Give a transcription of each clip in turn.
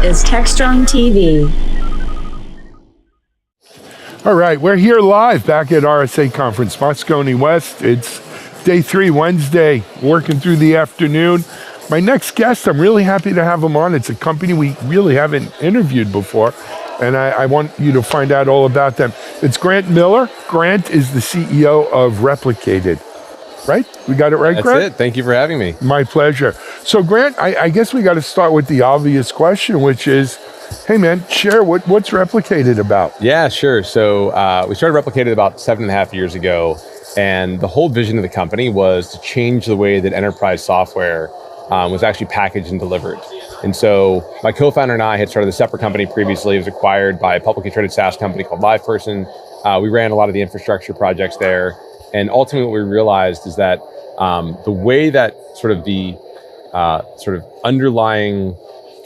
is TechstrongTV. All right, we're here live back at RSA Conference, Moscone West. It's day 3, Wednesday, working through the afternoon. My next guest, I'm really happy to have him on. It's a company we really haven't interviewed before, and I want you to find out all about them. It's Grant Miller. Grant is the CEO of Replicated, right? We got it right, Grant? That's it. Thank you for having me. My pleasure. So, Grant, I guess we got to start with the obvious question, which is, hey, man, share what's Replicated about? Yeah, sure. So we started Replicated about 7.5 years ago, and the whole vision of the company was to change the way that enterprise software was actually packaged and delivered. And so my co-founder and I had started a separate company previously. It was acquired by a publicly traded SaaS company called LivePerson. We ran a lot of the infrastructure projects there. And ultimately what we realized is that the way that sort of the underlying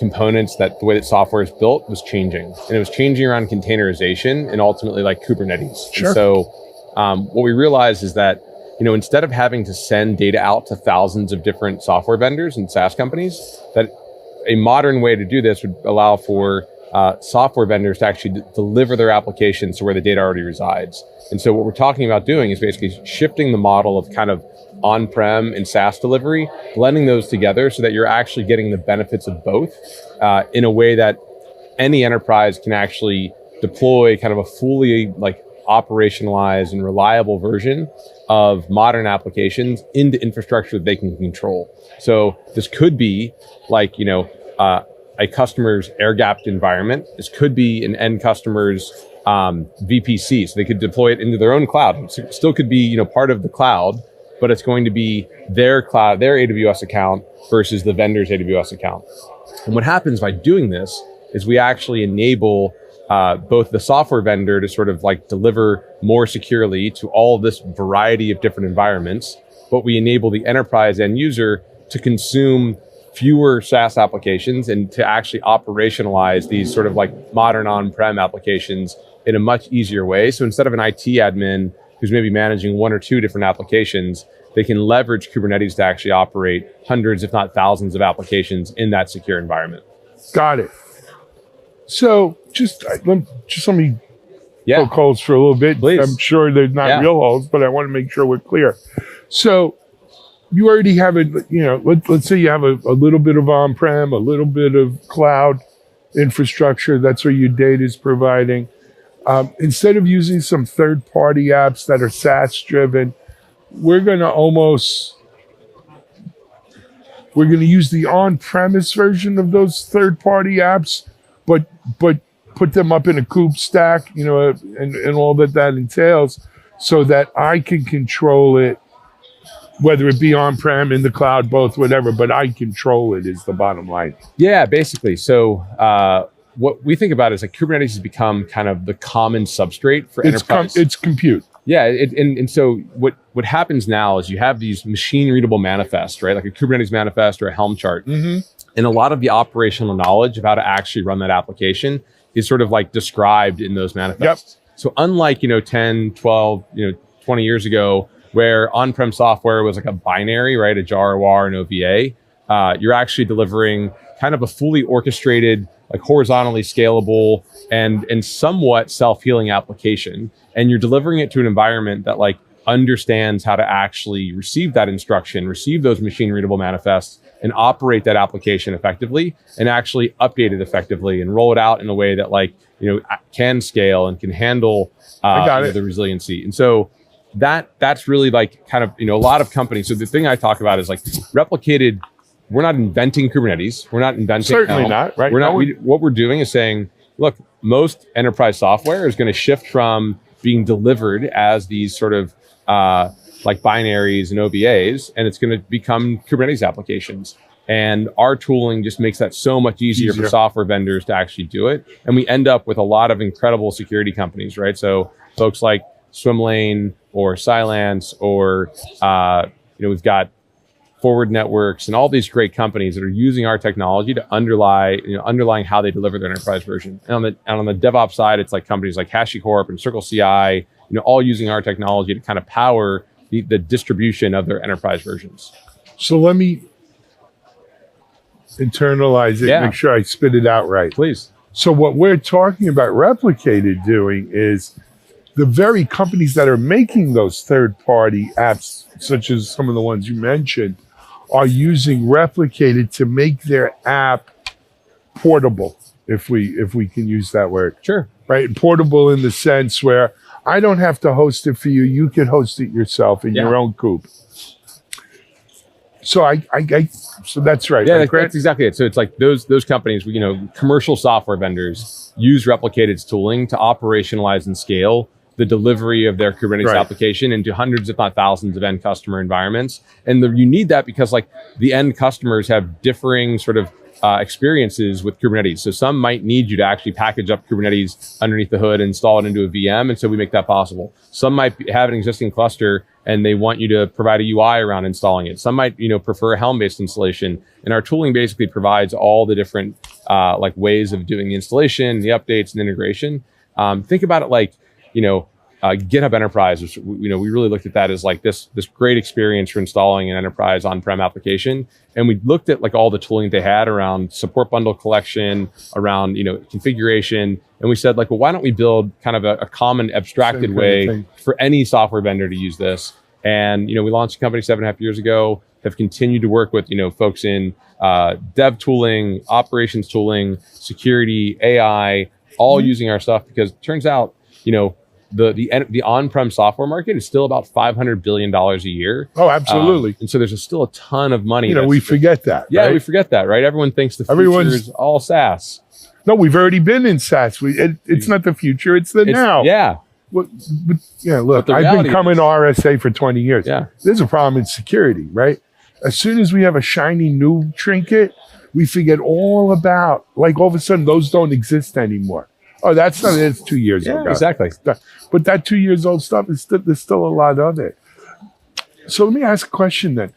components, that the way that software is built was changing. And it was changing around containerization and ultimately like Kubernetes. Sure. And so what we realized is that, instead of having to send data out to thousands of different software vendors and SaaS companies, that a modern way to do this would allow for software vendors to actually deliver their applications to where the data already resides. And so what we're talking about doing is basically shifting the model of kind of on-prem and SaaS delivery, blending those together so that you're actually getting the benefits of both in a way that any enterprise can actually deploy kind of a fully operationalized and reliable version of modern applications into infrastructure that they can control. So this could be a customer's air-gapped environment. This could be an end customer's VPC, so they could deploy it into their own cloud. It still could be part of the cloud, but it's going to be their cloud, their AWS account versus the vendor's AWS account. And what happens by doing this is we actually enable both the software vendor to sort of deliver more securely to all this variety of different environments, but we enable the enterprise end user to consume fewer SaaS applications and to actually operationalize these sort of modern on-prem applications in a much easier way. So instead of an IT admin who's maybe managing 1 or 2 different applications, they can leverage Kubernetes to actually operate hundreds, if not thousands of applications in that secure environment. Got it. So just let me poke holes for a little bit. Please. I'm sure they're not real holes, but I want to make sure we're clear. So you already have it, let's say you have a little bit of on-prem, a little bit of cloud infrastructure. That's where your data is providing. Instead of using some third-party apps that are SaaS-driven, we're going to use the on-premise version of those third-party apps, but put them up in a kube stack, and all that entails, so that I can control it, whether it be on-prem, in the cloud, both, whatever, but I control it is the bottom line. Yeah, basically. So what we think about is Kubernetes has become kind of the common substrate for enterprise. It's compute. Yeah, and so what happens now is you have these machine-readable manifests, right? Like a Kubernetes manifest or a Helm chart. Mm-hmm. And a lot of the operational knowledge of how to actually run that application is sort of described in those manifests. Yep. So unlike, 10, 12, 20 years ago, where on-prem software was a binary, right? A jar, a war, an OVA. You're actually delivering kind of a fully orchestrated, horizontally scalable and somewhat self-healing application. And you're delivering it to an environment that understands how to actually receive that instruction, receive those machine-readable manifests, and operate that application effectively, and actually update it effectively and roll it out in a way that can scale and can handle the resiliency. And so that's really kind of, a lot of companies. So the thing I talk about is Replicated. We're not inventing Kubernetes. We're not inventing Certainly Helm. not, right? We're not. What we're doing is saying, look, most enterprise software is going to shift from being delivered as these sort of binaries and OVAs, and it's going to become Kubernetes applications. And our tooling just makes that so much easier for software vendors to actually do it. And we end up with a lot of incredible security companies, right? So folks like Swimlane or Cylance or, we've got Forward Networks and all these great companies that are using our technology to underlying how they deliver their enterprise version. And on the DevOps side, it's companies like HashiCorp and Circle CI, all using our technology to kind of power the distribution of their enterprise versions. So let me internalize it, Yeah. make sure I spit it out right. Please. So what we're talking about Replicated doing is the very companies that are making those third-party apps, such as some of the ones you mentioned, are using Replicated to make their app portable, if we can use that word. Sure. Right? Portable in the sense where I don't have to host it for you. You can host it yourself in your own coop. So so that's right. Yeah, right, that's exactly it. So it's like those companies, commercial software vendors use Replicated's tooling to operationalize and scale the delivery of their Kubernetes application into hundreds, if not thousands, of end customer environments. And you need that because like the end customers have differing sort of experiences with Kubernetes. So some might need you to actually package up Kubernetes underneath the hood and install it into a VM. And so we make that possible. Some might have an existing cluster and they want you to provide a UI around installing it. Some might, prefer a Helm-based installation. And our tooling basically provides all the different ways of doing the installation, the updates, and integration. Think about it like, GitHub Enterprise, which, we really looked at that as like this great experience for installing an enterprise on-prem application. And we looked at like all the tooling they had around support bundle collection, around, configuration. And we said like, well, why don't we build kind of a common abstracted way for any software vendor to use this? And, we launched a company 7.5 years ago, have continued to work with, folks in dev tooling, operations tooling, security, AI, all using our stuff because it turns out, the on-prem software market is still about $500 billion a year. Oh, absolutely. And so there's still a ton of money. We forget that. Yeah, right? we forget that, right? Everyone thinks the future is all SaaS. No, we've already been in SaaS. It's not the future, it's the now. Yeah. Look, I've been coming to RSA for 20 years. Yeah. There's a problem in security, right? As soon as we have a shiny new trinket, we forget all about, like all of a sudden those don't exist anymore. Oh, that's 2 years ago. Exactly. But that 2 years old stuff there's still a lot of it. So let me ask a question then.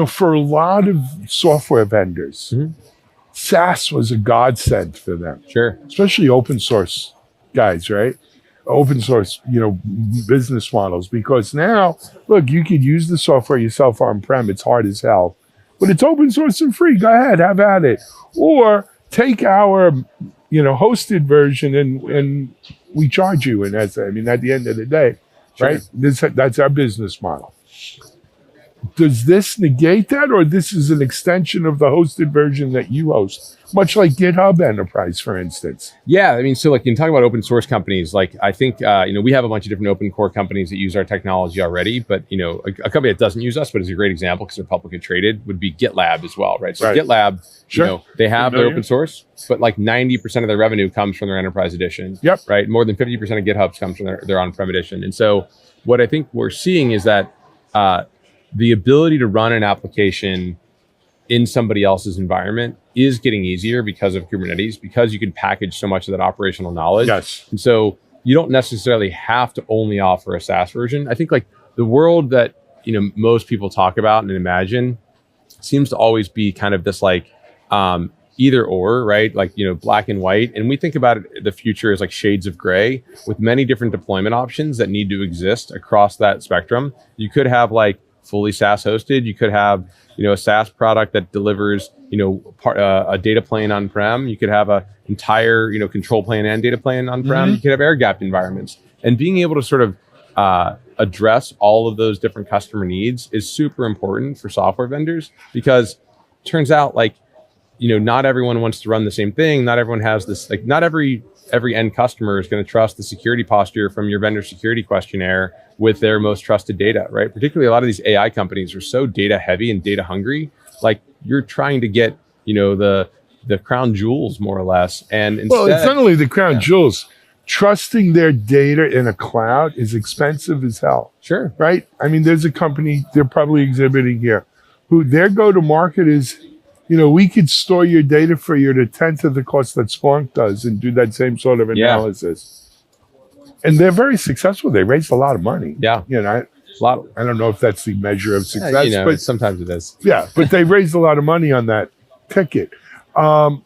For a lot of software vendors, SaaS was a godsend for them. Sure. Especially open source guys, right? Open source, business models. Because now, look, you could use the software yourself on-prem. It's hard as hell. But it's open source and free. Go ahead, have at it. Or take our hosted version and we charge you. And at the end of the day, right? That's our business model. Does this negate that, or this is an extension of the hosted version that you host? Much like GitHub Enterprise, for instance. Yeah, so like you talk about open source companies, like I think, we have a bunch of different open core companies that use our technology already, but, a company that doesn't use us, but is a great example because they're publicly traded would be GitLab as well, right? So GitLab, they have their open source, but like 90% of their revenue comes from their enterprise edition, right? More than 50% of GitHub's comes from their on-prem edition. And so what I think we're seeing is that the ability to run an application in somebody else's environment is getting easier because of Kubernetes, because you can package so much of that operational knowledge. Yes. And so you don't necessarily have to only offer a SaaS version. I think like the world that, most people talk about and imagine seems to always be kind of this like either or, right? Like, black and white. And we think about it, the future as like shades of gray with many different deployment options that need to exist across that spectrum. You could have like fully SaaS hosted. You could have, a SaaS product that delivers, a data plane on-prem. You could have a entire, control plane and data plane on-prem. You could have air-gapped environments. And being able to sort of address all of those different customer needs is super important for software vendors because it turns out like, not everyone wants to run the same thing. Not everyone has this, like not every end customer is going to trust the security posture from your vendor security questionnaire with their most trusted data, right? Particularly a lot of these AI companies are so data heavy and data hungry. Like you're trying to get, the crown jewels more or less. And instead, it's not only the crown jewels. Trusting their data in a cloud is expensive as hell. Sure. Right? There's a company, they're probably exhibiting here, who their go-to-market is, we could store your data for you at a tenth of the cost that Splunk does and do that same sort of analysis. And they're very successful. They raised a lot of money. Yeah. I don't know if that's the measure of success, but sometimes it is. Yeah, but they raised a lot of money on that ticket. I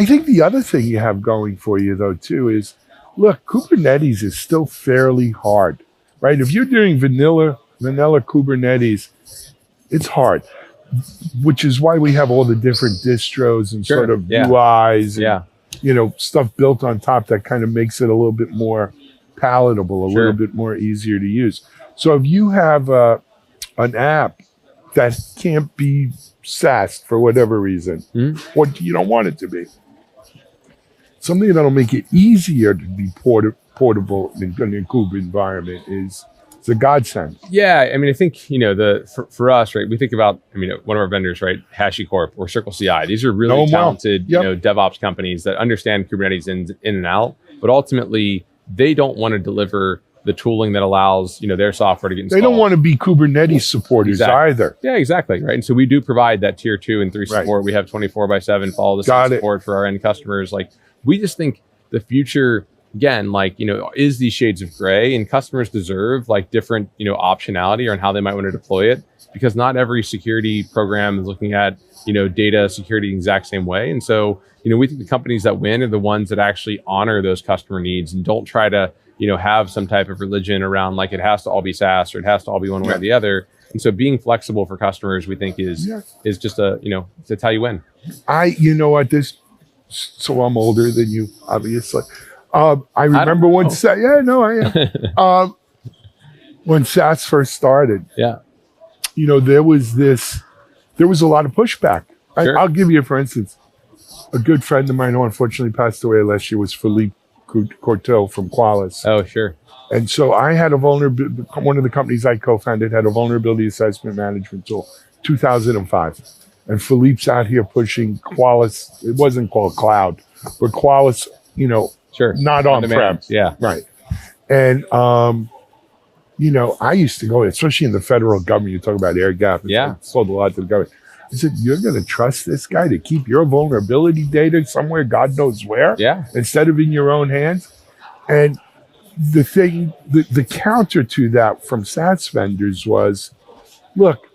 think the other thing you have going for you, though, too, is, look, Kubernetes is still fairly hard, right? If you're doing vanilla Kubernetes, it's hard. which is why we have all the different distros and sort of UIs and, stuff built on top that kind of makes it a little bit more palatable, a little bit more easier to use. So if you have an app that can't be SaaS for whatever reason, or you don't want it to be, something that'll make it easier to be portable in a Kube environment is a godsend. Yeah, I mean, I think, for us, right, we think about, one of our vendors, right, HashiCorp or Circle CI. These are really talented, DevOps companies that understand Kubernetes in and out, but ultimately they don't want to deliver the tooling that allows, their software to get installed. They don't want to be Kubernetes supporters either. Yeah, exactly, right? And so we do provide that tier 2 and 3 support. We have 24/7 follow the sun support for our end customers. Like, we just think the future, again, is these shades of gray, and customers deserve different, optionality on how they might want to deploy it, because not every security program is looking at, data security the exact same way. And so, we think the companies that win are the ones that actually honor those customer needs and don't try to, have some type of religion around it has to all be SaaS or it has to all be one way or the other. And so being flexible for customers, we think is just that's how you win. So I'm older than you, obviously. I remember when when SaaS first started, there was a lot of pushback. I'll give you, for instance, a good friend of mine who unfortunately passed away last year was Philippe Cortel from Qualys. Oh, sure. And so I had one of the companies I co-founded had a vulnerability assessment management tool, 2005. And Philippe's out here pushing Qualys. It wasn't called cloud, but Qualys, not on-prem. Yeah. Right. And, I used to go, especially in the federal government, you talk about air gap. Sold a lot to the government. I said, you're going to trust this guy to keep your vulnerability data somewhere, God knows where, instead of in your own hands? And the thing, the counter to that from SaaS vendors was, look,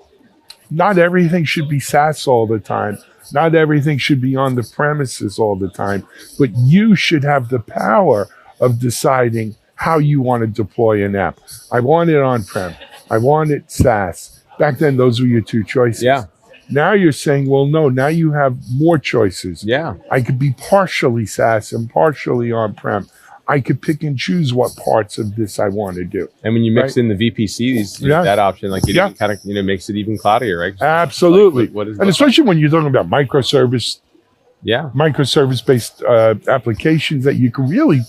not everything should be SaaS all the time. Not everything should be on the premises all the time, but you should have the power of deciding how you want to deploy an app. I want it on-prem. I want it SaaS. Back then, those were your two choices. Yeah. Now you're saying, well, no, now you have more choices. Yeah. I could be partially SaaS and partially on-prem. I could pick and choose what parts of this I want to do. And when you mix in the VPCs, that option, it kind of, makes it even cloudier, right? Absolutely. And especially when you're talking about microservice-based applications that you can really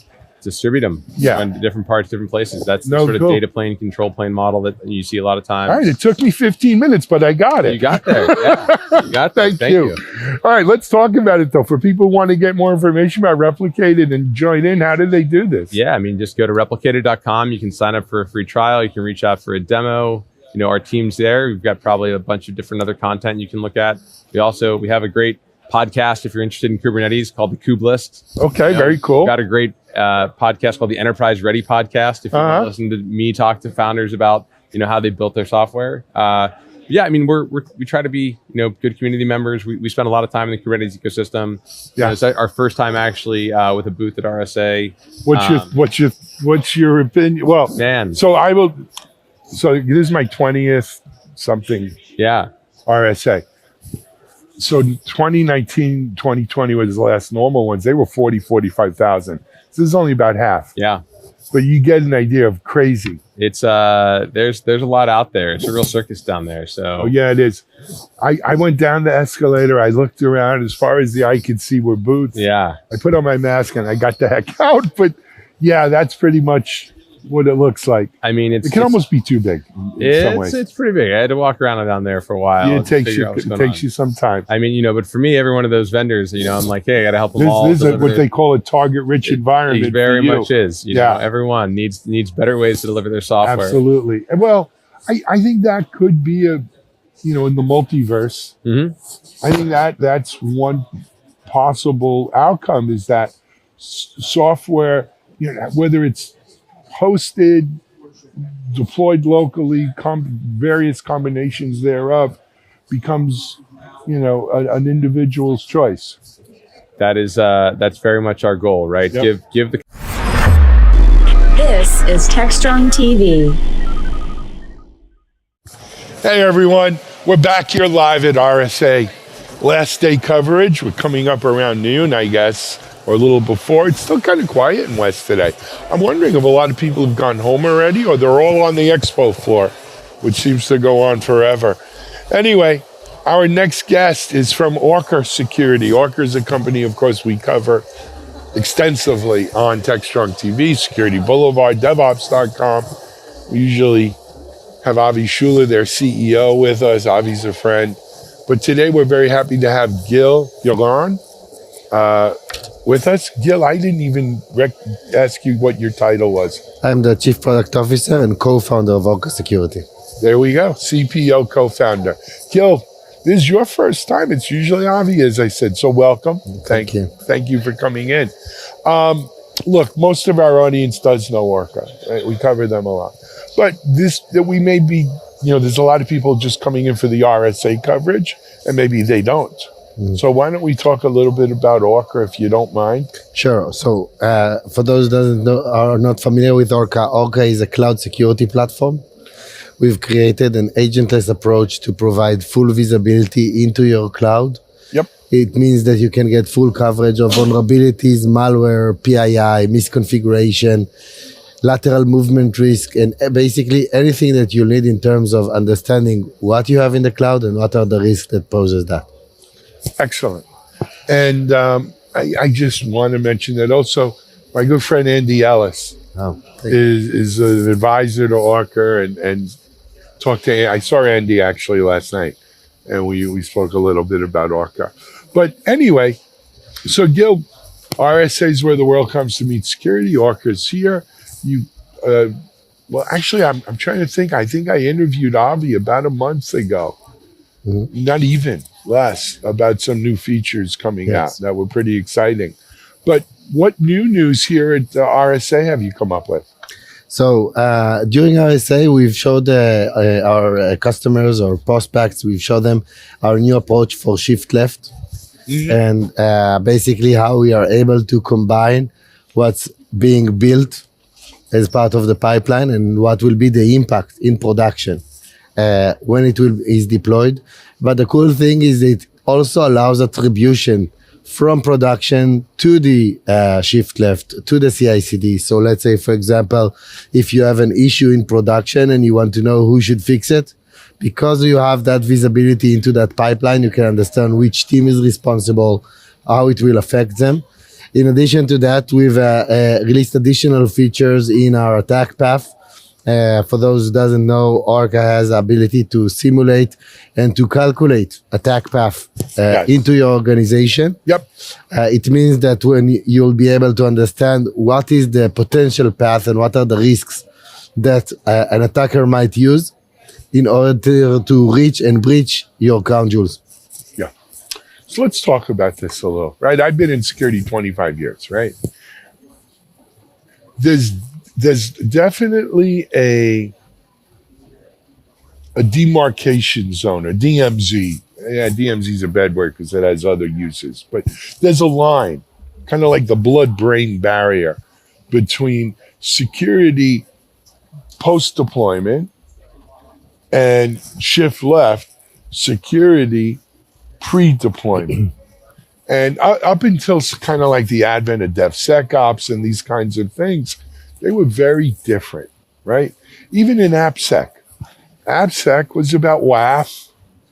distribute them in different parts, different places. That's the sort of data plane, control plane model that you see a lot of times. All right, it took me 15 minutes, but I got it. You got there. You got there. Thank you. All right, let's talk about it, though. For people who want to get more information about Replicated and join in, how do they do this? Yeah, just go to replicated.com. You can sign up for a free trial. You can reach out for a demo. Our team's there. We've got probably a bunch of different other content you can look at. We have a great podcast if you're interested in Kubernetes called the Kube List. Okay, very cool. We've got a great podcast called the Enterprise Ready Podcast. If you want to listen to me talk to founders about how they built their software. We try to be good community members. We spend a lot of time in the Kubernetes ecosystem. Yeah, it's our first time actually with a booth at RSA. What's your opinion? Well, man. So this is my 20th something. Yeah. RSA. So 2019, 2020 was the last normal ones. They were 45,000. So this is only about half. Yeah. But you get an idea of crazy. It's there's a lot out there. It's a real circus down there. So it is. I went down the escalator. I looked around. As far as the eye could see were booths. Yeah. I put on my mask and I got the heck out. But that's pretty much what it looks like. It can almost be too big. It's pretty big. I had to walk around down there for a while. It takes you some time. But for me, every one of those vendors, I'm like, hey, I got to help them all. This is what they call a target-rich environment. It very much is. Everyone needs better ways to deliver their software. Absolutely. Well, I think that could be in the multiverse. Mm-hmm. I think that's one possible outcome is that software, whether it's hosted, deployed locally, various combinations thereof, becomes, an individual's choice. That's very much our goal, right? Yep. Give the. This is TechstrongTV. Hey everyone, We're back here live at RSA. Last day coverage. We're coming up around noon, I guess, or a little before. It's still kind of quiet in West today. I'm wondering if a lot of people have gone home already or they're all on the expo floor, which seems to go on forever. Anyway, our next guest is from Orca Security. Orca is a company, of course, we cover extensively on TechstrongTV, Security Boulevard, DevOps.com. We usually have Avi Schuler, their CEO, with us. Avi's a friend. But today we're very happy to have Gil Yaron with us. Gil, I didn't even ask you what your title was. I'm the Chief Product Officer and co-founder of Orca Security. There we go, CPO co-founder. Gil, this is your first time. It's usually Avi, as I said. So welcome. Thank you. Thank you for coming in. Look, most of our audience does know Orca. Right? We cover them a lot. But we may be, there's a lot of people just coming in for the RSA coverage, and maybe they don't. So why don't we talk a little bit about Orca, if you don't mind? Sure. So for those that are not familiar with Orca, Orca is a cloud security platform. We've created an agentless approach to provide full visibility into your cloud. Yep. It means that you can get full coverage of vulnerabilities, malware, PII, misconfiguration, lateral movement risk, and basically anything that you need in terms of understanding what you have in the cloud and what are the risks that poses that. Excellent. And I just want to mention that also my good friend Andy Ellis is an advisor to Orca and talked to, I saw Andy actually last night, and we spoke a little bit about Orca. But anyway, so Gil, RSA is where the world comes to meet security. Orca is here. Well, actually, I'm trying to think. I think I interviewed Avi about a month ago, not even less, about some new features coming out that were pretty exciting. But what new news here at RSA have you come up with? So during RSA, we've showed our customers or prospects, we've showed them our new approach for shift left, and basically how we are able to combine what's being built as part of the pipeline and what will be the impact in production when it is deployed. But the cool thing is it also allows attribution from production to the shift left, to the CI/CD. So let's say, for example, if you have an issue in production and you want to know who should fix it, because you have that visibility into that pipeline, you can understand which team is responsible, how it will affect them. In addition to that, we've released additional features in our attack path. For those who doesn't know, Orca has the ability to simulate and to calculate attack path into your organization. Yep. It means that when you'll be able to understand what is the potential path and what are the risks that an attacker might use in order to reach and breach your crown jewels. Yeah. So let's talk about this a little, right? I've been in security 25 years, right? There's definitely a demarcation zone, a DMZ. Yeah, DMZ is a bad word because it has other uses, but there's a line, kind of like the blood-brain barrier between security post-deployment and shift left security pre-deployment. And up until kind of like the advent of DevSecOps and these kinds of things, they were very different, right? Even in AppSec. AppSec was about WAF,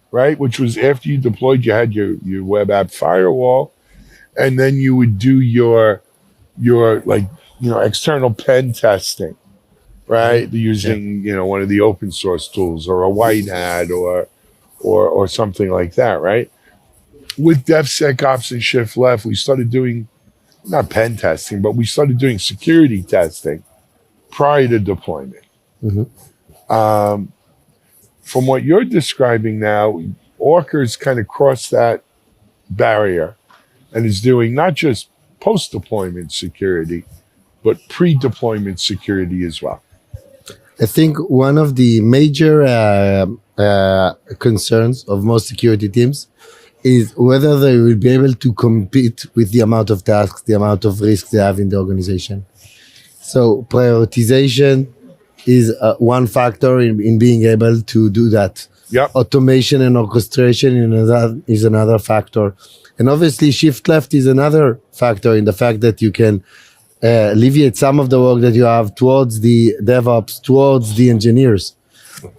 right? Which was after you deployed, you had your web app firewall, and then you would do your external pen testing, right? Using, one of the open source tools or a white hat or something like that, right? With DevSecOps and Shift Left, we started doing not pen testing, but we started doing security testing prior to deployment. From what you're describing now, Orca's kind of crossed that barrier and is doing not just post-deployment security, but pre-deployment security as well. I think one of the major concerns of most security teams is whether they will be able to compete with the amount of tasks, the amount of risks they have in the organization. So prioritization is one factor in being able to do that. Yep. Automation and orchestration is another factor. And obviously, shift left is another factor in the fact that you can alleviate some of the work that you have towards the DevOps, towards the engineers.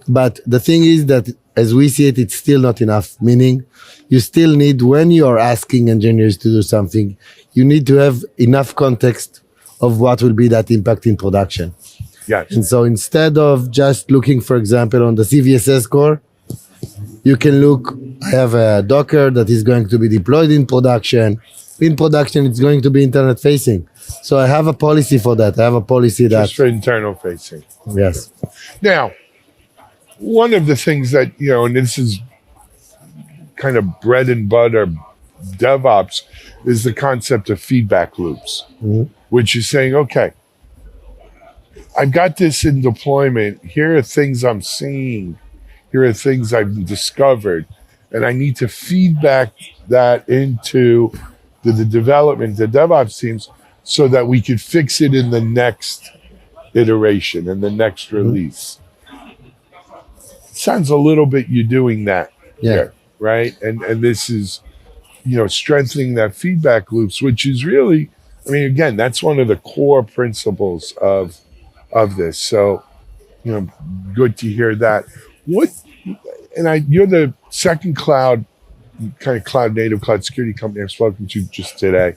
But the thing is that as we see it, it's still not enough, meaning you still need, when you are asking engineers to do something, you need to have enough context of what will be that impact in production. Yes. And so instead of just looking, for example, on the CVSS core, you can look, I have a Docker that is going to be deployed in production. In production, it's going to be internet facing. So I have a policy for that. I have a policy that... Just for internal facing. Yes. Now, one of the things that, and this is kind of bread and butter DevOps, is the concept of feedback loops, which is saying, okay, I've got this in deployment. Here are things I'm seeing. Here are things I've discovered. And I need to feedback that into the development, the DevOps teams, so that we could fix it in the next iteration, in the next release. Sounds a little bit you're doing that here, right? And this is, strengthening that feedback loops, which is really, again, that's one of the core principles of this. So, good to hear that. You're the second cloud native cloud security company I've spoken to just today.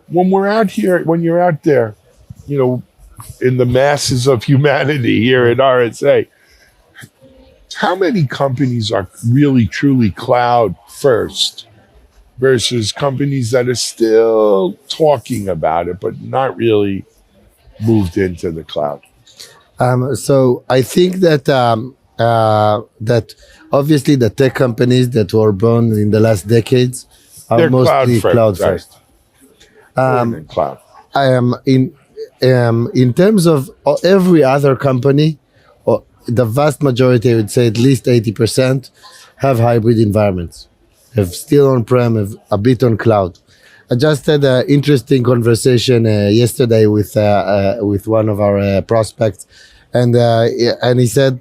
When you're out there, in the masses of humanity here at RSA, how many companies are really truly cloud first versus companies that are still talking about it but not really moved into the cloud? So I think that that obviously the tech companies that were born in the last decades are They're mostly cloud right? first. Cloud. I am in terms of every other company, the vast majority, I would say at least 80%, have hybrid environments, have still on-prem, have a bit on cloud. I just had an interesting conversation yesterday with one of our prospects, and he said,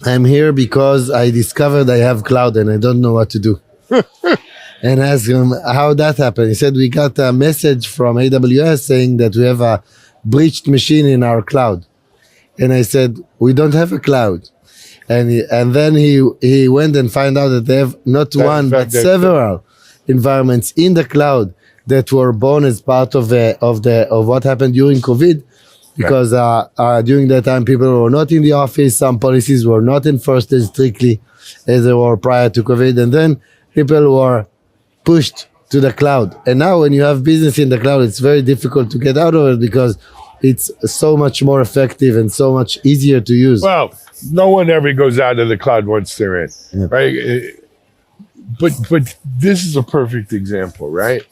"I'm here because I discovered I have cloud and I don't know what to do." And I asked him how that happened. He said, "We got a message from AWS saying that we have a breached machine in our cloud." And I said, "We don't have a cloud." And then he went and found out that they have not one but several environments in the cloud that were born as part of what happened during COVID, because during that time people were not in the office, some policies were not enforced as strictly as they were prior to COVID, and then people were pushed to the cloud. And now when you have business in the cloud, it's very difficult to get out of it because it's so much more effective and so much easier to use. Well, no one ever goes out of the cloud once they're in, right? But this is a perfect example, right?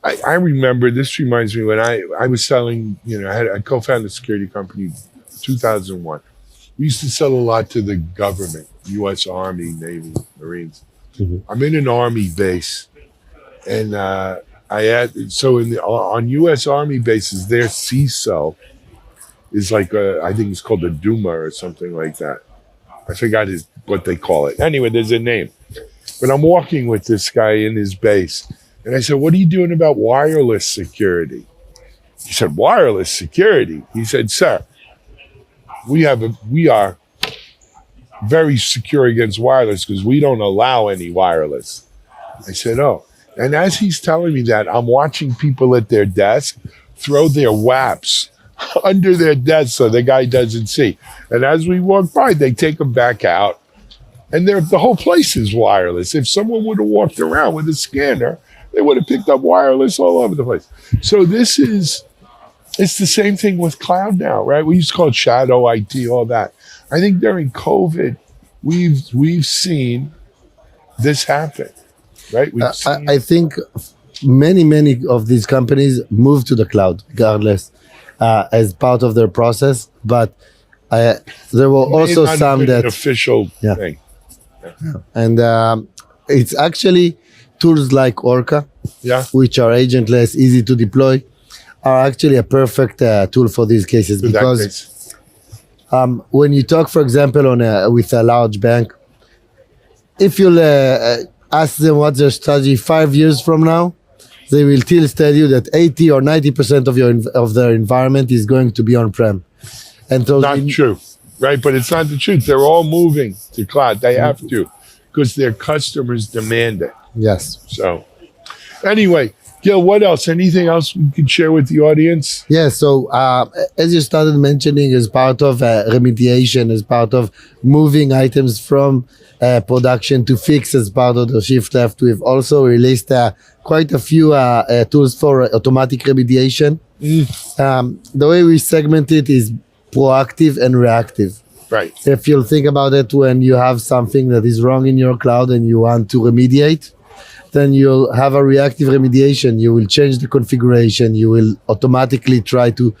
I remember, this reminds me when I was selling, I co-founded a security company in 2001. We used to sell a lot to the government, U.S. Army, Navy, Marines. I'm in an Army base, and on U.S. Army bases, their CISO is like I think it's called a Duma or something like that. I forgot what they call it. Anyway, there's a name. But I'm walking with this guy in his base, and I said, "What are you doing about wireless security?" He said, "Wireless security?" He said, "Sir, we are very secure against wireless because we don't allow any wireless." I said, "Oh." And as he's telling me that, I'm watching people at their desk throw their WAPs under their desk so the guy doesn't see. And as we walk by, they take them back out. And the whole place is wireless. If someone would have walked around with a scanner, they would have picked up wireless all over the place. So it's the same thing with cloud now, right? We used to call it shadow IT, all that. I think during COVID, we've seen this happen, right? I think many of these companies move to the cloud regardless as part of their process, but there were also some that official thing. And it's actually tools like Orca, which are agentless, easy to deploy, are actually a perfect tool for these cases, because When you talk, for example, with a large bank, if you ask them what's their strategy 5 years from now, they will still tell you that 80 or 90% of their environment is going to be on-prem. And so Not true, right? But it's not the truth. They're all moving to cloud. They have to because their customers demand it. yes. So anyway, Gil, what else? Anything else we could share with the audience? Yeah, so as you started mentioning, as part of remediation, as part of moving items from production to fix as part of the shift left, we've also released quite a few tools for automatic remediation. The way we segment it is proactive and reactive. Right. If you'll think about it, when you have something that is wrong in your cloud and you want to remediate, then you'll have a reactive remediation. You will change the configuration. You will automatically try to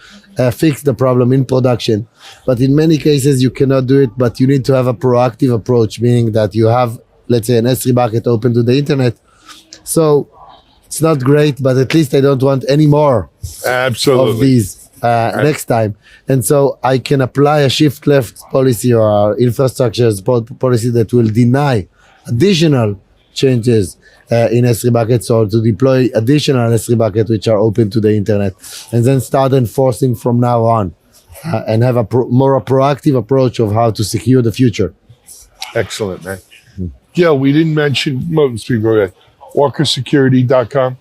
fix the problem in production. But in many cases, you cannot do it, but you need to have a proactive approach, meaning that you have, let's say, an S3 bucket open to the internet. So it's not great, but at least I don't want any more Absolutely. of these next time. And so I can apply a shift left policy or infrastructure policy that will deny additional changes in S3 buckets, or to deploy additional S3 buckets which are open to the internet, and then start enforcing from now on and have a more proactive approach of how to secure the future. Excellent, man. Gil, we didn't mention most people walkersecurity.com.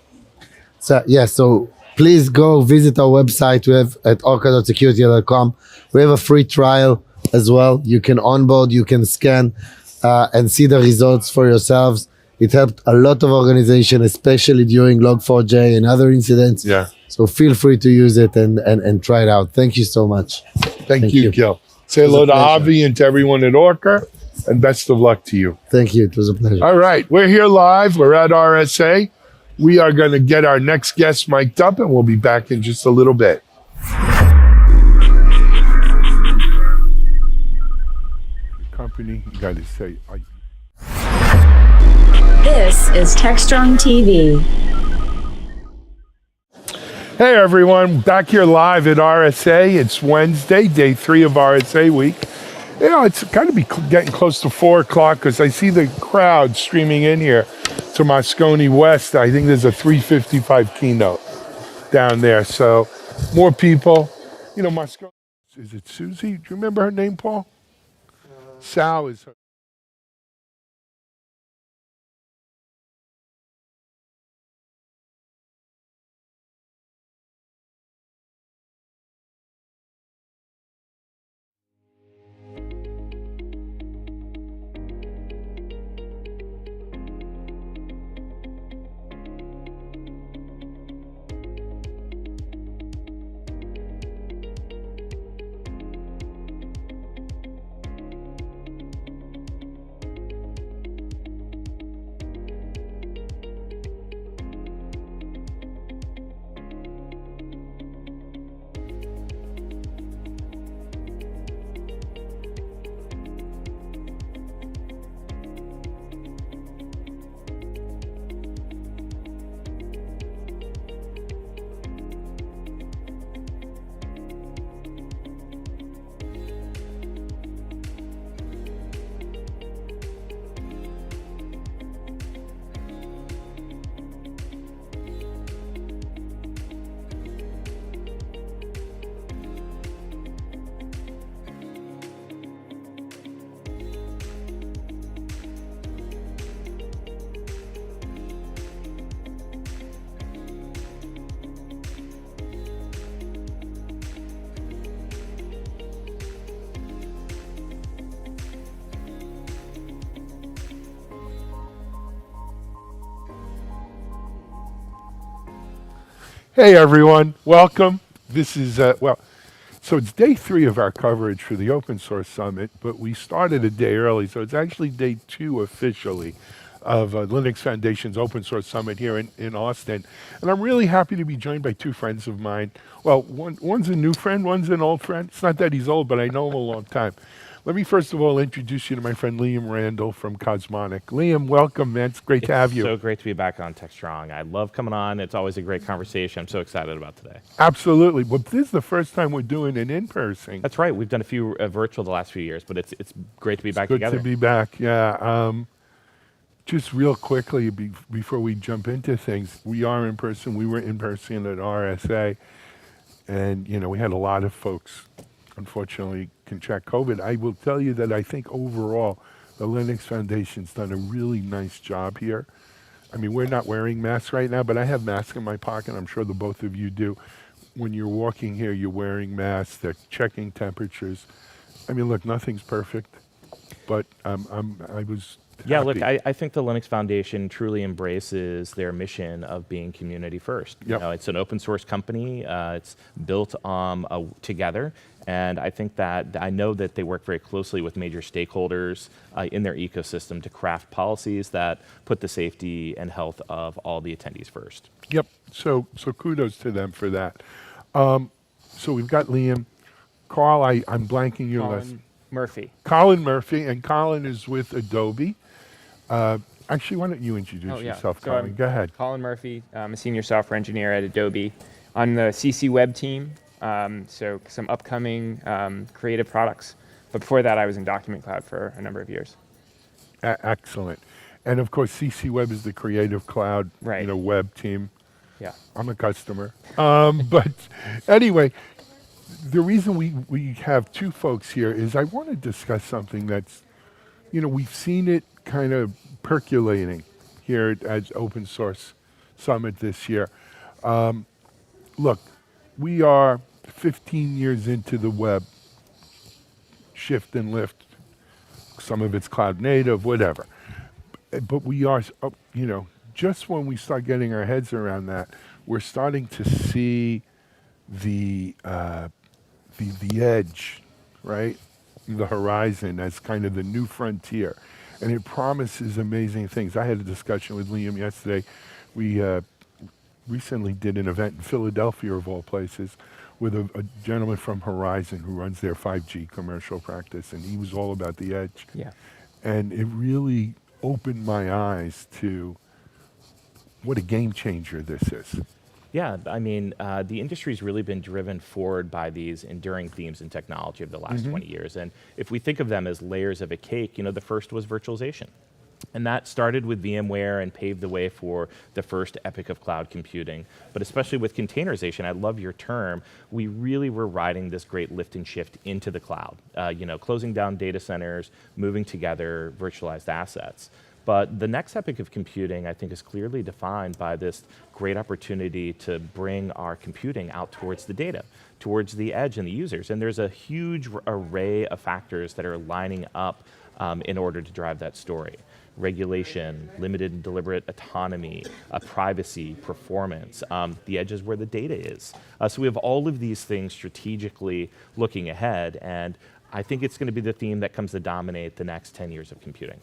So please go visit our website. We have at orca.security.com. We have a free trial as well. You can onboard, you can scan and see the results for yourselves. It helped a lot of organizations, especially during Log4j and other incidents. Yeah. So feel free to use it and try it out. Thank you so much. Thank you, Gil. Say hello to Avi and to everyone at Orca, and best of luck to you. Thank you. It was a pleasure. All right. We're here live. We're at RSA. We are going to get our next guest mic'd up, and we'll be back in just a little bit. Company, you got to say. This is TechstrongTV. Hey everyone, back here live at RSA. It's Wednesday, day 3 of RSA week. You know, it's got to be getting close to 4 o'clock because I see the crowd streaming in here to Moscone West. I think there's a 3:55 keynote down there. So more people. You know, Moscone, is it Susie? Do you remember her name, Paul? Sal is her. Hey everyone, welcome. This is, so it's day 3 of our coverage for the Open Source Summit, but we started a day early, so it's actually day 2 officially of Linux Foundation's Open Source Summit here in Austin. And I'm really happy to be joined by 2 friends of mine. Well, one's a new friend, one's an old friend. It's not that he's old, but I know him a long time. Let me first of all introduce you to my friend Liam Randall from Cosmonic. Liam, welcome, man. It's great to have you. So great to be back on TechStrong. I love coming on. It's always a great conversation. I'm so excited about today. Absolutely. Well, this is the first time we're doing an in-person. That's right. We've done a few virtual the last few years, but it's great to be back Good together. to be back, yeah. Just real quickly before we jump into things, we are in person. We were in person at RSA, and we had a lot of folks, unfortunately, contract COVID. I will tell you that I think overall, the Linux Foundation's done a really nice job here. I mean, we're not wearing masks right now, but I have masks in my pocket. I'm sure the both of you do. When you're walking here, you're wearing masks. They're checking temperatures. I mean, look, nothing's perfect, but I was Yeah, happy. look, I think the Linux Foundation truly embraces their mission of being community first. Yep. It's an open source company. It's built together. And I think that I know that they work very closely with major stakeholders in their ecosystem to craft policies that put the safety and health of all the attendees first. Yep. So kudos to them for that. So we've got Liam, Carl. I'm blanking your list. Murphy. Colin Murphy, and Colin is with Adobe. Actually, why don't you introduce yourself, So Colin? I'm Go ahead. Colin Murphy. I'm a senior software engineer at Adobe on the CC Web team. So some upcoming creative products. But before that, I was in Document Cloud for a number of years. Excellent. And of course, CC Web is the Creative Cloud, Right. web team. Yeah. I'm a customer. But anyway, the reason we have two folks here is I want to discuss something that's, we've seen it kind of percolating here at Open Source Summit this year. Look, we are 15 years into the web, shift and lift, some of it's cloud native, whatever. But we are, just when we start getting our heads around that, we're starting to see the edge, right? The horizon as kind of the new frontier. And it promises amazing things. I had a discussion with Liam yesterday. We recently did an event in Philadelphia, of all places, with a gentleman from Horizon who runs their 5G commercial practice, and he was all about the edge. Yeah. And it really opened my eyes to what a game changer this is. Yeah, I mean, the industry's really been driven forward by these enduring themes in technology of the last 20 years. And if we think of them as layers of a cake, the first was virtualization. And that started with VMware and paved the way for the first epic of cloud computing. But especially with containerization, I love your term, we really were riding this great lift and shift into the cloud. Closing down data centers, moving together virtualized assets. But the next epic of computing, I think, is clearly defined by this great opportunity to bring our computing out towards the data, towards the edge and the users. And there's a huge array of factors that are lining up in order to drive that story. Regulation, limited and deliberate autonomy, privacy, performance. The edge is where the data is. So we have all of these things strategically looking ahead, and I think it's going to be the theme that comes to dominate the next 10 years of computing.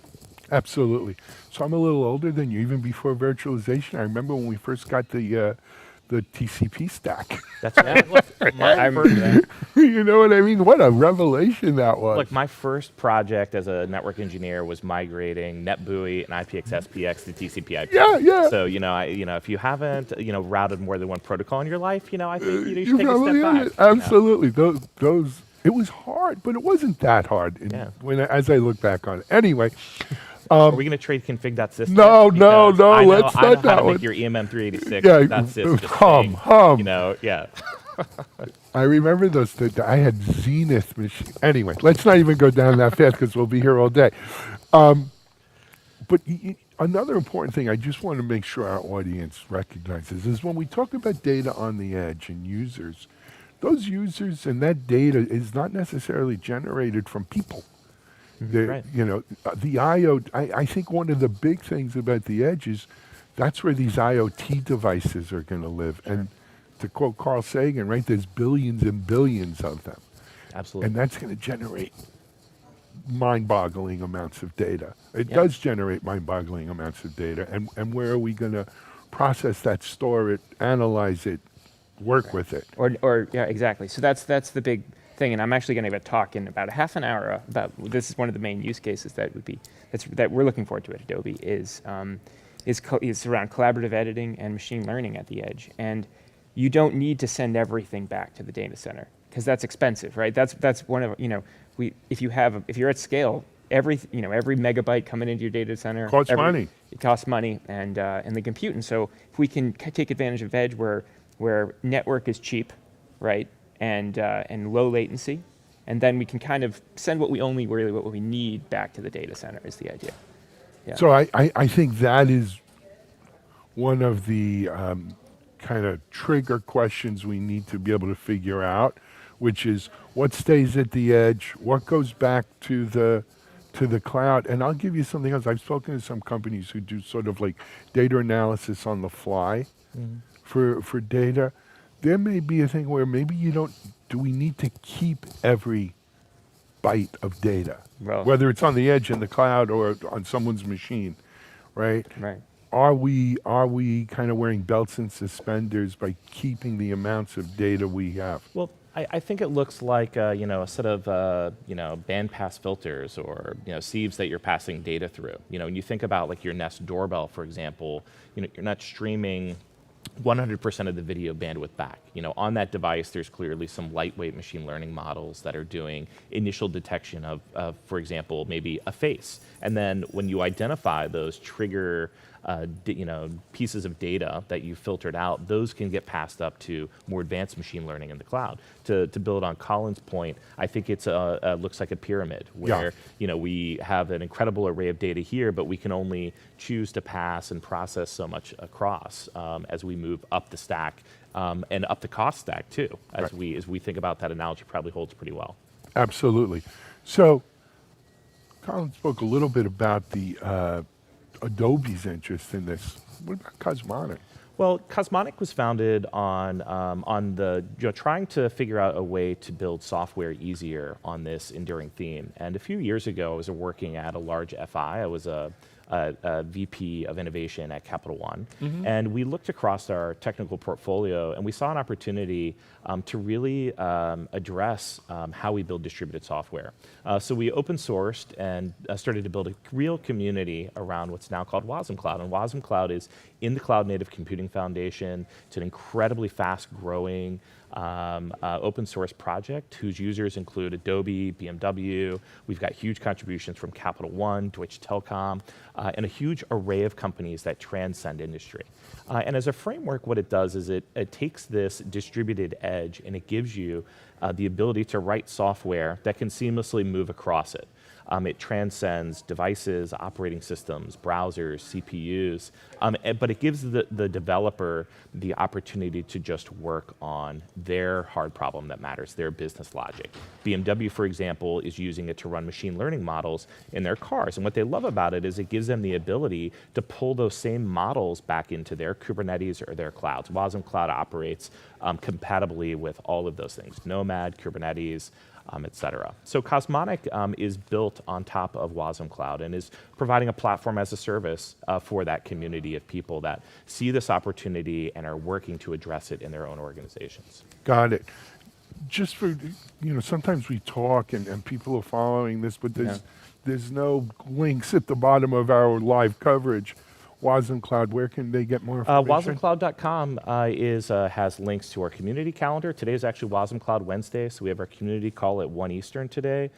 Absolutely. So I'm a little older than you, even before virtualization. I remember when we first got the TCP stack. That's right. Look, my first, You know what I mean? What a revelation that was. look, my first project as a network engineer was migrating NetBEUI and IPX/SPX to TCP/IP. Yeah. So if you haven't routed more than one protocol in your life, I think you You should take a probably step back. did it. Absolutely. Those. It was hard, but it wasn't that hard. Yeah. As I look back on it. Anyway. Are we going to trade config.sys? No, Because no, I know, let's I not know how that to one. make your EMM386. Yeah, that's it. hum. Yeah. I remember those. I had Zenith machine. Anyway, let's not even go down that fast because we'll be here all day. But another important thing I just want to make sure our audience recognizes is when we talk about data on the edge and users, those users and that data is not necessarily generated from people. Right. The I think one of the big things about the edge is that's where these IoT devices are going to live. And to quote Carl Sagan, right, there's billions and billions of them. Absolutely. And that's going to generate mind-boggling amounts of data. It Yeah. does generate mind-boggling amounts of data. And where are we going to process that, store it, analyze it, work with it? Or yeah, exactly. So that's the big thing, and I'm actually going to give a talk in about a half an hour about this. Is one of the main use cases that we're looking forward to at Adobe is around collaborative editing and machine learning at the edge. And you don't need to send everything back to the data center because that's expensive, right? That's one of if you're at scale, every megabyte coming into your data center Costs money. It costs money and the compute. And so if we can take advantage of edge where network is cheap, right, and low latency, and then we can kind of send what we need back to the data center is the idea. Yeah. So I think that is one of the kind of trigger questions we need to be able to figure out, which is what stays at the edge, what goes back to the cloud. And I'll give you something else. I've spoken to some companies who do sort of like data analysis on the fly for data. There may be a thing where maybe do we need to keep every byte of data, Well, whether it's on the edge in the cloud or on someone's machine, right? right. Are we kind of wearing belts and suspenders by keeping the amounts of data we have? Well, I think it looks like a set of bandpass filters or sieves that you're passing data through. When you think about like your Nest doorbell, for example, you're not streaming 100% of the video bandwidth back. On that device, there's clearly some lightweight machine learning models that are doing initial detection of, for example, maybe a face. And then when you identify those trigger pieces of data that you filtered out, those can get passed up to more advanced machine learning in the cloud. To build on Colin's point, I think it's looks like a pyramid where we have an incredible array of data here, but we can only choose to pass and process so much across as we move up the stack and up the cost stack too. As we think about that analogy, probably holds pretty well. Absolutely. So, Colin spoke a little bit about the Adobe's interest in this. What about Cosmonic? Well, Cosmonic was founded on the trying to figure out a way to build software easier on this enduring theme. And a few years ago, I was working at a large FI. I was a VP of innovation at Capital One, and we looked across our technical portfolio, and we saw an opportunity to really address how we build distributed software. So we open sourced and started to build a real community around what's now called Wasm Cloud. And Wasm Cloud is in the Cloud Native Computing Foundation. It's an incredibly fast-growing open source project whose users include Adobe, BMW. We've got huge contributions from Capital One, Deutsche Telekom, and a huge array of companies that transcend industry. And as a framework, what it does is it takes this distributed edge and it gives you the ability to write software that can seamlessly move across it. It transcends devices, operating systems, browsers, CPUs, but it gives the developer the opportunity to just work on their hard problem that matters, their business logic. BMW, for example, is using it to run machine learning models in their cars. And what they love about it is it gives them the ability to pull those same models back into their Kubernetes or their clouds. Wasm Cloud operates compatibly with all of those things, Nomad, Kubernetes, et cetera. So Cosmonic is built on top of Wasm Cloud and is providing a platform as a service for that community of people that see this opportunity and are working to address it in their own organizations. Got it. Just for, sometimes we talk and people are following this, but there's no links at the bottom of our live coverage. Wasm Cloud, where can they get more information? WasmCloud.com has links to our community calendar. Today is actually Wasm Cloud Wednesday, so we have our community call at 1 Eastern today.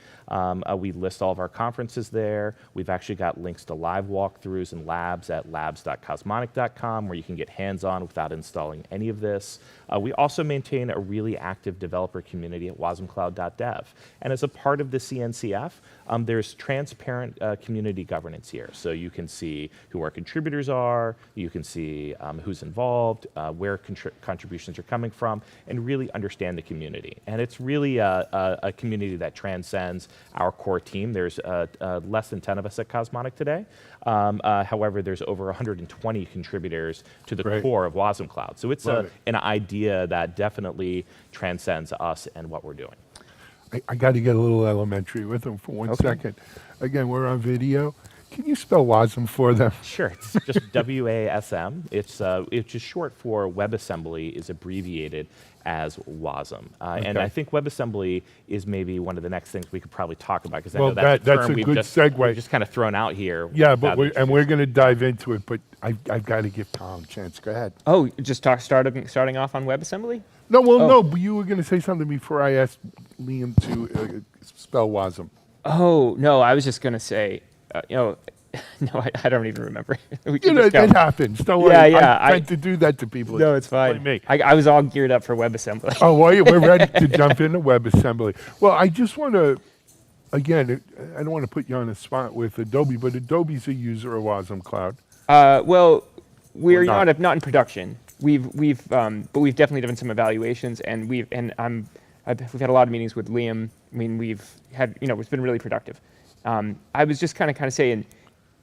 We list all of our conferences there. We've actually got links to live walkthroughs and labs at labs.cosmonic.com, where you can get hands-on without installing any of this. We also maintain a really active developer community at wasmcloud.dev. And as a part of the CNCF, there's transparent community governance here. So you can see who our contributors are, you can see who's involved, where contributions are coming from, and really understand the community. And it's really a community that transcends our core team. There's less than 10 of us at Cosmonic today. However, there's over 120 contributors to the core of Wasm Cloud. So it's an idea that definitely transcends us and what we're doing. I got to get a little elementary with them for one second. Again, we're on video. Can you spell WASM for them? Sure, it's just WASM. It's just short for WebAssembly, is abbreviated as WASM. And Okay. I think WebAssembly is maybe one of the next things we could probably talk about, because I Well, know that's that's a term a good segue. we've just kind of thrown out here. Yeah, without we're introducing. going to dive into it, but I've got to give Tom a chance. Go ahead. Oh, just starting off on WebAssembly? No, well, Oh. no, but you were going to say something before I asked Liam to spell WASM. Oh, no, I was just going to say, no, I don't even remember. We can You know, just go. it happens. Don't worry. Yeah, I tend to do that to people. No, it's Like fine. me. I was all geared up for WebAssembly. Oh, well, we're ready to jump into WebAssembly. Well, I just want to, again, I don't want to put you on the spot with Adobe, but Adobe's a user of WASM Cloud. Well, we're Or not. not in production. But we've definitely done some evaluations, and we've had a lot of meetings with Liam. I mean, we've had, it's been really productive. I was just kind of saying,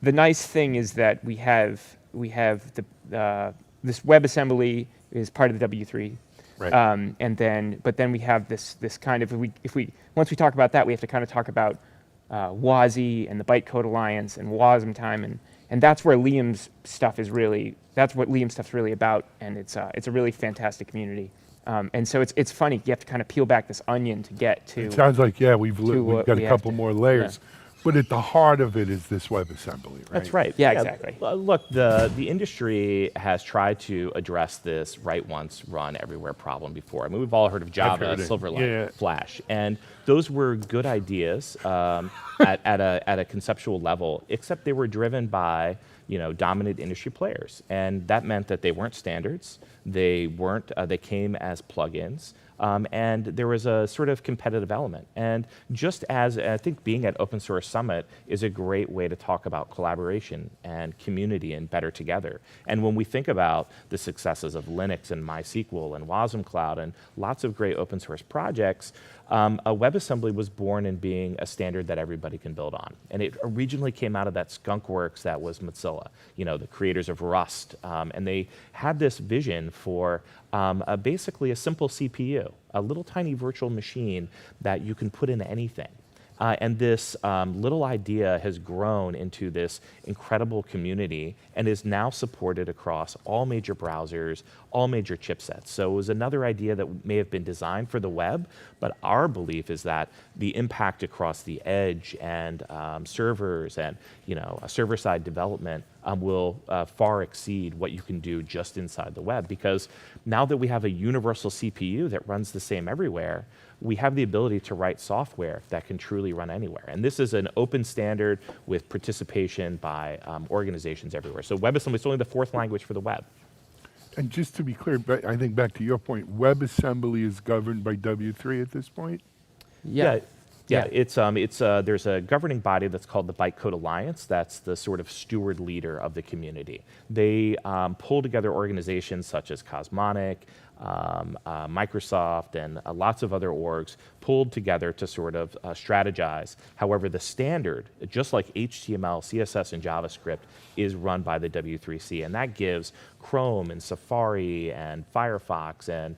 the nice thing is that we have this WebAssembly is part of the W3. Right. But then we have this kind of, once we talk about that, we have to kind of talk about WASI and the Bytecode Alliance and WASM time, and that's where that's what Liam's stuff's really about, and it's a really fantastic community. And so it's funny, you have to kind of peel back this onion to get to. It sounds like, yeah, we've what got we a have couple to- more layers. But at the heart of it is this WebAssembly, right? That's right. Yeah, exactly. Look, the industry has tried to address this write once, run everywhere problem before. I mean, we've all heard of Java, heard it. Silverlight, Yeah. Flash, and those were good ideas at a conceptual level, except they were driven by dominant industry players, and that meant that they weren't standards. They weren't. They came as plugins. And there was a sort of competitive element. And just as I think being at Open Source Summit is a great way to talk about collaboration and community and better together. And when we think about the successes of Linux and MySQL and WASM Cloud and lots of great open source projects, a WebAssembly was born in being a standard that everybody can build on. And it originally came out of that skunkworks that was Mozilla, the creators of Rust. And they had this vision for basically a simple CPU, a little tiny virtual machine that you can put in anything. And this little idea has grown into this incredible community and is now supported across all major browsers, all major chipsets. So it was another idea that may have been designed for the web, but our belief is that the impact across the edge and servers and a server-side development will far exceed what you can do just inside the web. Because now that we have a universal CPU that runs the same everywhere, we have the ability to write software that can truly run anywhere. And this is an open standard with participation by organizations everywhere. So WebAssembly is only the fourth language for the web. And just to be clear, I think back to your point, WebAssembly is governed by W3 at this point? Yeah. It's there's a governing body that's called the Bytecode Alliance. That's the sort of steward leader of the community. They pull together organizations such as Cosmonic, Microsoft, and lots of other orgs pulled together to sort of strategize. However, the standard, just like HTML, CSS, and JavaScript, is run by the W3C, and that gives Chrome and Safari and Firefox and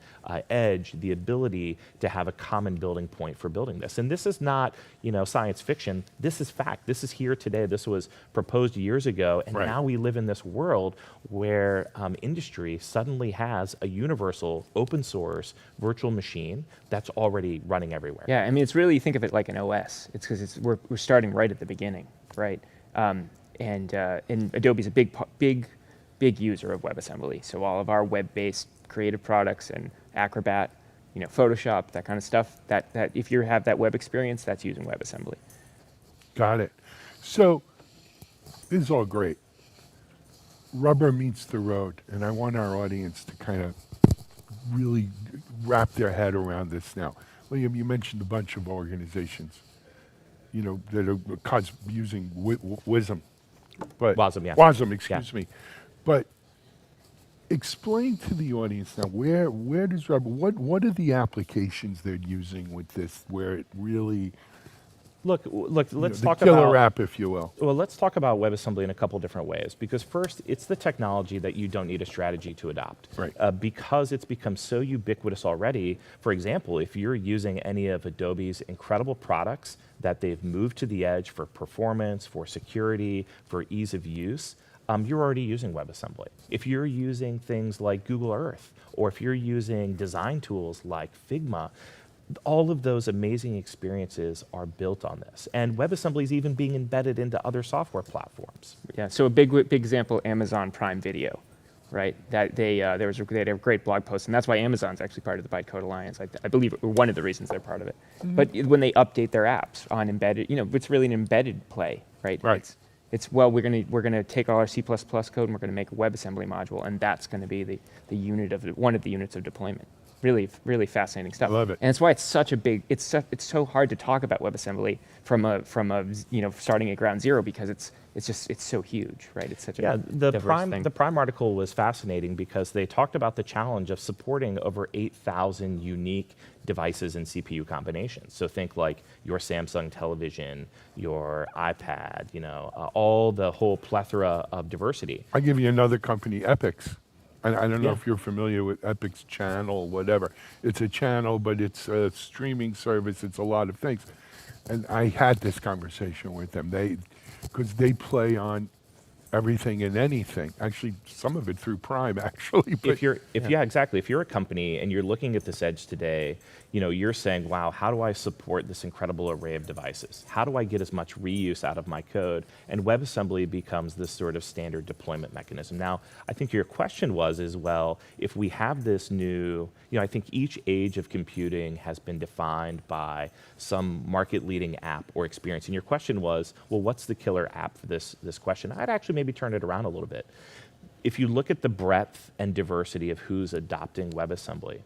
Edge the ability to have a common building point for building this. And this is not, science fiction. This is fact. This is here today. This was proposed years ago, and Right. now we live in this world where industry suddenly has a universal open source virtual machine that's already running everywhere. Yeah, I mean, it's really, you think of it like an OS. It's because we're starting right at the beginning, right? And Adobe's a big user of WebAssembly. So all of our web-based creative products and Acrobat, Photoshop, that kind of stuff, that if you have that web experience, that's using WebAssembly. Got it. So this is all great. Rubber meets the road, and I want our audience to kind of really wrap their head around this now. Liam, you mentioned a bunch of organizations, that are using WISM. But WASM, yeah. WASM, excuse me. But explain to the audience now, where does Rubber, what are the applications they're using with this where it really Look, let's the talk killer about app, if you will. Well, let's talk about WebAssembly in a couple different ways. Because first, it's the technology that you don't need a strategy to adopt. Right. Because it's become so ubiquitous already. For example, if you're using any of Adobe's incredible products that they've moved to the edge for performance, for security, for ease of use, you're already using WebAssembly. If you're using things like Google Earth, or if you're using design tools like Figma, all of those amazing experiences are built on this. And WebAssembly is even being embedded into other software platforms. Yeah, so a big example, Amazon Prime Video, right? That they had a great blog post, and that's why Amazon's actually part of the Bytecode Alliance. I believe one of the reasons they're part of it. But when they update their apps on embedded, it's really an embedded play, right? Right. It's well, we're gonna take all our C++ code and we're gonna make a WebAssembly module, and that's gonna be the unit of one of the units of deployment. Really fascinating stuff. I love it. And it's why it's such a big. It's so hard to talk about WebAssembly from a starting at ground zero, because it's so huge, right? It's such a diverse thing. The Prime article was fascinating because they talked about the challenge of supporting over 8,000 unique devices and CPU combinations. So think like your Samsung television, your iPad, all the whole plethora of diversity. I'll give you another company, Epix. I don't know if you're familiar with Epic's channel, whatever. It's a channel, but it's a streaming service. It's a lot of things. And I had this conversation with them. Because they play on everything and anything. Actually, some of it through Prime, actually. But Exactly. If you're a company and you're looking at this edge today, you're saying, wow, how do I support this incredible array of devices? How do I get as much reuse out of my code? And WebAssembly becomes this sort of standard deployment mechanism. Now, I think your question was as well, if we have this new, I think each age of computing has been defined by some market-leading app or experience. And your question was, well, what's the killer app for this question? I'd actually maybe turn it around a little bit. If you look at the breadth and diversity of who's adopting WebAssembly,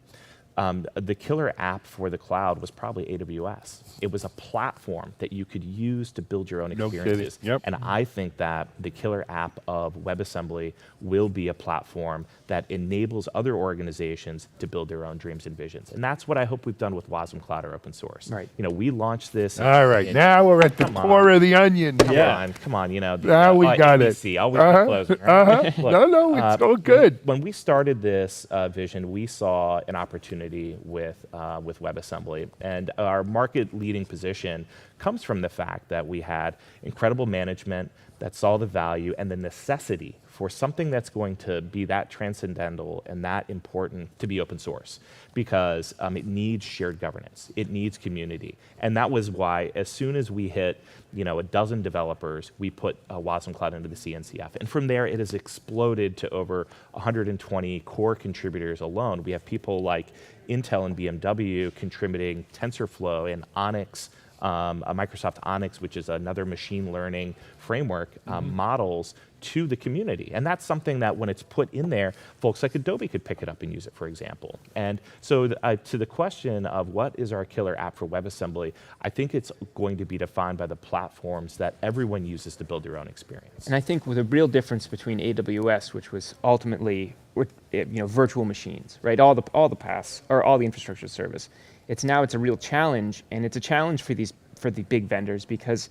the killer app for the cloud was probably AWS. It was a platform that you could use to build your own experiences. Yep. And I think that the killer app of WebAssembly will be a platform that enables other organizations to build their own dreams and visions. And that's what I hope we've done with Wasm Cloud or open source. Right. We launched this. all right, now we're at the core of the onion. Come on, Now we got ABC, it. always the closing, right? Look, No, it's all good. When we started this vision, we saw an opportunity with WebAssembly, and our market-leading position comes from the fact that we had incredible management that saw the value and the necessity for something that's going to be that transcendental and that important to be open source, because it needs shared governance, it needs community, and that was why as soon as we hit a dozen developers, we put Wasm Cloud into the CNCF, and from there it has exploded to over 120 core contributors alone. We have people like Intel and BMW contributing TensorFlow and Onyx, Microsoft Onyx, which is another machine learning framework, models to the community. And that's something that when it's put in there, folks like Adobe could pick it up and use it, for example. And so to the question of what is our killer app for WebAssembly, I think it's going to be defined by the platforms that everyone uses to build their own experience. And I think with a real difference between AWS, which was ultimately virtual machines, right? All the PaaS or all the infrastructure service. It's a real challenge, and it's a challenge for the big vendors, because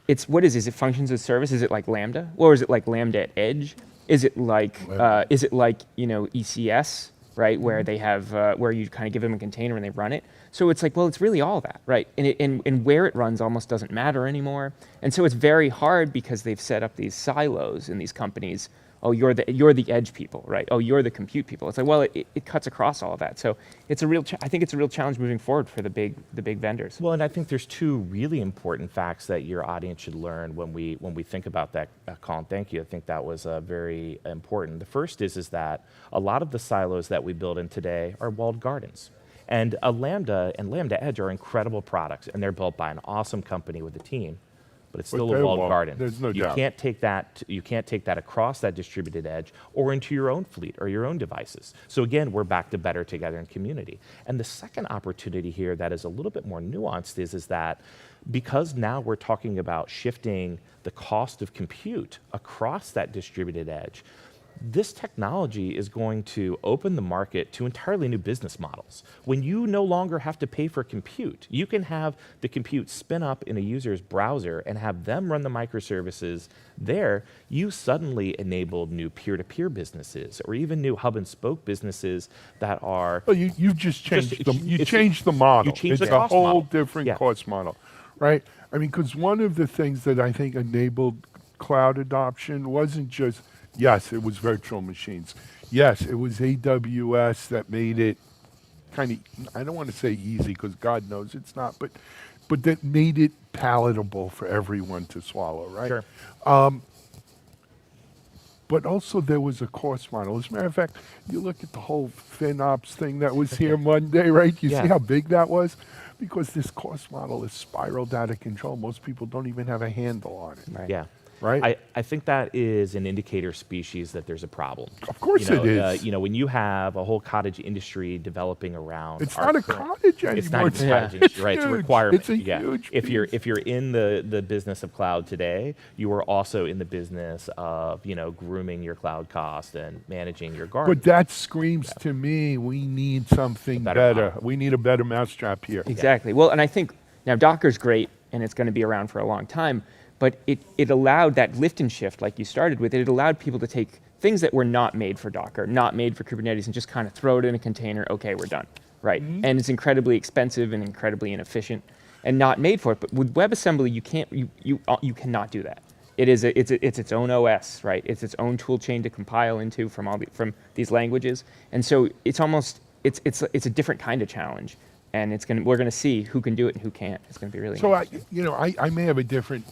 is it functions as service? Is it like Lambda, or is it like Lambda at edge? Is it like ECS, right, where they have where you kind of give them a container and they run it? So it's like, well, it's really all that, right? And where it runs almost doesn't matter anymore. And so it's very hard because they've set up these silos in these companies. Oh, you're the edge people, right? Oh, you're the compute people. It's like, well, it cuts across all of that. So it's I think it's a real challenge moving forward for the big vendors. Well, and I think there's two really important facts that your audience should learn when we think about that, Colin. Thank you. I think that was very important. The first is that a lot of the silos that we build in today are walled gardens. And Lambda and Lambda Edge are incredible products, and they're built by an awesome company with a team. But it's still a walled garden. There's no doubt. You can't take that across that distributed edge or into your own fleet or your own devices. So again, we're back to better together in community. And the second opportunity here that is a little bit more nuanced is that because now we're talking about shifting the cost of compute across that distributed edge, this technology is going to open the market to entirely new business models. When you no longer have to pay for compute, you can have the compute spin up in a user's browser and have them run the microservices there. You suddenly enabled new peer-to-peer businesses, or even new hub and spoke businesses that are. Well, you've just changed changed the model. You changed It's the a cost whole model. different Yeah. cost model, right? I mean, because one of the things that I think enabled cloud adoption wasn't just, yes, it was virtual machines. Yes, it was AWS that made it kind of, I don't want to say easy because God knows it's not, but that made it palatable for everyone to swallow, right? Sure. But also there was a cost model. As a matter of fact, you look at the whole FinOps thing that was here Monday, right? You Yeah. see how big that was? Because this cost model is spiraled out of control. Most people don't even have a handle on it, Right. Yeah. right? I think that is an indicator species that there's a problem. Of course You know, it is. when you have a whole cottage industry developing around. It's our not a current- cottage anymore. It's not even Yeah. a cottage industry, right? It's a huge. requirement. It's a huge If piece. you're in the business of cloud today, you are also in the business of grooming your cloud cost and managing your garden. But that screams to me, we need something better better. model. We need a better mousetrap here. Exactly. Well, and I think now Docker's great and it's going to be around for a long time, but it allowed that lift and shift like you started with. It allowed people to take things that were not made for Docker, not made for Kubernetes, and just kind of throw it in a container. Okay, we're done. Right. And it's incredibly expensive and incredibly inefficient and not made for it. But with WebAssembly, you cannot do that. It's its own OS, right? It's its own tool chain to compile into from these languages. And so it's a different kind of challenge. And we're gonna see who can do it and who can't. It's gonna be really So interesting. I may have a different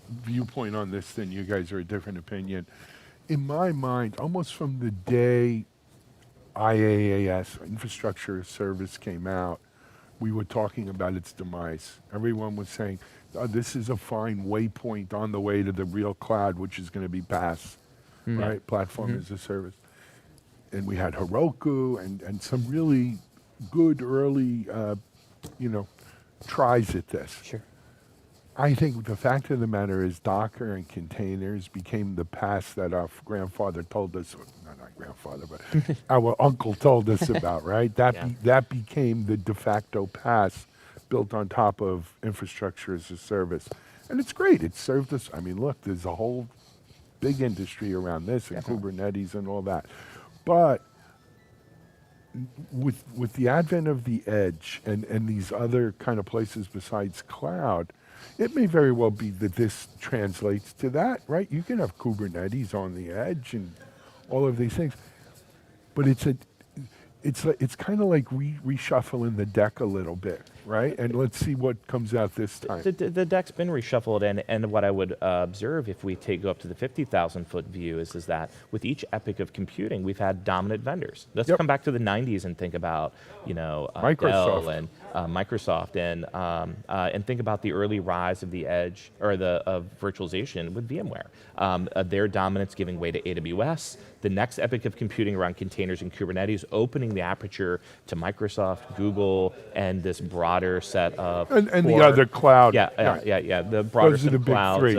viewpoint on this than you guys, or a different opinion. In my mind, almost from the day IaaS, Infrastructure as Service, came out, we were talking about its demise. Everyone was saying, this is a fine waypoint on the way to the real cloud, which is going to be PaaS, right? Platform as a Service. And we had Heroku and some really good early, tries at this. Sure. I think the fact of the matter is Docker and containers became the PaaS that our grandfather told us, not our grandfather, but our uncle told us about, right? That became the de facto PaaS built on top of infrastructure as a service. And it's great. It served us. I mean, look, there's a whole big industry around this and Kubernetes and all that. But with the advent of the edge and these other kind of places besides cloud, it may very well be that this translates to that, right? You can have Kubernetes on the edge and all of these things, but it's kind of like reshuffling the deck a little bit, right? And let's see what comes out this time. The deck's been reshuffled, and what I would observe if we go up to the 50,000 foot view is that with each epoch of computing, we've had dominant vendors. Let's come back to the 90s and think about Microsoft. Dell and Microsoft, and think about the early rise of the edge or of virtualization with VMware. Their dominance giving way to AWS. The next epoch of computing around containers and Kubernetes, opening the aperture to Microsoft, Google, and this broader set of And the core- other cloud. yeah, the broader Those are set the of big clouds three.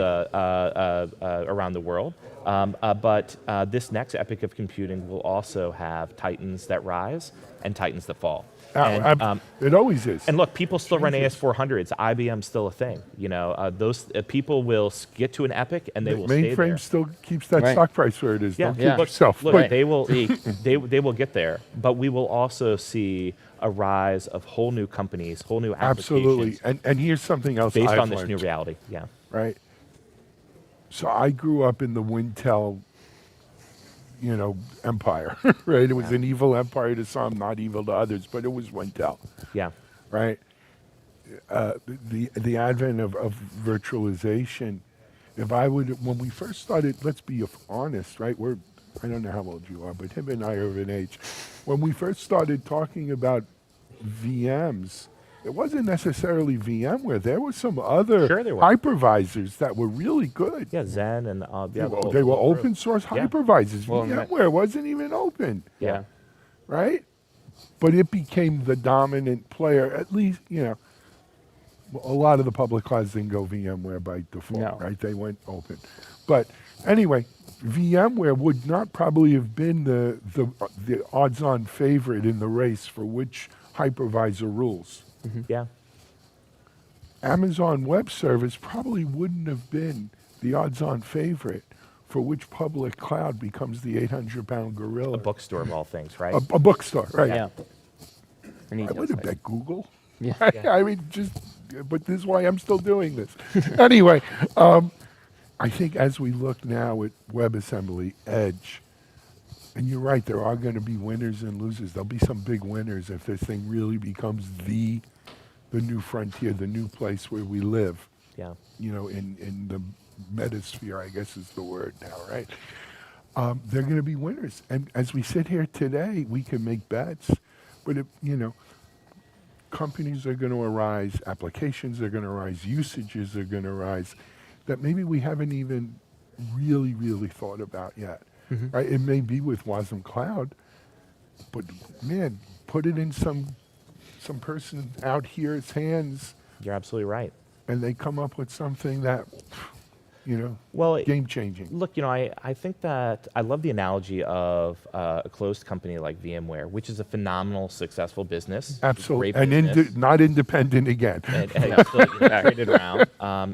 around the world. But this next epoch of computing will also have titans that rise and titans that fall. It always is. And look, people still run AS400s. IBM's still a thing. Those people will get to an epoch and they will stay there. Mainframe still keeps that Right. stock price where it is. Yeah, Don't yeah. kid yourself. Look, But they will they will get there, but we will also see a rise of whole new companies, whole new absolutely. applications And here's something else based I've on this learned, new reality. Yeah. right? So I grew up in the Wintel, empire, right? It was an evil empire to some, not evil to others, but it was Wintel, Yeah. right? The advent of virtualization. When we first started, let's be honest, right? I don't know how old you are, but him and I are of an age. When we first started talking about VMs, it wasn't necessarily VMware. There were some other Sure there were. hypervisors that were really good. Yeah, Zen and They were open source Yeah. hypervisors. Well, VMware wasn't even open, Yeah. right? But it became the dominant player. At least, a lot of the public clouds didn't go VMware by default, No. right? They went open. But Anyway, VMware would not probably have been the odds-on favorite in the race for which hypervisor rules. Yeah. Amazon Web Service probably wouldn't have been the odds-on favorite for which public cloud becomes the 800-pound gorilla. A bookstore of all things, right? A bookstore, right? Yeah. And he I does would have that. bet Google. Yeah. I mean, but this is why I'm still doing this. Anyway, I think as we look now at WebAssembly Edge, and you're right, there are going to be winners and losers. There'll be some big winners if this thing really becomes the new frontier, the new place where we live. Yeah. You know, in the metasphere, I guess is the word now, right? They're going to be winners. And as we sit here today, we can make bets, but companies are going to arise, applications are going to arise, usages are going to arise that maybe we haven't even really thought about yet. Right? It may be with Wasm Cloud, but man, put it in some person out here's hands, You're absolutely right. and they come up with something that, Well, game changing. look, I think that I love the analogy of a closed company like VMware, which is a phenomenal, successful business. Absolutely, Great and business. not independent again. and still traded around.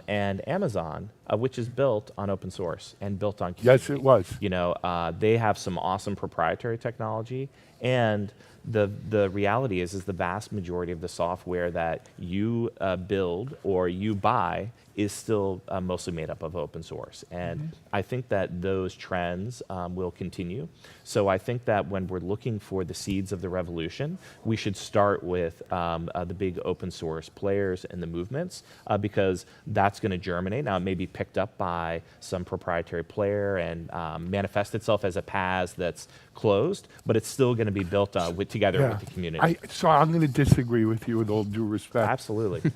And Amazon, which is built on open source and built on Yes, community. it was. They have some awesome proprietary technology, and the reality is the vast majority of the software that you build or you buy is still mostly made up of open source. And I think that those trends will continue. So I think that when we're looking for the seeds of the revolution, we should start with the big open source players and the movements because that's going to germinate. Now it may be picked up by some proprietary player and manifest itself as a PaaS that's closed, but it's still going to be built together with the community. So I'm going to disagree with you with all due respect. Absolutely.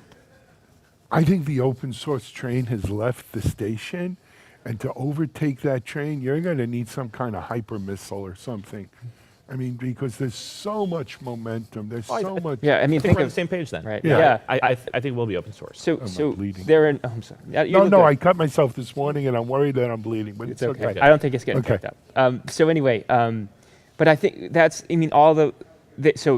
I think the open source train has left the station, and to overtake that train, you're going to need some kind of hyper missile or something. I mean, because there's so much momentum. There's so much. Yeah, I mean, I think think we're on of the same page then. right. Yeah. Yeah. I think it will be open source. So bleeding. there are. Oh, I'm sorry. Yeah, you No, look no, good. I cut myself this morning, and I'm worried that I'm bleeding, but it's It's okay. okay. I don't think it's getting Okay. picked up. So anyway, but I think that's. I mean, all so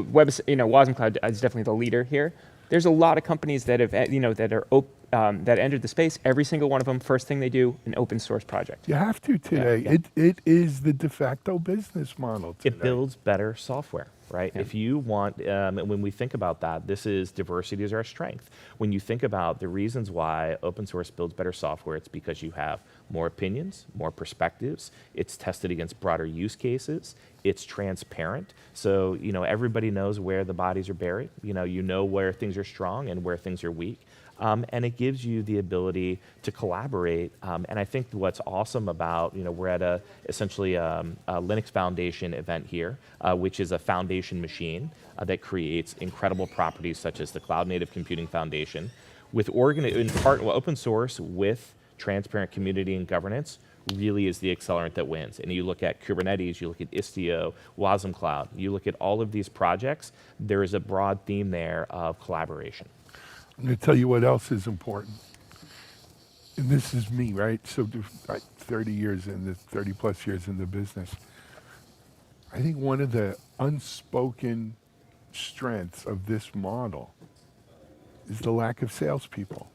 Wasm Cloud is definitely the leader here. There's a lot of companies that have that are that entered the space. Every single one of them, first thing they do, an open source project. You have to today. Yeah. It is the de facto business model today. It builds better software, right? If you want, when we think about that, this is diversity is our strength. When you think about the reasons why open source builds better software, it's because you have more opinions, more perspectives. It's tested against broader use cases. It's transparent. So, everybody knows where the bodies are buried. You know where things are strong and where things are weak. And it gives you the ability to collaborate. And I think what's awesome about, we're at essentially a Linux Foundation event here, which is a foundation machine that creates incredible properties such as the Cloud Native Computing Foundation. Open source with transparent community and governance really is the accelerant that wins. And you look at Kubernetes, you look at Istio, Wasm Cloud, you look at all of these projects, there is a broad theme there of collaboration. I'm going to tell you what else is important. And this is me, right? So 30 years in this, 30 plus years in the business. I think one of the unspoken strengths of this model is the lack of salespeople.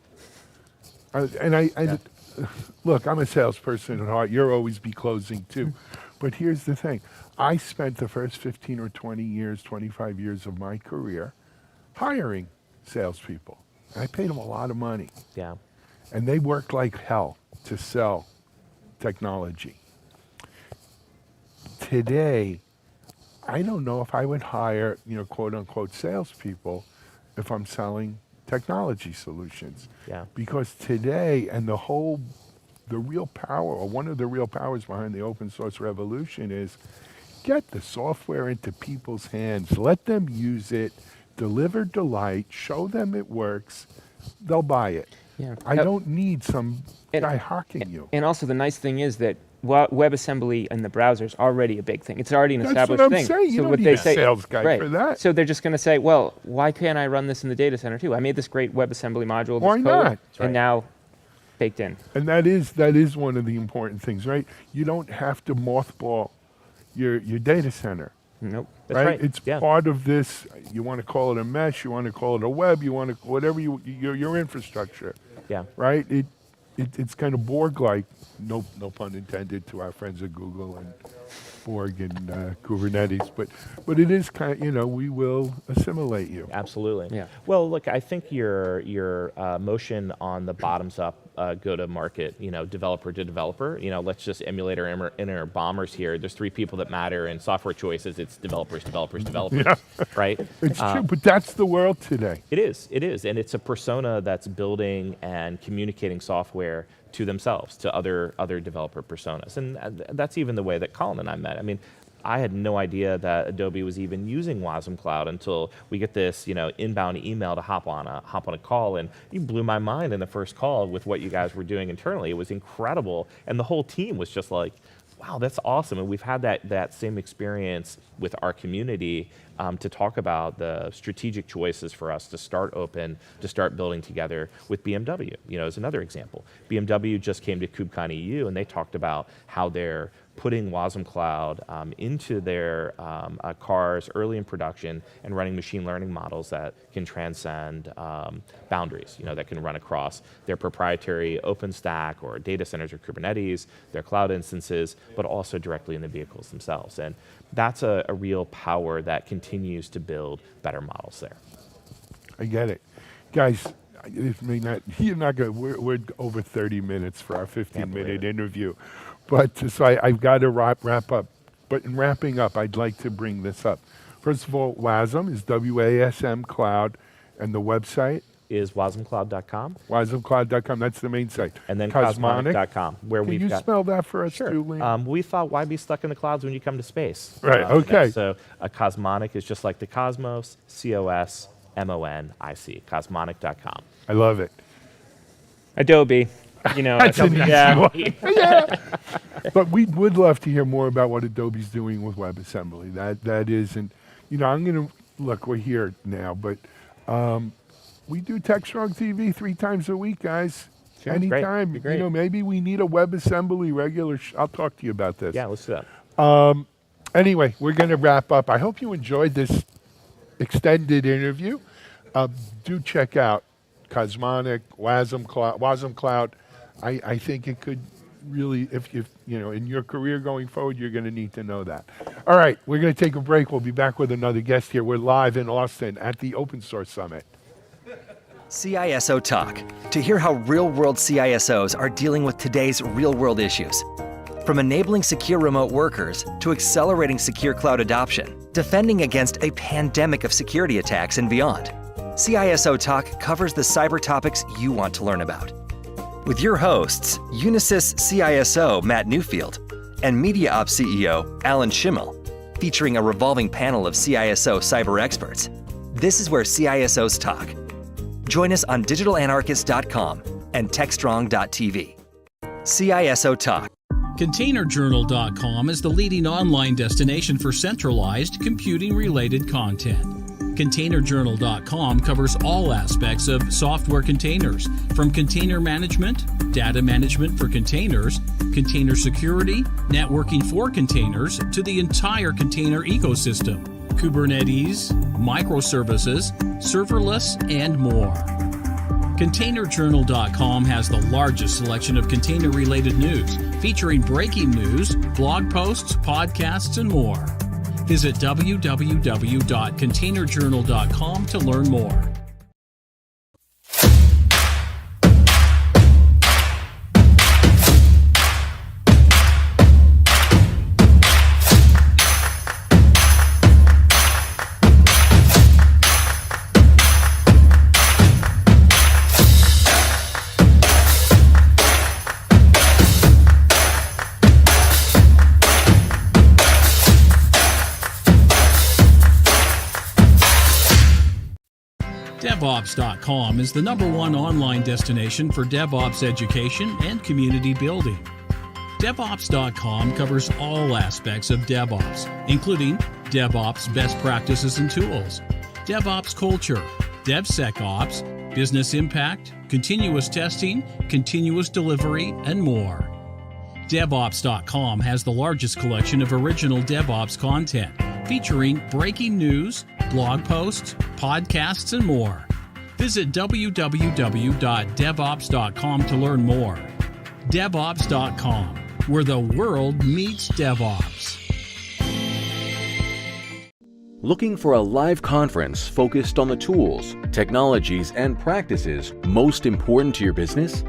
Look, I'm a salesperson at heart. You'll always be closing too. But here's the thing. I spent the first 15 or 20 years, 25 years of my career hiring salespeople. I paid them a lot of money. Yeah. And they worked like hell to sell technology. Today, I don't know if I would hire, quote unquote salespeople if I'm selling technology solutions. Yeah. Because today, and the real power, or one of the real powers behind the open source revolution is get the software into people's hands, let them use it, deliver delight, show them it works, they'll buy it. Yeah. I don't need some guy hawking you. And also the nice thing is that WebAssembly in the browser is already a big thing. It's already an That's established what I'm thing. saying. You So don't what need they a say, sales guy right. for that. So they're just going to say, well, why can't I run this in the data center too? I made this great WebAssembly module. Why this code, not? And now baked in. And that is one of the important things, right? You don't have to mothball your data center. Nope. That's right. It's Yeah. part of this. You want to call it a mesh, you want to call it a web, you want to whatever your infrastructure, Yeah. right? It's kind of Borg-like. No pun intended to our friends at Google and Borg and Kubernetes, but it is kind of, we will assimilate you. Absolutely. Yeah. Well, look, I think your motion on the bottoms up go to market, developer to developer. Let's just emulate our inner bombers here. There's three people that matter in software choices. It's developers, Yeah. right? It's true, but that's the world today. It is, and it's a persona that's building and communicating software to themselves, to other developer personas, and that's even the way that Colin and I met. I mean, I had no idea that Adobe was even using Wasm Cloud until we get this, inbound email to hop on a call, and you blew my mind in the first call with what you guys were doing internally. It was incredible, and the whole team was just like, wow, that's awesome. And we've had that same experience with our community to talk about the strategic choices for us to start open, to start building together with BMW, as another example. BMW just came to KubeCon EU and they talked about how they're putting Wasm Cloud into their cars early in production and running machine learning models that can transcend boundaries, that can run across their proprietary OpenStack or data centers or Kubernetes, their cloud instances, but also directly in the vehicles themselves. And that's a real power that continues to build better models there. I get it. Guys, it may not, you're not going we're over 30 minutes for our 15-minute interview. But so I've got to wrap up. But in wrapping up, I'd like to bring this up. First of all, WASM is WASM Cloud, and the website is wasmcloud.com. wasmcloud.com, that's the main site. And then cosmonic.com, where Can we've you got... spell that for us, Sure. too, Liam? We thought, why be stuck in the clouds when you come to space? Right, okay. So a Cosmonic is just like the cosmos, COSMONIC, cosmonic.com. I love it. Adobe. That's an easy yeah. one. Yeah. But we would love to hear more about what Adobe's doing with WebAssembly. That is, and I'm going to look. We're here now, but we do TechstrongTV 3 times a week, guys. Sure, Anytime. great. Be great. Maybe we need a WebAssembly regular. I'll talk to you about this. Yeah, let's do that. Anyway, we're going to wrap up. I hope you enjoyed this extended interview. Do check out Cosmonic, Wasm Cloud. I think it could really, if in your career going forward, you're going to need to know that. All right, we're going to take a break. We'll be back with another guest here. We're live in Austin at the Open Source Summit. CISO Talk, to hear how real-world CISOs are dealing with today's real-world issues. From enabling secure remote workers to accelerating secure cloud adoption, defending against a pandemic of security attacks and beyond. CISO Talk covers the cyber topics you want to learn about. With your hosts, Unisys CISO Matt Newfield and MediaOps CEO Alan Schimmel, featuring a revolving panel of CISO cyber experts. This is where CISOs talk. Join us on digitalanarchist.com and techstrong.tv. CISO Talk. ContainerJournal.com is the leading online destination for centralized computing-related content. ContainerJournal.com covers all aspects of software containers, from container management, data management for containers, container security, networking for containers, to the entire container ecosystem, Kubernetes, microservices, serverless, and more. ContainerJournal.com has the largest selection of container-related news, featuring breaking news, blog posts, podcasts, and more. Visit www.containerjournal.com to learn more. DevOps.com is the #1 online destination for DevOps education and community building. DevOps.com covers all aspects of DevOps, including DevOps best practices and tools, DevOps culture, DevSecOps, business impact, continuous testing, continuous delivery, and more. DevOps.com has the largest collection of original DevOps content, featuring breaking news, blog posts, podcasts, and more. Visit www.devops.com to learn more. DevOps.com, where the world meets DevOps. Looking for a live conference focused on the tools, technologies, and practices most important to your business?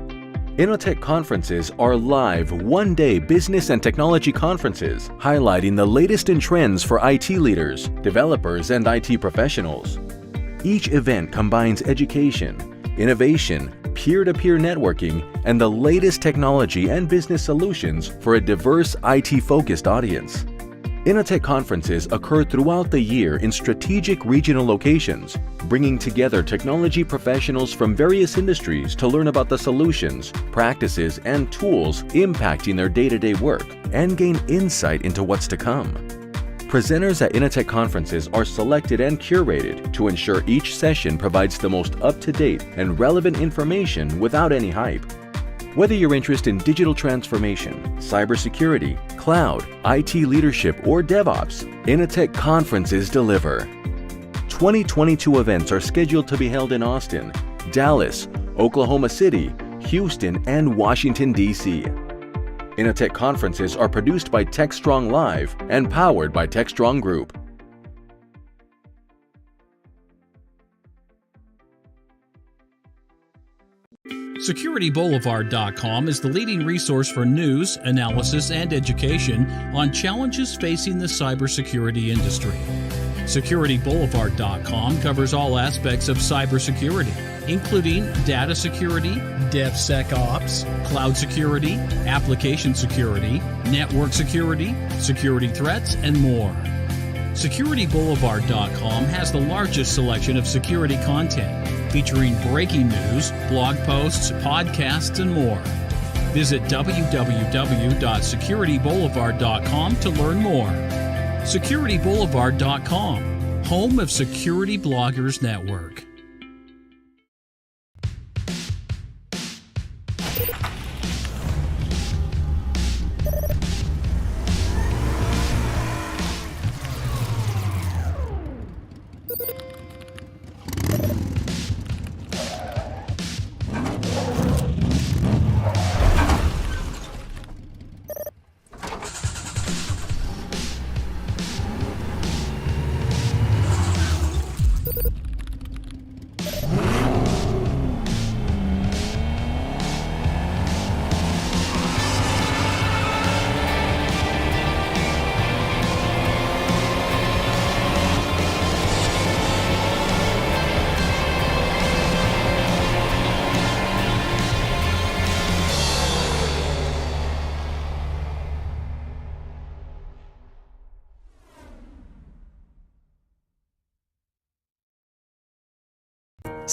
Innotech conferences are live one-day business and technology conferences highlighting the latest in trends for IT leaders, developers, and IT professionals. Each event combines education, innovation, peer-to-peer networking, and the latest technology and business solutions for a diverse IT-focused audience. Innotech conferences occur throughout the year in strategic regional locations, bringing together technology professionals from various industries to learn about the solutions, practices, and tools impacting their day-to-day work and gain insight into what's to come. Presenters at Innotech conferences are selected and curated to ensure each session provides the most up-to-date and relevant information without any hype. Whether you're interested in digital transformation, cybersecurity, cloud, IT leadership, or DevOps, Innotech conferences deliver. 2022 events are scheduled to be held in Austin, Dallas, Oklahoma City, Houston, and Washington, D.C. Innotech conferences are produced by TechStrong Live and powered by TechStrong Group. SecurityBoulevard.com is the leading resource for news, analysis, and education on challenges facing the cybersecurity industry. SecurityBoulevard.com covers all aspects of cybersecurity, including data security, DevSecOps, cloud security, application security, network security, security threats, and more. SecurityBoulevard.com has the largest selection of security content, featuring breaking news, blog posts, podcasts, and more. Visit www.securityboulevard.com to learn more. SecurityBoulevard.com, home of Security Bloggers Network.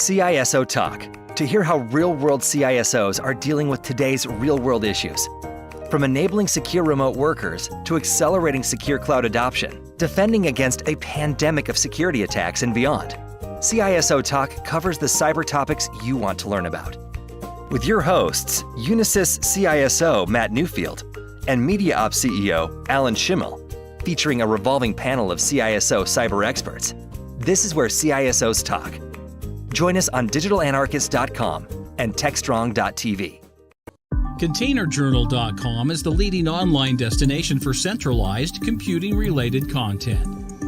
CISO Talk, to hear how real-world CISOs are dealing with today's real-world issues. From enabling secure remote workers to accelerating secure cloud adoption, defending against a pandemic of security attacks and beyond, CISO Talk covers the cyber topics you want to learn about. With your hosts, Unisys CISO Matt Newfield and MediaOps CEO Alan Schimmel, featuring a revolving panel of CISO cyber experts. This is where CISOs talk. Join us on digitalanarchist.com and techstrong.tv. ContainerJournal.com is the leading online destination for centralized computing-related content.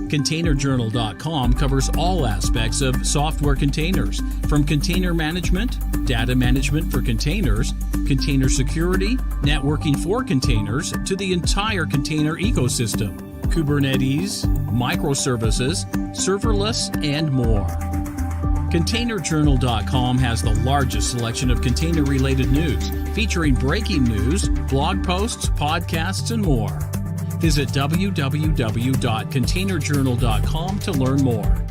ContainerJournal.com covers all aspects of software containers, from container management, data management for containers, container security, networking for containers, to the entire container ecosystem, Kubernetes, microservices, serverless, and more. ContainerJournal.com has the largest selection of container-related news, featuring breaking news, blog posts, podcasts, and more. Visit www.containerjournal.com to learn more.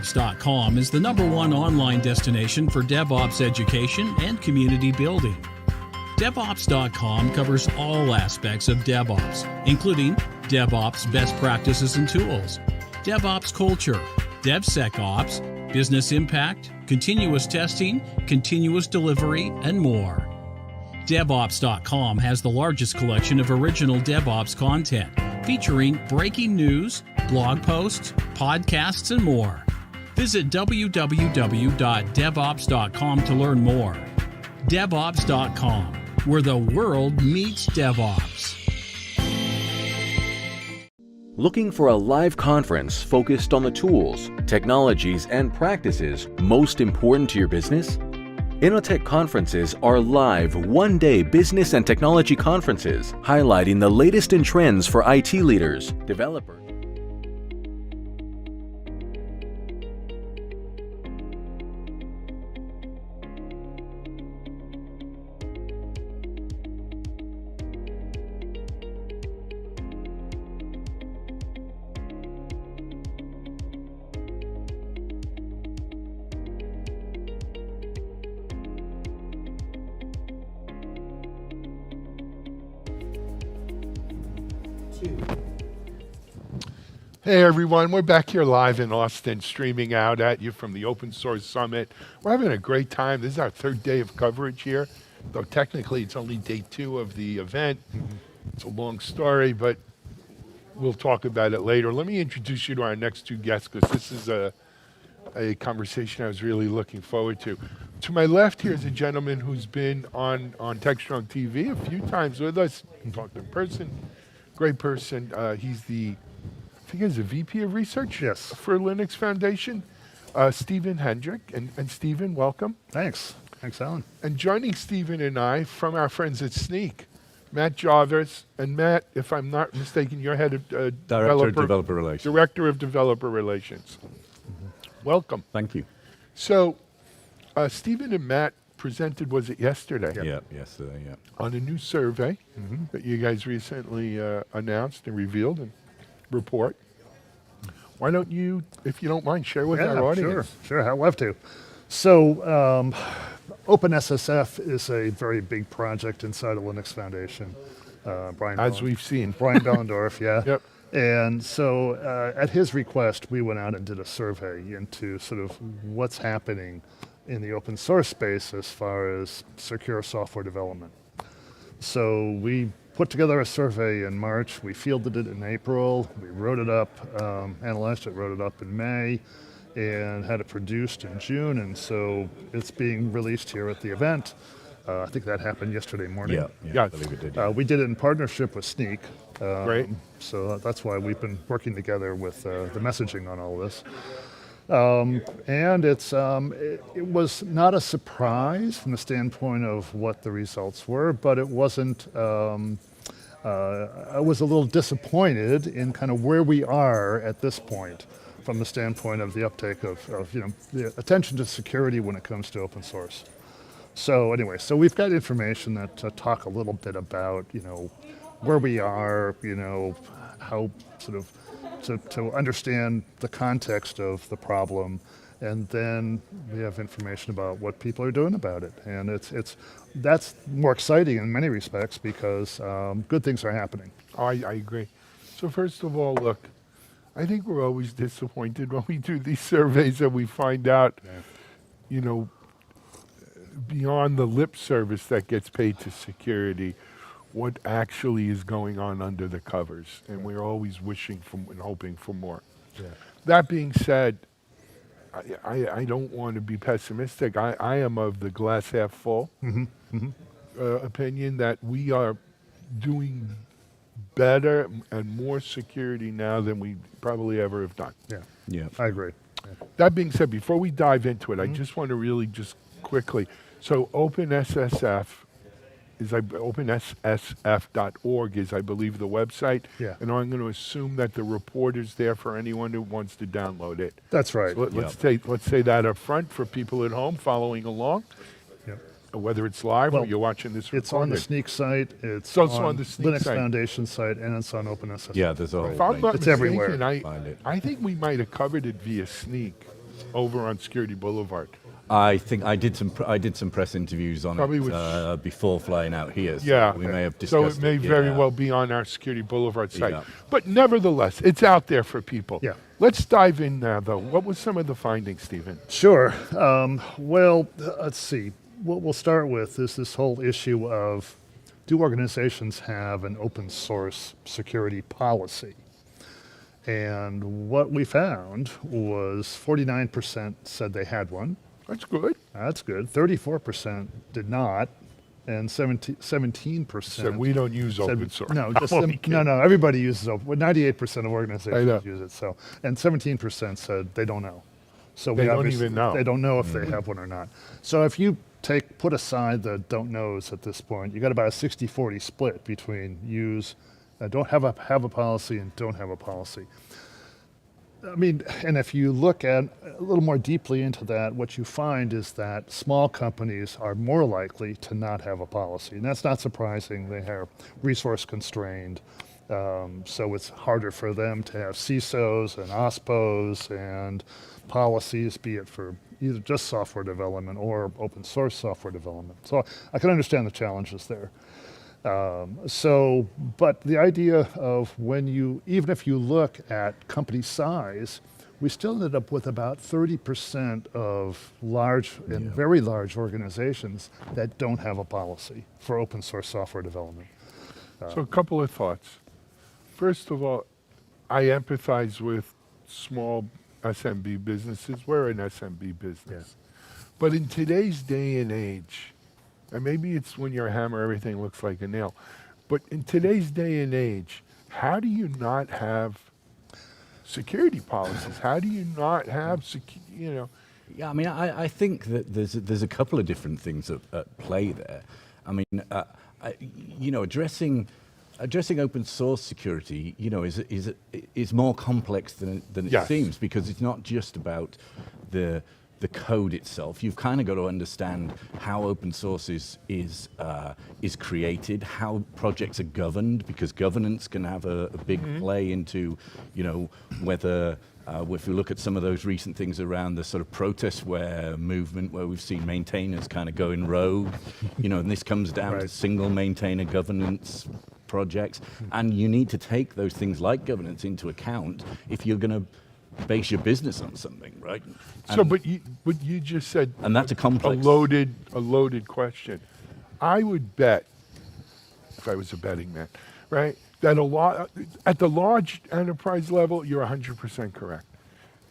DevOps.com is the #1 online destination for DevOps education and community building. DevOps.com covers all aspects of DevOps, including DevOps best practices and tools, DevOps culture, DevSecOps, business impact, continuous testing, continuous delivery, and more. DevOps.com has the largest collection of original DevOps content, featuring breaking news, blog posts, podcasts, and more. Visit www.devops.com to learn more. DevOps.com, where the world meets DevOps. Looking for a live conference focused on the tools, technologies, and practices most important to your business? Innotech conferences are live one-day business and technology conferences highlighting the latest in trends for IT leaders, developers. Hey everyone, we're back here live in Austin, streaming out at you from the Open Source Summit. We're having a great time. This is our third day of coverage here, though technically it's only day 2 of the event. It's a long story, but we'll talk about it later. Let me introduce you to our next 2 guests, because this is a conversation I was really looking forward to. To my left here is a gentleman who's been on TechstrongTV a few times with us. You can talk to him in person. Great person. He's the VP of Research for Linux Foundation, Stephen Hendrick. And Stephen, welcome. Thanks. Thanks, Alan. And joining Stephen and I from our friends at Sneak, Matt Jarvis. And Matt, if I'm not mistaken, you're head of Director of Developer Relations. Director of Developer Relations. Welcome. Thank you. So, Stephen and Matt presented, was it yesterday? Yeah, yesterday, yeah. On a new survey that you guys recently announced and revealed and report. Why don't you, if you don't mind, share with our audience? Sure, I'd love to. So, OpenSSF is a very big project inside of Linux Foundation. We've seen. Brian Bellendorf, yeah. Yep. And so at his request, we went out and did a survey into sort of what's happening in the open source space as far as secure software development. So we put together a survey in March, we fielded it in April, we wrote it up, analyzed it, wrote it up in May, and had it produced in June, and so it's being released here at the event. I think that happened yesterday morning. Yeah, I believe it did. We did it in partnership with Sneak. Great. So that's why we've been working together with the messaging on all this. And it was not a surprise from the standpoint of what the results were, but it wasn't, I was a little disappointed in kind of where we are at this point from the standpoint of the uptake of the attention to security when it comes to open source. So anyway, so we've got information that talk a little bit about, where we are, how sort of to understand the context of the problem, and then we have information about what people are doing about it. And that's more exciting in many respects because good things are happening. Oh, I agree. So first of all, look, I think we're always disappointed when we do these surveys and we find out, beyond the lip service that gets paid to security, what actually is going on under the covers. And we're always wishing for and hoping for more. Yeah. That being said, I don't want to be pessimistic. I am of the glass half full opinion that we are doing better and more security now than we probably ever have done. Yeah, I agree. Yeah. That being said, before we dive into it, I just want to really just quickly, so OpenSSF is OpenSSF.org is, I believe, the website. Yeah. And I'm going to assume that the report is there for anyone who wants to download it. That's right. So let's say that up front for people at home following along. Yep. Whether it's live or you're watching this recorded. It's on the Sneak site, it's on the Sneak Linux site. Foundation site, and it's on OpenSSF. Yeah, there's a whole If I'm not It's mistaken, everywhere. I think we might have covered it via Sneak. over on Security Boulevard? I think I did some press interviews on Probably it before flying out here. So Yeah. we may have So discussed it may it, very yeah. well be on our Security Boulevard site. Yeah. But nevertheless, it's out there for people. Yeah. Let's dive in now, though. What was some of the findings, Stephen? Sure. Well, let's see. What we'll start with is this whole issue of, do organizations have an open source security policy? And what we found was 49% said they had one. That's good. That's good. 34% did not, and 17% So we don't use said- open source. No, I'm just only kidding. no. Everybody uses open. Well, 98% of I know. organizations use it. So, and 17% said they don't know. So They we don't obviously- even know. They don't know if they have one or not. So if you put aside the don't knows at this point, you got about a 60-40 split between don't have a policy and don't have a policy. I mean, and if you look at a little more deeply into that, what you find is that small companies are more likely to not have a policy. And that's not surprising. They are resource constrained. So it's harder for them to have CISOs and OSPOs and policies, be it for either just software development or open source software development. So I can understand the challenges there. But the idea of even if you look at company size, we still ended up with about 30% of large and very large organizations that don't have a policy for open source software development. So a couple of thoughts. First of all, I empathize with small SMB businesses. We're an SMB business. But in today's day and age, and maybe it's when you're a hammer, everything looks like a nail. But in today's day and age, how do you not have security policies? How do you not have, Yeah, I mean, I think that there's a couple of different things at play there. I mean, addressing open source security, is more complex than it Yes. seems, because it's not just about the code itself. You've kind of got to understand how open source is created, how projects are governed, because governance can have a big play into, whether if we look at some of those recent things around the sort of protestware movement, where we've seen maintainers kind of going rogue, and this comes down to single maintainer governance projects, and you need to take those things like governance into account if you're going to base your business on something, right? So, but you just said, and that's a complex, a loaded question. I would bet, if I was a betting man, right, that at the large enterprise level, you're 100% correct.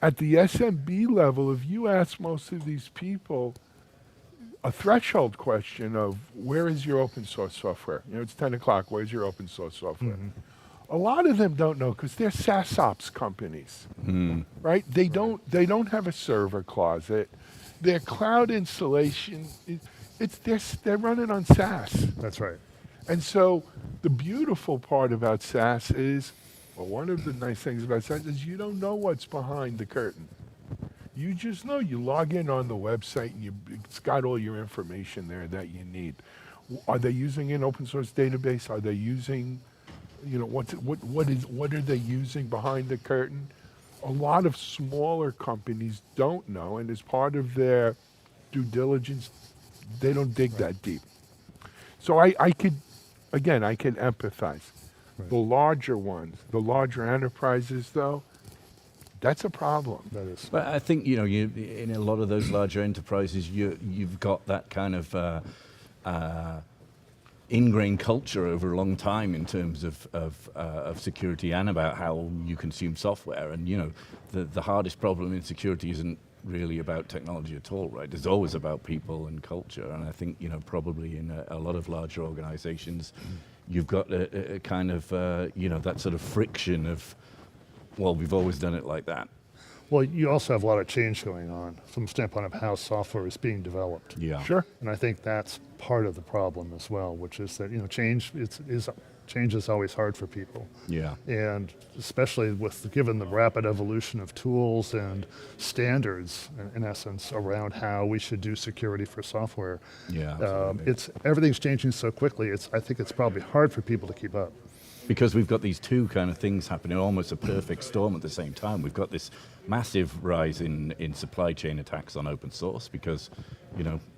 At the SMB level, if you ask most of these people a threshold question of where is your open source software? It's 10 o'clock. Where's your open source software? A lot of them don't know because they're SaaS ops companies, right? They don't have a server closet. Their cloud installation, they're running on SaaS. That's right. And so the beautiful part about SaaS is, well, one of the nice things about SaaS is you don't know what's behind the curtain. You just know. You log in on the website and it's got all your information there that you need. Are they using an open source database? Are they using, what are they using behind the curtain? A lot of smaller companies don't know, and as part of their due diligence, they don't dig that deep. So I can empathize. The larger ones, the larger enterprises, though, that's a problem. That is. But I think you in a lot of those larger enterprises, you've got that kind of ingrained culture over a long time in terms of security and about how you consume software. And the hardest problem in security isn't really about technology at all, right? It's always about people and culture. And I think probably in a lot of larger organizations, you've got a kind of that sort of friction of, well, we've always done it like that. Well, you also have a lot of change going on from the standpoint of how software is being developed. Yeah. Sure. And I think that's part of the problem as well, which is that change is always hard for people. Yeah. And especially given the rapid evolution of tools and standards, in essence, around how we should do security for software. Yeah. Everything's changing so quickly. I think it's probably hard for people to keep up. because we've got these two kind of things happening, almost a perfect storm at the same time. We've got this massive rise in supply chain attacks on open source because,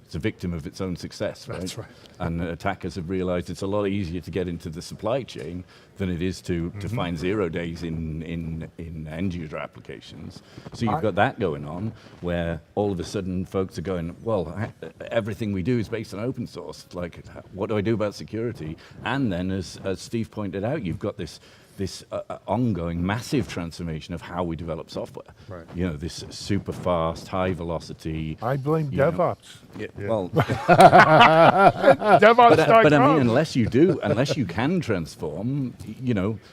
it's a victim of its own success, right? That's right. And attackers have realized it's a lot easier to get into the supply chain than it is to find 0 days in end user applications. So you've got that going on where all of a sudden folks are going, well, everything we do is based on open source. Like, what do I do about security? And then as Steve pointed out, you've got this ongoing massive transformation of how we develop software. Right. This super fast, high velocity. I blame DevOps. Well, DevOps. but I mean, unless you can transform,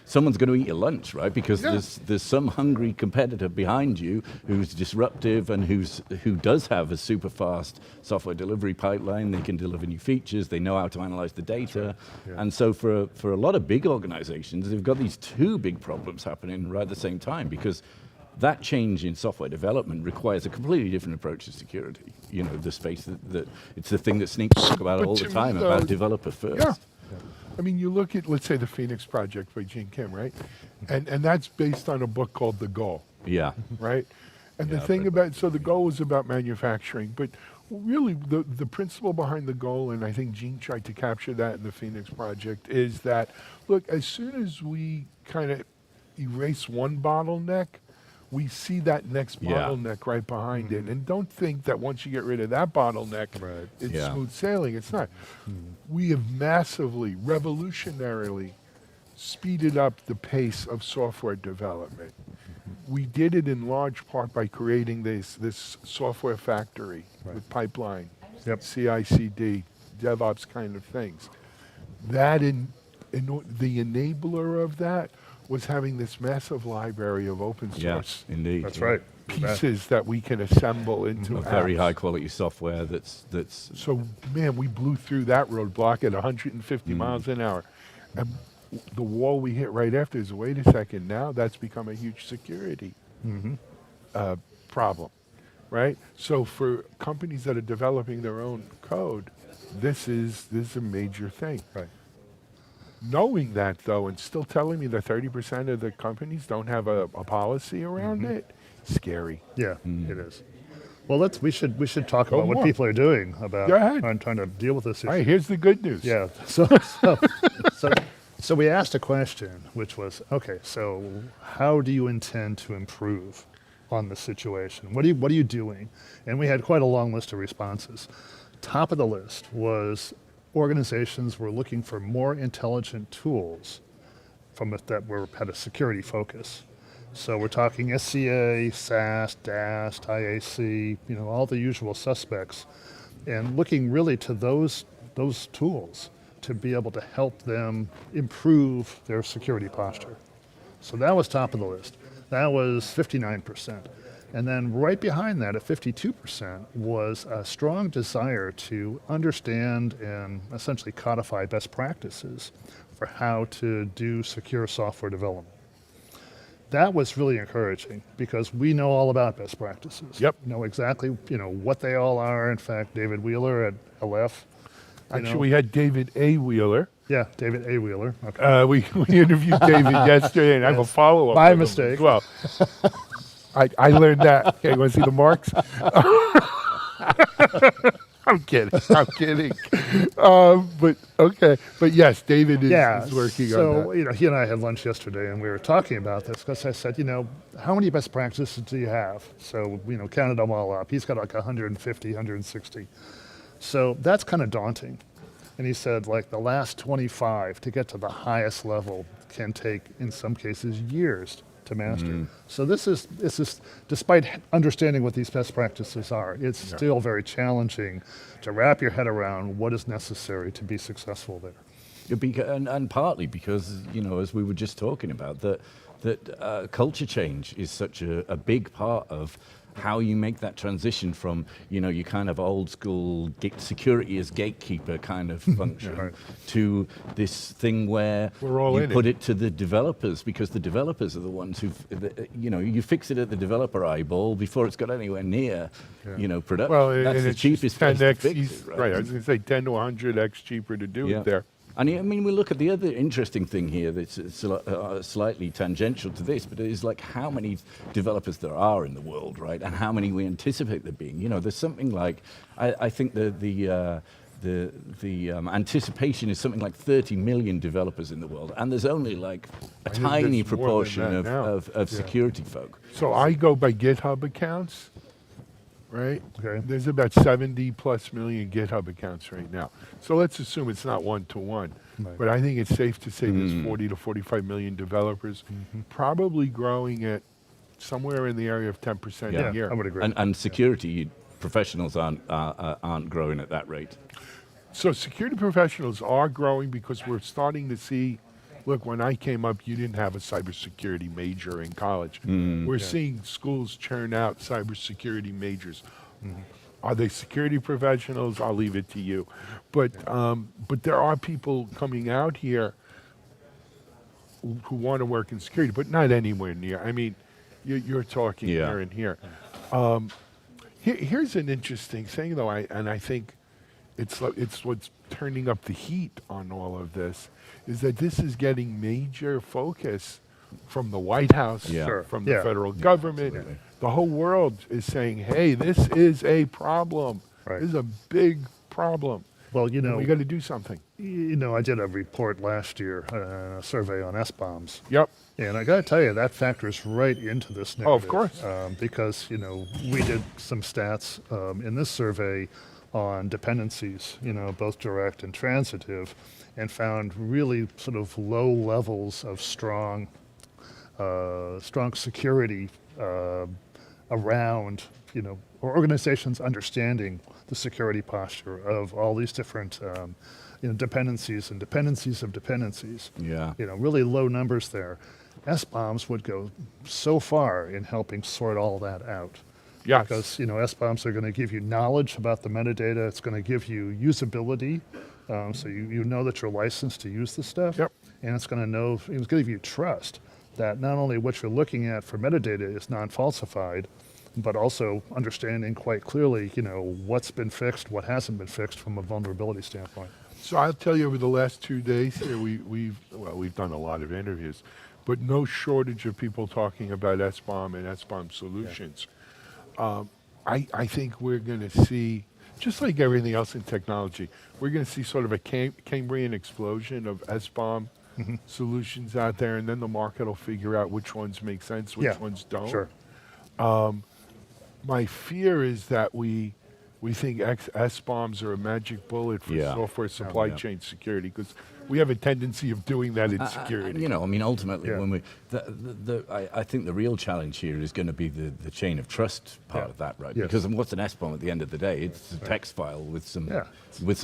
someone's going to eat your lunch, right? Because there's some hungry competitor behind you who's disruptive and who does have a super fast software delivery pipeline. They can deliver new features. They know how to analyze the data, and so for a lot of big organizations, they've got these two big problems happening right at the same time because that change in software development requires a completely different approach to security. The space that it's the thing that Sneak talk about all the time, about developer first. Yeah. I mean, you look at, let's say, the Phoenix Project by Gene Kim, right? And that's based on a book called The Goal. Yeah. Right? And the thing about, so the goal is about manufacturing, but really the principle behind the goal, and I think Gene tried to capture that in the Phoenix Project, is that, look, as soon as we kind of erase one bottleneck, we see that next bottleneck right behind it. And don't think that once you get rid of that bottleneck, it's smooth sailing. It's not. We have massively, revolutionarily speeded up the pace of software development. We did it in large part by creating this software factory with pipeline, CI/CD, DevOps kind of things. That the enabler of that was having this massive library of open source indeed. That's right. pieces that we can assemble into a very apps. high quality software that's So man, we blew through that roadblock at 150 miles an hour. And the wall we hit right after is, wait a second, now that's become a huge security problem, right? So for companies that are developing their own code, this is a major thing. Right. Knowing that, though, and still telling me that 30% of the companies don't have a policy around it, scary. Yeah, it is. Well, we should talk Go about what more. people are doing about Go ahead. trying to deal with this issue. All right, here's the good news. Yeah. So we asked a question, which was, okay, so how do you intend to improve on the situation? What are you doing? And we had quite a long list of responses. Top of the list was organizations were looking for more intelligent tools that had a security focus. So we're talking SCA, SAST, DAST, IAC, all the usual suspects, and looking really to those tools to be able to help them improve their security posture. So that was top of the list. That was 59%. And then right behind that at 52% was a strong desire to understand and essentially codify best practices for how to do secure software development. That was really encouraging because we know all about best practices. Yep. Know exactly, what they all are. In fact, David Wheeler at LF. Actually, we had David A. Wheeler. Yeah, David A. Wheeler. Okay. We interviewed David yesterday, and I have a follow-up. My with him mistake. as well, I learned that. Okay, you want to see the marks? I'm kidding. But okay. But yes, David is working on that. He and I had lunch yesterday, and we were talking about this because I said, how many best practices do you have? So, counted them all up. He's got like 150, 160. So that's kind of daunting. And he said, like, the last 25 to get to the highest level can take, in some cases, years to master. So this is, despite understanding what these best practices are, it's still very challenging to wrap your head around what is necessary to be successful there. And partly because, as we were just talking about, that culture change is such a big part of how you make that transition from, your kind of old school security as gatekeeper kind of function to this thing where you put it to the developers, because the developers are the ones you fix it at the developer eyeball before it's got anywhere near, production. Well, that's and the it's cheapest place to 10x, fix it, right? I was going to say 10 to 100x cheaper to do it there. And I mean, we look at the other interesting thing here that's slightly tangential to this, but it is like how many developers there are in the world, right? And how many we anticipate there being. You know, there's something like, I think the anticipation is something like 30 million developers in the world, and there's only like a tiny proportion of security folk. So I go by GitHub accounts, right? Okay. There's about 70 plus million GitHub accounts right now. So let's assume it's not one-to-one. Right. But I think it's safe to say there's 40 to 45 million developers, probably growing at somewhere in the area of 10% a year. I would agree. And security professionals aren't growing at that rate. So security professionals are growing because we're starting to see, look, when I came up, you didn't have a cybersecurity major in college. We're seeing schools churn out cybersecurity majors. Are they security professionals? I'll leave it to you. But there are people coming out here who want to work in security, but not anywhere near. I mean, you're talking here and here. Here's an interesting thing, though, and I think it's what's turning up the heat on all of this, is that this is getting major focus from the White House, from the federal government. The whole world is saying, hey, this is a problem. This is a big problem. Well, you know, we got to do something. You know, I did a report last year, a survey on S-bombs. Yep. And I got to tell you, that factors right into this narrative. Oh, of course. Because, you know, we did some stats in this survey on dependencies, you know, both direct and transitive, and found really sort of low levels of strong security around, you know, or organizations understanding the security posture of all these different, you know, dependencies and dependencies of dependencies. Yeah. You know, really low numbers there. S-bombs would go so far in helping sort all that out. Yes. Because, you know, S-bombs are going to give you knowledge about the metadata. It's going to give you usability, so you know that you're licensed to use the stuff. Yep. And it's going to give you trust that not only what you're looking at for metadata is non-falsified, but also understanding quite clearly, you know, what's been fixed, what hasn't been fixed from a vulnerability standpoint. So I'll tell you, over the last 2 days here, we've done a lot of interviews, but no shortage of people talking about SBOM and SBOM solutions. I think we're going to see, just like everything else in technology, we're going to see sort of a Cambrian explosion of SBOM solutions out there, and then the market will figure out which ones make sense, which ones don't. Sure. My fear is that we think SBOMs are a magic bullet for software supply chain security, because we have a tendency of doing that in security. You know, I mean, ultimately, when we, I think the real challenge here is going to be the chain of trust part of that, right? Yes. Because what's an SBOM at the end of the day? It's a text file with some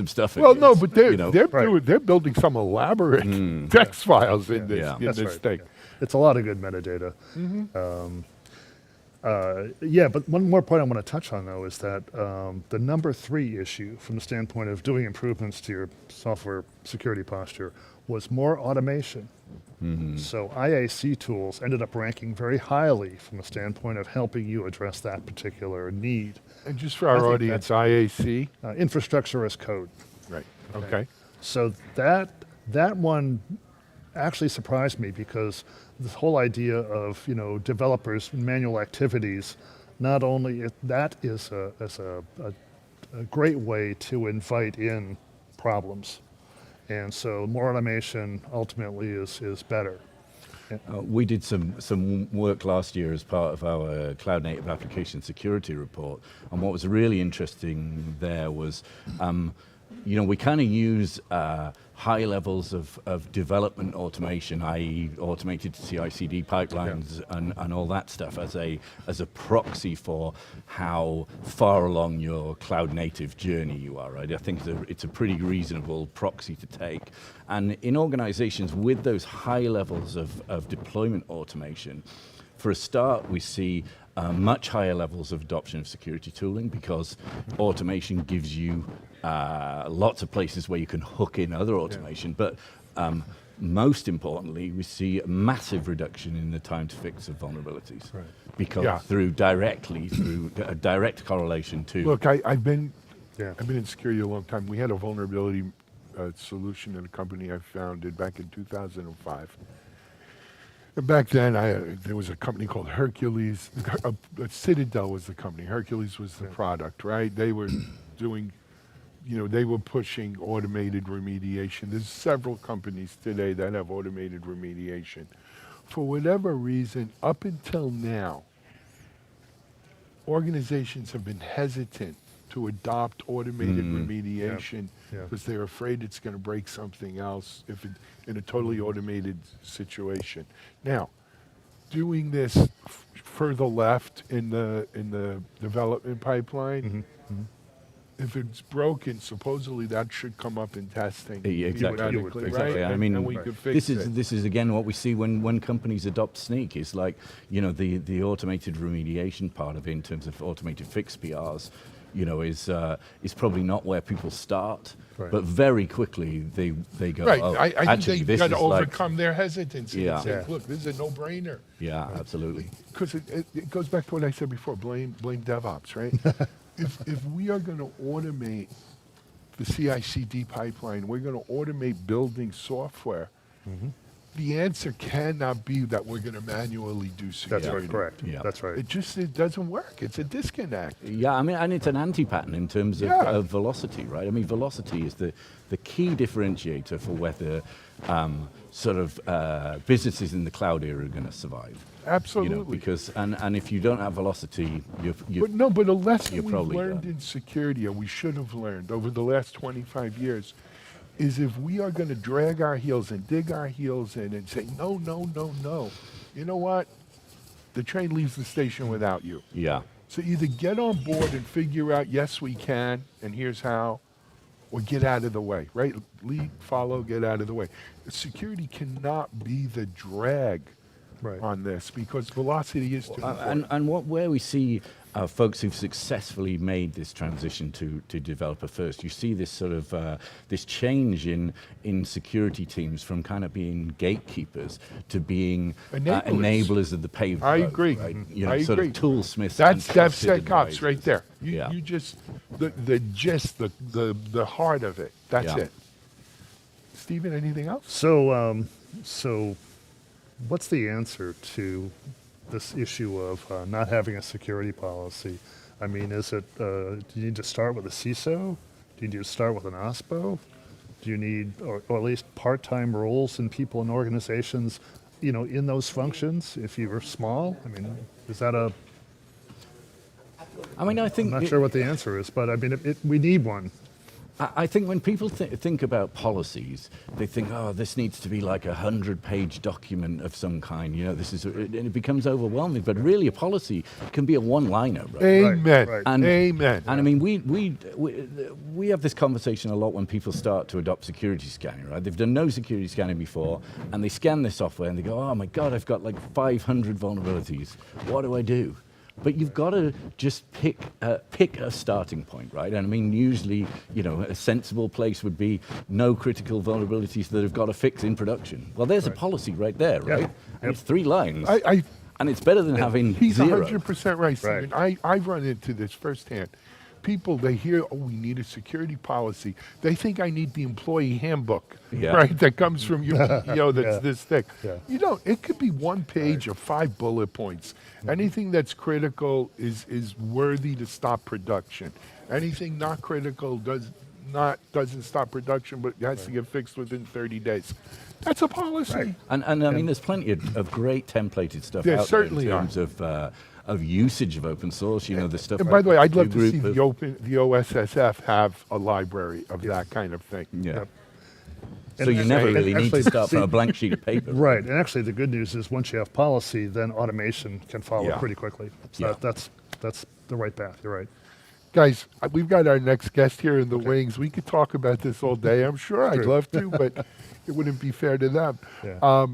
stuff in Well, it. no, but You they're building some elaborate text files in this thing. It's a lot of good metadata. But one more point I want to touch on, though, is that the number 3 issue from the standpoint of doing improvements to your software security posture was more automation. So IAC tools ended up ranking very highly from the standpoint of helping you address that particular need. And just for our audience, IAC? Infrastructure as code. Right, okay. So that one actually surprised me, because this whole idea of, you know, developers manual activities, not only that is a great way to invite in problems, and so more automation ultimately is better. We did some work last year as part of our Cloud Native Application Security report, and what was really interesting there was, you know, we kind of use high levels of development automation, i.e. automated CI/CD pipelines and all that stuff as a proxy for how far along your cloud native journey you are, right? I think it's a pretty reasonable proxy to take. And in organizations with those high levels of deployment automation, for a start, we see much higher levels of adoption of security tooling, because automation gives you lots of places where you can hook in other automation. But most importantly, we see a massive reduction in the time to fix of vulnerabilities, because through a direct correlation to. Look, I've been in security a long time. We had a vulnerability a solution in a company I founded back in 2005. And back then, there was a company called Hercules. Citadel was the company. Hercules was the product, right? They were doing, they were pushing automated remediation. There's several companies today that have automated remediation. For whatever reason, up until now, organizations have been hesitant to adopt automated remediation because they're afraid it's going to break something else in a totally automated situation. Now, doing this further left in the development pipeline, if it's broken, supposedly that should come up in testing. Exactly. Right? I mean, and we could fix this is again what we see when companies adopt Sneak. It's like the automated remediation part of it in terms of automated fix PRs. Is probably not where people start, but very quickly they go. Right. Oh, I actually, think this they've got to is overcome their hesitancy and say, look, this is a no-brainer. Yeah, absolutely. Because it goes back to what I said before, blame DevOps, right? if we are going to automate the CI/CD pipeline, we're going to automate building software, the answer cannot be that we're going to manually do security. That's right, correct. Yeah. That's right. It doesn't work. It's a disconnect. Yeah, I mean, and it's an anti-pattern in terms of velocity, right? I mean, velocity is the key differentiator for whether businesses in the cloud era are going to survive. Absolutely. Because and if you don't have velocity, but a lesson you're we've probably learned done. in security, and we should have learned over the last 25 years, is if we are going to drag our heels and dig our heels in and say, no, you know what? The train leaves the station without you. Yeah. So either get on board and figure out, yes, we can, and here's how, or get out of the way, right? Lead, follow, get out of the way. Security cannot be the drag on this because velocity is too important. And where we see folks who've successfully made this transition to developer first, you see this sort of this change in security teams from kind of being gatekeepers to being enablers of the paved road. I agree. Right? I sort agree. of toolsmiths. That's and trusted DevSecOps advisors. right there. You just the gist, the heart of it. That's it. Stephen, anything else? So what's the answer to this issue of not having a security policy? I mean, is it, do you need to start with a CISO? Do you need to start with an OSPO? Do you need, or at least part-time roles in people in organizations, in those functions if you were small? I mean, is that I think I'm not sure what the answer is, but I mean, we need one. I think when people think about policies, they think, oh, this needs to be like 100-page document of some kind. And it becomes overwhelming. But really, a policy can be a one-liner, right? Amen. Right. Amen. And I mean, we have this conversation a lot when people start to adopt security scanning, right? They've done no security scanning before, and they scan their software, and they go, oh my God, I've got like 500 vulnerabilities. What do I do? But you've got to just pick a starting point, right? And I mean, usually, a sensible place would be no critical vulnerabilities that have got to fix in production. Well, there's a policy right there, right? Yep. And it's 3 lines. And it's better than having he's zero. 100% right, Stephen. I've run into this firsthand. People, they hear, oh, we need a security policy. They think I need the employee handbook, right? That comes from your PEO that's this thick. Yeah. You don't. It could be one page of 5 bullet points. Anything that's critical is worthy to stop production. Anything not critical doesn't stop production, but has to get fixed within 30 days. That's a policy. Right. And I mean, there's plenty of great templated stuff There out certainly there in terms of usage of open source. The stuff. And by the way, I'd love to group see the OSSF have a library of that kind of thing. Yeah. Yep. So you never really need to start from a blank sheet of paper. Right, and actually the good news is once you have policy, then automation can follow pretty quickly. So that's the right path, you're right. Guys, we've got our next guest here in the wings. We could talk about this all day. I'm sure I'd love to, but it wouldn't be fair to them. Yeah.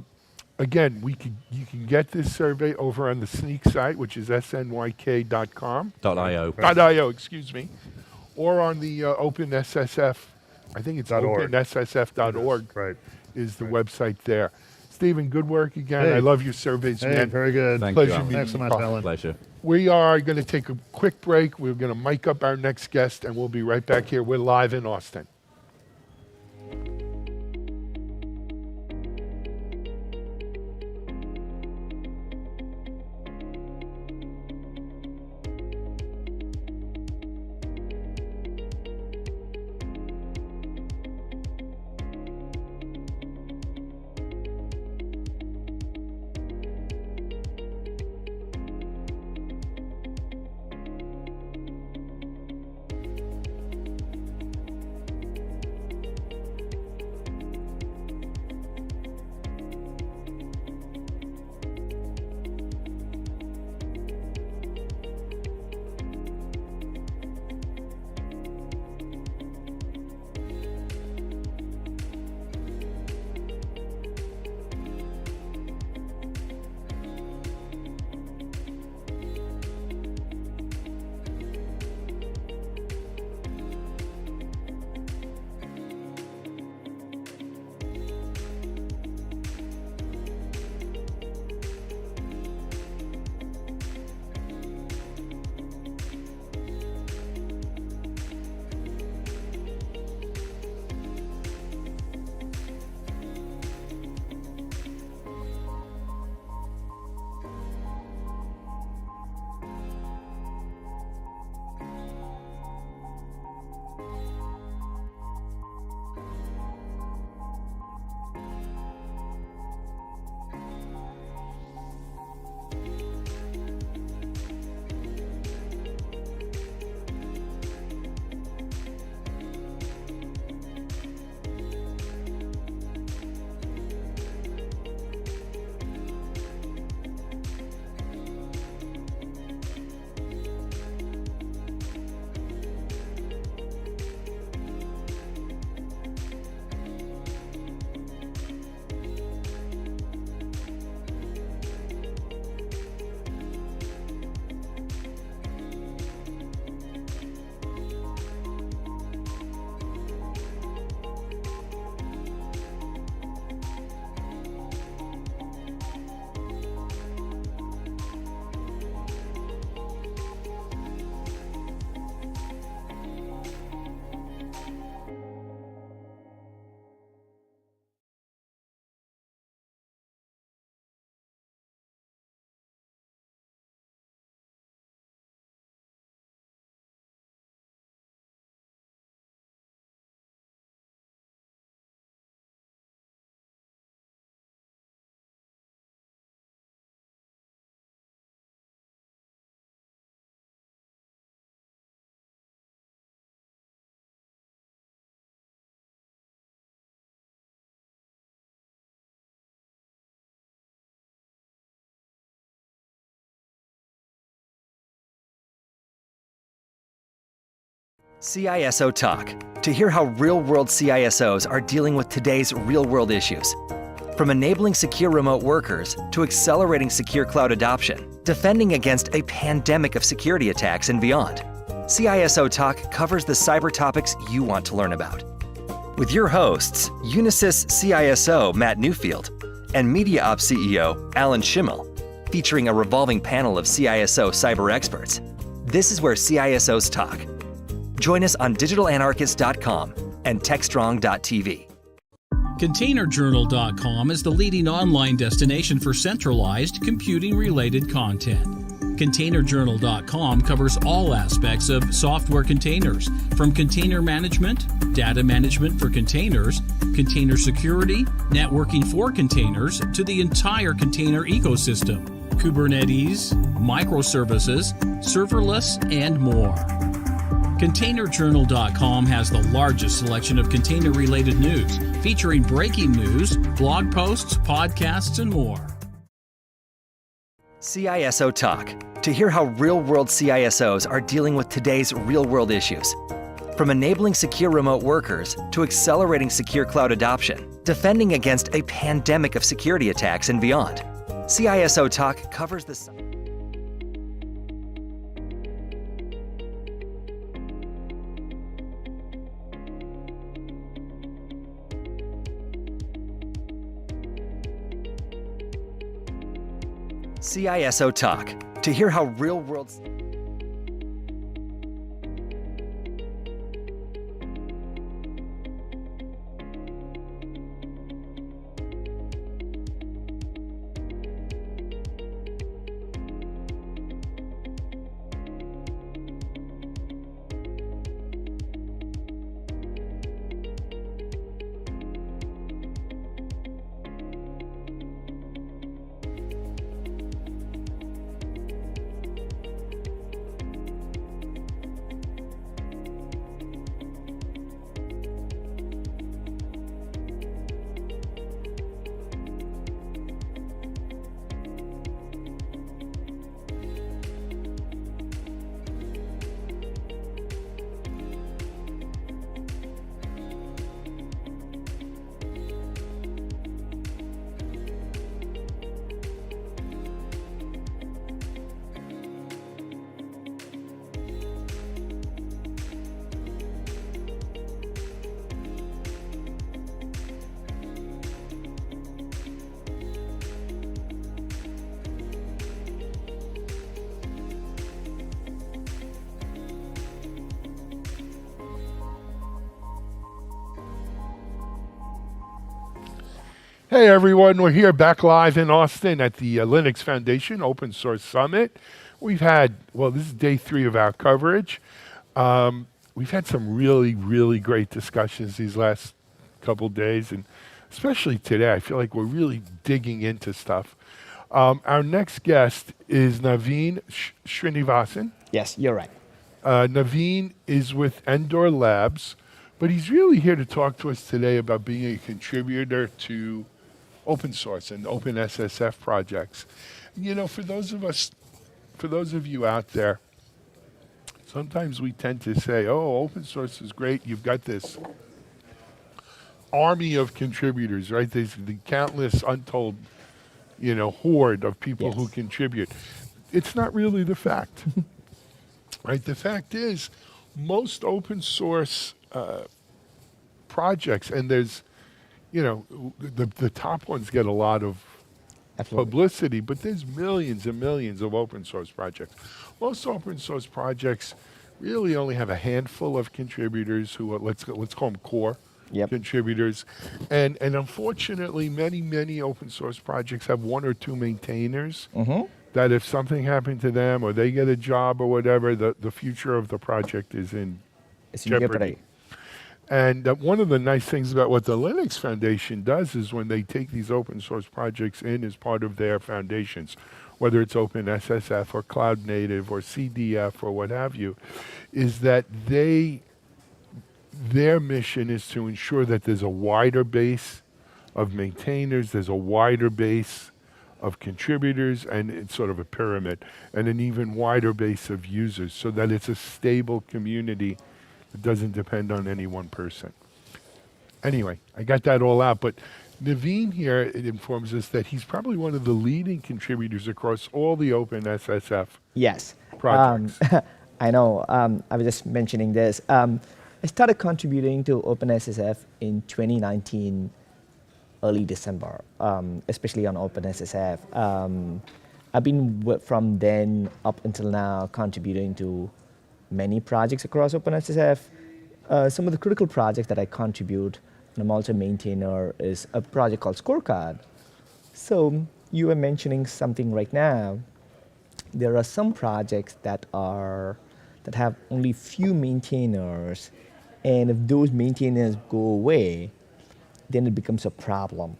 Again, you can get this survey over on the Sneak site, which is snyk.com. .io. .io, excuse me. Or on the OpenSSF, I think it's openssf.org is the website there. Stephen, good work again. Hey. I love your surveys, man. Very good. Thank Pleasure you, Alan. meeting Thanks so you. much, Alan. Pleasure. We are going to take a quick break. We're going to mic up our next guest, and we'll be right back here. We're live in Austin. CISO Talk, to hear how real-world CISOs are dealing with today's real-world issues. From enabling secure remote workers to accelerating secure cloud adoption, defending against a pandemic of security attacks and beyond, CISO Talk covers the cyber topics you want to learn about. With your hosts, Unisys CISO Matt Newfield and MediaOps CEO Alan Schimmel, featuring a revolving panel of CISO cyber experts. This is where CISOs talk. Join us on digitalanarchist.com and TechstrongTV. ContainerJournal.com is the leading online destination for centralized computing-related content. ContainerJournal.com covers all aspects of software containers, from container management, data management for containers, container security, networking for containers, to the entire container ecosystem, Kubernetes, microservices, serverless, and more. ContainerJournal.com has the largest selection of container-related news, featuring breaking news, blog posts, podcasts, and more. CISO Talk, to hear how real-world CISOs are dealing with today's real-world issues. From enabling secure remote workers to accelerating secure cloud adoption, defending against a pandemic of security attacks and beyond, CISO Talk covers the... CISO Talk, to hear how real-world... Hey everyone, we're here back live in Austin at the Linux Foundation Open Source Summit. We've had, well, this is day 3 of our coverage. We've had some really, really great discussions these last couple days, and especially today. I feel like we're really digging into stuff. Our next guest is Naveen Srinivasan. Yes, you're right. Naveen is with Endor Labs, but he's really here to talk to us today about being a contributor to open source and open SSF projects. You know, for those of you out there, sometimes we tend to say, oh, open source is great. You've got this army of contributors, right? There's the countless untold, horde of people who contribute. It's not really the fact, right? The fact is, most open source projects, and there's, the top ones get a lot of publicity, but there's millions and millions of open source projects. Most open source projects really only have a handful of contributors who are, let's call them core contributors. And unfortunately, many open source projects have 1 or 2 maintainers that if something happened to them or they get a job or whatever, the future of the project is in jeopardy. And one of the nice things about what the Linux Foundation does is when they take these open source projects in as part of their foundations, whether it's Open SSF or Cloud Native or CDF or what have you, is that their mission is to ensure that there's a wider base of maintainers, there's a wider base of contributors, and it's sort of a pyramid, and an even wider base of users so that it's a stable community It doesn't depend on any one person. Anyway, I got that all out, but Naveen here, it informs us that he's probably one of the leading contributors across all the open SSF Yes. projects. I know. I was just mentioning this. I started contributing to OpenSSF in 2019, early December, especially on OpenSSF. I've been from then up until now contributing to many projects across OpenSSF. Some of the critical projects that I contribute, and I'm also a maintainer, is a project called Scorecard. So you were mentioning something right now. There are some projects that have only few maintainers, and if those maintainers go away, then it becomes a problem.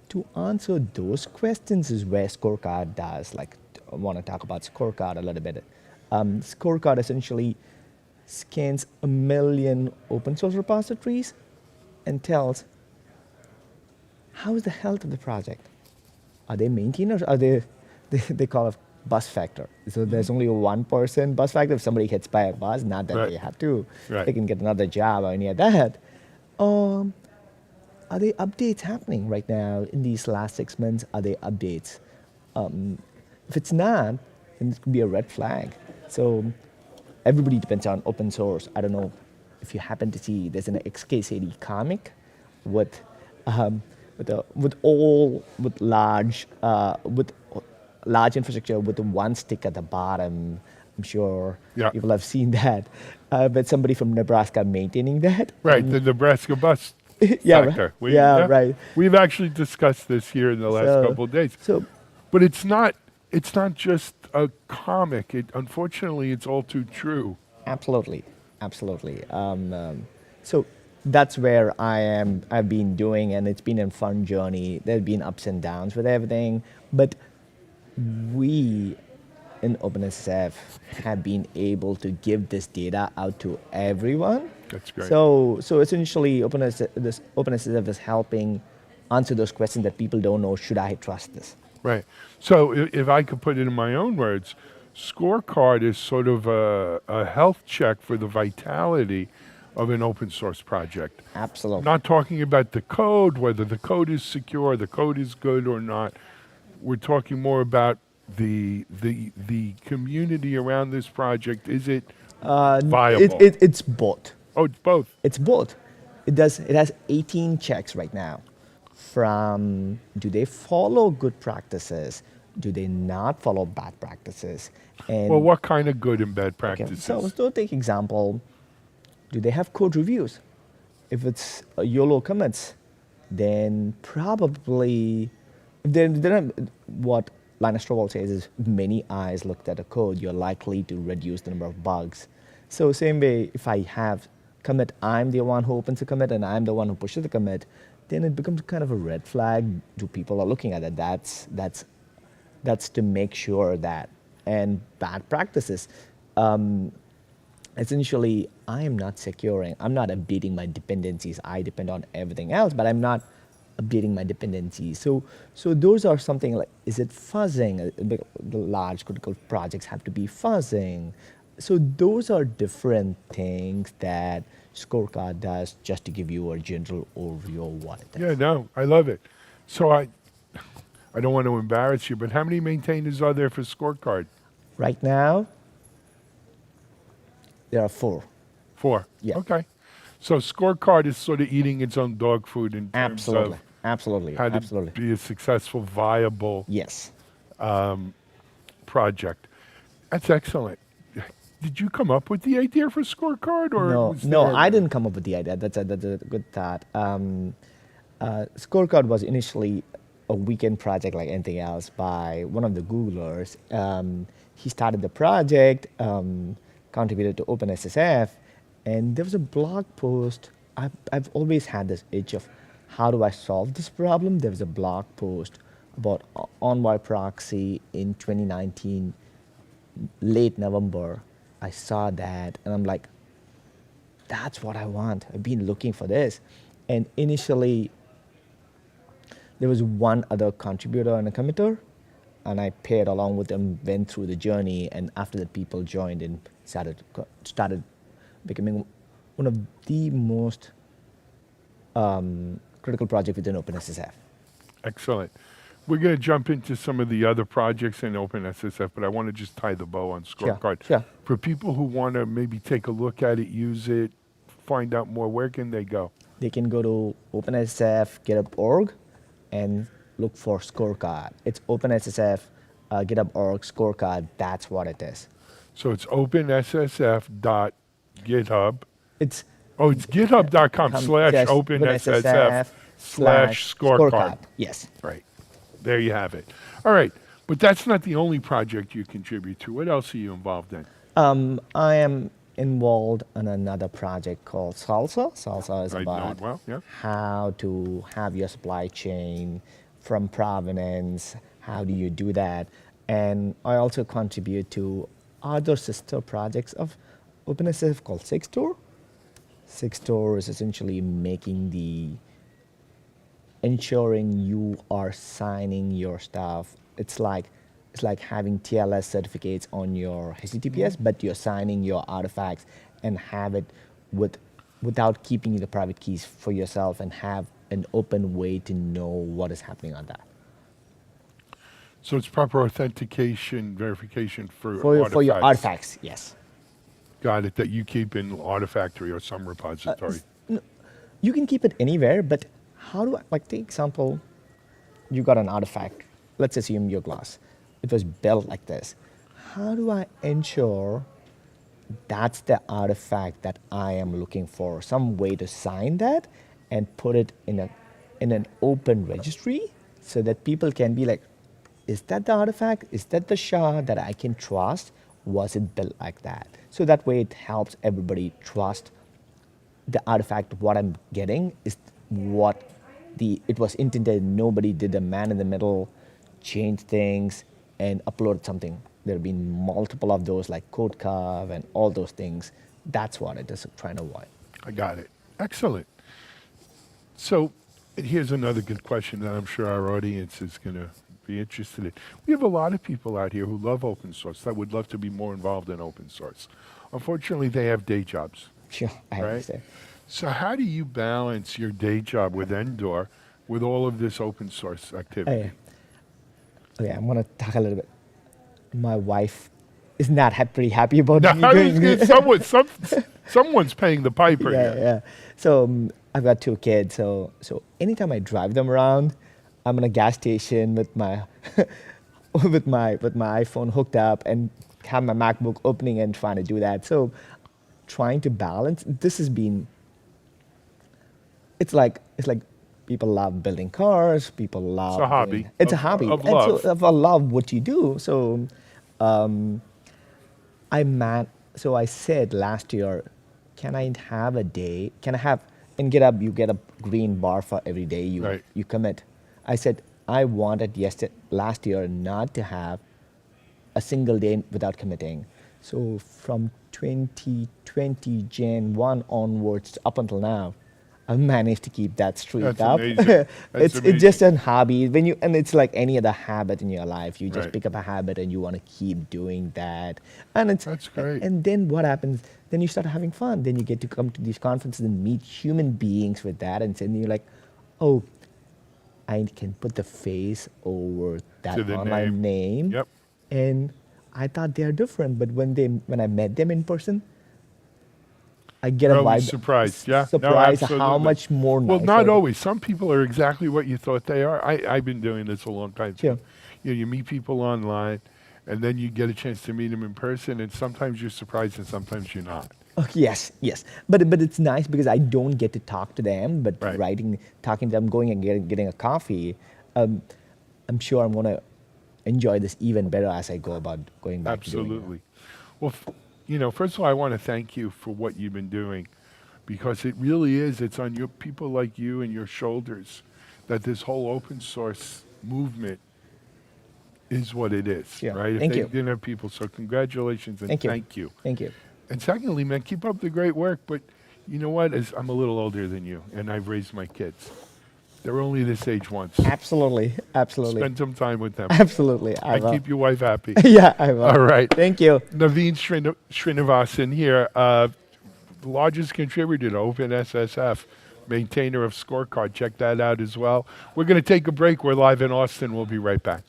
To answer those questions is where Scorecard does. Like, I want to talk about Scorecard a little bit. Scorecard essentially scans 1 million open source repositories and tells how is the health of the project. Are they maintainers? Are they call it bus factor. So there's only a 1% bus factor. If somebody gets by a bus, not that they have to, they can get another job or any of that. Are there updates happening right now in these last 6 months? Are there updates? If it's not, then it could be a red flag. So everybody depends on open source. I don't know if you happen to see, there's an XKCD comic with large infrastructure with one stick at the bottom. I'm sure people have seen that. But somebody from Nebraska maintaining that. Right, the Nebraska bus factor. Right. We've actually discussed this here in the last couple of days. But it's not just a comic. Unfortunately, it's all too true. Absolutely. So that's where I've been doing, and it's been a fun journey. There's been ups and downs with everything, but we in OpenSSF have been able to give this data out to everyone. That's great. So essentially, OpenSSF is helping answer those questions that people don't know. Should I trust this? Right. So if I could put it in my own words, Scorecard is sort of a health check for the vitality of an open source project. Absolutely. Not talking about the code, whether the code is secure, the code is good or not. We're talking more about the community around this project. Is it viable? It's both. Oh, it's both. It's both. It has 18 checks right now. From do they follow good practices? Do they not follow bad practices? And well, what kind of good and bad practices? Okay, so take example. Do they have code reviews? If it's YOLO commits, then probably what Linus Torvalds says is many eyes looked at a code, you're likely to reduce the number of bugs. So same way, if I have commit, I'm the one who opens the commit and I'm the one who pushes the commit, then it becomes kind of a red flag to people are looking at it. That's to make sure that, and bad practices. Essentially, I am not securing, I'm not updating my dependencies. I depend on everything else, but I'm not updating my dependencies. So those are something like, is it fuzzing? The large critical projects have to be fuzzing. So those are different things that Scorecard does, just to give you a general overview of what it is. Yeah, no, I love it. So I don't want to embarrass you, but how many maintainers are there for Scorecard? Right now, there are 4. 4? Yeah. Okay. So Scorecard is sort of eating its own dog food in terms of how to be a successful, viable project. That's excellent. Did you come up with the idea for Scorecard, or no? I didn't come up with the idea. That's a good thought. Scorecard was initially a weekend project like anything else by one of the Googlers. He started the project, contributed to OpenSSF, and there was a blog post. I've always had this itch of how do I solve this problem. There was a blog post about Envoy proxy in 2019, late November. I saw that and I'm like, that's what I want. I've been looking for this. And initially, there was one other contributor and a committer, and I paired along with them, went through the journey, and after that, people joined and started becoming one of the most critical projects within OpenSSF. Excellent. We're going to jump into some of the other projects in OpenSSF, but I want to just tie the bow on Scorecard. Sure. For people who want to maybe take a look at it, use it, find out more, where can they go? They can go to OpenSSF GitHub.org and look for Scorecard. It's OpenSSF GitHub.org Scorecard. That's what it is. So it's openssf.github. It's github.com/openssf/scorecard. Yes. Right. There you have it. All right. But that's not the only project you contribute to. What else are you involved in? I am involved in another project called Salsa. Salsa is I know about it well, yeah. how to have your supply chain from provenance. How do you do that? And I also contribute to other sister projects of OpenSSF called Sigstore. Sigstore is essentially ensuring you are signing your stuff. It's like having TLS certificates on your HTTPS, but you're signing your artifacts and have it without keeping the private keys for yourself and have an open way to know what is happening on that. So it's proper authentication, verification for your artifacts, yes. Got it, that you keep in Artifactory or some repository. You can keep it anywhere, but how do I, take example, you got an artifact, let's assume your glass. It was built like this. How do I ensure that's the artifact that I am looking for? Some way to sign that and put it in an open registry so that people can be like, is that the artifact? Is that the SHA that I can trust? Was it built like that? So that way it helps everybody trust the artifact, what I'm getting is what it was intended. Nobody did a man in the middle, change things, and upload something. There have been multiple of those like code carve and all those things. That's what it is trying to avoid. I got it. Excellent. So here's another good question that I'm sure our audience is going to be interested in. We have a lot of people out here who love open source that would love to be more involved in open source. Unfortunately, they have day jobs. Sure, I understand. So how do you balance your day job with Endor with all of this open source activity? Okay, I'm going to talk a little bit. My wife is not pretty happy about me doing someone's paying the piper here. Yeah. So I've got 2 kids. So anytime I drive them around, I'm in a gas station with my with my iPhone hooked up and have my MacBook opening and trying to do that. So trying to balance. This has been. It's like people love building cars. People love. It's a hobby. It's a hobby. Of love. So I love what you do. So I said last year, can I have a day? Can I have in GitHub? You get a green bar for every day you commit. I said I wanted last year not to have a single day without committing. So from 2020 Jan 1 onwards up until now, I've managed to keep that streak That's up. amazing. It's just a hobby. And it's like any other habit in your life. You just pick up a habit and you want to keep doing that. And that's great. And then what happens? Then you start having fun. Then you get to come to these conferences and meet human beings with that. And then you're like, oh, I can put the face over that online name. Yep. And I thought they're different, but when I met them in person, I get a vibe. Surprised, yeah. Surprised how much more nicer. Well, not always. Some people are exactly what you thought they are. I've been doing this a long time. Sure. You meet people online, and then you get a chance to meet them in person, and sometimes you're surprised and sometimes you're not. Oh, yes. But it's nice because I don't get to talk to them, but talking to them, going and getting a coffee, I'm sure I'm going to enjoy this even better as I go about going back to doing it. Absolutely. Well, first of all, I want to thank you for what you've been doing, because it really is, it's on your people like you and your shoulders that this whole open source movement is what it is, right? Thank you. Didn't have people, so congratulations and thank you. Thank you. And secondly, man, keep up the great work, but you know what? I'm a little older than you, and I've raised my kids. They're only this age once. Absolutely. Spend some time with them. Absolutely. And keep your wife happy. Yeah, I will. All right. Thank you. Naveen Srinivasan here, largest contributor to OpenSSF, maintainer of Scorecard. Check that out as well. We're going to take a break. We're live in Austin. We'll be right back.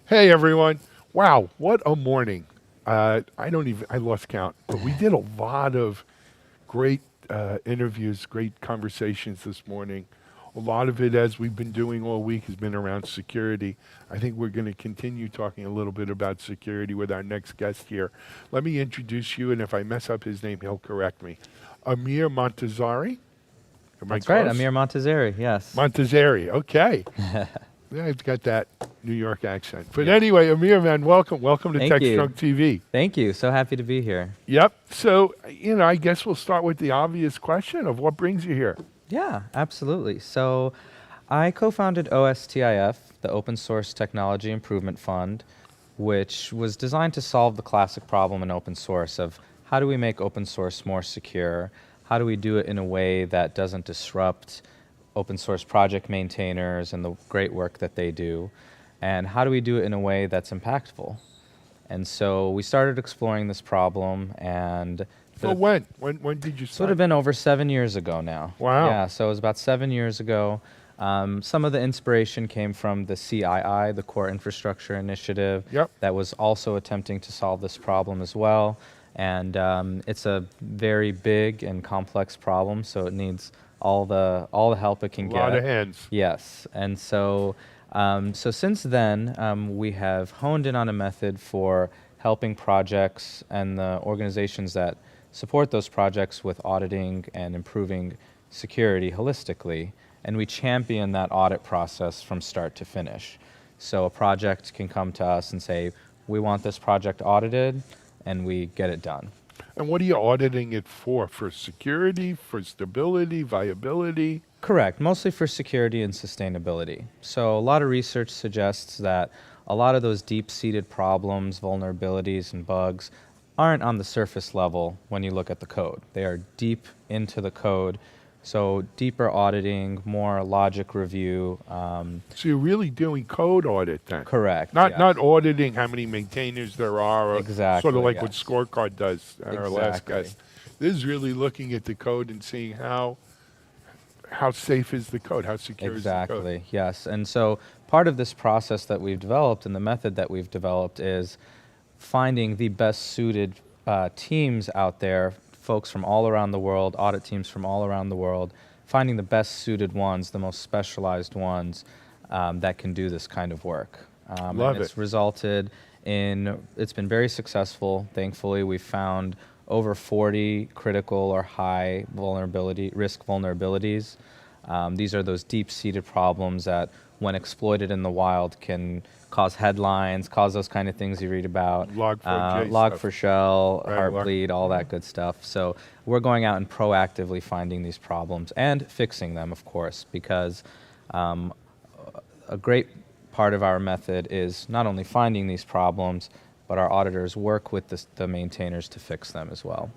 Hey everyone! Wow, what a morning! I lost count, but we did a lot of great interviews, great conversations this morning. A lot of it, as we've been doing all week, has been around security. I think we're going to continue talking a little bit about security with our next guest here. Let me introduce you, and if I mess up his name, he'll correct me. Amir Montazari. Am I That's right, close? Amir Montazeri, yes. Montazeri, okay. Yeah, I've got that New York accent. But anyway, Amir, man, welcome. Welcome to Thank you. TechstrongTV. Thank you, so happy to be here. Yep. So, I guess we'll start with the obvious question of what brings you here. Yeah, absolutely. So I co-founded OSTIF, the Open Source Technology Improvement Fund, which was designed to solve the classic problem in open source of how do we make open source more secure? How do we do it in a way that doesn't disrupt open source project maintainers and the great work that they do? And how do we do it in a way that's impactful? And so we started exploring this problem, and So when? When did you it would have start? been over 7 years ago now. Wow. Yeah, so it was about 7 years ago. Some of the inspiration came from the CII, the Core Infrastructure Initiative, Yep. that was also attempting to solve this problem as well. And it's a very big and complex problem, so it needs all the help it can A get. lot of hands. Yes, and so since then we have honed in on a method for helping projects and the organizations that support those projects with auditing and improving security holistically, and we champion that audit process from start to finish. So a project can come to us and say, we want this project audited, and we get it done. And what are you auditing it for? For security, for stability, viability? Correct, mostly for security and sustainability. So a lot of research suggests that a lot of those deep-seated problems, vulnerabilities, and bugs aren't on the surface level when you look at the code. They are deep into the code. So deeper auditing, more logic review. So you're really doing code audit then? Correct. Not yes. not auditing how many maintainers there are, or Exactly, sort of like what yes. Scorecard does at our last Exactly. guest. This is really looking at the code and seeing how safe is the code, how secure is the code. Exactly, yes. And so part of this process that we've developed and the method that we've developed is finding the best suited teams out there, folks from all around the world, audit teams from all around the world, finding the best suited ones, the most specialized ones that can do this kind of work. Love and it's it. resulted in, it's been very successful, thankfully. We've found over 40 critical or high risk vulnerabilities. These are those deep-seated problems that, when exploited in the wild, can cause headlines, cause those kind of things you read about. Log4j stuff. Log4Shell, Right, Heartbleed, all that good stuff. So we're going out and proactively finding these problems and fixing them, of course, because a great part of our method is not only finding these problems, but our auditors work with the maintainers to fix them as well.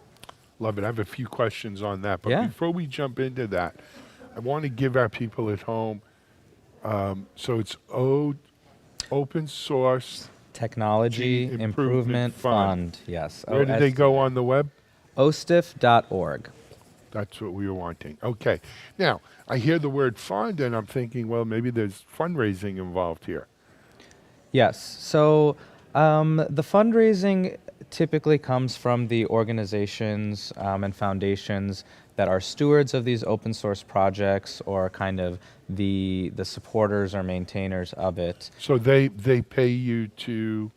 Love it. I have a few questions on that. But Yeah. before we jump into that, I want to give our people at home, so it's Open Source Technology Improvement Fund, yes. Where did they go on the web? OSTIF.org. That's what we were wanting. Okay. Now, I hear the word fund, and I'm thinking, well, maybe there's fundraising involved here. Yes. So the fundraising typically comes from the organizations and foundations that are stewards of these open source projects, or kind of the supporters or maintainers of it. So they pay you to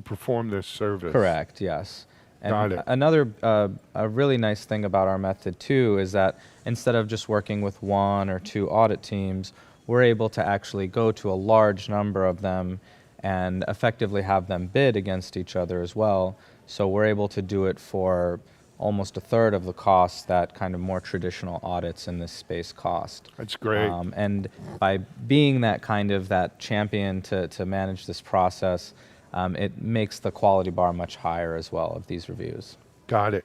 perform this service. Correct. Yes. And Got it. another a really nice thing about our method too is that instead of just working with 1 or 2 audit teams, we're able to actually go to a large number of them and effectively have them bid against each other as well. So we're able to do it for almost a third of the cost that kind of more traditional audits in this space cost. That's great. And by being that champion to manage this process, it makes the quality bar much higher as well of these reviews. Got it.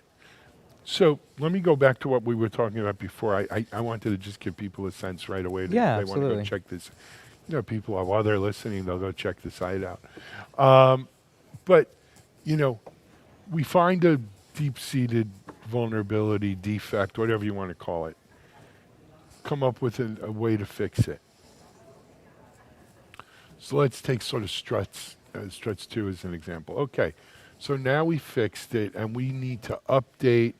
So let me go back to what we were talking about before. I wanted to just give people a sense right away that Yeah, they want to go absolutely. check this. People, while they're listening, they'll go check the site out. But, we find a deep-seated vulnerability, defect, whatever you want to call it. Come up with a way to fix it. So let's take sort of struts 2 as an example. Okay, so now we fixed it and we need to update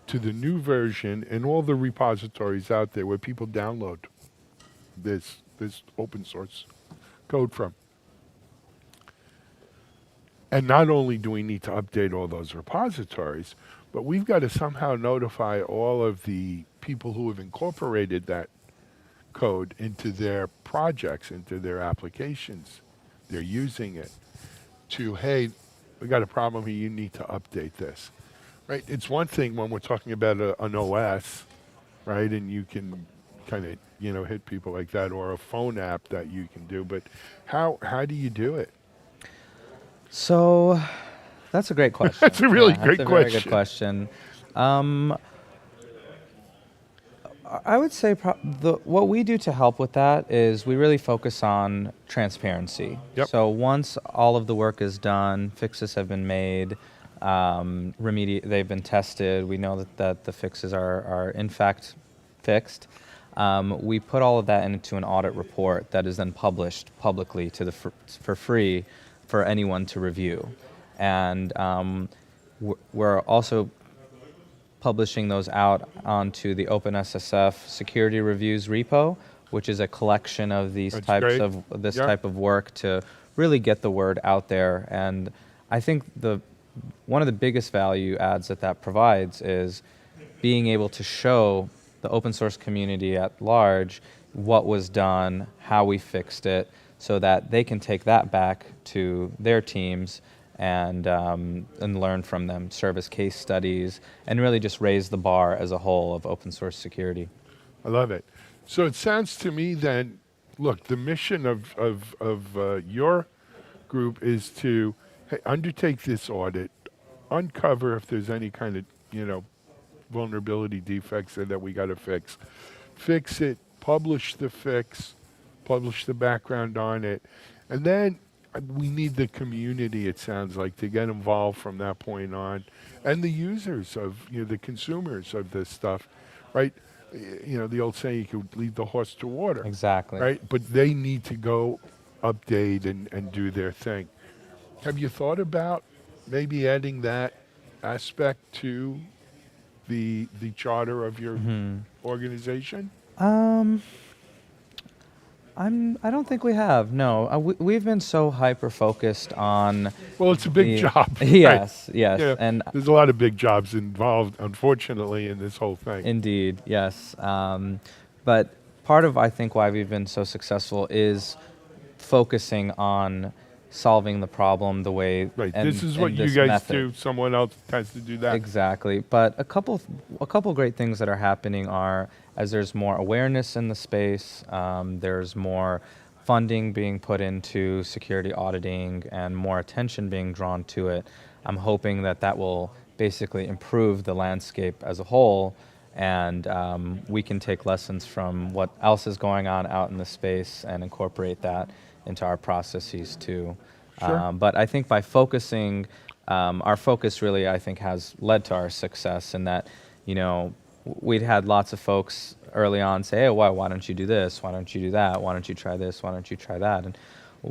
to the new version in all the repositories out there where people download this open source code from. And not only do we need to update all those repositories, but we've got to somehow notify all of the people who have incorporated that code into their projects, into their applications. They're using it to, hey, we got a problem here, you need to update this. Right? It's one thing when we're talking about an OS, right? And you can kind of, hit people like that, or a phone app that you can do, but how do you do it? So that's a great question. That's a really great that's a question. Very good question. I would say what we do to help with that is we really focus on transparency. Yep. So once all of the work is done, fixes have been made, they've been tested, we know that the fixes are in fact fixed. We put all of that into an audit report that is then published publicly for free for anyone to review. And we're also publishing those out onto the OpenSSF security reviews repo, which is a collection of these type of work to really get the word out there. And I think one of the biggest value adds that provides is being able to show the open source community at large what was done, how we fixed it, so that they can take that back to their teams and learn from them, serve as case studies, and really just raise the bar as a whole of open source security. I love it. So it sounds to me then, look, the mission of your group is to undertake this audit, uncover if there's any kind of, vulnerability defects that we got to fix it, publish the fix, publish the background on it, and then we need the community, it sounds like, to get involved from that point on, and the users of, the consumers of this stuff, right? The old saying, you could lead the horse to water. Exactly. Right? But they need to go update and do their thing. Have you thought about maybe adding that aspect to the charter of your organization? I don't think we have. No, we've been so hyper focused on. Well, it's a big job. Yes, right? yes, and there's a lot of big jobs involved, unfortunately, in this whole thing. Indeed, yes. But part of I think why we've been so successful is focusing on solving the problem the way. Right. This is what you guys do. Someone else has to do that. Exactly. But a couple great things that are happening are, as there's more awareness in the space, there's more funding being put into security auditing and more attention being drawn to it. I'm hoping that will basically improve the landscape as a whole, and we can take lessons from what else is going on out in the space and incorporate that into our processes too. Sure. But I think by focusing, our focus really, I think, has led to our success in that, we'd had lots of folks early on say, hey, why don't you do this? Why don't you do that? Why don't you try this? Why don't you try that? And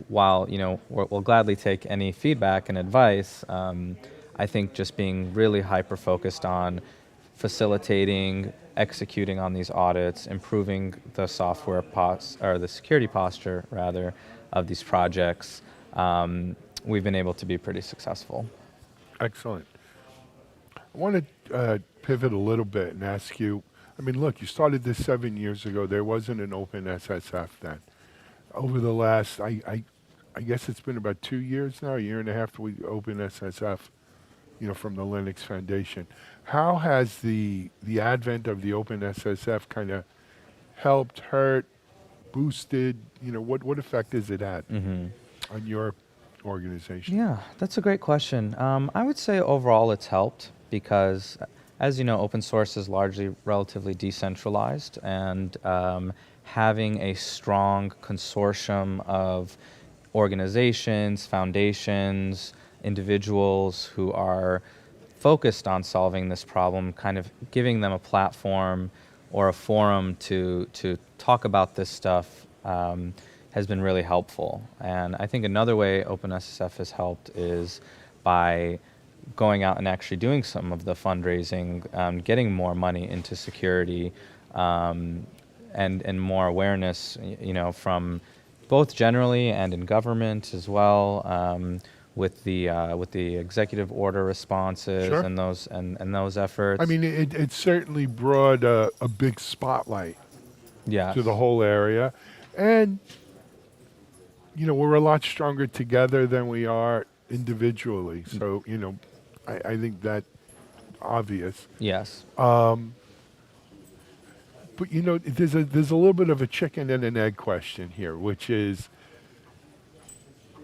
while, we'll gladly take any feedback and advice, I think just being really hyper-focused on facilitating, executing on these audits, improving the software or the security posture, rather, of these projects, we've been able to be pretty successful. Excellent. I want to pivot a little bit and ask you, look, you started this 7 years ago. There wasn't an open SSF then. Over the last, I guess it's been about 2 years now, a year and a half, we open SSF, from the Linux Foundation. How has the advent of the open SSF kind of helped, hurt, boosted, what effect has it had on your organization? Yeah, that's a great question. I would say overall it's helped because, as you know, open source is largely relatively decentralized, and having a strong consortium of organizations, foundations, individuals who are focused on solving this problem, kind of giving them a platform or a forum to talk about this stuff, has been really helpful. And I think another way OpenSSF has helped is by going out and actually doing some of the fundraising, getting more money into security, and more awareness, from both generally and in government as well, with the executive order responses Sure. and those efforts. I mean, it certainly brought a big spotlight Yeah. to the whole area. And, we're a lot stronger together than we are individually. So, I think that obvious. Yes. But there's a little bit of a chicken and an egg question here, which is,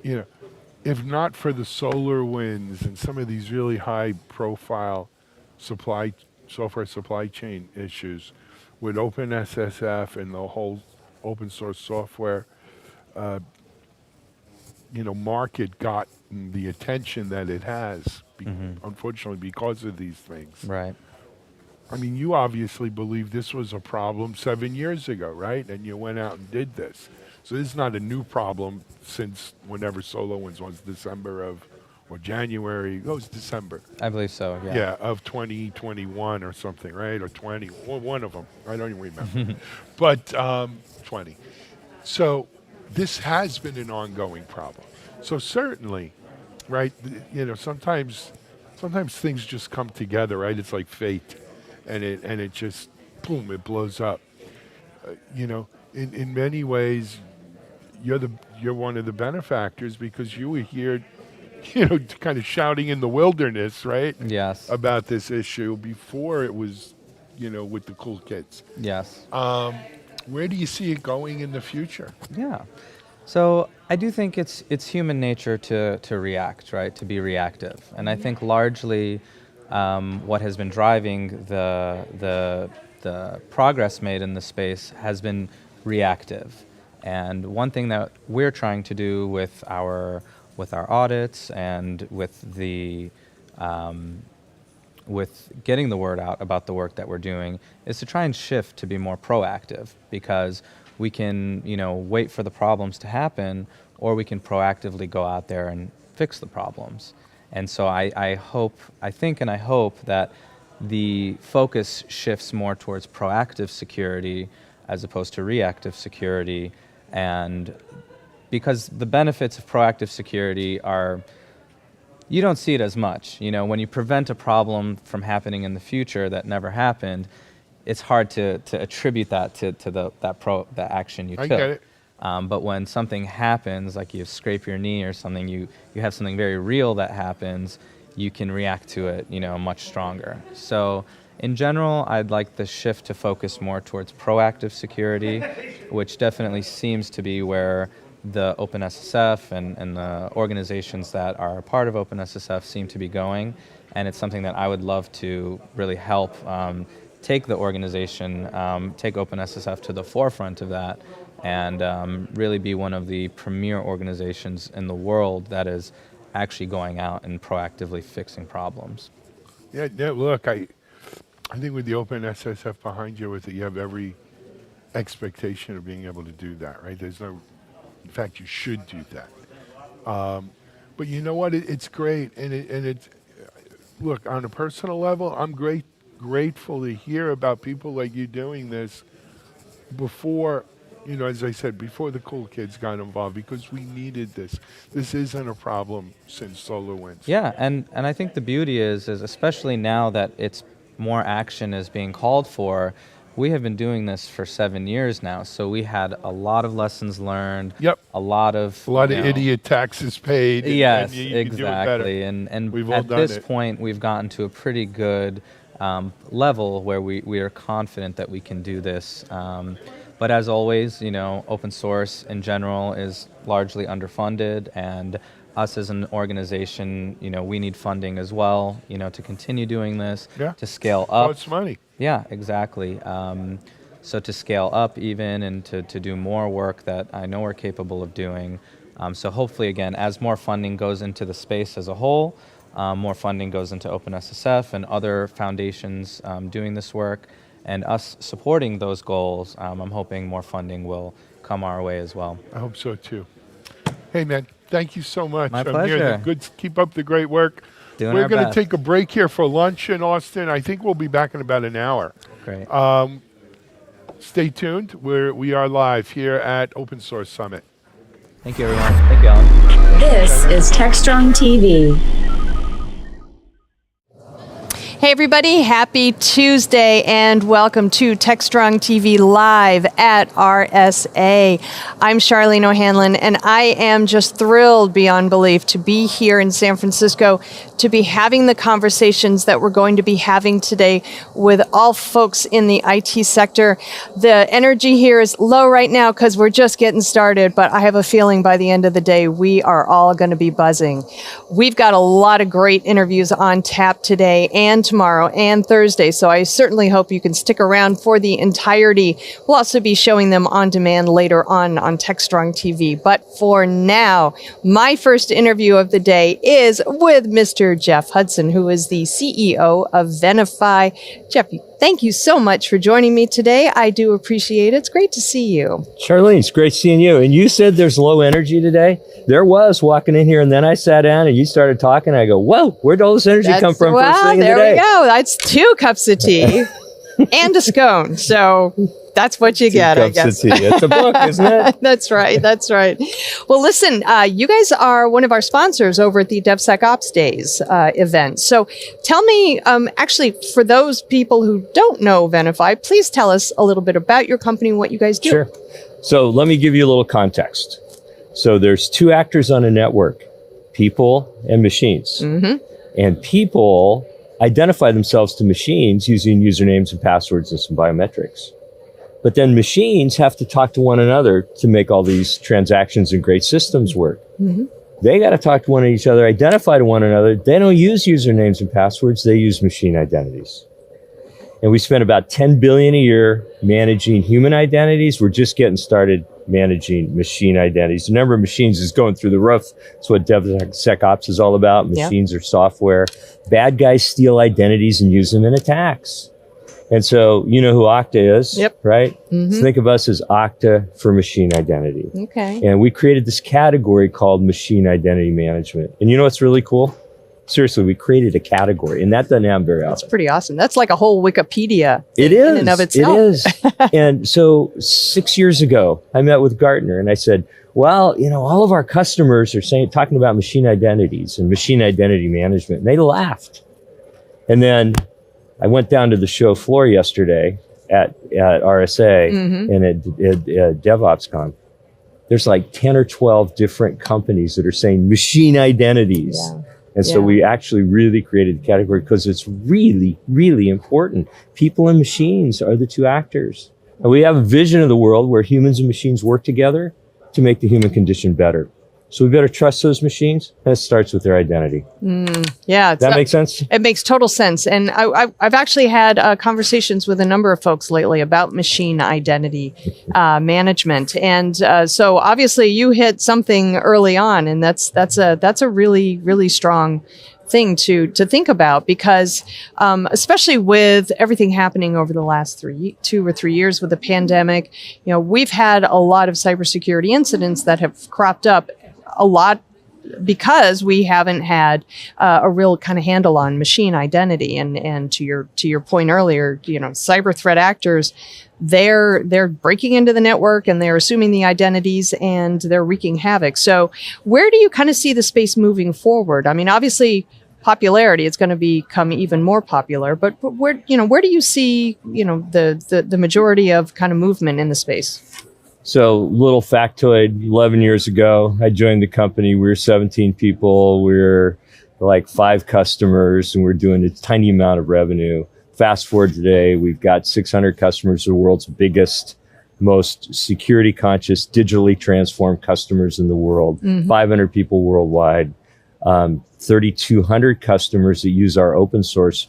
if not for the solar winds and some of these really high profile software supply chain issues with OpenSSF and the whole open source software, market gotten the attention that it has, unfortunately, because of these things. Right. I mean, you obviously believe this was a problem 7 years ago, right? And you went out and did this. So this is not a new problem since whenever SolarWinds was or January. Oh, it was December. I believe so. Yeah. Yeah, of 2021 or something, right? Or 20, one of them. I don't even remember. But 20. So this has been an ongoing problem. So certainly, right, sometimes things just come together, right? It's like fate. And it just, boom, it blows up. In many ways, you're one of the benefactors because you were here, kind of shouting in the wilderness, right? Yes. About this issue before it was, with the cool kids. Yes. Where do you see it going in the future? Yeah. So I do think it's human nature to react, right? To be reactive, and I think largely what has been driving the progress made in the space has been reactive. And one thing that we're trying to do with our audits and with getting the word out about the work that we're doing is to try and shift to be more proactive, because we can wait for the problems to happen, or we can proactively go out there and fix the problems. And so I think that the focus shifts more towards proactive security as opposed to reactive security. And because the benefits of proactive security are, you don't see it as much. When you prevent a problem from happening in the future that never happened, it's hard to attribute that to the action you took. I get it. But when something happens, like you scrape your knee or something, you have something very real that happens, you can react to it, much stronger. So in general, I'd like the shift to focus more towards proactive security, which definitely seems to be where the OpenSSF and the organizations that are a part of OpenSSF seem to be going. And it's something that I would love to really help take the organization, take OpenSSF to the forefront of that, and really be one of the premier organizations in the world that is actually going out and proactively fixing problems. Yeah, look, I think with the OpenSSF behind you, with it, you have every expectation of being able to do that, right? In fact, you should do that. But you know what? It's great, and it's look, on a personal level, I'm grateful to hear about people like you doing this before, as I said, before the cool kids got involved, because we needed this. This isn't a problem since SolarWinds. Yeah, and I think the beauty is especially now that it's more action is being called for, we have been doing this for 7 years now, so we had a lot of lessons learned. Yep. A lot of idiot taxes paid. Yes, and you exactly. Can do it better. And We've all at done this it. point, we've gotten to a pretty good level where we are confident that we can do this. But as always, open source in general is largely underfunded, and us as an organization, we need funding as well, to continue doing this, to scale up. It's money. Yeah, exactly. So to scale up even and to do more work that I know we're capable of doing. So hopefully, again, as more funding goes into the space as a whole, more funding goes into OpenSSF and other foundations doing this work, and us supporting those goals, I'm hoping more funding will come our way as well. I hope so too. Hey man, thank you so much. My I'm pleasure. Good. Keep up the great work. Doing We're our going to best. take a break here for lunch in Austin. I think we'll be back in about an hour. Great. Stay tuned. We are live here at Open Source Summit. Thank you, everyone. Thank you, Alan. This is TechstrongTV. Hey everybody, happy Tuesday and welcome to TechstrongTV Live at RSA. I'm Charlene O'Hanlon and I am just thrilled beyond belief to be here in San Francisco to be having the conversations that we're going to be having today with all folks in the IT sector. The energy here is low right now because we're just getting started, but I have a feeling by the end of the day we are all going to be buzzing. We've got a lot of great interviews on tap today and tomorrow and Thursday, so I certainly hope you can stick around for the entirety. We'll also be showing them on demand later on TechstrongTV. But for now, my first interview of the day is with Mr. Jeff Hudson, who is the CEO of Venafi. Jeff, thank you so much for joining me today. I do appreciate it. It's great to see you. Charlene, it's great seeing you. And you said there's low energy today. There was walking in here, and then I sat down and you started talking. And I go, whoa, where'd all this energy come from? Well, first thing in there the day? we go. That's 2 cups of tea and a scone. So that's what you get, I guess. It's a book, isn't it? That's right. That's right. Well, listen, you guys are one of our sponsors over at the DevSecOps Days event. So tell me, actually, for those people who don't know Venafi, please tell us a little bit about your company and what you guys do. Sure. So let me give you a little context. So there's 2 actors on a network, people and machines. Mm-hmm. And people identify themselves to machines using usernames and passwords and some biometrics. But then machines have to talk to one another to make all these transactions and great systems work. Mm-hmm. They got to talk to one each other, identify to one another. They don't use usernames and passwords. They use machine identities. And we spend about $10 billion a year managing human identities. We're just getting started managing machine identities. The number of machines is going through the roof. That's what DevSecOps is all about. Machines are software. Bad guys steal identities and use them in attacks. And so you know who Okta is, right? Mm-hmm. So think of us as Okta for machine identity. Okay. And we created this category called machine identity management. And you know what's really cool? Seriously, we created a category, and that doesn't happen very often. That's pretty awesome. That's like a whole Wikipedia It is. in and of itself. It is. And so 6 years ago, I met with Gartner, and I said, well, you know, all of our customers are talking about machine identities and machine identity management. And they laughed. And then I went down to the show floor yesterday at RSA and at DevOps.com. There's like 10 or 12 different companies that are saying machine identities. Yeah. And so we actually really created the category because it's really, really important. People and machines are the 2 actors. And we have a vision of the world where humans and machines work together to make the human condition better. So we better trust those machines, and it starts with their identity. Yeah. That makes sense? It makes total sense. And I've actually had conversations with a number of folks lately about machine identity management. And so obviously you hit something early on, and that's a really, really strong thing to think about because especially with everything happening over the last 2 or 3 years with the pandemic, you know, we've had a lot of cybersecurity incidents that have cropped up a lot because we haven't had a real kind of handle on machine identity. And to your point earlier, you know, cyber threat actors, they're breaking into the network and they're assuming the identities and they're wreaking havoc. So where do you kind of see the space moving forward? I mean, obviously popularity, it's going to become even more popular, but where do you see, you know, the majority of kind of movement in the space? So little factoid, 11 years ago, I joined the company. We were 17 people. We were like 5 customers and we're doing a tiny amount of revenue. Fast forward today, we've got 600 customers, the world's biggest, most security conscious, digitally transformed customers in the world, 500 people worldwide, 3,200 customers that use our open source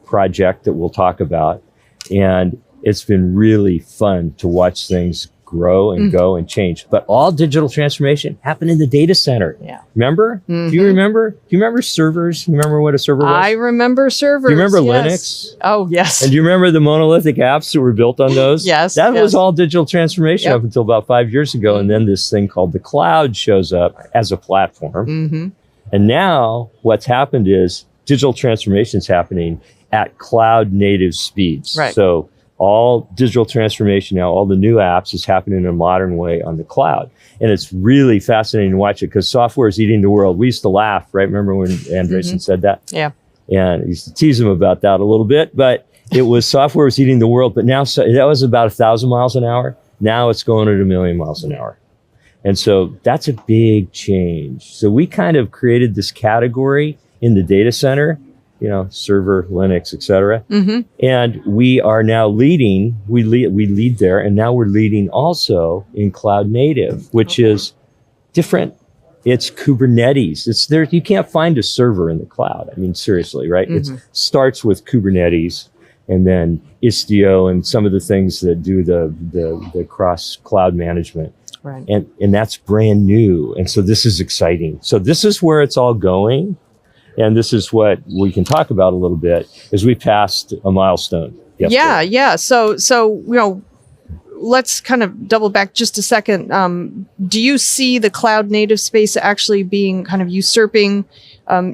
project that we'll talk about. And it's been really fun to watch things grow and go and change. But all digital transformation happened in the data center. Yeah. Remember? Do you remember? Do you remember servers? You remember what a server was? I remember servers. Do you remember yes. Linux? Oh, yes. And do you remember the monolithic apps that were built on those? Yes. That was all digital transformation Yep. up until about 5 years ago. And then this thing called the cloud shows up as a platform. Mm-hmm. And now what's happened is digital transformation is happening at cloud native speeds. Right. So all digital transformation now, all the new apps is happening in a modern way on the cloud. And it's really fascinating to watch it because software is eating the world. We used to laugh, right? Remember when Andreessen said that? Yeah. And I used to tease him about that a little bit, but it was software was eating the world. But now that was about 1,000 miles an hour. Now it's going at 1,000,000 miles an hour. And so that's a big change. So we kind of created this category in the data center, you know, server, Linux, et cetera. And we are now leading, we lead there, and now we're leading also in cloud native, which is different. It's Kubernetes. It's there. You can't find a server in the cloud. I mean, seriously, right? It starts with Kubernetes and then Istio and some of the things that do the cross cloud management. Right. And that's brand new. And so this is exciting. So this is where it's all going. And this is what we can talk about a little bit as we passed a milestone. yesterday. Yeah. So, you know, let's kind of double back just a second. Do you see the cloud native space actually being kind of usurping,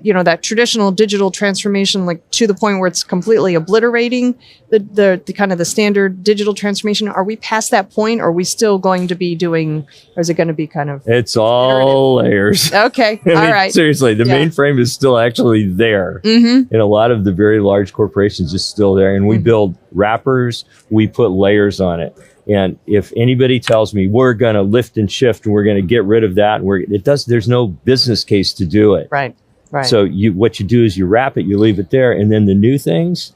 you know, that traditional digital transformation, like to the point where it's completely obliterating the kind of the standard digital transformation? Are we past that point? Or are we still going to be doing, or is it going to be kind of? It's all layers. Okay. I mean, All right. Seriously, the mainframe is still actually there. And a lot of the very large corporations is still there. And we build wrappers, we put layers on it. And if anybody tells me we're going to lift and shift and we're going to get rid of that, and there's no business case to do it. Right. Right. So what you do is you wrap it, you leave it there, and then the new things,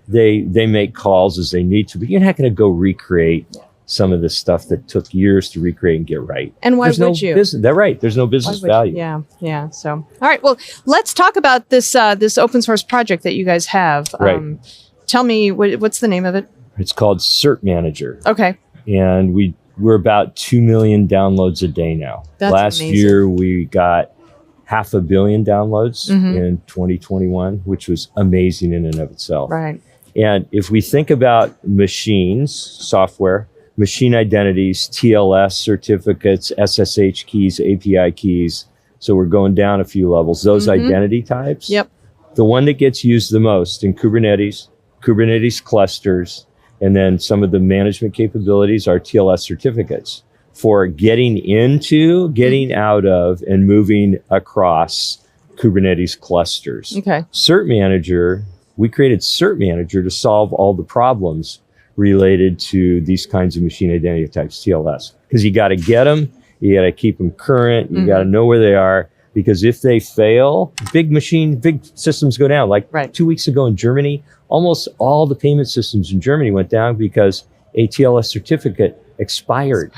they make calls as they need to. But you're not going to go recreate some of the stuff that took years to recreate and get right. And why There's would no you? They're right. There's no business value. Yeah. So, all right. Well, let's talk about this this open source project that you guys have. Right. Tell me what's the name of it? It's called Cert Manager. Okay. And we're about 2 million downloads a day now. That's Last amazing. year we got 500 million downloads in 2021, which was amazing in and of itself. Right. And if we think about machines, software, machine identities, TLS certificates, SSH keys, API keys. So we're going down a few levels. Those identity types. Yep. The one that gets used the most in Kubernetes clusters, and then some of the management capabilities are TLS certificates for getting into, getting out of, and moving across Kubernetes clusters. Okay. Cert Manager, we created Cert Manager to solve all the problems related to these kinds of machine identity types, TLS. Because you got to get them, you got to keep them current, you got to know where they are. Because if they fail, big systems go down. Like 2 weeks ago in Germany, almost all the payment systems in Germany went down because a TLS certificate expired.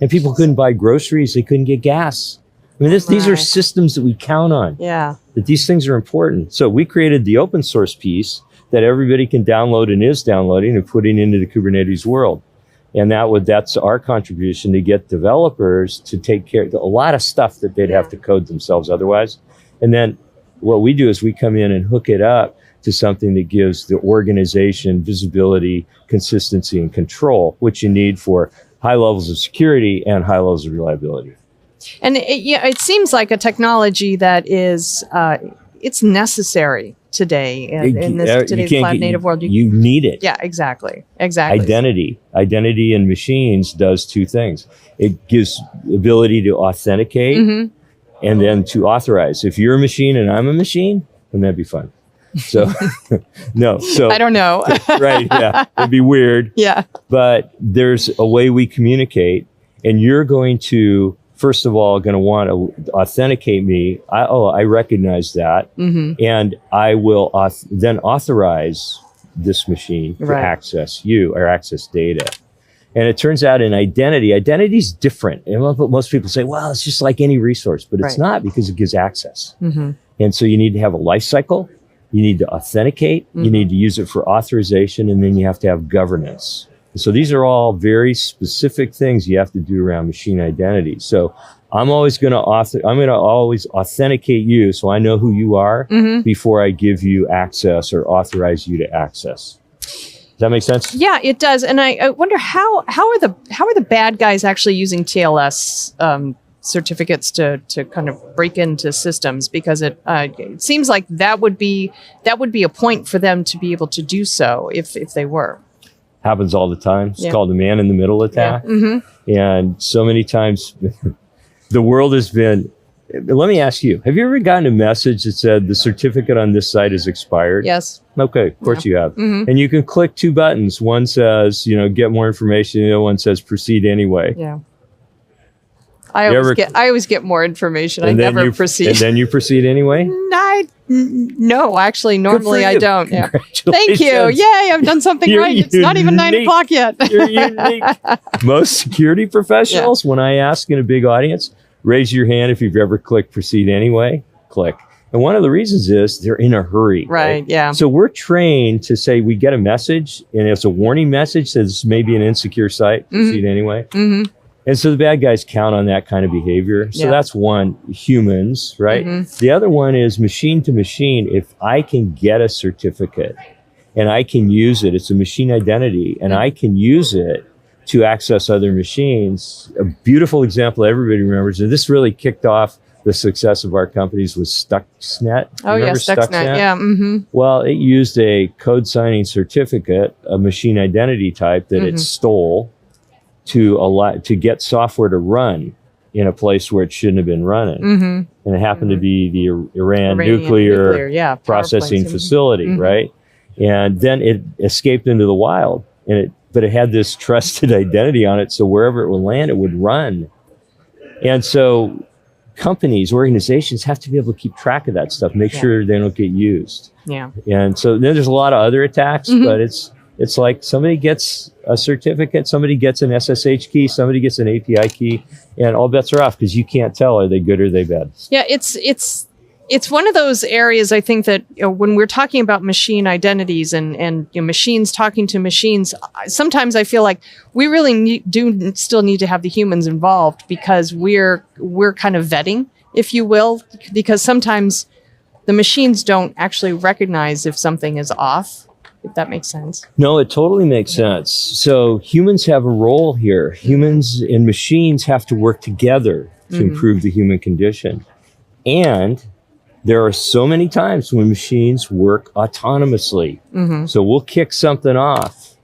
And people couldn't buy groceries, they couldn't get gas. I mean, these are systems that we count on. Yeah. That these things are important. So we created the open source piece that everybody can download and is downloading and putting into the Kubernetes world. And that's our contribution to get developers to take care of a lot of stuff that they'd have to code themselves otherwise. And then what we do is we come in and hook it up to something that gives the organization visibility, consistency, and control, which you need for high levels of security and high levels of reliability. And it seems like a technology that is it's necessary today in this today's cloud native world. You need it. Yeah, exactly. Identity in machines does two things. It gives ability to authenticate and then to authorize. If you're a machine and I'm a machine, wouldn't that be fun? So, no. So I don't know. Right. Yeah. It'd be weird. Yeah. But there's a way we communicate, and you're going to, first of all, going to want to authenticate me. I recognize that. And I will then authorize this machine to access you or access data. And it turns out in identity is different. And most people say, well, it's just like any resource, but it's not, because it gives access. And so you need to have a life cycle. You need to authenticate. You need to use it for authorization. And then you have to have governance. So these are all very specific things you have to do around machine identity. So I'm always going to always authenticate you, so I know who you are before I give you access or authorize you to access. Does that make sense? Yeah, it does. And I wonder how are the bad guys actually using TLS certificates to kind of break into systems? Because it seems like that would be a point for them to be able to do so if they were. Happens all the time. It's called the man-in-the-middle attack. And so many times the world has been... Let me ask you, have you ever gotten a message that said the certificate on this site is expired? Yes. Okay, of course you have. And you can click two buttons. One says, get more information. The other one says proceed anyway. Yeah. I always get more information. I never proceed. And then you proceed anyway? No, actually, normally I don't. Yeah. Thank you. Congratulations. Yay, I've done something right. It's not even 9 o'clock yet. You're unique. Most security professionals, when I ask in a big audience, raise your hand if you've ever clicked proceed anyway. Click. And one of the reasons is they're in a hurry. Right, yeah. So we're trained to say we get a message, and it's a warning message, says maybe an insecure site, proceed anyway. And so the bad guys count on that kind of behavior. So that's one, humans, right? The other one is machine to machine. If I can get a certificate and I can use it, it's a machine identity, and I can use it to access other machines. A beautiful example everybody remembers, and this really kicked off the success of our companies, was Stuxnet. Oh, yeah, Stuxnet. Yeah. Well, it used a code signing certificate, a machine identity type that it stole to get software to run in a place where it shouldn't have been running. And it happened to be the Iran nuclear processing facility, right? And then it escaped into the wild, but it had this trusted identity on it, so wherever it would land, it would run. And so companies, organizations have to be able to keep track of that stuff, make sure they don't get used. Yeah. And so then there's a lot of other attacks, but it's like somebody gets a certificate, somebody gets an SSH key, somebody gets an API key, and all bets are off because you can't tell, are they good or are they bad? Yeah, it's one of those areas, I think, that when we're talking about machine identities and machines talking to machines, sometimes I feel like we really do still need to have the humans involved, because we're kind of vetting, if you will, because sometimes the machines don't actually recognize if something is off, if that makes sense. No, it totally makes sense. So humans have a role here. Humans and machines have to work together to improve the human condition. And there are so many times when machines work autonomously. So we'll kick something off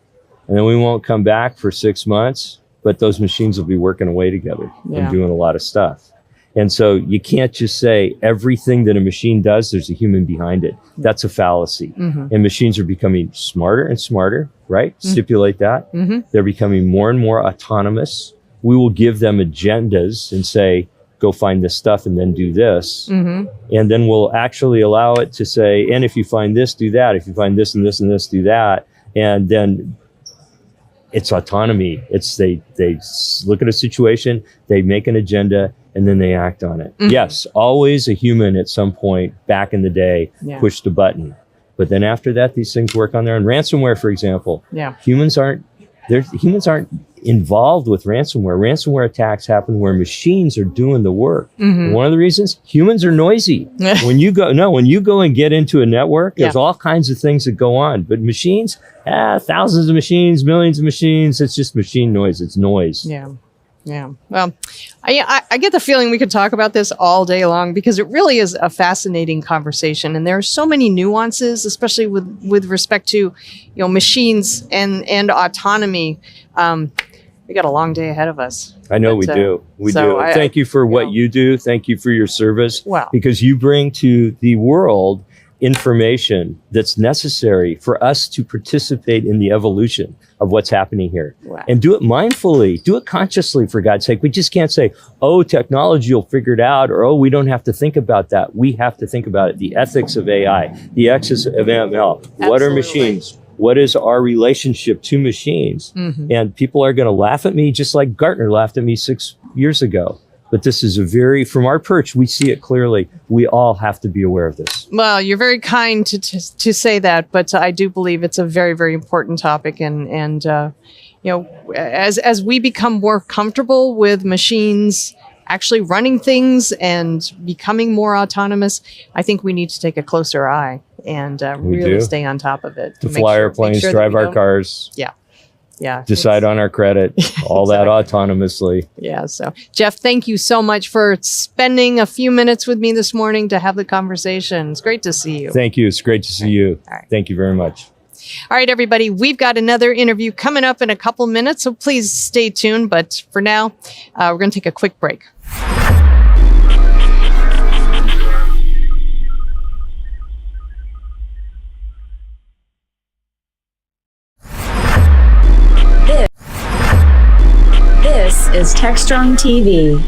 and then we won't come back for 6 months, but those machines will be working away together and doing a lot of stuff. And so you can't just say everything that a machine does, there's a human behind it. That's a fallacy. And machines are becoming smarter and smarter, right? Stipulate that. They're becoming more and more autonomous. We will give them agendas and say, go find this stuff and then do this. And then we'll actually allow it to say, and if you find this, do that. If you find this and this and this, do that. And then it's autonomy. It's they look at a situation, they make an agenda, and then they act on it. Yes, always a human at some point back in the day pushed a button. But then after that, these things work on their own. Ransomware, for example, humans aren't involved with ransomware. Ransomware attacks happen where machines are doing the work. And one of the reasons, humans are noisy. When you go and get into a network, there's all kinds of things that go on. But machines, thousands of machines, millions of machines, it's just machine noise. It's noise. Yeah. Well, I get the feeling we could talk about this all day long, because it really is a fascinating conversation, and there are so many nuances, especially with respect to machines and autonomy. We got a long day ahead of us. I know we do. We do. Thank you for what you do. Thank you for your service. Wow. Because you bring to the world information that's necessary for us to participate in the evolution of what's happening here. Wow. And do it mindfully, do it consciously, for God's sake. We just can't say, oh, technology will figure it out, or, oh, we don't have to think about that. We have to think about it. The ethics of AI, the ethics of ML. Absolutely. What are machines? What is our relationship to machines? And people are going to laugh at me just like Gartner laughed at me 6 years ago. But this is from our perch, we see it clearly. We all have to be aware of this. Well, you're very kind to say that, but I do believe it's a very, very important topic, and as we become more comfortable with machines actually running things and becoming more autonomous, I think we need to take a closer eye and really stay on top of it. To fly our planes, drive our cars. Yeah. Yeah. Decide on our credit, all that autonomously. Yeah. So, Jeff, thank you so much for spending a few minutes with me this morning to have the conversation. It's great to see you. Thank you. It's great to see you. All right. Thank you very much. All right, everybody, we've got another interview coming up in a couple minutes, so please stay tuned. But for now, we're going to take a quick break. This is TechstrongTV.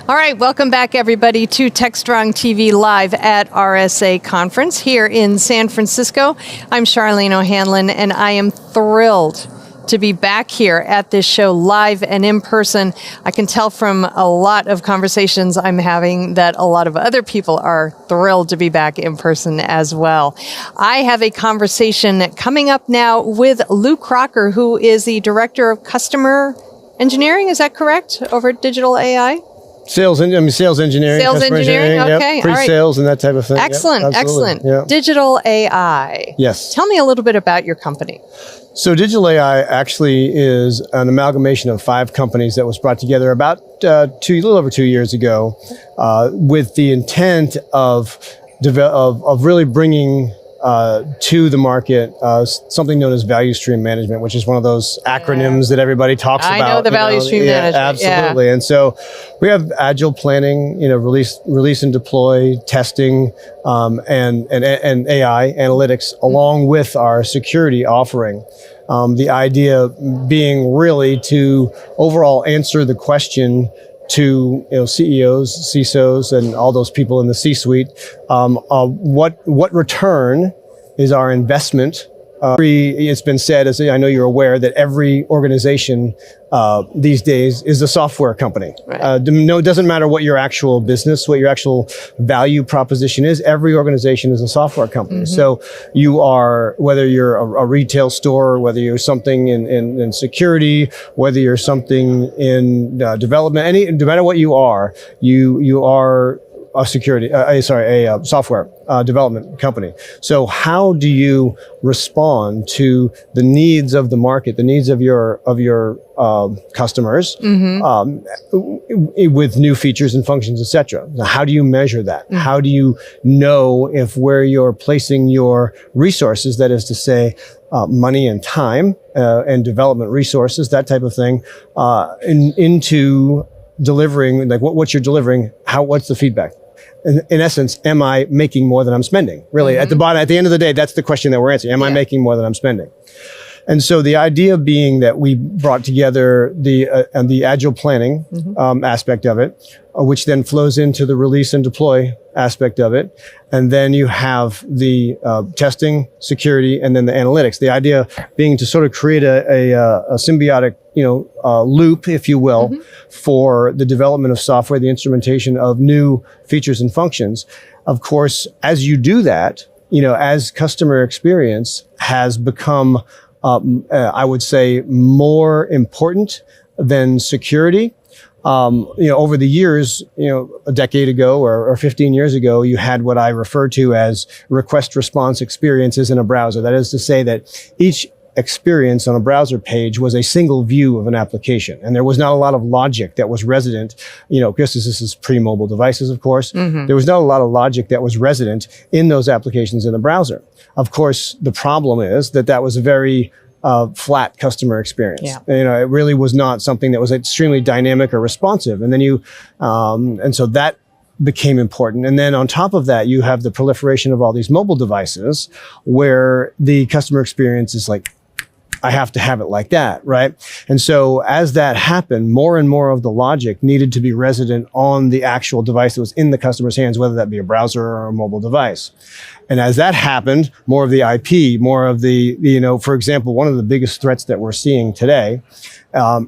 All right, welcome back, everybody, to TechstrongTV Live at RSA Conference here in San Francisco. I'm Charlene O'Hanlon, and I am thrilled to be back here at this show live and in person. I can tell from a lot of conversations I'm having that a lot of other people are thrilled to be back in person as well. I have a conversation coming up now with Lou Crocker, who is the Director of Customer Engineering. Is that correct? Over at Digital AI? Sales engineering, Sales engineering, okay. Yep. Pre-sales and that type of thing. Excellent, Yep, excellent. Yep. Digital AI. Yes. Tell me a little bit about your company. So Digital AI actually is an amalgamation of 5 companies that was brought together about a little over 2 years ago, with the intent of really bringing to the market something known as value stream management, which is one of those acronyms that everybody talks about. I know the value stream management. Absolutely. Yeah. And so we have agile planning, release and deploy, testing, and AI analytics, along with our security offering. The idea being really to overall answer the question to CEOs, CISOs, and all those people in the C-suite. What return is our investment? It's been said, as I know you're aware, that every organization these days is a software company. Right. No, it doesn't matter what your actual business, what your actual value proposition is. Every organization is a software company. Mm-hmm. So you are, whether you're a retail store, whether you're something in security, whether you're something in development, no matter what you are a software development company. So how do you respond to the needs of the market, the needs of your customers, with new features and functions, etc.? How do you measure that? Mm-hmm. How do you know if where you're placing your resources, that is to say, money and time and development resources, that type of thing, into delivering, like what you're delivering, what's the feedback? In essence, am I making more than I'm spending? Really, at the end of the day, that's the question that we're answering. Am I making more than I'm spending? And so the idea being that we brought together the agile planning aspect of it, which then flows into the release and deploy aspect of it. And then you have the testing, security, and then the analytics. The idea being to sort of create a symbiotic, loop, if you will, for the development of software, the instrumentation of new features and functions. Of course, as you do that, as customer experience has become, I would say, more important than security. Over the years, a decade ago or 15 years ago, you had what I refer to as request response experiences in a browser. That is to say that each experience on a browser page was a single view of an application. And there was not a lot of logic that was resident, because this is pre-mobile devices, of course. Mm-hmm. There was not a lot of logic that was resident in those applications in the browser. Of course, the problem is that was a very flat customer experience. Yeah. It really was not something that was extremely dynamic or responsive. And then and so that became important. And then on top of that, you have the proliferation of all these mobile devices where the customer experience is like, I have to have it like that, right? And so as that happened, more and more of the logic needed to be resident on the actual device that was in the customer's hands, whether that be a browser or a mobile device. And as that happened, more of the IP, more of the, for example, one of the biggest threats that we're seeing today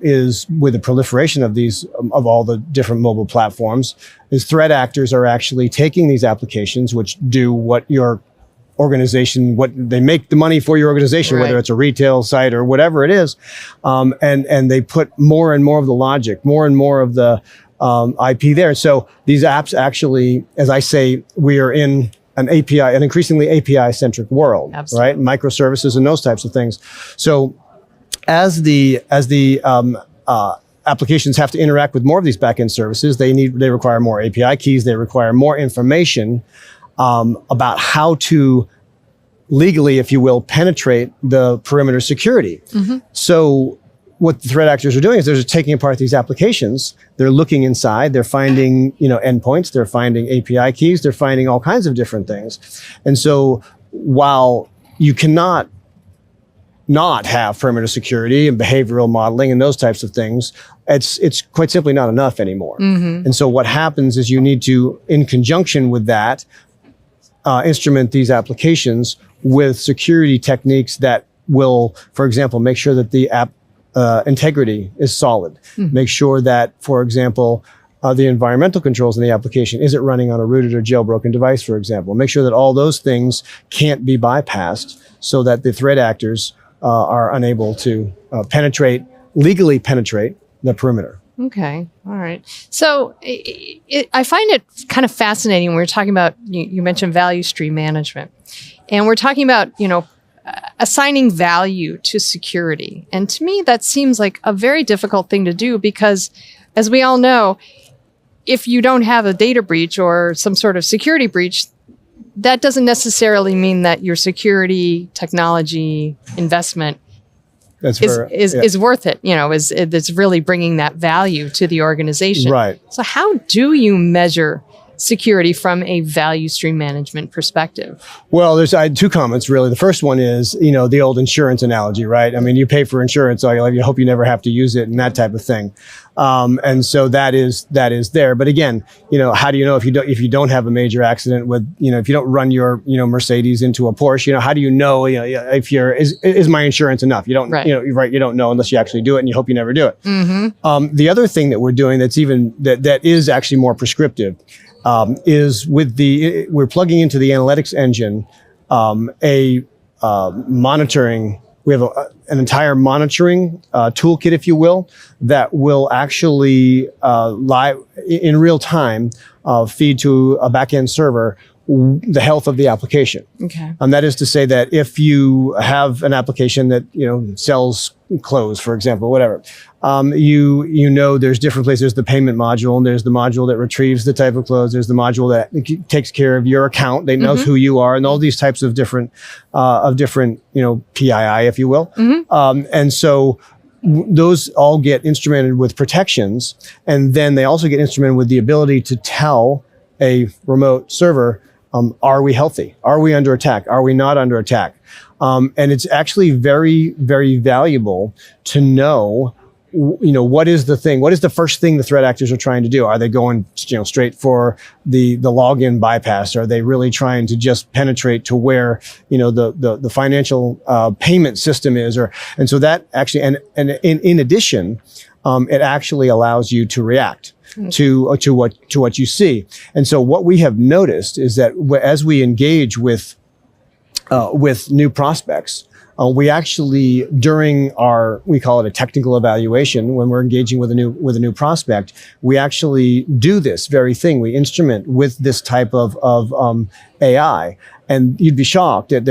is with the proliferation of of all the different mobile platforms, is threat actors are actually taking these applications, which do what your organization, what they make the money for your organization, whether it's a retail site or whatever it is. And they put more and more of the logic, more and more of the IP there. So these apps actually, as I say, we are in an increasingly API-centric world, right? Microservices and those types of things. So as the applications have to interact with more of these backend services, they require more API keys, they require more information about how to legally, if you will, penetrate the perimeter security. So what the threat actors are doing is they're taking apart these applications. They're looking inside. They're finding, endpoints. They're finding API keys. They're finding all kinds of different things. And so while you cannot not have perimeter security and behavioral modeling and those types of things, it's quite simply not enough anymore. And so what happens is you need to, in conjunction with that, instrument these applications with security techniques that will, for example, make sure that the app integrity is solid. Make sure that, for example, the environmental controls in the application, is it running on a rooted or jailbroken device, for example? Make sure that all those things can't be bypassed so that the threat actors are unable to legally penetrate the perimeter. Okay. All right. So I find it kind of fascinating when we're talking about, you mentioned value stream management, and we're talking about, assigning value to security. And to me, that seems like a very difficult thing to do because, as we all know, if you don't have a data breach or some sort of security breach, that doesn't necessarily mean that your security technology investment is worth it. It's really bringing that value to the organization. Right. So how do you measure security from a value stream management perspective? Well, I had two comments really. The first one is, the old insurance analogy, right? I mean, you pay for insurance all your life, you hope you never have to use it and that type of thing. And so that is there. But again, how do you know if you don't have a major accident with, if you don't run your, Mercedes into a Porsche, how do you know, if is my insurance enough? You don't, you don't know unless you actually do it, and you hope you never do it. The other thing that we're doing that is actually more prescriptive, is we're plugging into the analytics engine, monitoring. We have an entire monitoring toolkit, if you will, that will actually live in real time feed to a backend server the health of the application. Okay. And that is to say that if you have an application that sells clothes, for example, whatever, there's different places. There's the payment module, and there's the module that retrieves the type of clothes. There's the module that takes care of your account. They knows who you are, and all these types of different PII, if you will. And so those all get instrumented with protections, and then they also get instrumented with the ability to tell a remote server, are we healthy? Are we under attack? Are we not under attack? And it's actually very, very valuable to know, what is the first thing the threat actors are trying to do? Are they going, straight for the login bypass? Are they really trying to just penetrate to where, the financial payment system is? And so that actually, and in addition, it actually allows you to react to what you see. And so what we have noticed is that as we engage with new prospects, we actually, during we call it a technical evaluation, when we're engaging with a new prospect, we actually do this very thing. We instrument with this type of AI, and you'd be shocked that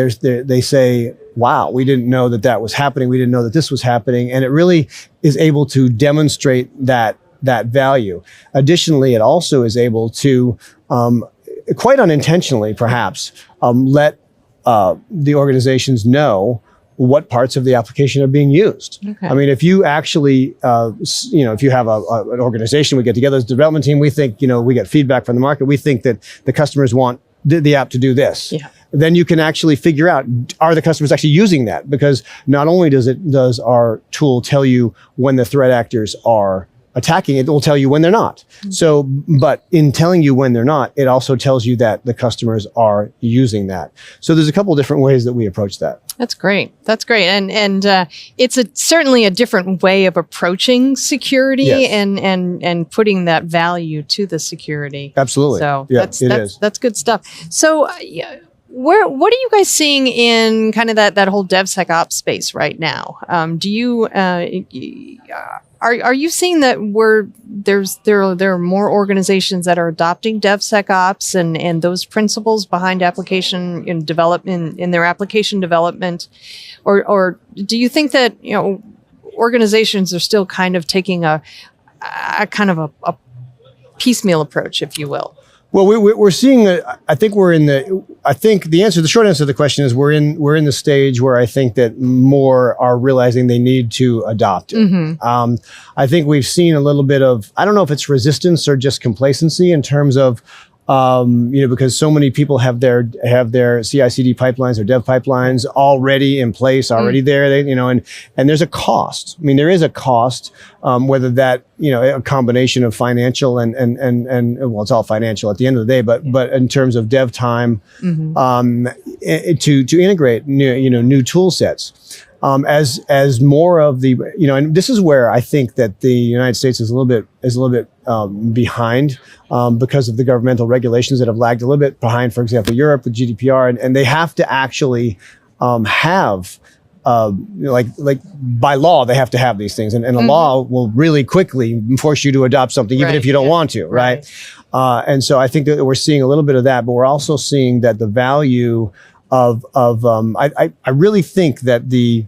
they say, wow, we didn't know that was happening. We didn't know that this was happening. And it really is able to demonstrate that value. Additionally, it also is able to, quite unintentionally perhaps, let the organizations know what parts of the application are being used. Okay. I mean, if you actually, if you have an organization, we get together as a development team, we think, we get feedback from the market, we think that the customers want the app to do this. Yeah. Then you can actually figure out, are the customers actually using that? Because not only does our tool tell you when the threat actors are attacking, it will tell you when they're not. So, but in telling you when they're not, it also tells you that the customers are using that. So there's a couple of different ways that we approach that. That's great. That's great. And it's certainly a different way of approaching security. Yes. and putting that value to the security. Absolutely. So yeah, that's good stuff. So What are you guys seeing in kind of that whole DevSecOps space right now? Do you are you seeing that there are more organizations that are adopting DevSecOps and those principles behind application in development in their application development, or do you think that organizations are still kind of taking a kind of a piecemeal approach, if you will? Well, we're seeing. I think the short answer to the question is we're in the stage where I think that more are realizing they need to adopt it. Mm-hmm. I think we've seen a little bit of, I don't know if it's resistance or just complacency in terms of, because so many people have their CI/CD pipelines or dev pipelines already in place, already there. And there's a cost. I mean, there is a cost, whether that a combination of financial and well, it's all financial at the end of the day, but in terms of dev time, to integrate new tool sets. As more of the and this is where I think that the United States is a little bit behind because of the governmental regulations that have lagged a little bit behind. For example, Europe with GDPR, and they have to actually have like by law they have to have these things, and the law will really quickly force you to adopt something even if you don't want to, right? And so I think that we're seeing a little bit of that, but we're also seeing that the value of I really think that the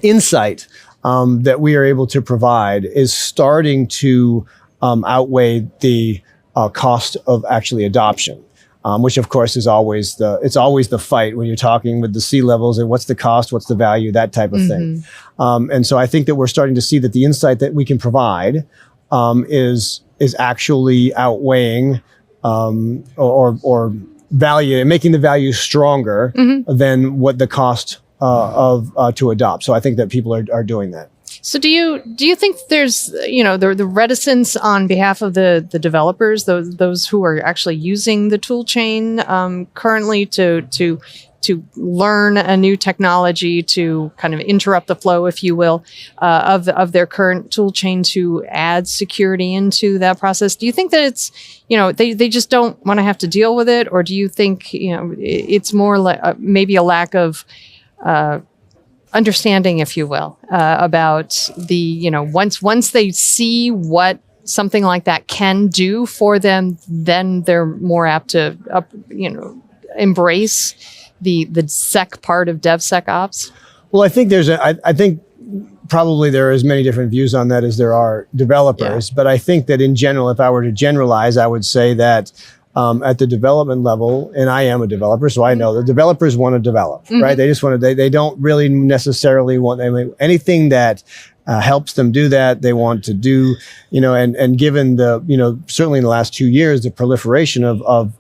insight that we are able to provide is starting to outweigh the cost of actually adoption, which of course is always the fight when you're talking with the C-levels and what's the cost, what's the value, that type of thing. And so I think that we're starting to see that the insight that we can provide is actually outweighing or value and making the value stronger than what the cost to adopt. So I think that people are doing that. So do you think there's the reticence on behalf of the developers, those who are actually using the tool chain currently to learn a new technology, to kind of interrupt the flow, if you will, of their current tool chain, to add security into that process? Do you think that it's they just don't want to have to deal with it, or do you think it's more like maybe a lack of understanding, if you will, about the once they see what something like that can do for them, then they're more apt to embrace the sec part of DevSecOps? Well, I think I think probably there are as many different views on that as there are developers, but I think that in general, if I were to generalize, I would say that at the development level, and I am a developer, so I know the developers want to develop, right? They just want to, they don't really necessarily want anything that helps them do that. They want to do, and given the, certainly in the last 2 years, the proliferation of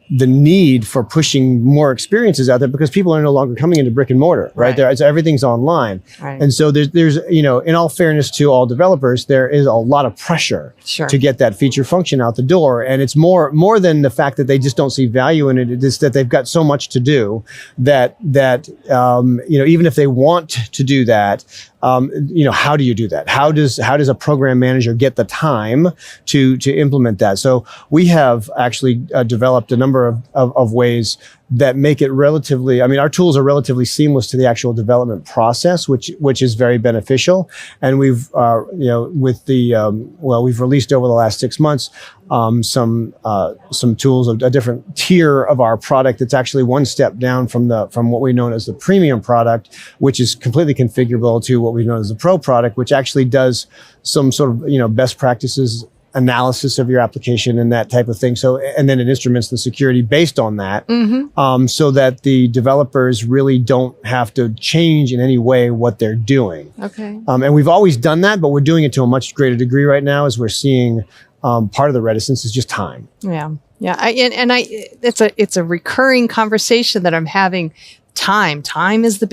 the need for pushing more experiences out there, because people are no longer coming into brick and mortar, right? Everything's online. Right. And so there's, in all fairness to all developers, there is a lot of pressure to get that feature function out the door. And it's more than the fact that they just don't see value in it. It's that they've got so much to do that even if they want to do that, how do you do that? How does a program manager get the time to implement that? So we have actually developed a number of ways that make it relatively, our tools are relatively seamless to the actual development process, which is very beneficial. And we've, with the, we've released over the last 6 months, some tools of a different tier of our product that's actually one step down from what we know as the premium product, which is completely configurable, to what we know as the pro product, which actually does some sort of, best practices analysis of your application and that type of thing. So, and then it instruments the security based on that, so that the developers really don't have to change in any way what they're doing. Okay. And we've always done that, but we're doing it to a much greater degree right now, as we're seeing part of the reticence is just time. Yeah. It's a recurring conversation that I'm having. Time is the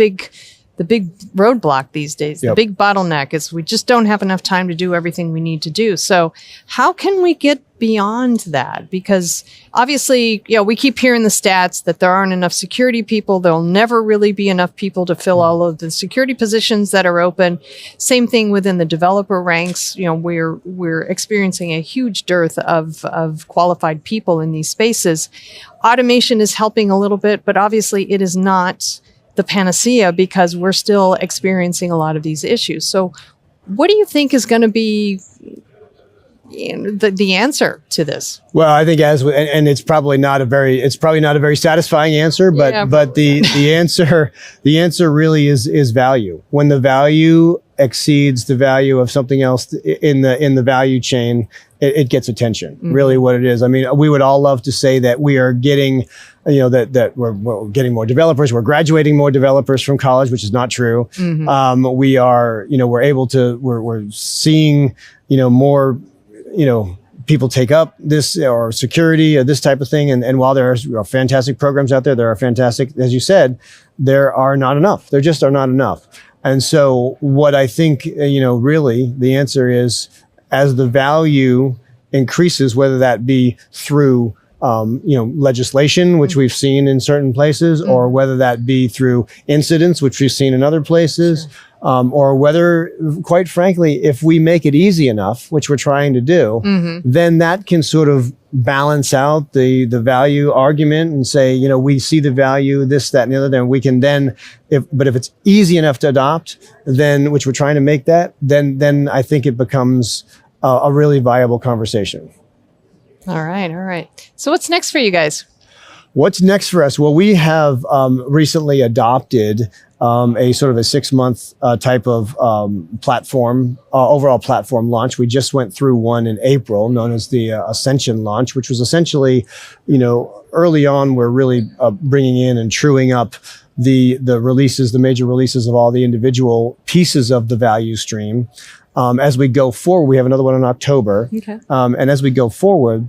big roadblock these days. Yep. The big bottleneck is we just don't have enough time to do everything we need to do. So how can we get beyond that? Because obviously, we keep hearing the stats that there aren't enough security people. There'll never really be enough people to fill all of the security positions that are open. Same thing within the developer ranks. We're experiencing a huge dearth of qualified people in these spaces. Automation is helping a little bit, but obviously it is not the panacea because we're still experiencing a lot of these issues. So what do you think is going to be the answer to this? Well, I think and it's probably not a very satisfying answer, but Yeah. but the answer really is value. When the value exceeds the value of something else in the value chain, it gets attention. Mm-hmm. Really, what it is. I mean, we would all love to say that we are getting, that we're getting more developers. We're graduating more developers from college, which is not true. Mm-hmm. We are, we're seeing, more, people take up this or security or this type of thing. And while there are fantastic programs out there, there are fantastic, as you said, there are not enough. There just are not enough. And so what I think, really the answer is, as the value increases, whether that be through legislation, which we've seen in certain places, or whether that be through incidents, which we've seen in other places, or whether, quite frankly, if we make it easy enough, which we're trying to do, then that can sort of balance out the value argument and say, we see the value, this, that, and the other, then we can then, if it's easy enough to adopt, then, which we're trying to make that, then I think it becomes a really viable conversation. All right. So what's next for you guys? What's next for us? Well, we have recently adopted a sort of a 6-month type of platform, overall platform launch. We just went through one in April, known as the Ascension launch, which was essentially, early on, we're really bringing in and truing up the releases, the major releases of all the individual pieces of the value stream. As we go forward, we have another one in October. Okay. And as we go forward,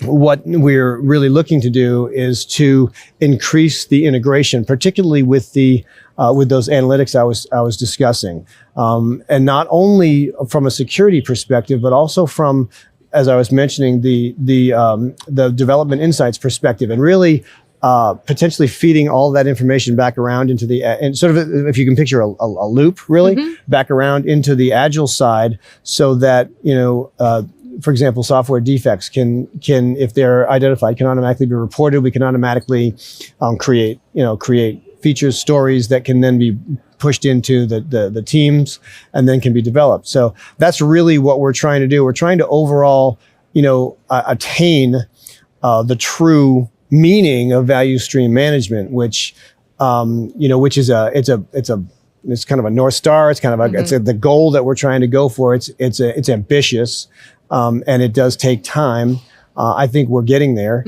what we're really looking to do is to increase the integration, particularly with with those analytics I was discussing, and not only from a security perspective, but also from, as I was mentioning, the development insights perspective, and really potentially feeding all that information back around into and sort of, if you can picture a loop, really, back around into the Agile side, so that, for example, software defects can, if they're identified, can automatically be reported. We can automatically create features, stories that can then be pushed into the teams and then can be developed. So that's really what we're trying to do. We're trying to overall, attain the true meaning of value stream management, which which is it's kind of a North Star. It's kind of it's the goal that we're trying to go for. It's ambitious, and it does take time. I think we're getting there.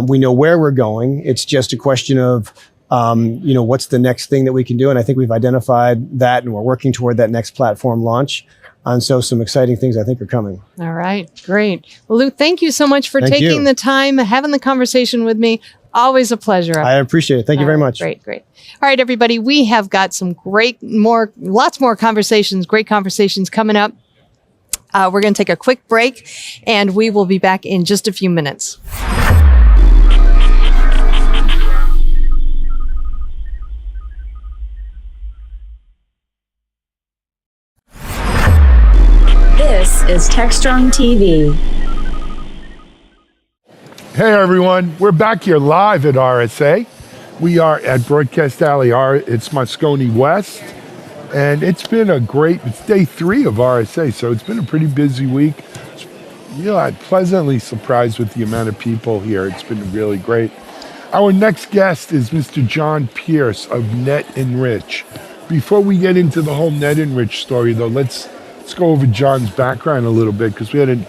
We know where we're going. It's just a question of what's the next thing that we can do, and I think we've identified that, and we're working toward that next platform launch. And so some exciting things I think are coming. All right, great. Well, Lou, thank you so much for taking the time, having the conversation with me. Always a pleasure. I appreciate it. Thank you very much. Great. All right, everybody, we have got some lots more conversations, great conversations coming up. We're going to take a quick break, and we will be back in just a few minutes. This is TechstrongTV. Hey everyone, we're back here live at RSA. We are at Broadcast Alley, it's Moscone West, and it's day 3 of RSA, so it's been a pretty busy week. I'm pleasantly surprised with the amount of people here. It's been really great. Our next guest is Mr. John Pierce of NetEnrich. Before we get into the whole NetEnrich story though, let's go over John's background a little bit, because we had a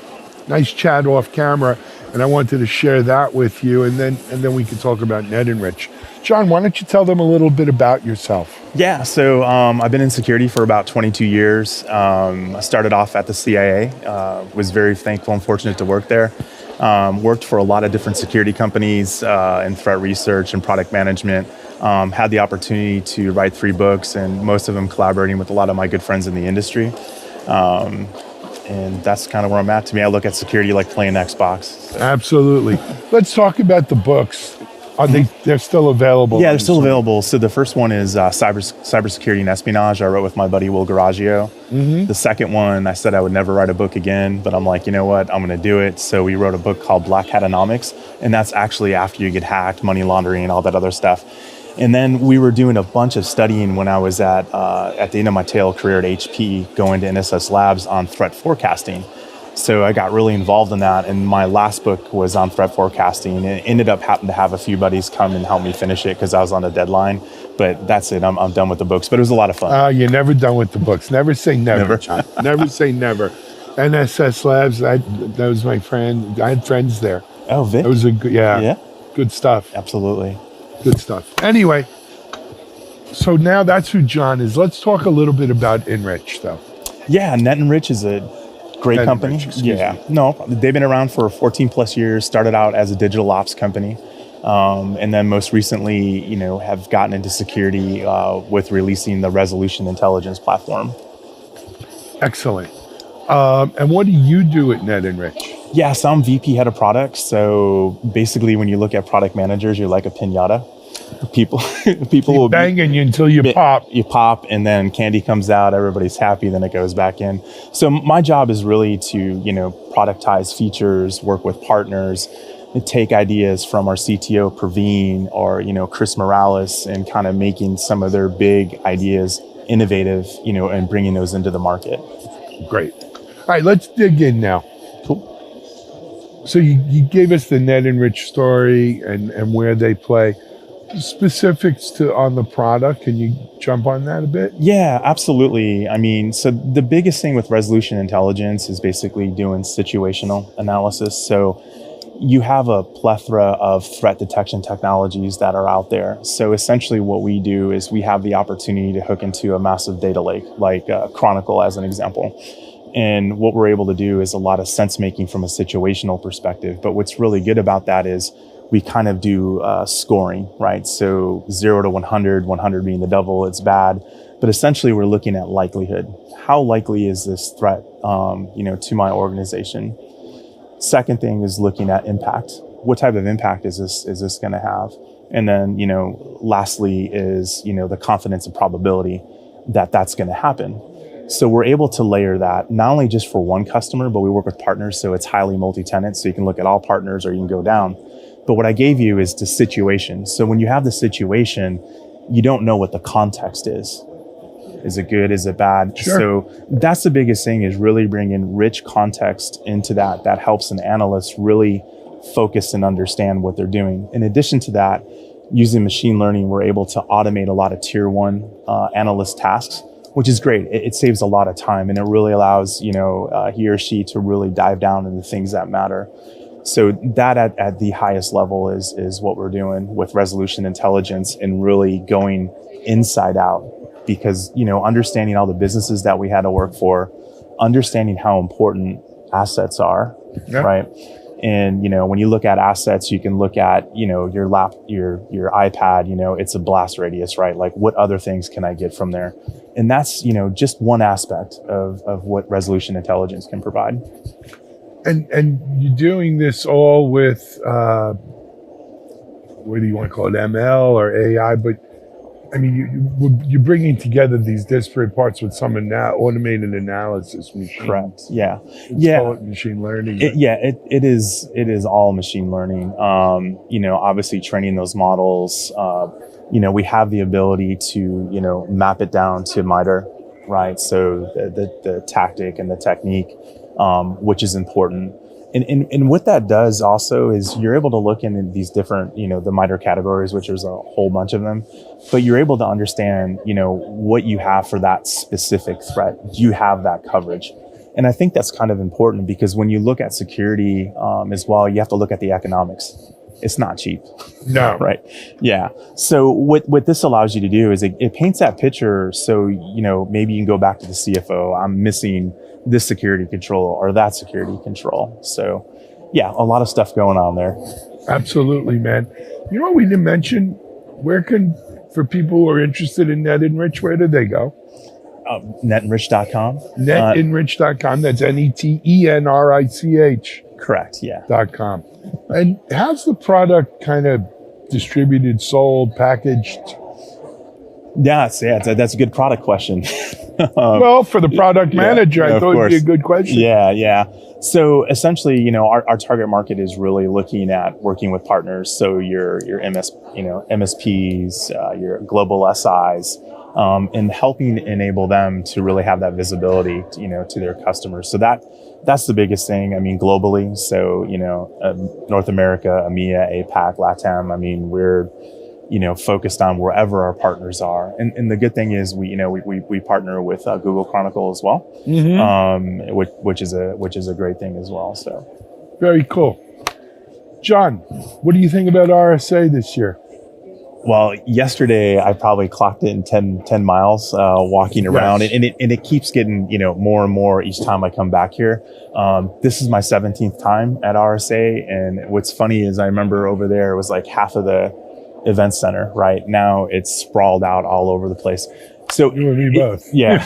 nice chat off camera, and I wanted to share that with you, and then we can talk about NetEnrich. John, why don't you tell them a little bit about yourself? Yeah, so I've been in security for about 22 years. I started off at the CIA, was very thankful and fortunate to work there. Worked for a lot of different security companies in threat research and product management. Had the opportunity to write 3 books, and most of them collaborating with a lot of my good friends in the industry. And that's kind of where I'm at. To me, I look at security like playing Xbox. Absolutely. Let's talk about the books. Are they're still available? Yeah, they're still available. So the first one is Cybersecurity and Espionage. I wrote with my buddy Will Garagio. The second one, I said I would never write a book again, but I'm like, you know what? I'm going to do it. So we wrote a book called Black Hatonomics, and that's actually after you get hacked, money laundering, and all that other stuff. And then we were doing a bunch of studying when I was at the end of my tail career at HP, going to NSS Labs on threat forecasting. So I got really involved in that, and my last book was on threat forecasting. It ended up having to have a few buddies come and help me finish it because I was on a deadline. But that's it. I'm done with the books. But it was a lot of fun. You're never done with the books. Never say never. Never say never. NSS Labs, that was my friend. I had friends there. Oh, Vic? It was a good, good stuff. Absolutely. Good stuff. Anyway, so now that's who John is. Let's talk a little bit about Enrich, though. Yeah, NetEnrich is a great company. No, they've been around for 14 plus years. Started out as a digital ops company, and then most recently, have gotten into security with releasing the Resolution Intelligence platform. Excellent. And what do you do at NetEnrich? Yeah, so I'm VP head of products. So basically, when you look at product managers, you're like a piñata. People will banging you until you pop. You pop, and then candy comes out. Everybody's happy. Then it goes back in. So my job is really to productize features, work with partners, and take ideas from our CTO Praveen or Chris Morales, and kind of making some of their big ideas innovative, and bringing those into the market. Great. All right, let's dig in now. Cool. So you gave us the NetEnrich story and where they play. Specifics on the product, can you jump on that a bit? Yeah, absolutely. I mean, so the biggest thing with Resolution Intelligence is basically doing situational analysis. So you have a plethora of threat detection technologies that are out there. So essentially what we do is we have the opportunity to hook into a massive data lake, like Chronicle as an example. And what we're able to do is a lot of sense making from a situational perspective. But what's really good about that is we kind of do scoring, right? So 0 to 100, 100 being the devil, it's bad. But essentially we're looking at likelihood. How likely is this threat, to my organization? Second thing is looking at impact. What type of impact is this going to have? And then, lastly is, the confidence and probability that that's going to happen. So we're able to layer that not only just for one customer, but we work with partners. So it's highly multi-tenant. So you can look at all partners or you can go down. But what I gave you is the situation. So when you have the situation, you don't know what the context is. Is it good? Is it bad? Sure. So that's the biggest thing, is really bringing rich context into that. That helps an analyst really focus and understand what they're doing. In addition to that, using machine learning, we're able to automate a lot of tier 1 analyst tasks, which is great. It saves a lot of time, and it really allows he or she to really dive down into things that matter. So that at the highest level is what we're doing with Resolution Intelligence, and really going inside out. Because, understanding all the businesses that we had to work for, understanding how important assets are, right? And, when you look at assets, you can look at, your your iPad, it's a blast radius, right? Like, what other things can I get from there? And that's, just one aspect of what Resolution Intelligence can provide. And you're doing this all with, what do you want to call it, ML or AI? But I mean, you're bringing together these disparate parts with some automated analysis machine. Correct. Yeah. Call it machine learning. It is all machine learning. Obviously training those models. We have the ability to map it down to MITRE, right? So the tactic and the technique, which is important. And what that does also is you're able to look into these different, the MITRE categories, which there's a whole bunch of them, but you're able to understand, what you have for that specific threat. Do you have that coverage? And I think that's kind of important, because when you look at security as well, you have to look at the economics. It's not cheap. No. Right. Yeah. So what this allows you to do is it paints that picture. So, maybe you can go back to the CFO. I'm missing this security control or that security control. So yeah, a lot of stuff going on there. Absolutely, man. You know what we didn't mention? Where can, for people who are interested in NetEnrich, where do they go? Netenrich.com. Netenrich.com. That's NETENRICH. Correct, yeah. .com. And how's the product kind of distributed, sold, packaged? That's a good product question. Well, for the product manager, I thought it'd be a good question. Yeah. So essentially, our target market is really looking at working with partners. So your MSPs, your global SIs, and helping enable them to really have that visibility, to their customers. So that's the biggest thing. I mean, globally. So, North America, EMEA, APAC, LATAM. I mean, we're focused on wherever our partners are. And the good thing is we partner with Google Chronicle as well, which is a great thing as well. So very cool. John, what do you think about RSA this year? Well, yesterday I probably clocked it in 10 miles walking around, and it keeps getting more and more each time I come back here. This is my 17th time at RSA, and what's funny is I remember over there it was like half of the event center. Right now it's sprawled out all over the place. So you and me both. Yeah.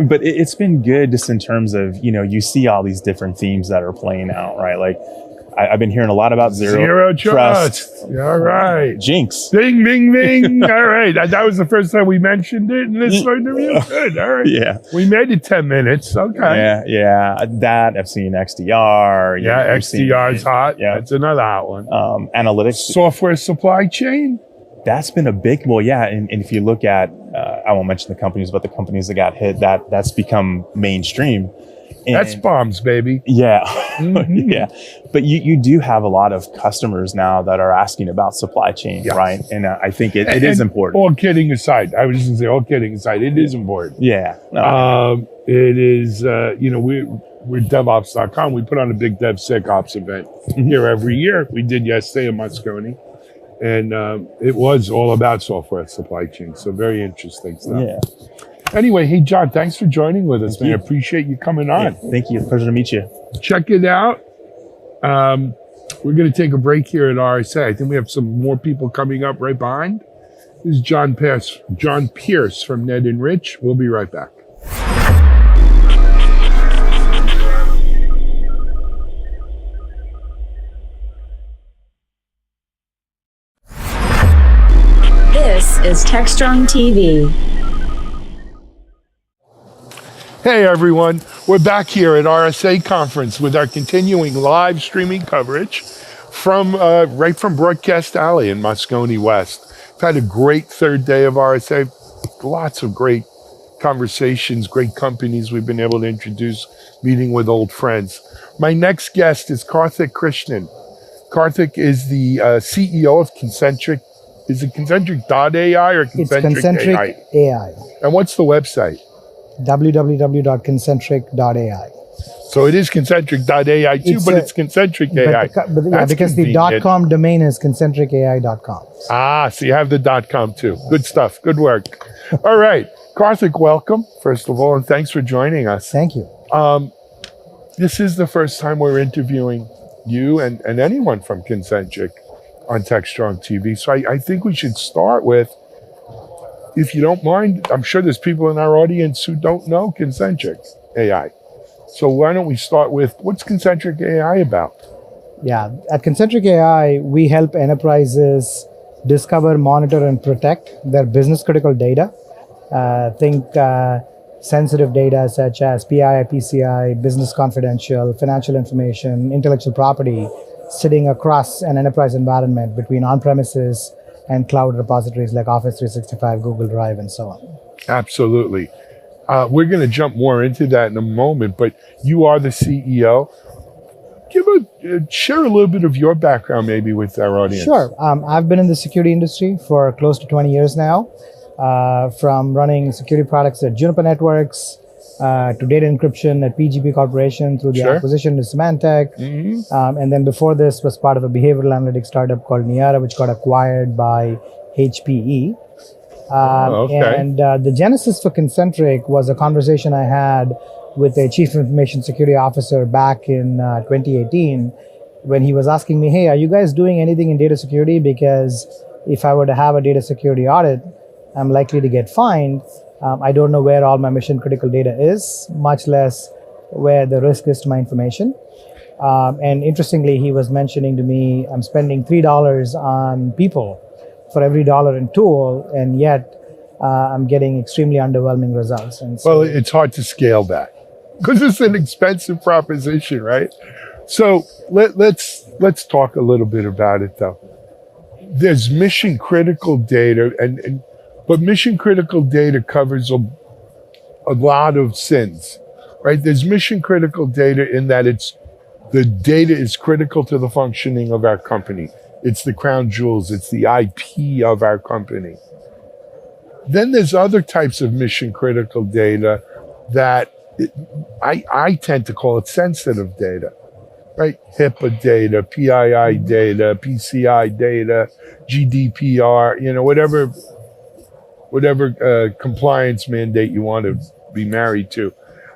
But it's been good just in terms of, you see all these different themes that are playing out, right? Like I've been hearing a lot about zero trust. All right. Jinx. Bing, bing, bing. All right. That was the first time we mentioned it in this interview. Good. All right. Yeah. We made it 10 minutes. Okay. Yeah. That I've seen XDR. Yeah. XDR is hot. Yeah. That's another hot one. Analytics. Software supply chain. That's been a big, and if you look at, I won't mention the companies, but the companies that got hit, that's become mainstream. And that's bombs, baby. Yeah. Yeah. But you do have a lot of customers now that are asking about supply chain, right? And I think it is important. All kidding aside, I was just going to say, all kidding aside, it is important. Yeah. It is, we're DevOps.com. We put on a big DevSecOps event here every year. We did yesterday in Moscone. And it was all about software supply chain. So very interesting stuff. Yeah. Anyway, hey, John, thanks for joining with us, man. I appreciate you coming on. Yeah, thank you. Pleasure to meet you. Check it out. We're going to take a break here at RSA. I think we have some more people coming up right behind. This is John Pierce from NetEnrich. We'll be right back. This is TechstrongTV. Hey everyone, we're back here at RSA conference with our continuing live streaming coverage from right from Broadcast Alley in Moscone West. We've had a great third day of RSA, lots of great conversations, great companies we've been able to introduce, meeting with old friends. My next guest is Karthik Krishnan. Karthik is the CEO of Concentric. Is it Concentric.ai or Concentric It's Concentric AI. And what's the website? www.concentric.ai. So it is Concentric.ai too, but it's Concentric AI. Because the .com domain is concentricai.com. So you have the .com too. Good stuff. Good work. All right. Karthik, welcome, first of all, and thanks for joining us. Thank you. This is the first time we're interviewing you and anyone from Concentric on TechstrongTV. So I think we should start with, if you don't mind, I'm sure there's people in our audience who don't know Concentric AI. So why don't we start with, what's Concentric AI about? Yeah, at Concentric AI, we help enterprises discover, monitor, and protect their business critical data. Think sensitive data such as PII, PCI, business confidential, financial information, intellectual property, sitting across an enterprise environment between on-premises and cloud repositories like Office 365, Google Drive, and so on. Absolutely. We're going to jump more into that in a moment, but you are the CEO. Share a little bit of your background maybe with our audience. Sure. I've been in the security industry for close to 20 years now, from running security products at Juniper Networks, to data encryption at PGP Corporation through the acquisition to Symantec. And then before this was part of a behavioral analytics startup called Niara, which got acquired by HPE. And the genesis for Concentric was a conversation I had with a chief information security officer back in 2018 when he was asking me, hey, are you guys doing anything in data security? Because if I were to have a data security audit, I'm likely to get fined. I don't know where all my mission critical data is, much less where the risk is to my information. And interestingly, he was mentioning to me, I'm spending $3 on people for every dollar in tool, and yet I'm getting extremely underwhelming results. And so, well, it's hard to scale that because it's an expensive proposition, right? So let's talk a little bit about it, though. There's mission critical data, but mission critical data covers a lot of sins, right? There's mission critical data in that the data is critical to the functioning of our company. It's the crown jewels. It's the IP of our company. Then there's other types of mission critical data that I tend to call it sensitive data, right? HIPAA data, PII data, PCI data, GDPR, whatever compliance mandate you want to be married to.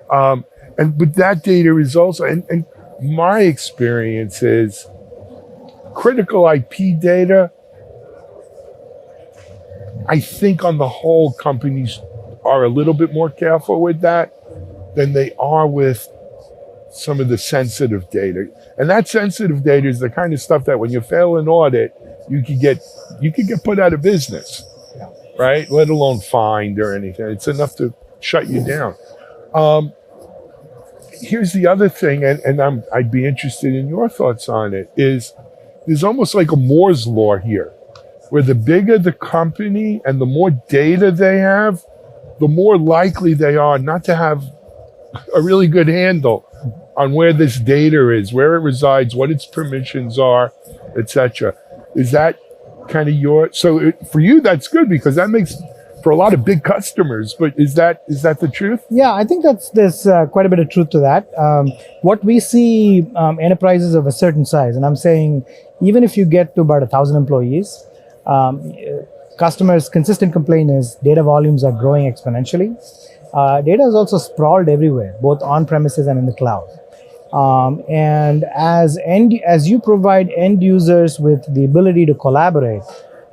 But that data is also, and my experience is critical IP data, I think on the whole, companies are a little bit more careful with that than they are with some of the sensitive data. And that sensitive data is the kind of stuff that when you fail an audit, you could get put out of business, right? Let alone fined or anything. It's enough to shut you down. Here's the other thing, and I'd be interested in your thoughts on it, is there's almost like a Moore's law here, where the bigger the company and the more data they have, the more likely they are not to have a really good handle on where this data is, where it resides, what its permissions are, etc. Is that kind of for you, that's good because that makes for a lot of big customers, but is that the truth? Yeah, I think there's quite a bit of truth to that. What we see enterprises of a certain size, and I'm saying even if you get to about 1,000 employees, customers' consistent complaint is data volumes are growing exponentially. Data is also sprawled everywhere, both on premises and in the cloud. And as you provide end users with the ability to collaborate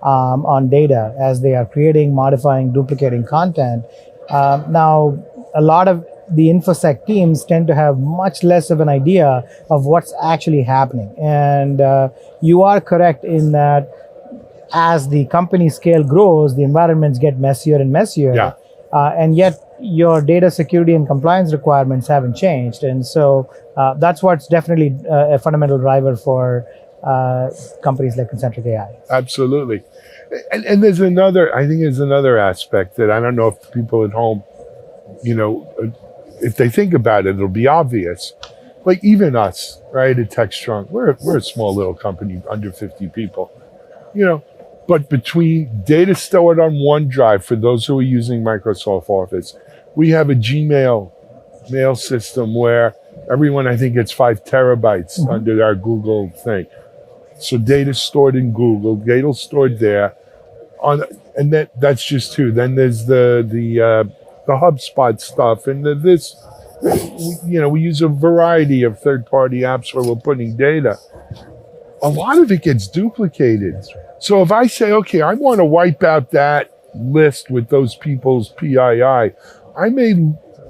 on data as they are creating, modifying, duplicating content, now a lot of the InfoSec teams tend to have much less of an idea of what's actually happening. And you are correct in that as the company scale grows, the environments get messier and messier. Yeah. And yet your data security and compliance requirements haven't changed. And so that's what's definitely a fundamental driver for companies like Concentric AI. Absolutely. And there's another aspect that I don't know if people at home, if they think about it, it'll be obvious. Like even us, right, at TechStrong, we're a small little company, under 50 people, but between data stored on OneDrive for those who are using Microsoft Office, we have a Gmail mail system where everyone, I think, gets 5 terabytes under our Google thing. So data stored in Google, data stored there, and that's just 2. Then there's the HubSpot stuff, and we use a variety of third-party apps where we're putting data. A lot of it gets duplicated. So if I say, okay, I want to wipe out that list with those people's PII, I may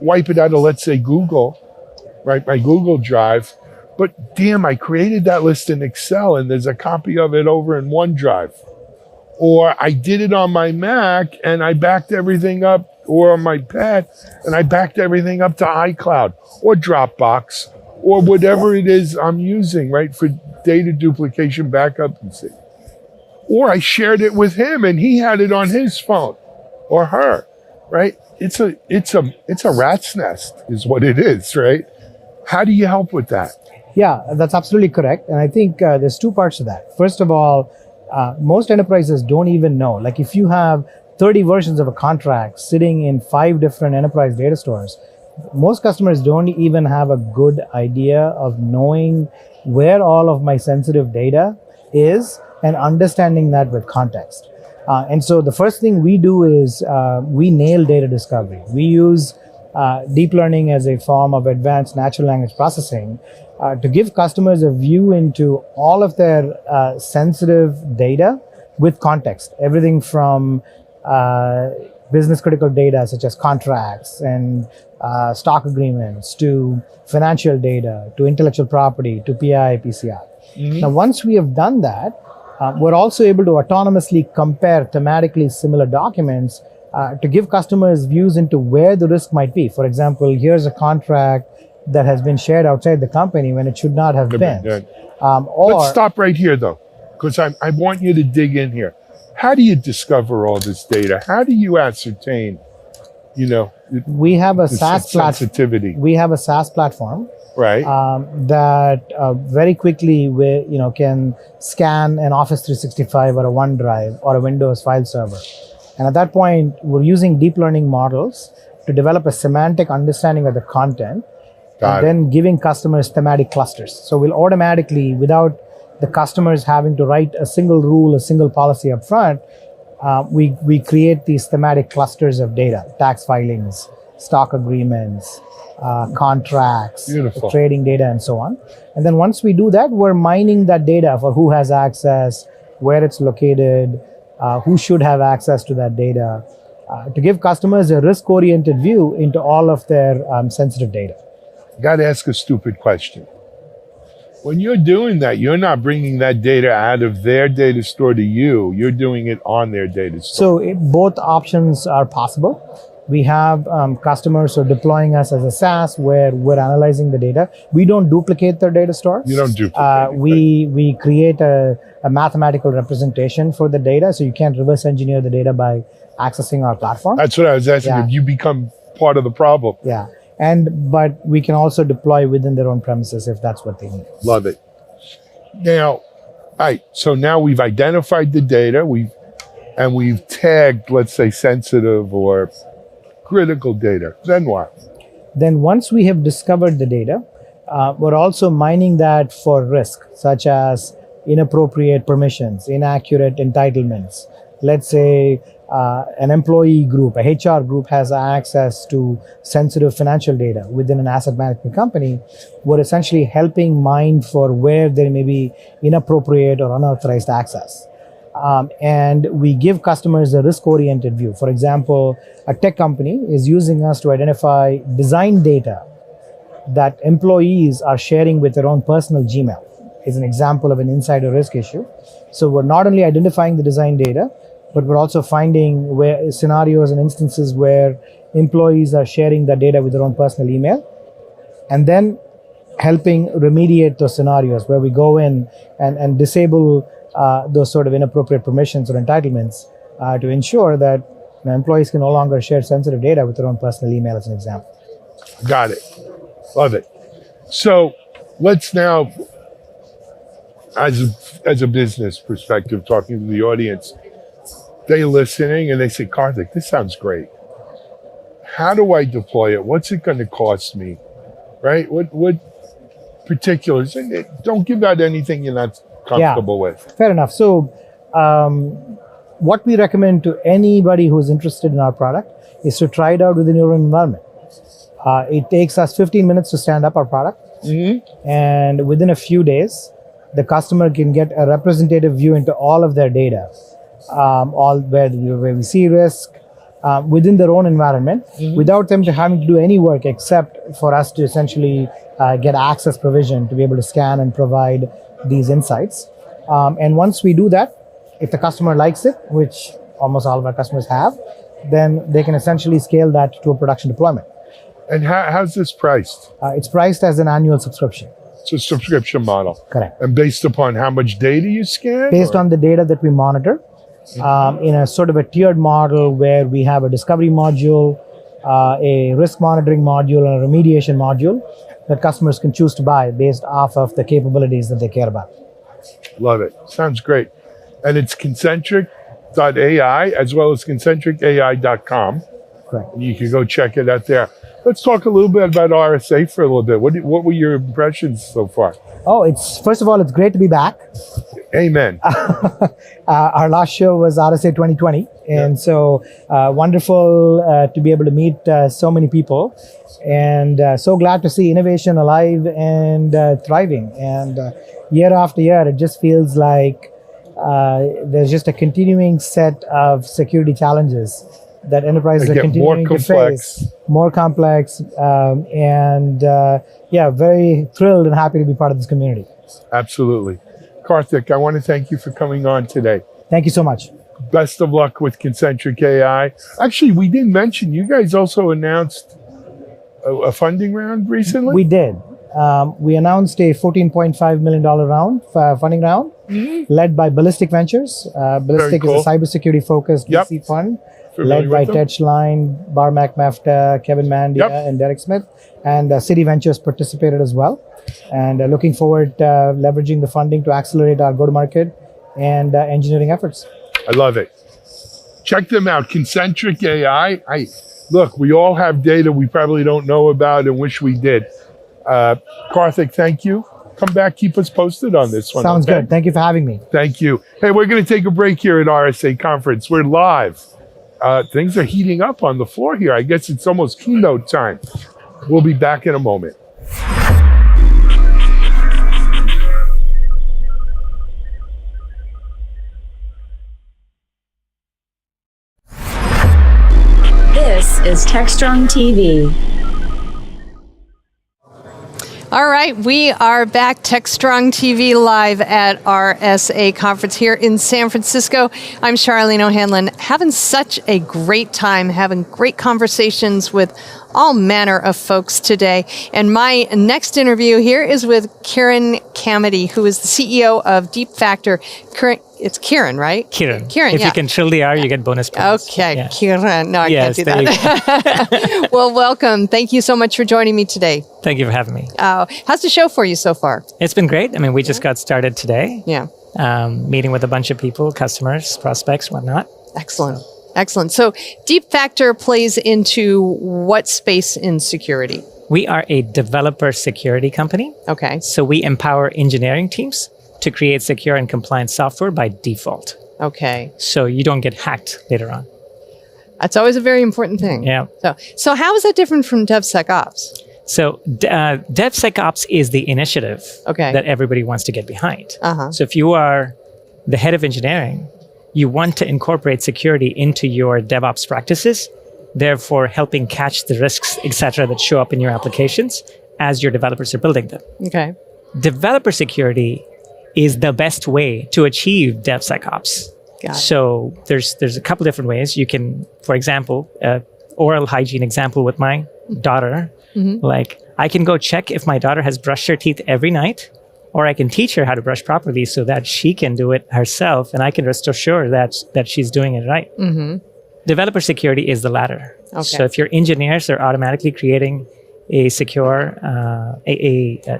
wipe it out of, let's say, Google, right, my Google Drive, but damn, I created that list in Excel and there's a copy of it over in OneDrive. Or I did it on my Mac and I backed everything up, or on my pad, and I backed everything up to iCloud or Dropbox or whatever it is I'm using, right, for data duplication, backup, and things. Or I shared it with him and he had it on his phone or her, right? It's a rat's nest is what it is, right? How do you help with that? Yeah, that's absolutely correct. And I think there's 2 parts to that. First of all, most enterprises don't even know. Like if you have 30 versions of a contract sitting in 5 different enterprise data stores, most customers don't even have a good idea of knowing where all of my sensitive data is and understanding that with context. And so the first thing we do is we nail data discovery. We use deep learning as a form of advanced natural language processing to give customers a view into all of their sensitive data with context. Everything from business critical data such as contracts and stock agreements to financial data to intellectual property to PII, PCI. Now, once we have done that, we're also able to autonomously compare thematically similar documents to give customers views into where the risk might be. For example, here's a contract that has been shared outside the company when it should not have been. Let's stop right here, though, because I want you to dig in here. How do you discover all this data? How do you ascertain, we have a SaaS sensitivity? We have a SaaS platform, right? That very quickly can scan an Office 365 or a OneDrive or a Windows file server. And at that point, we're using deep learning models to develop a semantic understanding of the content then giving customers thematic clusters. So we'll automatically, without the customers having to write a single rule, a single policy up front, we create these thematic clusters of data, tax filings, stock agreements, contracts, trading data, and so on. And then once we do that, we're mining that data for who has access, where it's located, who should have access to that data, to give customers a risk-oriented view into all of their sensitive data. Got to ask a stupid question. When you're doing that, you're not bringing that data out of their data store to you. You're doing it on their data store. So both options are possible. We have customers who are deploying us as a SaaS where we're analyzing the data. We don't duplicate their data store. You don't duplicate. We create a mathematical representation for the data, so you can't reverse engineer the data by accessing our platform. That's what I was asking. If you become part of the problem. Yeah. But we can also deploy within their own premises if that's what they need. Love it. Now, all right, so now we've identified the data, we've tagged, let's say, sensitive or critical data. Then what? Then once we have discovered the data, we're also mining that for risk, such as inappropriate permissions, inaccurate entitlements. Let's say an employee group, a HR group has access to sensitive financial data within an asset management company. We're essentially helping mine for where there may be inappropriate or unauthorized access. And we give customers a risk-oriented view. For example, a tech company is using us to identify design data that employees are sharing with their own personal Gmail. Is an example of an insider risk issue. So we're not only identifying the design data, but we're also finding where scenarios and instances where employees are sharing that data with their own personal email, and then helping remediate those scenarios where we go in and disable those sort of inappropriate permissions or entitlements to ensure that employees can no longer share sensitive data with their own personal email, as an example. Got it. Love it. So let's now, as a business perspective, talking to the audience, they're listening and they say, Karthik, this sounds great. How do I deploy it? What's it going to cost me? Right? What particulars? And don't give out anything you're not comfortable with. Fair enough. So what we recommend to anybody who's interested in our product is to try it out within your own environment. It takes us 15 minutes to stand up our product. And within a few days, the customer can get a representative view into all of their data. All where we see risk within their own environment, without them having to do any work except for us to essentially get access provision to be able to scan and provide these insights. And once we do that, if the customer likes it, which almost all of our customers have, then they can essentially scale that to a production deployment. And how's this priced? It's priced as an annual subscription. It's a subscription model. Correct. And based upon how much data you scan? Based on the data that we monitor. In a sort of a tiered model where we have a discovery module, a risk monitoring module, and a remediation module that customers can choose to buy based off of the capabilities that they care about. Love it. Sounds great. And it's concentric.ai as well as concentricai.com. Correct. You can go check it out there. Let's talk a little bit about RSA for a little bit. What were your impressions so far? Oh, first of all, it's great to be back. Amen. Our last show was RSA 2020, and so wonderful to be able to meet so many people, and so glad to see innovation alive and thriving. And year after year, it just feels like there's just a continuing set of security challenges that enterprises are continuing to face. More complex, and very thrilled and happy to be part of this community. Absolutely. Karthik, I want to thank you for coming on today. Thank you so much. Best of luck with Concentric AI. Actually, we didn't mention, you guys also announced a funding round recently? We did. We announced a $14.5 million funding round, led by Ballistic Ventures. Ballistic is a cybersecurity-focused VC fund, led by Tetchline, Barmac Mafta, Kevin Mandia, and Derek Smith. And City Ventures participated as well. And looking forward to leveraging the funding to accelerate our go-to-market and engineering efforts. I love it. Check them out, Concentric AI. Look, we all have data we probably don't know about and wish we did. Karthik, thank you. Come back, keep us posted on this one. Sounds good. Thank you for having me. Thank you. Hey, we're going to take a break here at RSA Conference. We're live. Things are heating up on the floor here. I guess it's almost keynote time. We'll be back in a moment. This is TechstrongTV. All right, we are back, TechstrongTV live at RSA Conference here in San Francisco. I'm Charlene O'Hanlon, having such a great time, having great conversations with all manner of folks today. And my next interview here is with Kieran Camedy, who is the CEO of Deep Factor. It's Kieran, right? Kieran. If you can trill the R, you get bonus points. Okay, yeah. Kieran. No, I can't do that. Well, welcome. Thank you so much for joining me today. Thank you for having me. How's the show for you so far? It's been great. I mean, we just got started today. Yeah. Meeting with a bunch of people, customers, prospects, whatnot. Excellent. Excellent. So Deep Factor plays into what space in security? We are a developer security company. Okay. So we empower engineering teams to create secure and compliant software by default. Okay. So you don't get hacked later on. That's always a very important thing. Yeah. So how is that different from DevSecOps? So DevSecOps is the initiative that everybody wants to get behind. Uh-huh. So if you are the head of engineering, you want to incorporate security into your DevOps practices, therefore helping catch the risks, et cetera, that show up in your applications as your developers are building them. Okay. Developer security is the best way to achieve DevSecOps. Got it. So there's a couple different ways. You can, for example, oral hygiene example with my daughter. Mm-hmm. Like, I can go check if my daughter has brushed her teeth every night, or I can teach her how to brush properly so that she can do it herself, and I can rest assured that she's doing it right. Mm-hmm. Developer security is the latter. Okay. So if your engineers are automatically creating a secure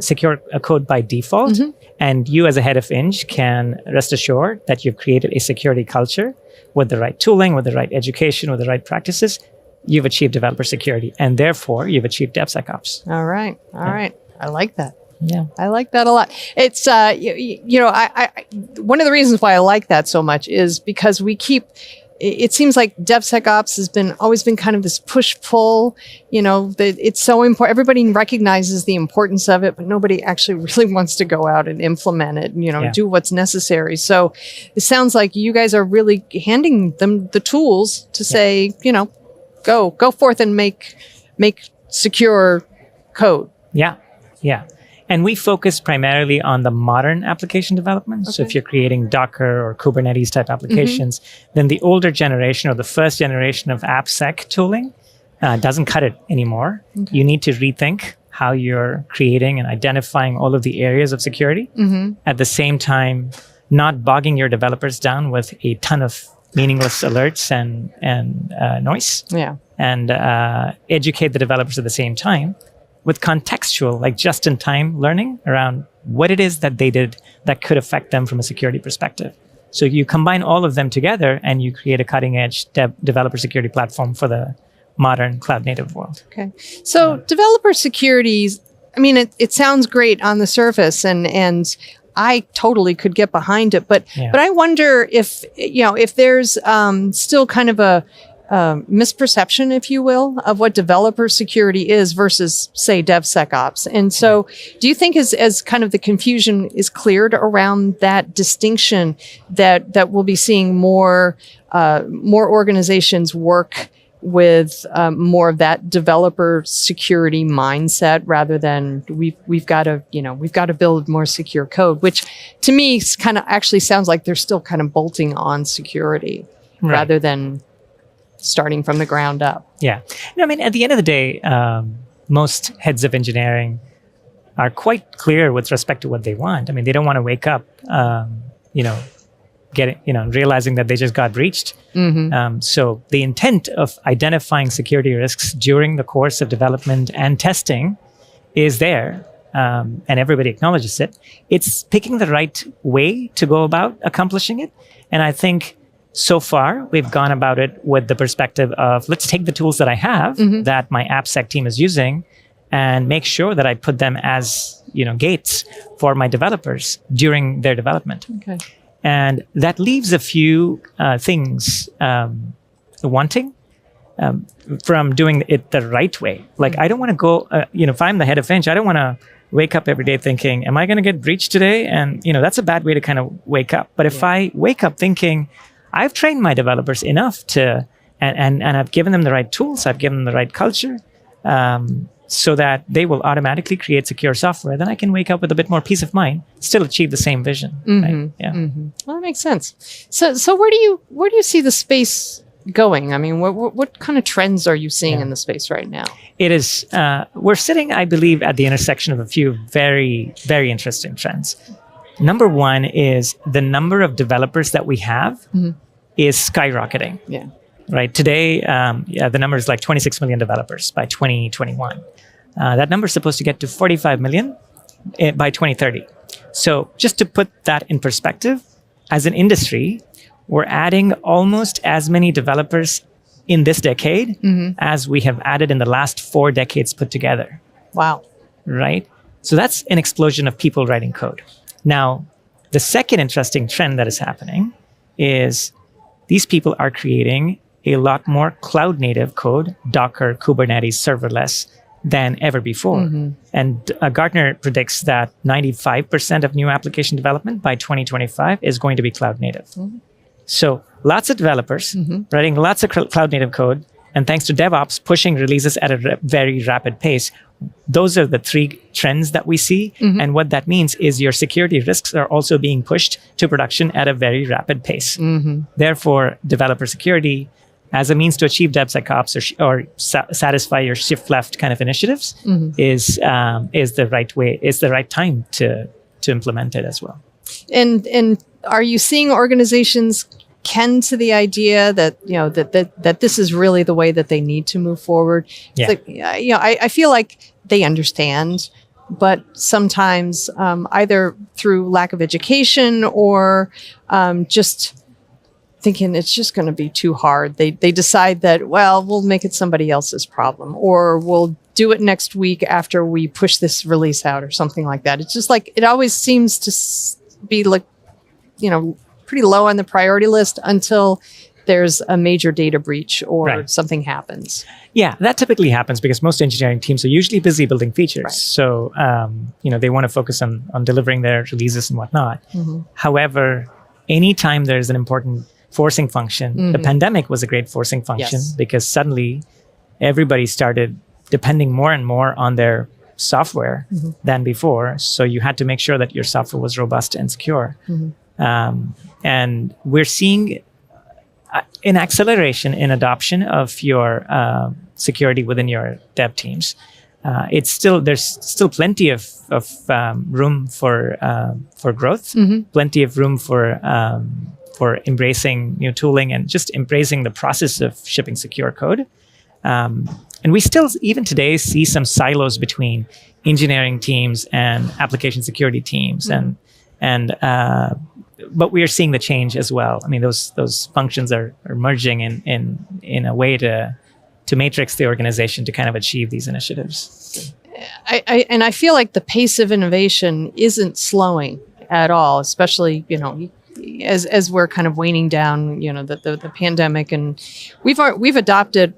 secure code by default, Mm-hmm. and you as a head of Eng can rest assured that you've created a security culture with the right tooling, with the right education, with the right practices, you've achieved developer security, and therefore you've achieved DevSecOps. All right. All right. I like that. Yeah. I like that a lot. It's, you know, I one of the reasons why I like that so much is because it seems like DevSecOps has always been kind of this push-pull, you know, that it's so important. Everybody recognizes the importance of it, but nobody actually really wants to go out and implement it and, you know, do what's necessary. So it sounds like you guys are really handing them the tools to say, you know, go forth and make secure code. Yeah. Yeah. And we focus primarily on the modern application development. So if you're creating Docker or Kubernetes type applications, then the older generation or the first generation of AppSec tooling doesn't cut it anymore. You need to rethink how you're creating and identifying all of the areas of security. At the same time, not bogging your developers down with a ton of meaningless alerts and noise. Yeah. And educate the developers at the same time with contextual, like just-in-time learning around what it is that they did that could affect them from a security perspective. So you combine all of them together and you create a cutting-edge developer security platform for modern cloud native world. Okay. So developer security, I mean, it sounds great on the surface, and I totally could get behind it. But I wonder if there's still kind of a misperception, if you will, of what developer security is versus, say, DevSecOps. And so do you think as kind of the confusion is cleared around that distinction, that we'll be seeing more organizations work with more of that developer security mindset rather than we've got to build more secure code, which to me kind of actually sounds like they're still kind of bolting on security rather than starting from the ground up. Yeah. No, I mean, at the end of the day, most heads of engineering are quite clear with respect to what they want. I mean, they don't want to wake up, realizing that they just got breached. So the intent of identifying security risks during the course of development and testing is there, and everybody acknowledges it. It's picking the right way to go about accomplishing it. And I think so far, we've gone about it with the perspective of, let's take the tools that I have that my AppSec team is using and make sure that I put them as, gates for my developers during their development. Okay. And that leaves a few things wanting from doing it the right way. Like, I don't want to go, if I'm the head of Finch, I don't want to wake up every day thinking, am I going to get breached today? And, that's a bad way to kind of wake up. But if I wake up thinking, I've trained my developers enough to, and I've given them the right tools, I've given them the right culture, so that they will automatically create secure software, then I can wake up with a bit more peace of mind, still achieve the same vision. Right? Yeah. Well, that makes sense. So where do you see the space going? I mean, what kind of trends are you seeing in the space right now? It is, we're sitting, I believe, at the intersection of a few very, very interesting trends. Number one is the number of developers that we have is skyrocketing. Yeah. Right. Today, the number is like 26 million developers by 2021. That number is supposed to get to 45 million by 2030. So just to put that in perspective, as an industry, we're adding almost as many developers in this decade as we have added in the last 4 decades put together. Wow. Right. So that's an explosion of people writing code. Now, the second interesting trend that is happening is these people are creating a lot more cloud native code, Docker, Kubernetes, serverless, than ever before. And Gartner predicts that 95% of new application development by 2025 is going to be cloud native. So lots of developers writing lots of cloud native code, and thanks to DevOps pushing releases at a very rapid pace. Those are the 3 trends that we see. And what that means is your security risks are also being pushed to production at a very rapid pace. Therefore, developer security as a means to achieve DevSecOps or satisfy your shift left kind of initiatives is the right way, is the right time to implement it as well. And are you seeing organizations ken to the idea that that this is really the way that they need to move forward? Yeah. Like, I feel like they understand, but sometimes either through lack of education or just thinking it's just going to be too hard, they decide that, well, we'll make it somebody else's problem, or we'll do it next week after we push this release out or something like that. It's just like, it always seems to be like, pretty low on the priority list until there's a major data breach or something happens. Yeah, that typically happens because most engineering teams are usually busy building features. So, they want to focus on delivering their releases and whatnot. However, anytime there's an important forcing function, the pandemic was a great forcing function because suddenly everybody started depending more and more on their software than before. So you had to make sure that your software was robust and secure. And we're seeing an acceleration in adoption of your security within your dev teams. There's still plenty of room for growth, plenty of room for embracing new tooling and just embracing the process of shipping secure code. And we still, even today, see some silos between engineering teams and application security teams, but we are seeing the change as well. I mean, those functions are merging in a way to to matrix the organization to kind of achieve these initiatives. I feel like the pace of innovation isn't slowing at all, especially, as we're kind of waning down, the pandemic, and we've adopted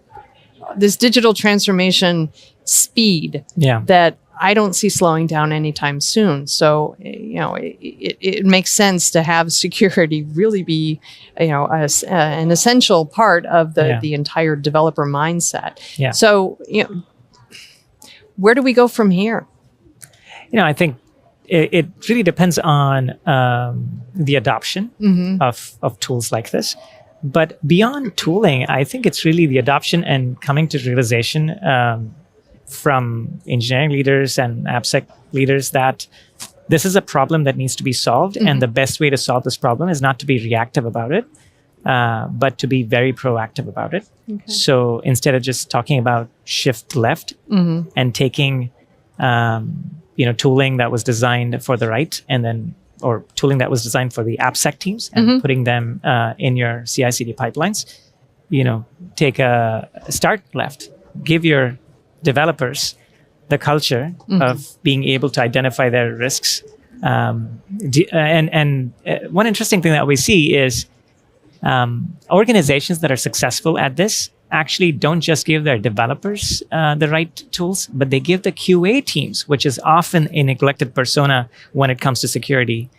this digital transformation speed that I don't see slowing down anytime soon. So, it makes sense to have security really be, an essential part of the entire developer mindset. Yeah. So, where do we go from here? I think it really depends on the adoption of tools like this. But beyond tooling, I think it's really the adoption and coming to realization from engineering leaders and AppSec leaders that this is a problem that needs to be solved. And the best way to solve this problem is not to be reactive about it, but to be very proactive about it. Okay. So instead of just talking about shift left and taking, tooling that was designed for the right or tooling that was designed for the AppSec teams and putting them in your CI/CD pipelines, take a start left, give your developers the culture of being able to identify their risks. And one interesting thing that we see is organizations that are successful at this actually don't just give their developers the right tools, but they give the QA teams, which is often a neglected persona when it comes to security,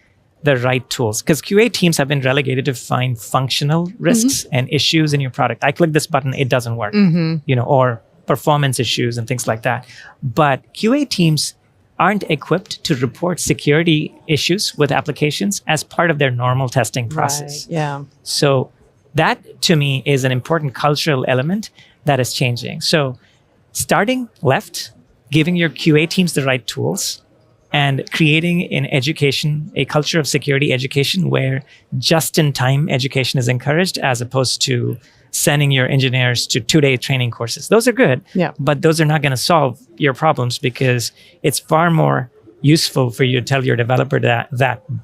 the right tools. Because QA teams have been relegated to find functional risks and issues in your product. I click this button, it doesn't work, or performance issues and things like that. But QA teams aren't equipped to report security issues with applications as part of their normal testing process. Right. Yeah. So that, to me, is an important cultural element that is changing. So starting left, giving your QA teams the right tools, and creating in education a culture of security education where just-in-time education is encouraged as opposed to sending your engineers to 2-day training courses. Those are good, but those are not going to solve your problems, because it's far more useful for you to tell your developer that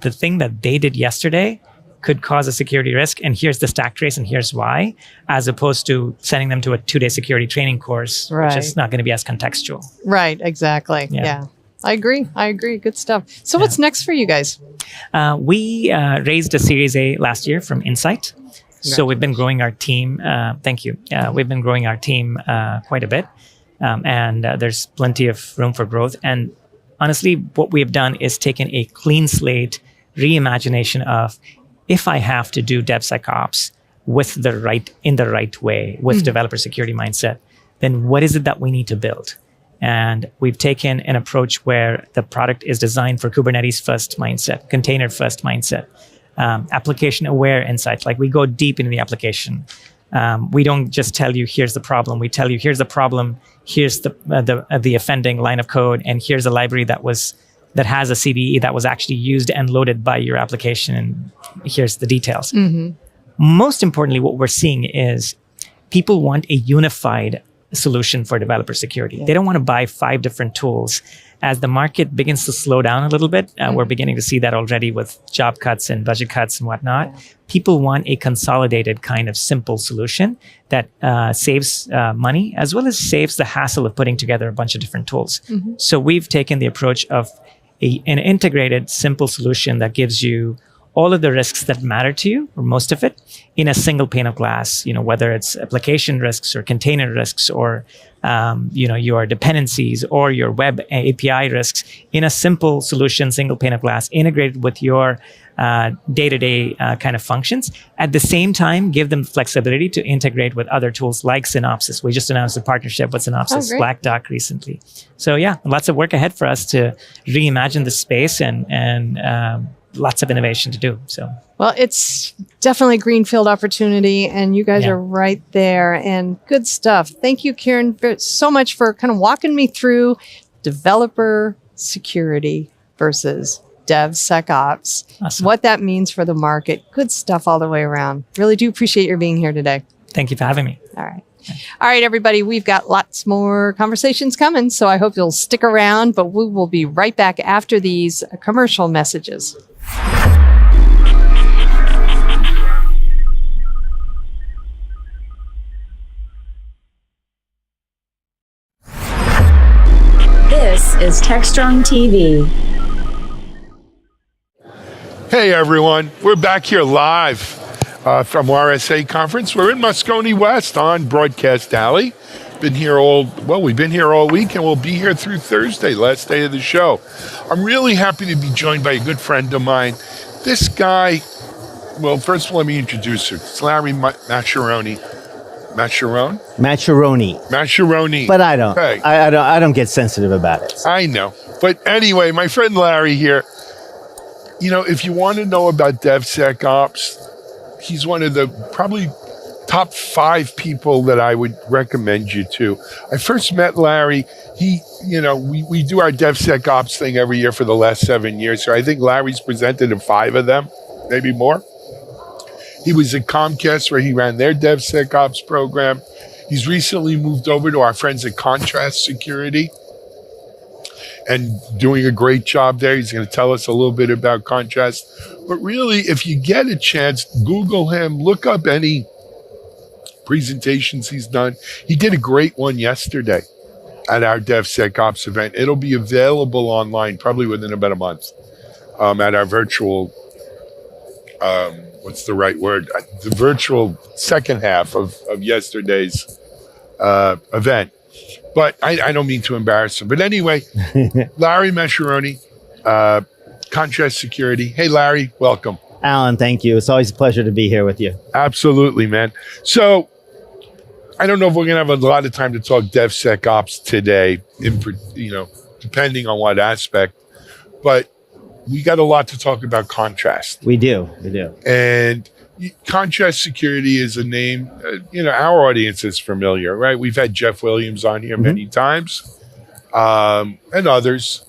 the thing that they did yesterday could cause a security risk, and here's the stack trace, and here's why, as opposed to sending them to a 2-day security training course, which is not going to be as contextual. Right, exactly. Yeah. I agree. Good stuff. So what's next for you guys? We raised a Series A last year from Insight. So we've been growing our team. Thank you. We've been growing our team quite a bit. And there's plenty of room for growth. And honestly, what we have done is taken a clean slate reimagination of, if I have to do DevSecOps in the right way, with developer security mindset, then what is it that we need to build? And we've taken an approach where the product is designed for Kubernetes first mindset, container first mindset, application aware insights. Like, we go deep into the application. We don't just tell you, here's the problem. We tell you, here's the problem, here's the offending line of code, and here's a library that has a CVE that was actually used and loaded by your application, and here's the details. Most importantly, what we're seeing is people want a unified solution for developer security. They don't want to buy 5 different tools. As the market begins to slow down a little bit, we're beginning to see that already with job cuts and budget cuts and whatnot. People want a consolidated kind of simple solution that saves money, as well as saves the hassle of putting together a bunch of different tools. So we've taken the approach of an integrated, simple solution that gives you all of the risks that matter to you, or most of it, in a single pane of glass, whether it's application risks or container risks or, your dependencies or your web API risks, in a simple solution, single pane of glass, integrated with your day-to-day kind of functions. At the same time, give them flexibility to integrate with other tools like Synopsys. We just announced a partnership with Synopsys, Black Duck recently. So yeah, lots of work ahead for us to reimagine the space and lots of innovation to do. So, well, it's definitely a greenfield opportunity, and you guys are right there, and good stuff. Thank you, Kieran, so much for kind of walking me through developer security versus DevSecOps, what that means for the market. Good stuff all the way around. Really do appreciate your being here today. Thank you for having me. All right. All right, everybody, we've got lots more conversations coming, so I hope you'll stick around, but we will be right back after these commercial messages. is TechstrongTV. Hey everyone, we're back here live from RSA conference. We're in Moscone West on Broadcast Alley. We've been here all week, and we'll be here through Thursday, last day of the show. I'm really happy to be joined by a good friend of mine. This guy, well, first of all, let me introduce her. It's Larry Mascheroni. Mascheroni. But I don't. Hey. I don't get sensitive about it. I know. But anyway, my friend Larry here, you know, if you want to know about DevSecOps, he's one of the probably top 5 people that I would recommend you to. I first met Larry. We do our DevSecOps thing every year for the last 7 years. So I think Larry's presented at 5 of them, maybe more. He was at Comcast where he ran their DevSecOps program. He's recently moved over to our friends at Contrast Security and doing a great job there. He's going to tell us a little bit about Contrast. But really, if you get a chance, Google him, look up any presentations he's done. He did a great one yesterday at our DevSecOps event. It'll be available online probably within about a month at our virtual, what's the right word? The virtual second half of yesterday's event. But I don't mean to embarrass him. But anyway, Larry Mascheroni, Contrast Security. Hey, Larry, welcome. Alan, thank you. It's always a pleasure to be here with you. Absolutely, man. So I don't know if we're going to have a lot of time to talk DevSecOps today, depending on what aspect. But we got a lot to talk about Contrast. We do. And Contrast Security is a name, our audience is familiar, right? We've had Jeff Williams on here many times, and others.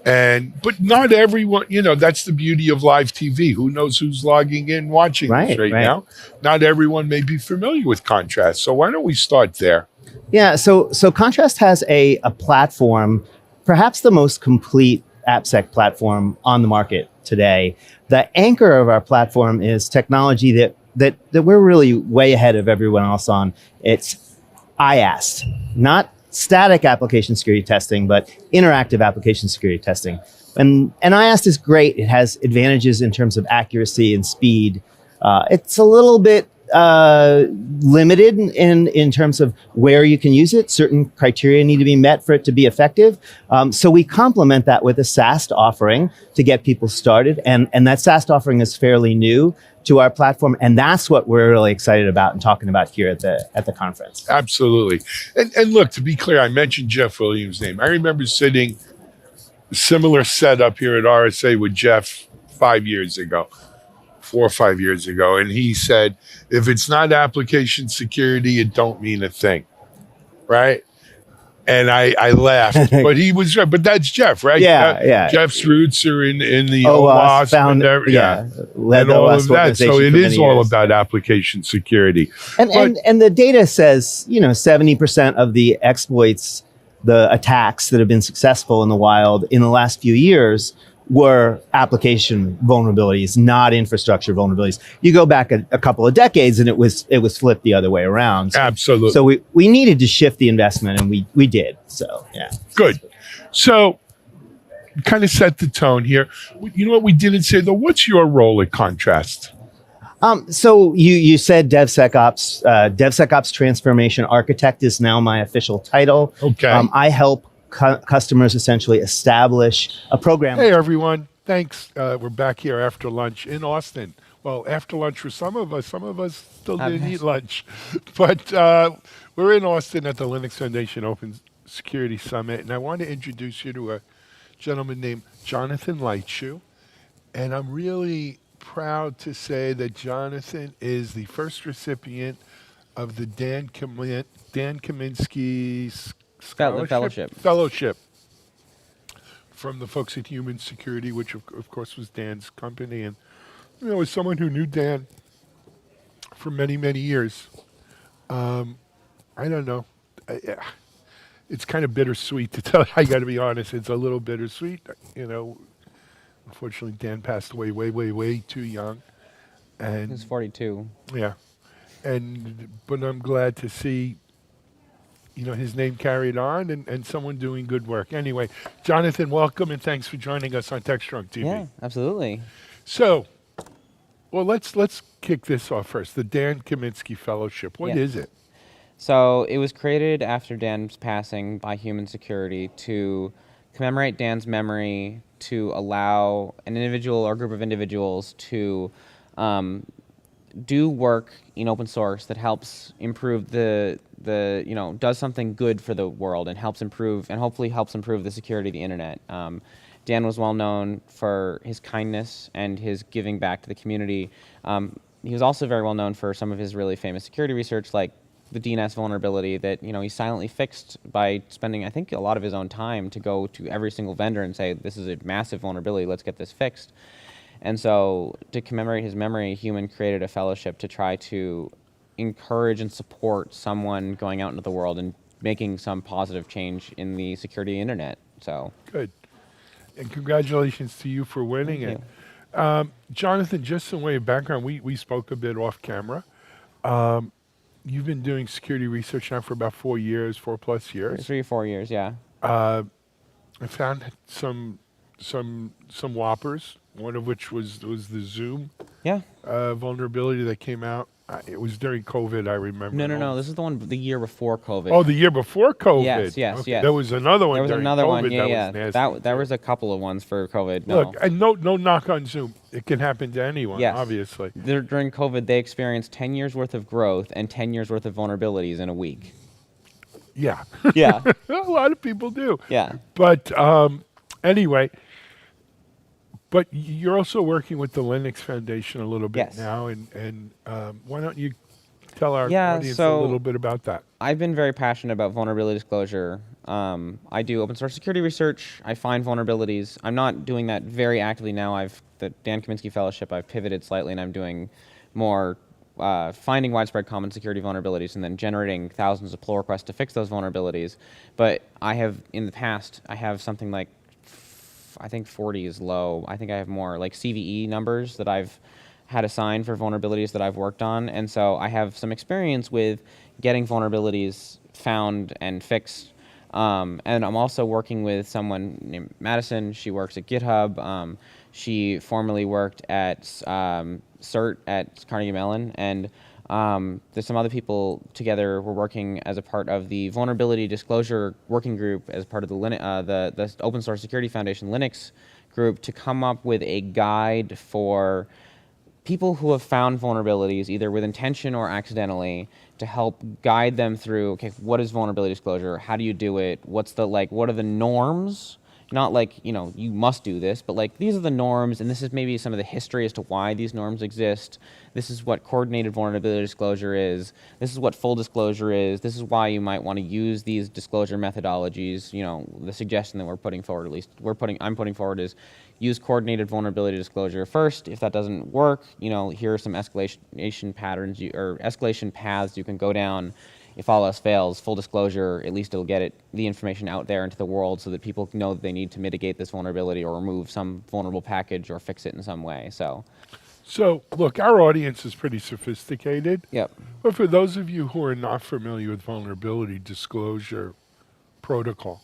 But not everyone, that's the beauty of live TV. Who knows who's logging in, watching this right now? Not everyone may be familiar with Contrast. So why don't we start there? Yeah, so Contrast has a platform, perhaps the most complete AppSec platform on the market today. The anchor of our platform is technology that we're really way ahead of everyone else on. It's IaaS, not static application security testing, but interactive application security testing. And IaaS is great. It has advantages in terms of accuracy and speed. It's a little bit limited in terms of where you can use it. Certain criteria need to be met for it to be effective. So we complement that with a SaaS offering to get people started. And that SaaS offering is fairly new to our platform. And that's what we're really excited about and talking about here at the conference. Absolutely. And look, to be clear, I mentioned Jeff Williams' name. I remember sitting similar setup here at RSA with Jeff 4 or 5 years ago. And he said, if it's not application security, it don't mean a thing. Right? And I laughed, but he was right. But that's Jeff, right? Yeah. Jeff's roots are in the OWASP, and all of that. So it is all about application security. And the data says, 70% of the exploits, the attacks that have been successful in the wild in the last few years were application vulnerabilities, not infrastructure vulnerabilities. You go back a couple of decades and it was flipped the other way around. So, absolutely. So we needed to shift the investment, and we did. So yeah. Good. So kind of set the tone here. You know what we didn't say though? What's your role at Contrast? So you said DevSecOps. DevSecOps Transformation Architect is now my official title. Okay. I help customers essentially establish a program. Hey everyone, thanks. We're back here after lunch in Austin. Well, after lunch for some of us still didn't eat lunch. But we're in Austin at the Linux Foundation Open Security Summit, and I want to introduce you to a gentleman named Jonathan Lightshoe. And I'm really proud to say that Jonathan is the first recipient of the Dan Kaminsky Fellowship from the folks at Human Security, which of course was Dan's company. And as someone who knew Dan for many, many years, I don't know. It's kind of bittersweet to tell you. I got to be honest. It's a little bittersweet. Unfortunately, Dan passed away way too young. And he was 42. Yeah. But I'm glad to see, his name carried on and someone doing good work. Anyway, Jonathan, welcome and thanks for joining us on TechstrongTV. Yeah, absolutely. So, well, let's kick this off first. The Dan Kaminsky Fellowship. What is it? So it was created after Dan's passing by Human Security to commemorate Dan's memory, to allow an individual or group of individuals to do work in open source that helps improve does something good for the world and helps improve, and hopefully helps improve the security of the internet. Dan was well known for his kindness and his giving back to the community. He was also very well known for some of his really famous security research, like the DNS vulnerability that he silently fixed by spending, I think, a lot of his own time to go to every single vendor and say, this is a massive vulnerability, let's get this fixed. And so to commemorate his memory, Human created a fellowship to try to encourage and support someone going out into the world and making some positive change in the security of the internet. So good. And congratulations to you for winning it. Jonathan, just some way of background, we spoke a bit off camera. You've been doing security research now for about 4 years, 4+ years. 3 or 4 years, yeah. I found some whoppers. One of which was the Zoom vulnerability that came out. It was during COVID, I remember. No. This is the one the year before COVID. Oh, the year before COVID. Yes. Okay. There was another one. There was during another COVID one. Yeah, that was nasty. There was a couple of ones for COVID. No. Look, and no knock on Zoom. It can happen to anyone. Yes. Obviously. During COVID, they experienced 10 years worth of growth and 10 years worth of vulnerabilities in a week. Yeah. Yeah. A lot of people do. Yeah. But anyway. But you're also working with the Linux Foundation a little bit now, and why don't you tell our audience a little bit about that? I've been very passionate about vulnerability disclosure. I do open source security research. I find vulnerabilities. I'm not doing that very actively now. The Dan Kaminsky Fellowship, I've pivoted slightly, and I'm doing more finding widespread common security vulnerabilities and then generating thousands of pull requests to fix those vulnerabilities. But I have, in the past, I have something like, I think 40 is low. I think I have more like CVE numbers that I've had assigned for vulnerabilities that I've worked on. And so I have some experience with getting vulnerabilities found and fixed. And I'm also working with someone named Madison. She works at GitHub. She formerly worked at CERT at Carnegie Mellon. And there's some other people together. We're working as a part of the Vulnerability Disclosure Working Group as part of the Open Source Security Foundation Linux group to come up with a guide for people who have found vulnerabilities either with intention or accidentally to help guide them through, okay, what is vulnerability disclosure? How do you do it? What are the norms? Not like, you must do this, but like these are the norms, and this is maybe some of the history as to why these norms exist. This is what coordinated vulnerability disclosure is. This is what full disclosure is. This is why you might want to use these disclosure methodologies. The suggestion that we're putting forward, at least I'm putting forward, is use coordinated vulnerability disclosure first. If that doesn't work, here are some escalation patterns or escalation paths you can go down. If all else fails, full disclosure, at least it'll get the information out there into the world so that people know that they need to mitigate this vulnerability or remove some vulnerable package or fix it in some way. So look, our audience is pretty sophisticated. Yep. But for those of you who are not familiar with vulnerability disclosure protocol,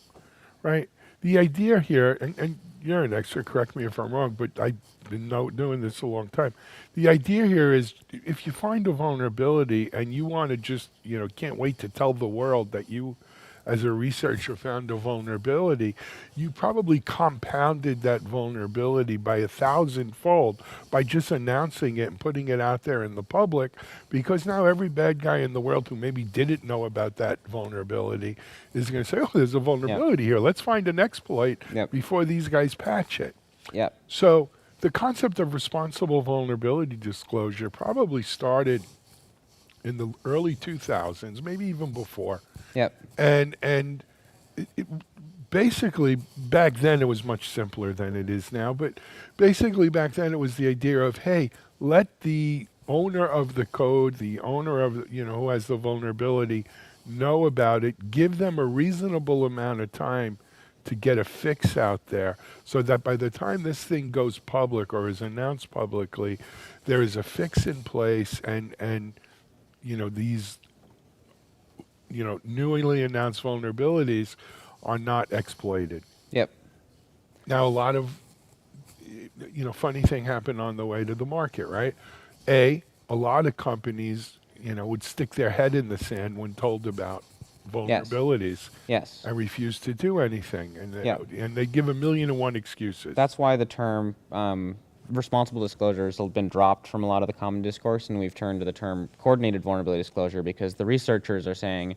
right? The idea here, and you're an expert, correct me if I'm wrong, but I've been doing this a long time. The idea here is if you find a vulnerability and you want to just, can't wait to tell the world that you, as a researcher, found a vulnerability, you probably compounded that vulnerability by 1,000-fold by just announcing it and putting it out there in the public, because now every bad guy in the world who maybe didn't know about that vulnerability is going to say, oh, there's a vulnerability here. Let's find an exploit before these guys patch it. Yep. So the concept of responsible vulnerability disclosure probably started in the early 2000s, maybe even before. Yep. And it basically, back then it was much simpler than it is now, but basically back then it was the idea of, hey, let the owner of the code, the owner of, who has the vulnerability, know about it, give them a reasonable amount of time to get a fix out there so that by the time this thing goes public or is announced publicly, there is a fix in place and these newly announced vulnerabilities are not exploited. Yep. Now, a lot of, funny thing happened on the way to the market, right? A lot of companies, would stick their head in the sand when told about vulnerabilities. Yes. And refuse to do anything. Yeah. And they give 1,000,001 excuses. That's why the term responsible disclosures have been dropped from a lot of the common discourse, and we've turned to the term coordinated vulnerability disclosure, because the researchers are saying,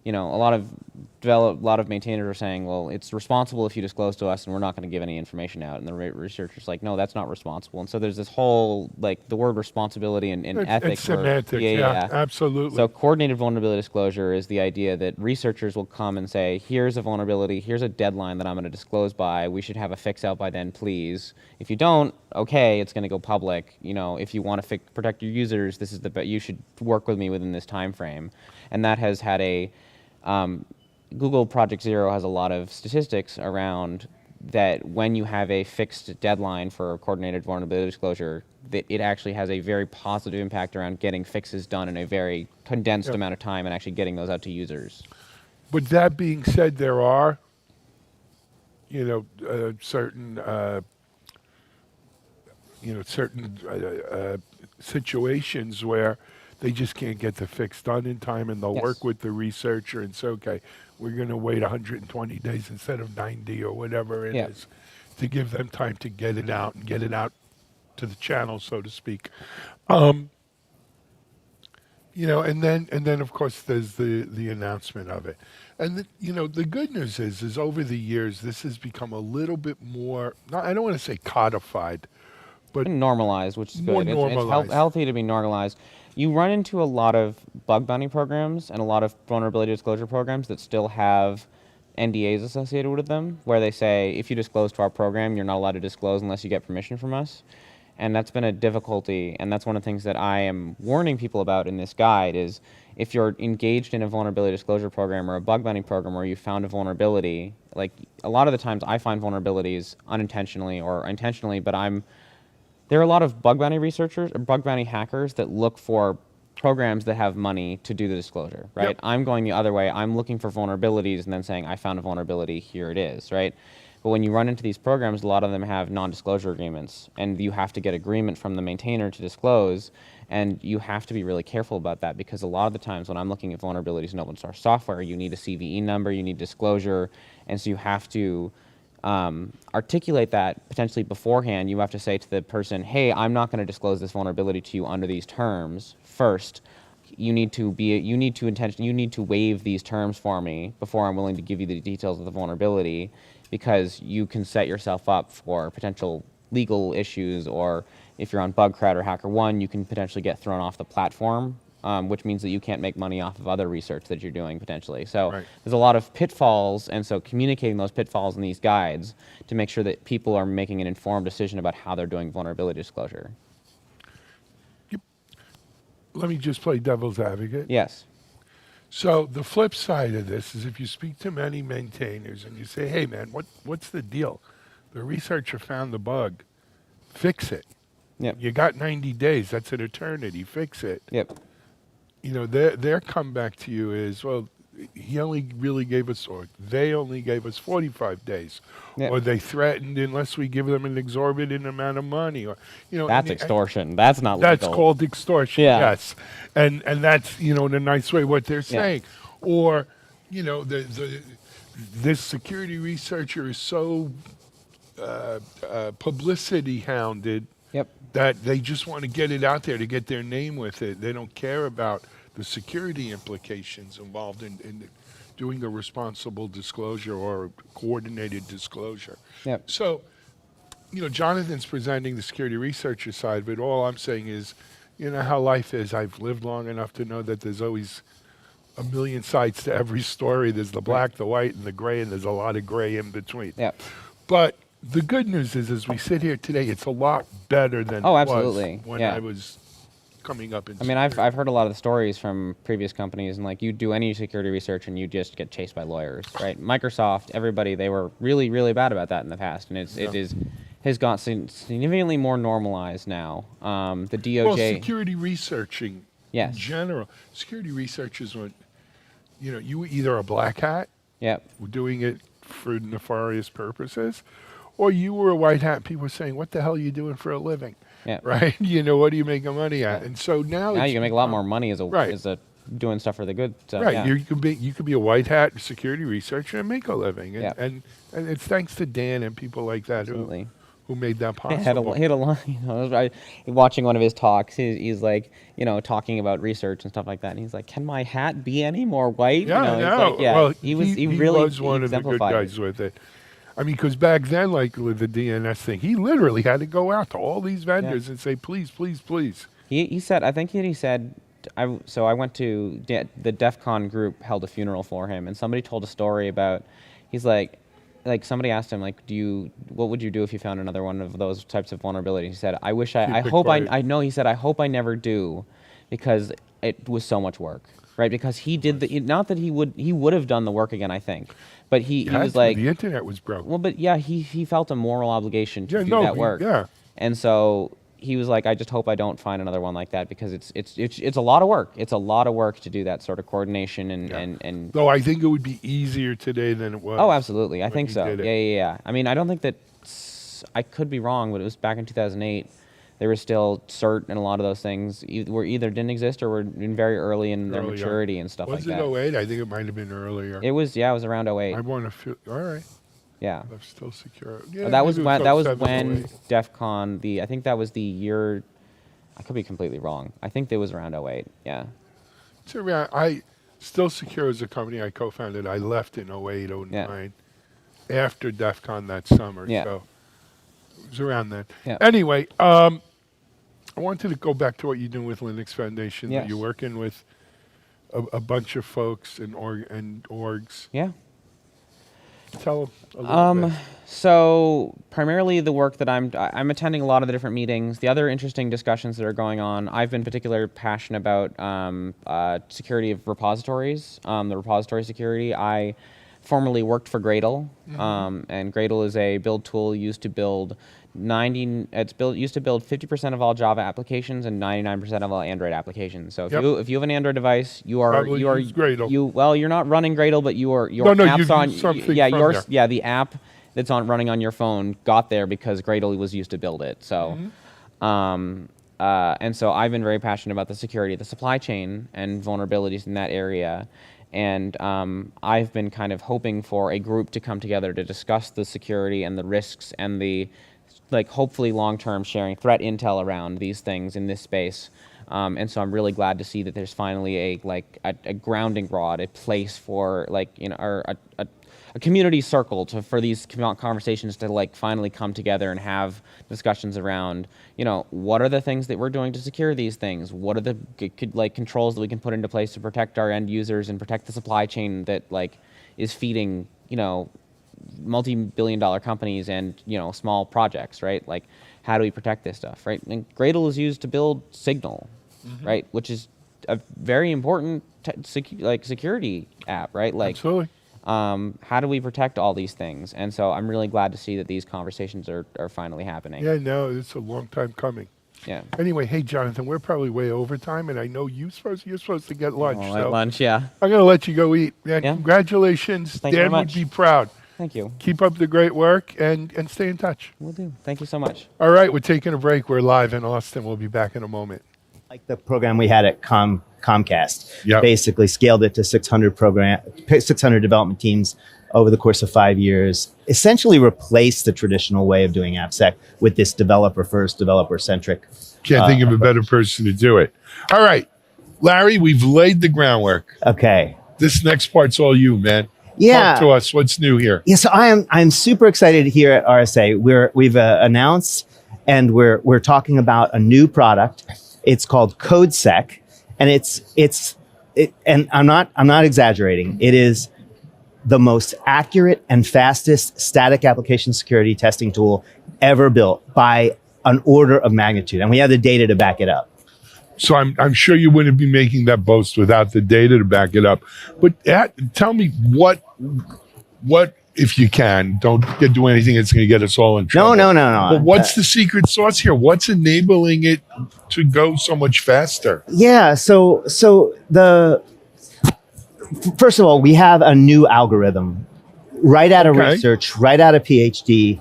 a lot of maintainers are saying, well, it's responsible if you disclose to us, and we're not going to give any information out. And the researchers like, no, that's not responsible. And so there's this whole the word responsibility and ethics. It's semantics. Yeah, absolutely. So coordinated vulnerability disclosure is the idea that researchers will come and say, here's a vulnerability, here's a deadline that I'm going to disclose by. We should have a fix out by then, please. If you don't, okay, it's going to go public. If you want to protect your users, this is you should work with me within this time frame. And that has had a Google Project Zero has a lot of statistics around that when you have a fixed deadline for coordinated vulnerability disclosure, that it actually has a very positive impact around getting fixes done in a very condensed amount of time and actually getting those out to users. But that being said, there are, certain situations where they just can't get the fix done in time, and they'll work with the researcher and say, okay, we're going to wait 120 days instead of 90 or whatever it is, to give them time to get it out and get it out to the channel, so to speak. And then of course there's the announcement of it. And the good news is over the years this has become a little bit more, I don't want to say codified, but normalized, which is more good. Normalized. It's healthy to be normalized. You run into a lot of bug bounty programs and a lot of vulnerability disclosure programs that still have NDAs associated with them, where they say, if you disclose to our program, you're not allowed to disclose unless you get permission from us. And that's been a difficulty, and that's one of the things that I am warning people about in this guide is, if you're engaged in a vulnerability disclosure program or a bug bounty program where you found a vulnerability, like a lot of the times I find vulnerabilities unintentionally or intentionally, but there are a lot of bug bounty researchers or bug bounty hackers that look for programs that have money to do the disclosure, right? Yep. I'm going the other way. I'm looking for vulnerabilities and then saying, I found a vulnerability, here it is, right? But when you run into these programs, a lot of them have non-disclosure agreements, and you have to get agreement from the maintainer to disclose, and you have to be really careful about that, because a lot of the times when I'm looking at vulnerabilities in open source software, you need a CVE number, you need disclosure, and so you have to articulate that potentially beforehand. You have to say to the person, hey, I'm not going to disclose this vulnerability to you under these terms first. You need to waive these terms for me before I'm willing to give you the details of the vulnerability, because you can set yourself up for potential legal issues, or if you're on Bugcrowd or HackerOne, you can potentially get thrown off the platform, which means that you can't make money off of other research that you're doing potentially. So there's a lot of pitfalls, and so communicating those pitfalls in these guides to make sure that people are making an informed decision about how they're doing vulnerability disclosure. Let me just play devil's advocate. Yes. So the flip side of this is, if you speak to many maintainers and you say, hey man, what's the deal? The researcher found the bug, fix it. Yep. You got 90 days, that's an eternity, fix it. Yep. Their comeback to you is, well, he only really gave us, or they only gave us 45 days. Yep. Or they threatened unless we give them an exorbitant amount of money. Or that's extortion. That's not legal. That's called extortion, yes. And that's, in a nice way, what they're saying. Or, this security researcher is so publicity hounded that they just want to get it out there to get their name with it. They don't care about the security implications involved in doing a responsible disclosure or coordinated disclosure. Yep. So, Jonathan's presenting the security researcher side of it. All I'm saying is, how life is. I've lived long enough to know that there's always a million sides to every story. There's the black, the white, and the gray, and there's a lot of gray in between. Yep. But the good news is, as we sit here today, it's a lot better than it was when I was coming up in security. I've heard a lot of the stories from previous companies, and you do any security research and you just get chased by lawyers, right? Microsoft, everybody, they were really, really bad about that in the past, and it has got significantly more normalized now. The DOJ... Well, security researching in general. Security researchers, you were either a black hat, Yep. doing it for nefarious purposes, or you were a white hat. People were saying, "What the hell are you doing for a living?" Yeah. Right? What are you making money at? And so now Now it's you can make a lot more money as a right. doing stuff for the good stuff. Right, Yeah. you could be a white hat security researcher and make a living, and Yeah. and it's thanks to Dan and people like that who made that possible. He had a line. Watching one of his talks, he's like, talking about research and stuff like that. And he's like, "Can my hat be any more white?" Yeah, he's no. like, yeah. Well, he really was one of the good exemplified guys with it. I mean, because back then, like with the DNS thing, he literally had to go out to all these vendors and say, "Please, please, please." He said, I think he said, I went to the DEF CON group held a funeral for him, and somebody told a story about, he's like somebody asked him, like, what would you do if you found another one of those types of vulnerabilities? He said, I know, he said, I hope I never do, because it was so much work, right? Because he did not that he would have done the work again, I think, but he was like, the internet was broke. Well, but yeah, he felt a moral obligation to do that work. Yeah. And so he was like, I just hope I don't find another one like that, because it's a lot of work. It's a lot of work to do that sort of coordination and. Though I think it would be easier today than it was. Oh, absolutely. I think so. did it. Yeah. I mean, I don't think that I could be wrong, but it was back in 2008. There was still CERT and a lot of those things were either didn't exist or were very early in their maturity and stuff like that. Was it 08? I think it might have been earlier. It was around 08. I want to feel all right. Yeah. I'm still secure. Yeah, that was when 07, 08. DEF CON, I think that was the year, I could be completely wrong. I think it was around 08, yeah. It's around, Still Secure is a company I co-founded. I left in 08, 09, after DEF CON that summer. Yeah. So it was around then. Yeah. Anyway, I wanted to go back to what you're doing with Linux Foundation. Yes. That you're working with a bunch of folks and orgs. Yeah. Tell a little bit. So primarily the work that I'm attending a lot of the different meetings. The other interesting discussions that are going on, I've been particularly passionate about security of repositories, the repository security. I formerly worked for Gradle, and Gradle is a build tool used to build 50% of all Java applications and 99% of all Android applications. So if you have an Android device, you're not running Gradle, but your apps the app that's running on your phone got there because Gradle was used to build it. So and so I've been very passionate about the security of the supply chain and vulnerabilities in that area. And I've been kind of hoping for a group to come together to discuss the security and the risks and the hopefully long-term sharing threat intel around these things in this space. And so I'm really glad to see that there's finally a grounding rod, a place for a community circle for these conversations to finally come together and have discussions around, what are the things that we're doing to secure these things? What are the controls that we can put into place to protect our end users and protect the supply chain that is feeding, multi-billion-dollar companies and small projects, right? How do we protect this stuff, right? And Gradle is used to build Signal, right, which is a very important security app, right? Absolutely. How do we protect all these things? And so I'm really glad to see that these conversations are finally happening. Yeah, no, it's a long time coming. Yeah. Anyway, hey Jonathan, we're probably way over time, and I know you're supposed to get lunch. So lunch, yeah. I'm gonna let you go eat. Man, congratulations. Thank you Dan very would much. be proud. Thank you. Keep up the great work and stay in touch. Will do. Thank you so much. All right, we're taking a break. We're live in Austin. We'll be back in a moment. Like the program we had at Comcast, Yep. basically scaled it to 600 development teams over the course of 5 years, essentially replaced the traditional way of doing AppSec with this developer-first, developer-centric. Can't think of a better person to do it. All right, Larry, we've laid the groundwork. Okay. This next part's all you, man. Yeah. Talk to us. What's new here? Yeah, so I'm super excited here at RSA. We've announced and we're talking about a new product. It's called CodeSec, and and I'm not exaggerating. It is the most accurate and fastest static application security testing tool ever built by an order of magnitude, and we have the data to back it up. So I'm sure you wouldn't be making that boast without the data to back it up. But tell me what if you can, don't do anything that's going to get us all in trouble. No. But what's the secret sauce here? What's enabling it to go so much faster? Yeah. So first of all, we have a new algorithm right out of research, right out of PhD.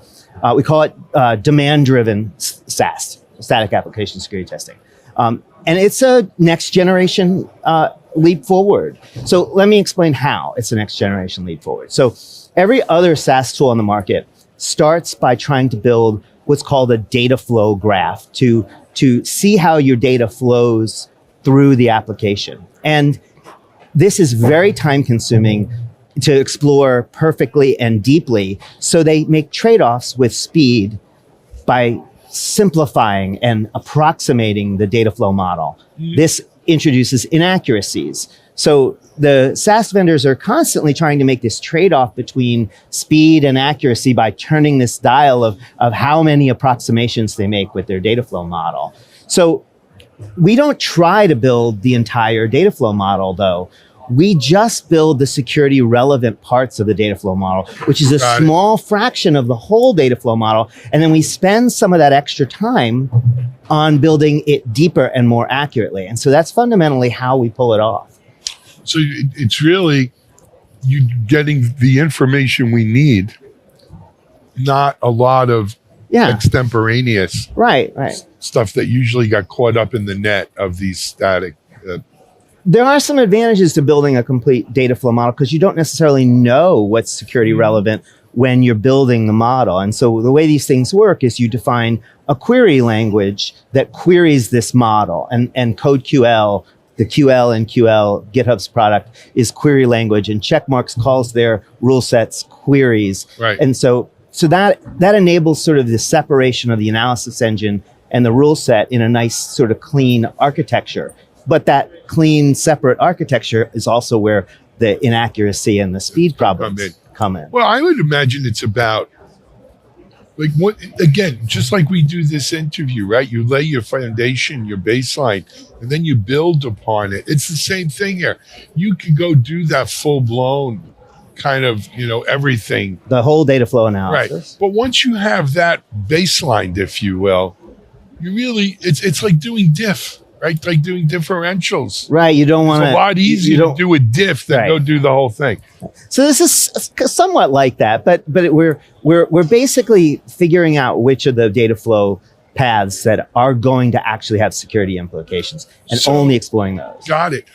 We call it demand-driven SAST, static application security testing. And it's a next generation leap forward. So let me explain how it's a next generation leap forward. So every other SaaS tool on the market starts by trying to build what's called a data flow graph to see how your data flows through the application. And this is very time consuming to explore perfectly and deeply. So they make trade-offs with speed by simplifying and approximating the data flow model. This introduces inaccuracies. So the SaaS vendors are constantly trying to make this trade-off between speed and accuracy by turning this dial of how many approximations they make with their data flow model. So we don't try to build the entire data flow model, though. We just build the security relevant parts of the data flow model, which is a small fraction of the whole data flow model. And then we spend some of that extra time on building it deeper and more accurately. And so that's fundamentally how we pull it off. So it's really you getting the information we need, not a lot of extemporaneous stuff that usually got caught up in the net of these static. There are some advantages to building a complete data flow model because you don't necessarily know what's security relevant when you're building the model. And so the way these things work is you define a query language that queries this model. And CodeQL, the QL and QL, GitHub's product, is query language, and Checkmarx calls their rule sets queries. Right. And so that enables sort of the separation of the analysis engine and the rule set in a nice sort of clean architecture. But that clean, separate architecture is also where the inaccuracy and the speed problems come in. Well, I would imagine it's about, like, what, again, just like we do this interview, right? You lay your foundation, your baseline, and then you build upon it. It's the same thing here. You could go do that full-blown kind of, everything. The whole data flow analysis. Right. But once you have that baselined, if you will, you really, it's like doing diff. Right, like doing differentials. Right, you don't want to. It's a lot easier to do a diff than go do the whole thing. So this is somewhat like that, but we're basically figuring out which of the data flow paths that are going to actually have security implications, and only exploring those. Got it.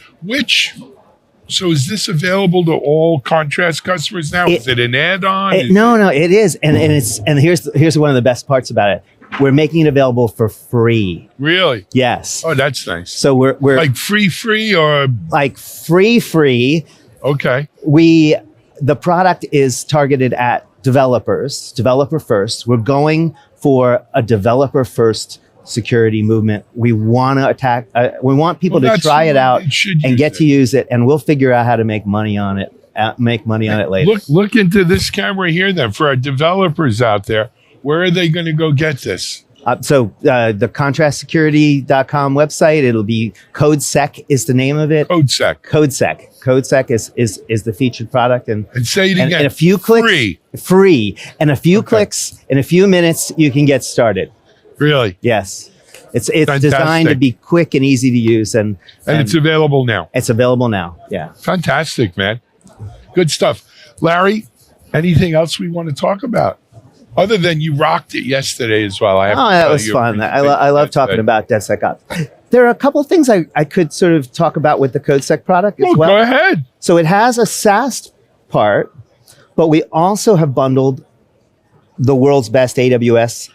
So is this available to all Contrast customers now? Is it an add-on? No, it is, and here's one of the best parts about it. We're making it available for free. Really? Yes. Oh, that's nice. So we're like free or like free. Okay. The product is targeted at developers, developer first. We're going for a developer first security movement. We want to attack. We want people to try it out and get to use it, and we'll figure out how to make money on it. Later. Look into this camera here, then, for our developers out there. Where are they going to go get this? So the ContrastSecurity.com website, it'll be CodeSec is the name of it. CodeSec is the featured product. And say it again. And a few clicks. Free. And a few clicks, in a few minutes, you can get started. Really? Yes. It's designed to be quick and easy to use. And it's available now. It's available now, yeah. Fantastic, man. Good stuff. Larry, anything else we want to talk about? Other than you rocked it yesterday as well. That was fun. I love talking about DevSecOps. There are a couple of things I could sort of talk about with the CodeSec product as well. Go ahead. So it has a SaaS part, but we also have bundled the world's best AWS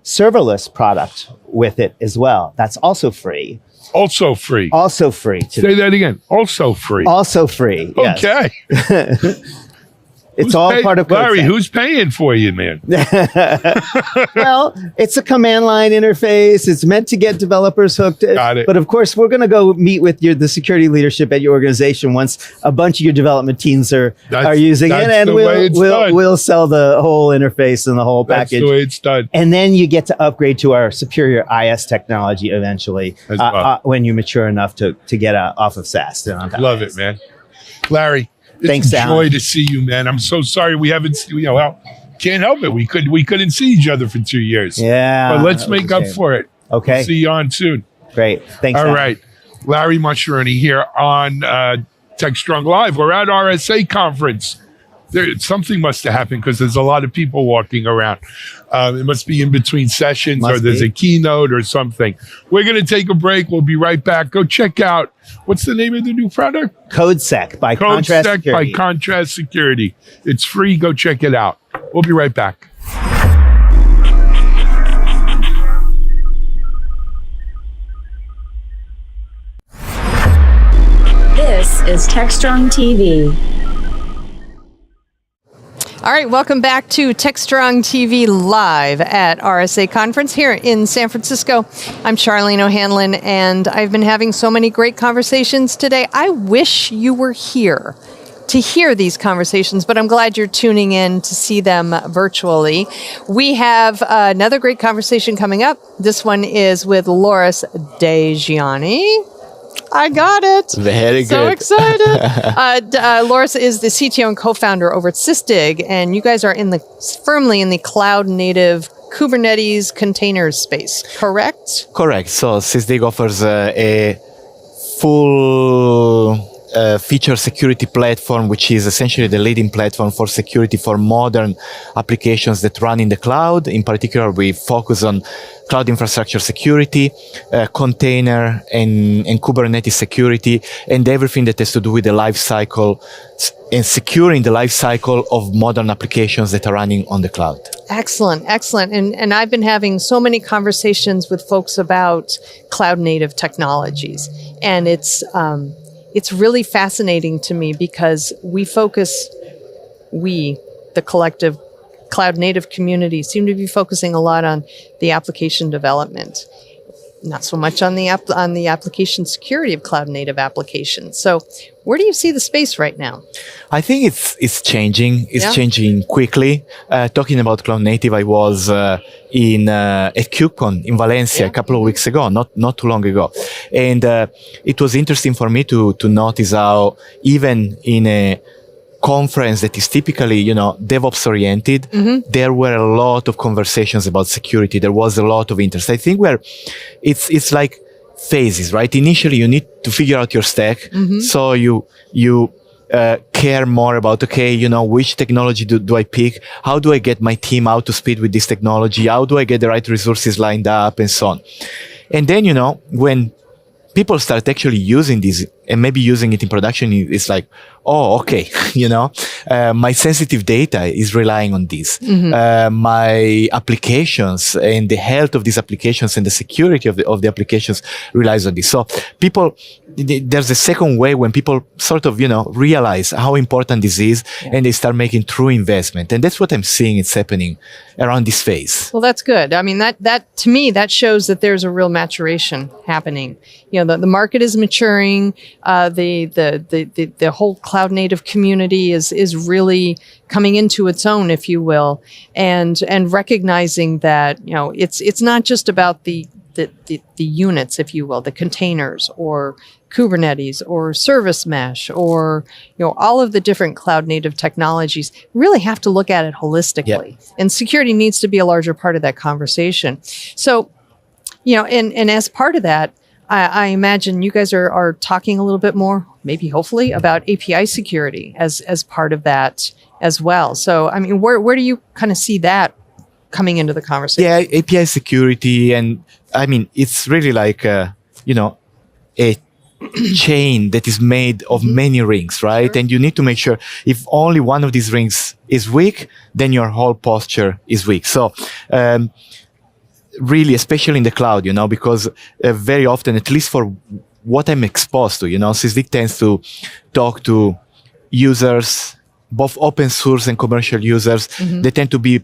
serverless product with it as well. That's also free. Also free. Also free. Say that again. Also free. Also free. Yes. Okay. It's all part of CodeSec. Larry, who's paying for you, man? Well, it's a command line interface. It's meant to get developers hooked. Got it. But of course, we're going to go meet with the security leadership at your organization once a bunch of your development teams are using it, and we'll sell the whole interface and the whole package. That's the way it's done. And then you get to upgrade to our superior IS technology eventually when you mature enough to get off of SaaS. Love it, man. Larry. Thanks, It's a joy to see you, man. I'm so sorry we haven't, can't help it. We couldn't see each other for 2 years. Yeah. But let's make up for it. Okay. See you on soon. Great. Thanks. All right. Larry Mascheroni here on TechStrong Live. We're at RSA conference. Something must have happened because there's a lot of people walking around. It must be in between sessions or there's a keynote or something. We're going to take a break. We'll be right back. Go check out, what's the name of the new product? CodeSec by Contrast CodeSec by Security. Contrast Security. It's free. Go check it out. We'll be right back. This is TechstrongTV. All right, welcome back to TechstrongTV Live at RSA Conference here in San Francisco. I'm Charlene O'Hanlon, and I've been having so many great conversations today. I wish you were here to hear these conversations, but I'm glad you're tuning in to see them virtually. We have another great conversation coming up. This one is with Loris Dejiani. I got it. Very good. So excited. Loris is the CTO and co-founder over at Sysdig, and you guys are firmly in the cloud native Kubernetes containers space, correct? Correct. So Sysdig offers a full feature security platform, which is essentially the leading platform for security for modern applications that run in the cloud. In particular, we focus on cloud infrastructure security, container and Kubernetes security, and everything that has to do with the life cycle and securing the life cycle of modern applications that are running on the cloud. Excellent, excellent. And I've been having so many conversations with folks about cloud native technologies, and it's really fascinating to me because the collective cloud native community, seem to be focusing a lot on the application development, not so much on the application security of cloud native applications. So where do you see the space right now? I think it's changing. It's changing quickly. Talking about cloud native, I was at KubeCon in Valencia a couple of weeks ago, not too long ago, and it was interesting for me to notice how even in a conference that is typically, DevOps oriented, there were a lot of conversations about security. There was a lot of interest. I think it's like phases, right? Initially, you need to figure out your stack. So you care more about, which technology do I pick? How do I get my team out to speed with this technology? How do I get the right resources lined up and so on? And then, when people start actually using this and maybe using it in production, it's like, oh, okay, my sensitive data is relying on this. My applications and the health of these applications and the security of the applications relies on this. So there's a second way when people sort of, realize how important this is and they start making true investment. And that's what I'm seeing it's happening around this phase. Well, that's good. I mean, that to me, that shows that there's a real maturation happening. The market is maturing. The whole cloud native community is really coming into its own, if you will, and recognizing that it's not just about the units, if you will, the containers or Kubernetes or service mesh or all of the different cloud native technologies. Really have to look at it holistically, and security needs to be a larger part of that conversation. So, and as part of that, I imagine you guys are talking a little bit more, maybe hopefully, about API security as part of that as well. So, I mean, where do you kind of see that coming into the conversation? Yeah, API security, and I mean, it's really like a chain that is made of many rings, right? Sure. And you need to make sure if only one of these rings is weak, then your whole posture is weak. So, really, especially in the cloud, because very often, at least for what I'm exposed to, Sysdig tends to talk to users, both open source and commercial users. They tend to be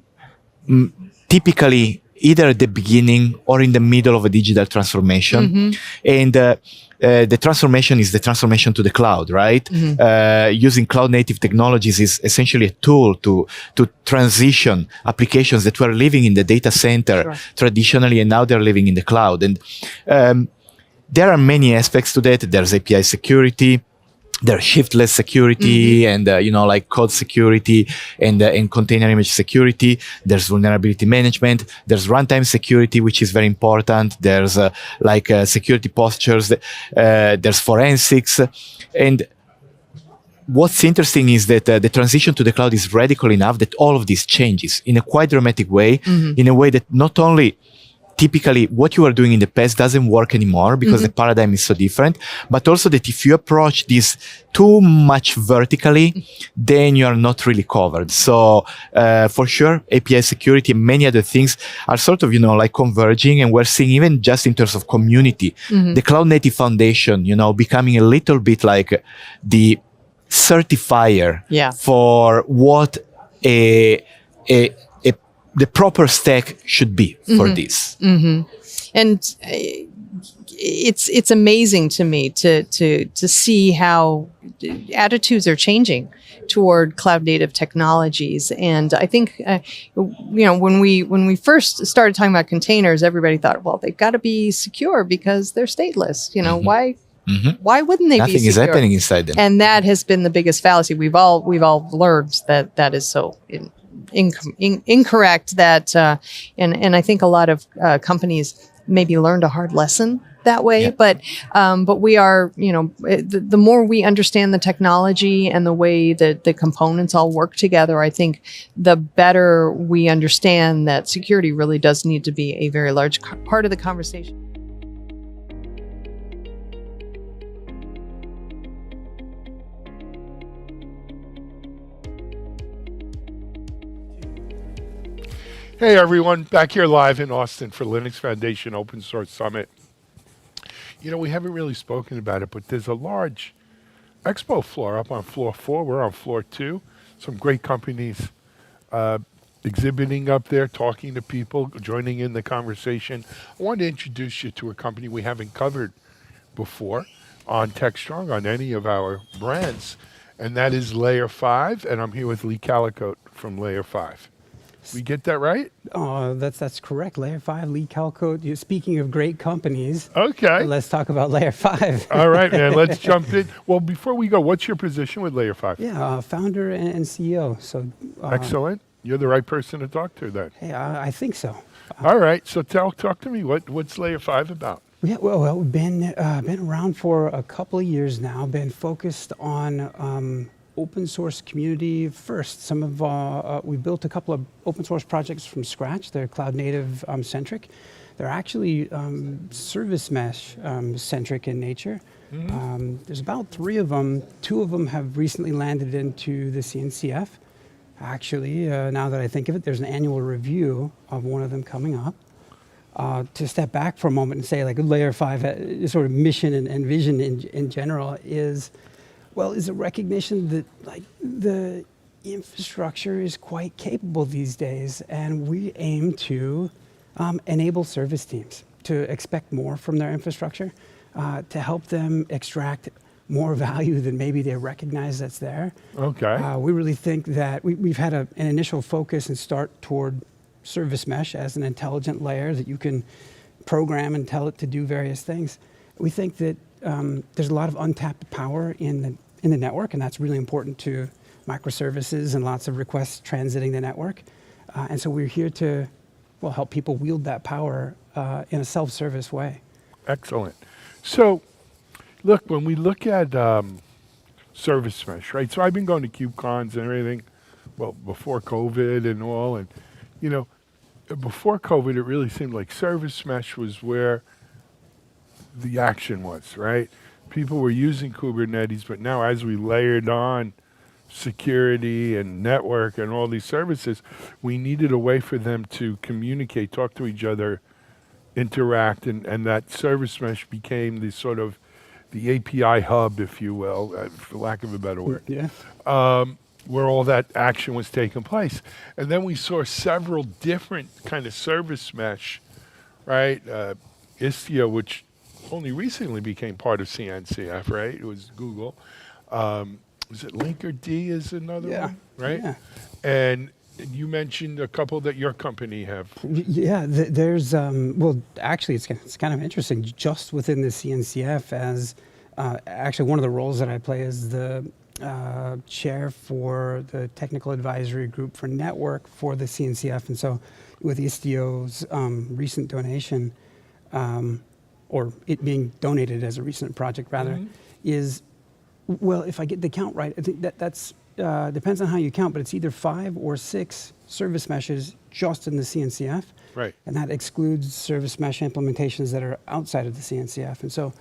typically either at the beginning or in the middle of a digital transformation. And the transformation is the transformation to the cloud, right? Using cloud native technologies is essentially a tool to transition applications that were living in the data center traditionally, and now they're living in the cloud. And there are many aspects to that. There's API security, there's shiftless security, and like code security and container image security. There's vulnerability management. There's runtime security, which is very important. There's security postures. There's forensics, and what's interesting is that the transition to the cloud is radical enough that all of this changes in a quite dramatic way, in a way that not only typically what you are doing in the past doesn't work anymore because the paradigm is so different, but also that if you approach this too much vertically, then you are not really covered. So for sure, API security and many other things are sort of, like converging, and we're seeing even just in terms of community, the cloud native foundation, becoming a little bit like the certifier for what the proper stack should be for this. And it's amazing to me to see how attitudes are changing toward cloud native technologies. And I think when we first started talking about containers, everybody thought, well, they've got to be secure because they're stateless. Why wouldn't they be secure? Nothing is happening inside them. And that has been the biggest fallacy. We've all learned that is so incorrect. That and I think a lot of companies maybe learned a hard lesson that way. But we are, the more we understand the technology and the way that the components all work together, I think the better we understand that security really does need to be a very large part of the conversation. Hey everyone, back here live in Austin for Linux Foundation Open Source Summit. We haven't really spoken about it, but there's a large expo floor up on floor 4. We're on floor 2. Some great companies exhibiting up there, talking to people, joining in the conversation. I wanted to introduce you to a company we haven't covered before on TechStrong, on any of our brands, and that is Layer 5, and I'm here with Lee Calicote from Layer 5. We get that right? Oh, that's correct. Layer 5, Lee Calicote. Speaking of great companies, okay, let's talk about Layer 5. All right, man, let's jump in. Well, before we go, what's your position with Layer 5? Yeah, founder and CEO. So excellent. You're the right person to talk to then. Hey, I think so. All right, so talk to me. What's Layer 5 about? Yeah, well, we've been around for a couple of years now. Been focused on open source community first. We built a couple of open source projects from scratch. They're cloud native centric. They're actually service mesh centric in nature. There's about 3 of them. 2 of them have recently landed into the CNCF. Actually, now that I think of it, there's an annual review of one of them coming up. To step back for a moment and say, like, Layer 5 sort of mission and vision in general is a recognition that the infrastructure is quite capable these days, and we aim to enable service teams to expect more from their infrastructure, to help them extract more value than maybe they recognize that's there. Okay. We really think that we've had an initial focus and start toward service mesh as an intelligent layer that you can program and tell it to do various things. We think that there's a lot of untapped power in the network, and that's really important to microservices and lots of requests transiting the network. And so we're here to help people wield that power in a self-service way. Excellent. So, look, when we look at service mesh, right? So I've been going to KubeCons and everything, before COVID and all, and before COVID, it really seemed like service mesh was where the action was, right? People were using Kubernetes, but now as we layered on security and network and all these services, we needed a way for them to communicate, talk to each other, interact, and that service mesh became the sort of the API hub, if you will, for lack of a better word. Yeah. Where all that action was taking place. And then we saw several different kind of service mesh, right? Istio, which only recently became part of CNCF, right? It was Google. Was it Linkerd is another one, right? Yeah. And you mentioned a couple that your company have. Yeah, there's, actually it's kind of interesting. Just within the CNCF, as actually one of the roles that I play is the chair for the technical advisory group for network for the CNCF. And so with Istio's recent donation, or it being donated as a recent project rather, is Well, if I get the count right, I think that's depends on how you count, but it's either 5 or 6 service meshes just in the CNCF. Right. And that excludes service mesh implementations that are outside of the CNCF. And so,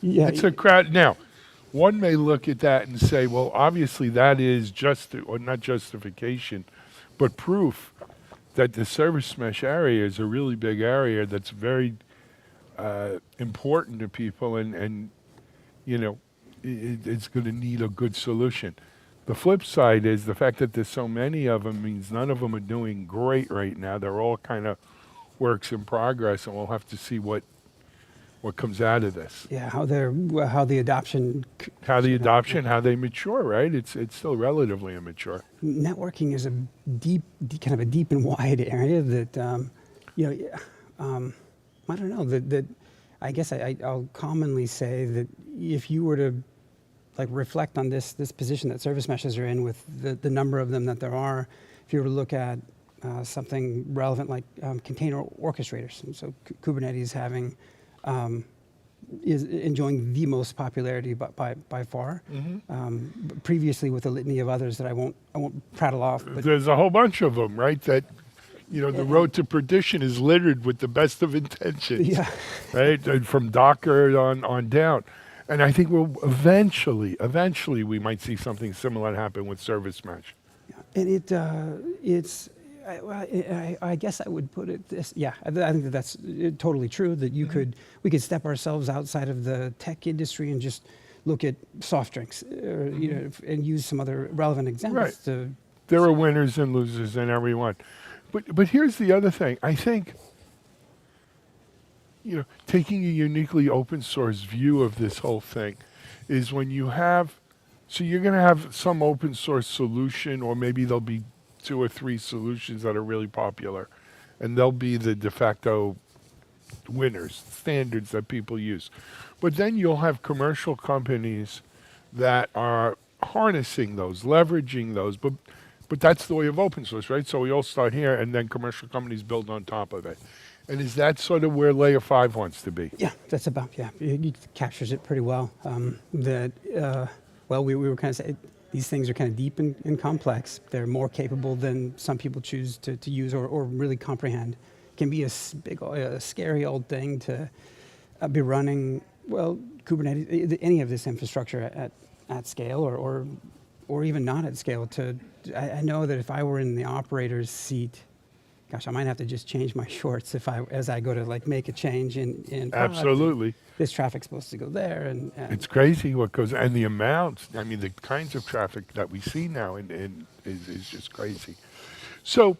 yeah. It's a crowd. Now, one may look at that and say, well, obviously that is or not justification, but proof that the service mesh area is a really big area that's very important to people, and you know, it's going to need a good solution. The flip side is the fact that there's so many of them means none of them are doing great right now. They're all kind of works in progress, and we'll have to see what comes out of this. Yeah, how the adoption. How they mature, right? It's still relatively immature. Networking is a deep and wide area that, I don't know, that I guess I'll commonly say that if you were to reflect on this position that service meshes are in with the number of them that there are, if you were to look at something relevant like container orchestrators, and so Kubernetes having is enjoying the most popularity by far. Previously, with a litany of others that I won't prattle off. But there's a whole bunch of them, right? That the road to perdition is littered with the best of intentions. Yeah. Right, and from Docker on down. And I think we'll eventually we might see something similar happen with service mesh. And it's. I guess I would put it this. Yeah, I think that's totally true. That we could step ourselves outside of the tech industry and just look at soft drinks, and use some other relevant examples. Right. There are winners and losers in every one. But here's the other thing. I think, taking a uniquely open source view of this whole thing is when you have, so you're going to have some open source solution, or maybe there'll be 2 or 3 solutions that are really popular, and they'll be the de facto winners, standards that people use. But then you'll have commercial companies that are harnessing those, leveraging those, but that's the way of open source, right? So we all start here, and then commercial companies build on top of it. And is that sort of where Layer 5 wants to be? Yeah, that's about, it captures it pretty well. We were kind of saying, these things are kind of deep and complex. They're more capable than some people choose to use or really comprehend. It can be a scary old thing to be running, Kubernetes, any of this infrastructure at scale or even not at scale. I know that if I were in the operator's seat, gosh, I might have to just change my shorts as I go to make a change in Absolutely. This traffic's supposed to go there, and it's crazy what goes, and the amounts. I mean, the kinds of traffic that we see now is just crazy. So,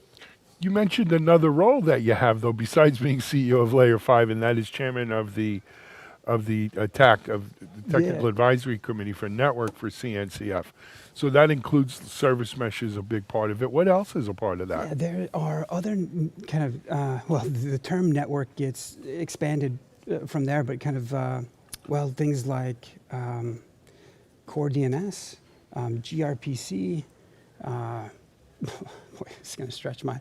you mentioned another role that you have, though, besides being CEO of Layer 5, and that is chairman of the Technical Advisory Committee for Network for CNCF. So that includes service mesh is a big part of it. What else is a part of that? Yeah, there are other kind of, the term network gets expanded from there, but kind of, things like core DNS, gRPC, it's going to stretch my,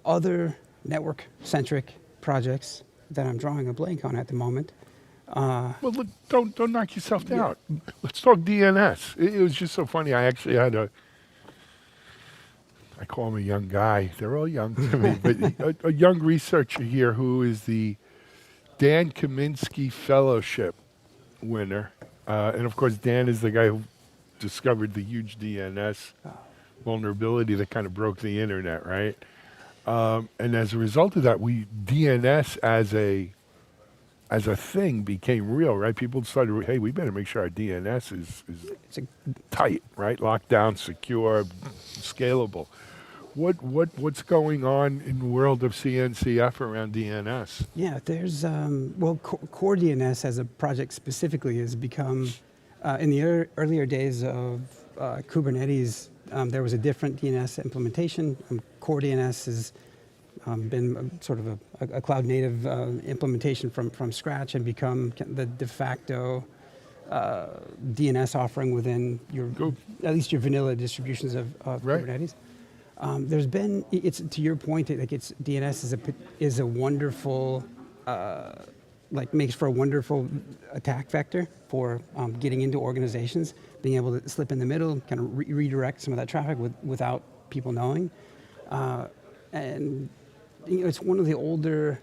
other network-centric projects that I'm drawing a blank on at the moment. Look, don't knock yourself down. Yeah. Let's talk DNS. It was just so funny. I actually had I call him a young guy. They're all young to me, but a young researcher here who is the Dan Kaminsky Fellowship winner. And of course, Dan is the guy who discovered the huge DNS vulnerability that kind of broke the internet, right? And as a result of that, DNS as a thing became real, right? People started, hey, we better make sure our DNS is tight, right? Locked down, secure, scalable. What's going on in the world of CNCF around DNS? Yeah, there's Core DNS as a project specifically has become in the earlier days of Kubernetes. There was a different DNS implementation. Core DNS has been sort of a cloud-native implementation from scratch and become the de facto DNS offering within at least your vanilla distributions of Kubernetes. There's been, it's to your point, DNS is a wonderful makes for a wonderful attack vector for getting into organizations, being able to slip in the middle, kind of redirect some of that traffic without people knowing. And it's one of the older,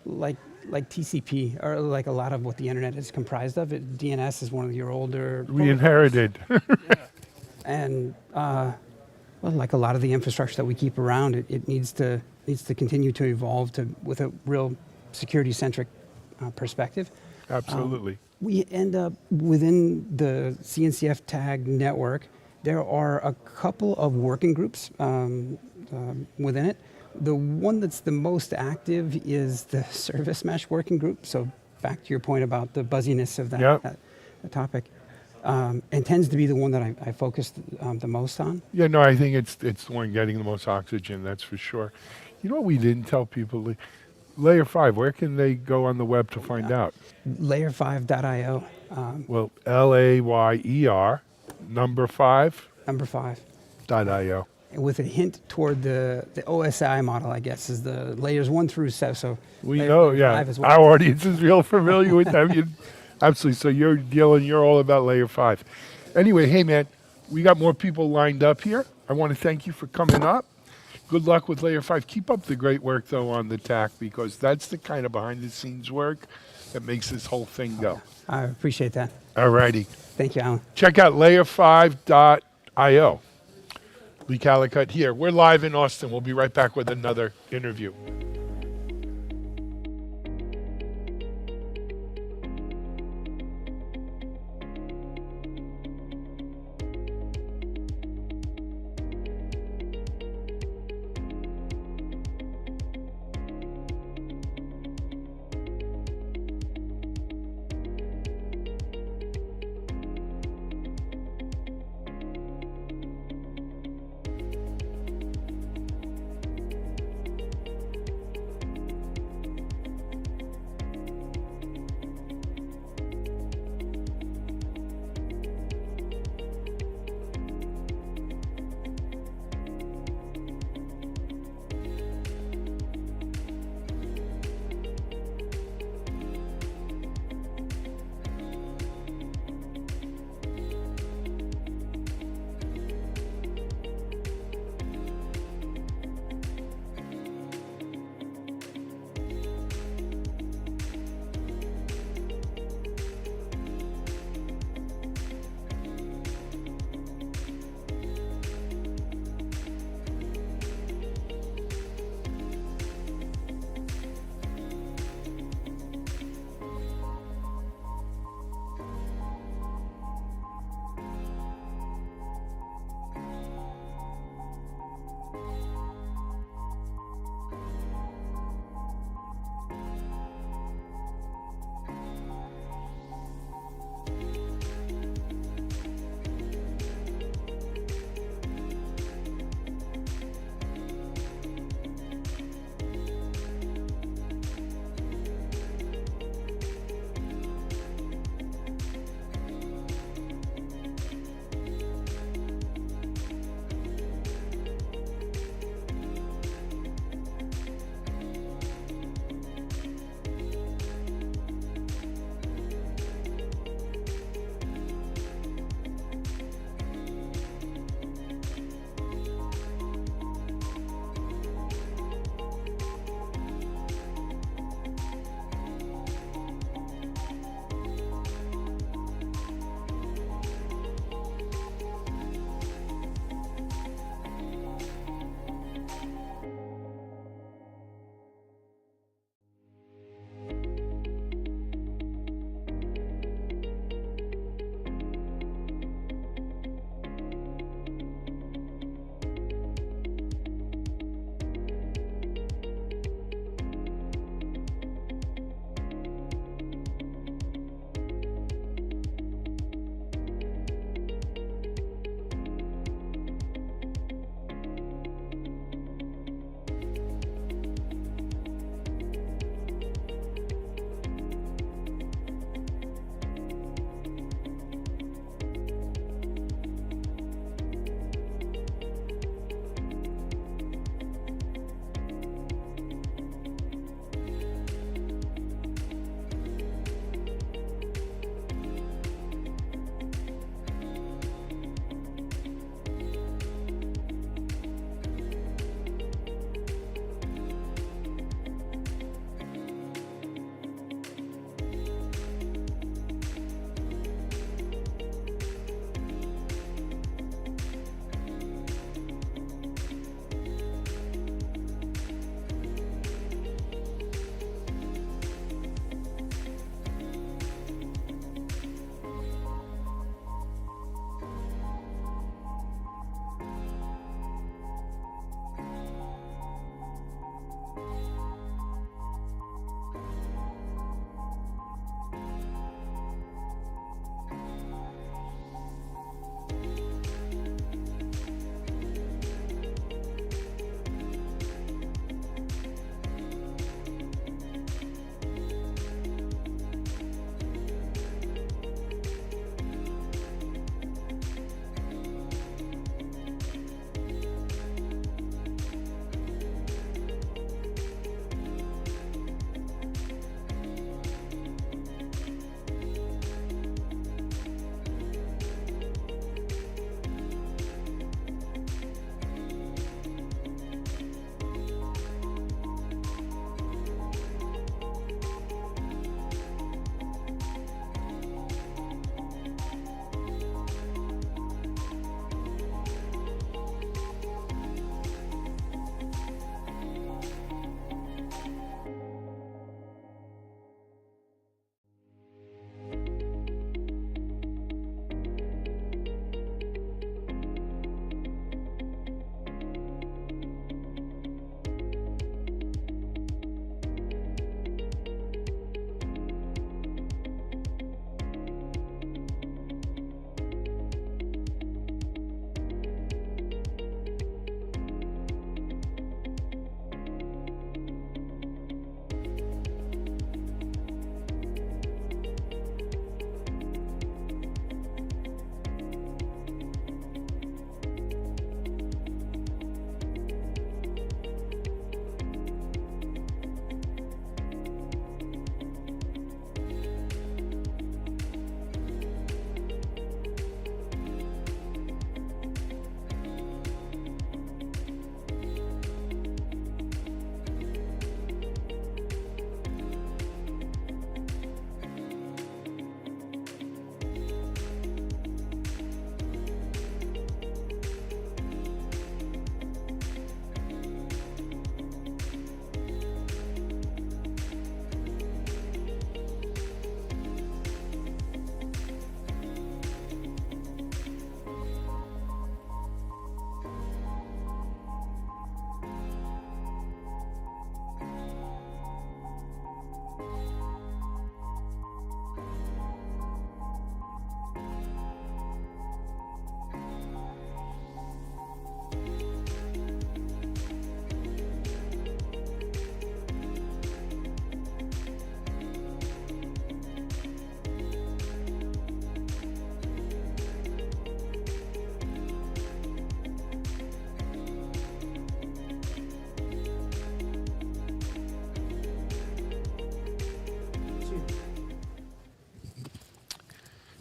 like TCP, or like a lot of what the internet is comprised of. DNS is one of your older. We inherited. And well, like a lot of the infrastructure that we keep around, it needs to continue to evolve with a real security-centric perspective. Absolutely. We end up within the CNCF tag network. There are a couple of working groups within it. The one that's the most active is the service mesh working group. So back to your point about the buzziness of that topic, and tends to be the one that I focused the most on. Yeah, no, I think it's the one getting the most oxygen, that's for sure. You know what we didn't tell people? Layer 5, where can they go on the web to find out? Layer5.io. Well, LAYER, number 5? Number 5. .io. With a hint toward the OSI model, I guess, is the layers 1 through 7. So we know, yeah. Our audience is real familiar with them. Absolutely. So you're all about layer 5. Anyway, hey man, we got more people lined up here. I want to thank you for coming up. Good luck with layer 5. Keep up the great work though on the TAC, because that's the kind of behind the scenes work that makes this whole thing go. I appreciate that. All righty. Thank you, Alan. Check out layer5.io. Lee Calicut here. We're live in Austin. We'll be right back with another interview.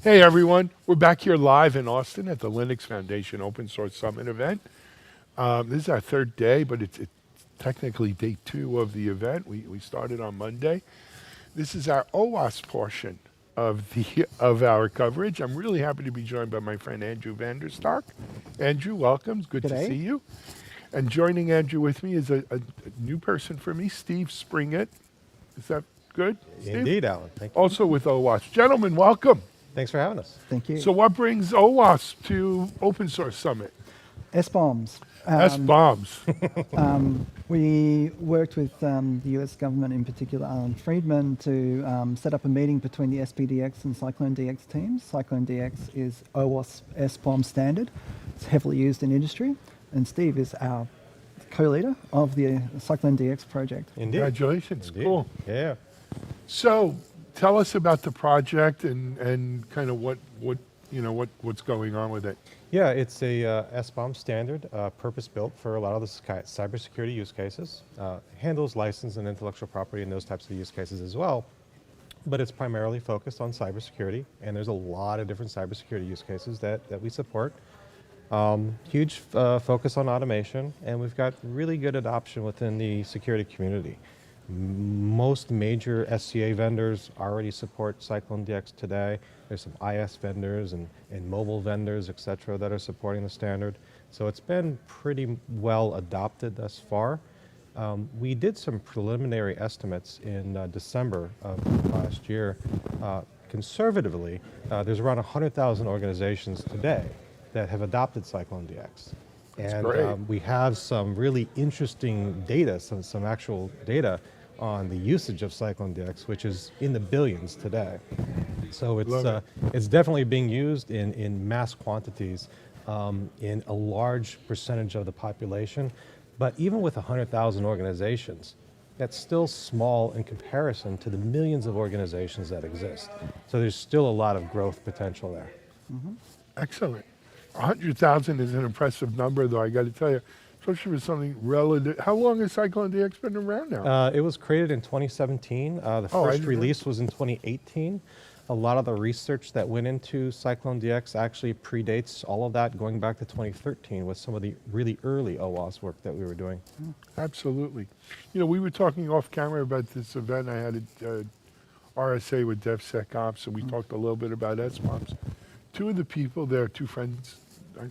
Hey everyone, we're back here live in Austin at the Linux Foundation Open Source Summit event. This is our third day, but it's technically day 2 of the event. We started on Monday. This is our OWASP portion of our coverage. I'm really happy to be joined by my friend Andrew Vanderstark. Andrew, welcome. It's good to see you. And joining Andrew with me is a new person for me, Steve Springett. Is that good, Steve? Indeed, Alan. Thank you. Also with OWASP. Gentlemen, welcome. Thanks for having us. Thank you. So what brings OWASP to Open Source Summit? S-bombs. S-bombs. We worked with the US government, in particular Alan Friedman, to set up a meeting between the SPDX and Cyclone DX teams. Cyclone DX is OWASP S-bomb standard. It's heavily used in industry. And Steve is our co-leader of the Cyclone DX project. Indeed. Congratulations. Indeed. Cool. Yeah. So tell us about the project and kind of what's going on with it. Yeah, it's a SBOM standard, purpose-built for a lot of the cybersecurity use cases. Handles license and intellectual property and those types of use cases as well. But it's primarily focused on cybersecurity, and there's a lot of different cybersecurity use cases that we support. Huge focus on automation, and we've got really good adoption within the security community. Most major SCA vendors already support Cyclone DX today. There's some IS vendors and mobile vendors, et cetera, that are supporting the standard. So it's been pretty well adopted thus far. We did some preliminary estimates in December of last year. Conservatively, there's around 100,000 organizations today that have adopted Cyclone DX. And we have some really interesting data, some actual data on the usage of Cyclone DX, which is in the billions today. So it's definitely being used in mass quantities in a large percentage of the population. But even with 100,000 organizations, that's still small in comparison to the millions of organizations that exist. So there's still a lot of growth potential there. Mm-hmm. Excellent. 100,000 is an impressive number, though, I got to tell you, especially for something relative. How long has Cyclone DX been around now? It was created in 2017. The first release was in 2018. A lot of the research that went into Cyclone DX actually predates all of that, going back to 2013 with some of the really early OWASP work that we were doing. Absolutely. You know, we were talking off camera about this event I had at RSA with DevSecOps, and we talked a little bit about SBOMs. Two of the people there, two friends,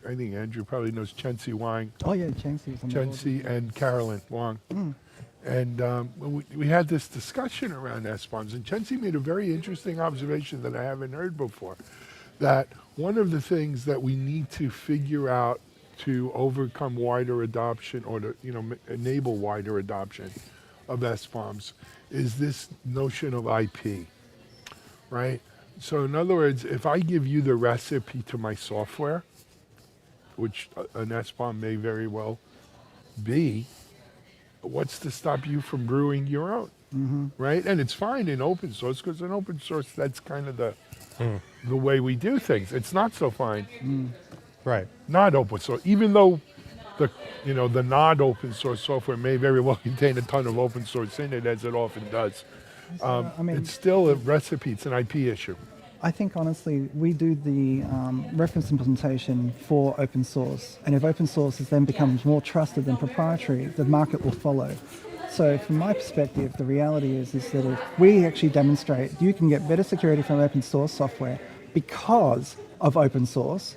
I think Andrew probably knows Chensi Wang. Oh yeah, Chensi and Carolyn Wang. And we had this discussion around SBOMs, and Chensi made a very interesting observation that I haven't heard before, that one of the things that we need to figure out to overcome wider adoption or to enable wider adoption of SBOMs is this notion of IP, right? So in other words, if I give you the recipe to my software, which an SBOM may very well be, what's to stop you from brewing your own, right? And it's fine in open source, because in open source, that's kind of the way we do things. It's not so fine. Right. Not open source, even though the not open source software may very well contain a ton of open source in it, as it often does. It's still a recipe, it's an IP issue. I think honestly, we do the reference implementation for open source. And if open source then becomes more trusted than proprietary, the market will follow. So from my perspective, the reality is that if we actually demonstrate you can get better security from open source software because of open source,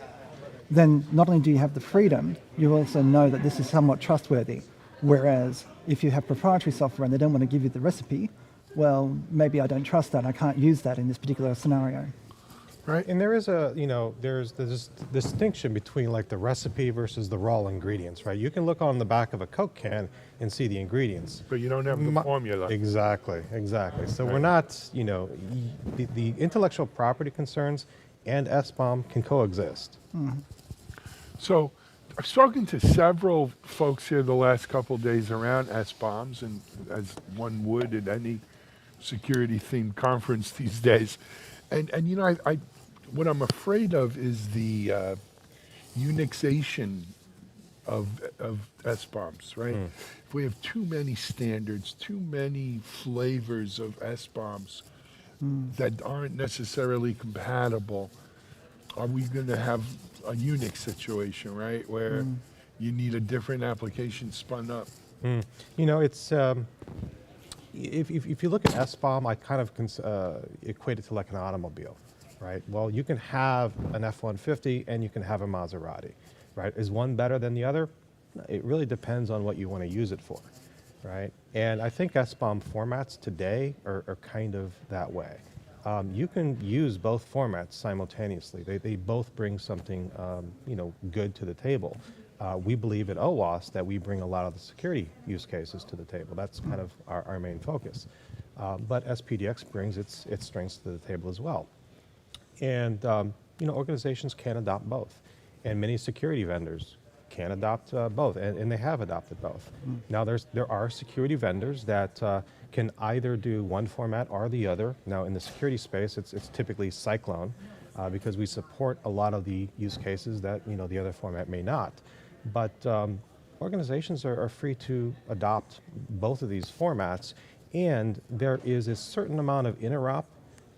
then not only do you have the freedom, you also know that this is somewhat trustworthy. Whereas if you have proprietary software and they don't want to give you the recipe, well, maybe I don't trust that. I can't use that in this particular scenario. Right, and there is there's this distinction between like the recipe versus the raw ingredients, right? You can look on the back of a Coke can and see the ingredients. But you don't have the formula. Exactly. So we're not, the intellectual property concerns and SBOM can coexist. So I've spoken to several folks here the last couple of days around SBOMs, and as one would at any security-themed conference these days. And I what I'm afraid of is the Unixation of SBOMs, right? If we have too many standards, too many flavors of SBOMs that aren't necessarily compatible, are we going to have a Unix situation, right, where you need a different application spun up? You know, it's if you look at SBOM, I kind of equate it to like an automobile, right? Well, you can have an F-150 and you can have a Maserati, right? Is one better than the other? It really depends on what you want to use it for, right? And I think SBOM formats today are kind of that way. You can use both formats simultaneously. They both bring something, you know, good to the table. We believe at OWASP that we bring a lot of the security use cases to the table. That's kind of our main focus. But SPDX brings its strengths to the table as well. And you know, organizations can adopt both, and many security vendors can adopt both, and they have adopted both. Now, there are security vendors that can either do one format or the other. Now, in the security space, it's typically Cyclone, because we support a lot of the use cases that, you know, the other format may not. But organizations are free to adopt both of these formats, and there is a certain amount of interop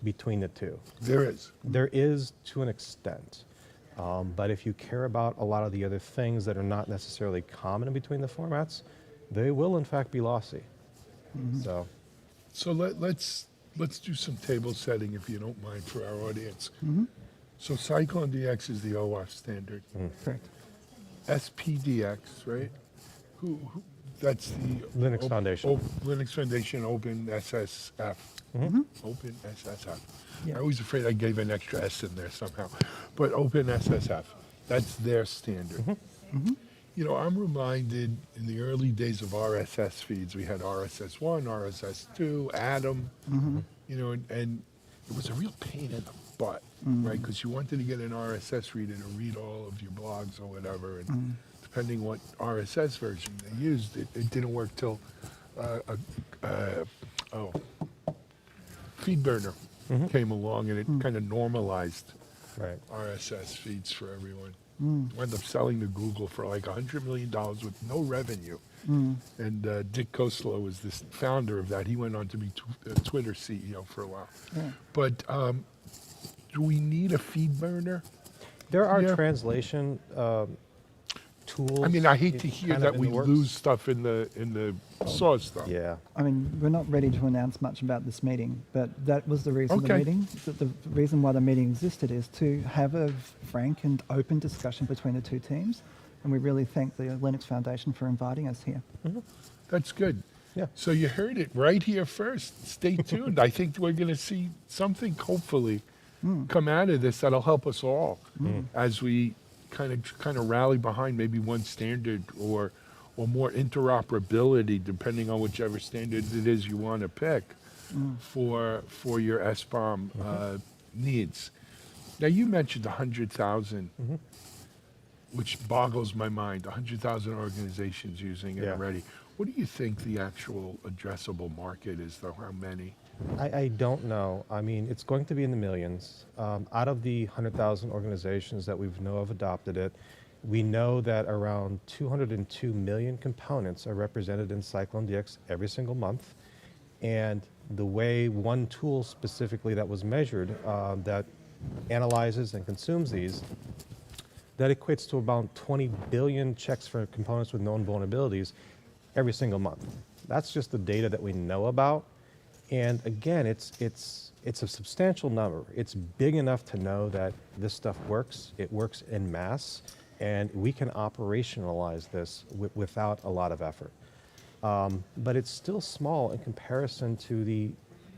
between the two. There is. There is, to an extent. But if you care about a lot of the other things that are not necessarily common in between the formats, they will in fact be lossy. So let's do some table setting, if you don't mind, for our audience. So Cyclone DX is the OWASP standard. Correct. SPDX, right? Who that's the Linux Foundation. Linux Foundation OpenSSF. OpenSSF. Yeah. I was afraid I gave an extra S in there somehow. But OpenSSF, that's their standard. You know, I'm reminded in the early days of RSS feeds, we had RSS1, RSS2, Atom, you know, and it was a real pain in the butt, right? Because you wanted to get an RSS reader to read all of your blogs or whatever, and depending what RSS version they used, it didn't work till FeedBurner came along, and it kind of normalized RSS feeds for everyone. Wound up selling to Google for like $100 million with no revenue. And Dick Koslow was the founder of that. He went on to be Twitter CEO for a while. But do we need a feed burner? There are translation tools. I mean, I hate to hear that we lose stuff in the source stuff. Yeah. I mean, we're not ready to announce much about this meeting, but that was the reason for the meeting. The reason why the meeting existed is to have a frank and open discussion between the two teams, and we really thank the Linux Foundation for inviting us here. That's good. Yeah. So you heard it right here first. Stay tuned. I think we're going to see something, hopefully, come out of this that'll help us all as we kind of rally behind maybe one standard or more interoperability, depending on whichever standard it is you want to pick for your SBOM needs. Now, you mentioned 100,000, which boggles my mind. 100,000 organizations using it already. What do you think the actual addressable market is, though? How many? I don't know. I mean, it's going to be in the millions. Out of the 100,000 organizations that we know have adopted it, we know that around 202 million components are represented in Cyclone DX every single month. And the way one tool specifically that was measured that analyzes and consumes these, that equates to about 20 billion checks for components with known vulnerabilities every single month. That's just the data that we know about. And again, it's a substantial number. It's big enough to know that this stuff works. It works en masse, and we can operationalize this without a lot of effort. But it's still small in comparison to the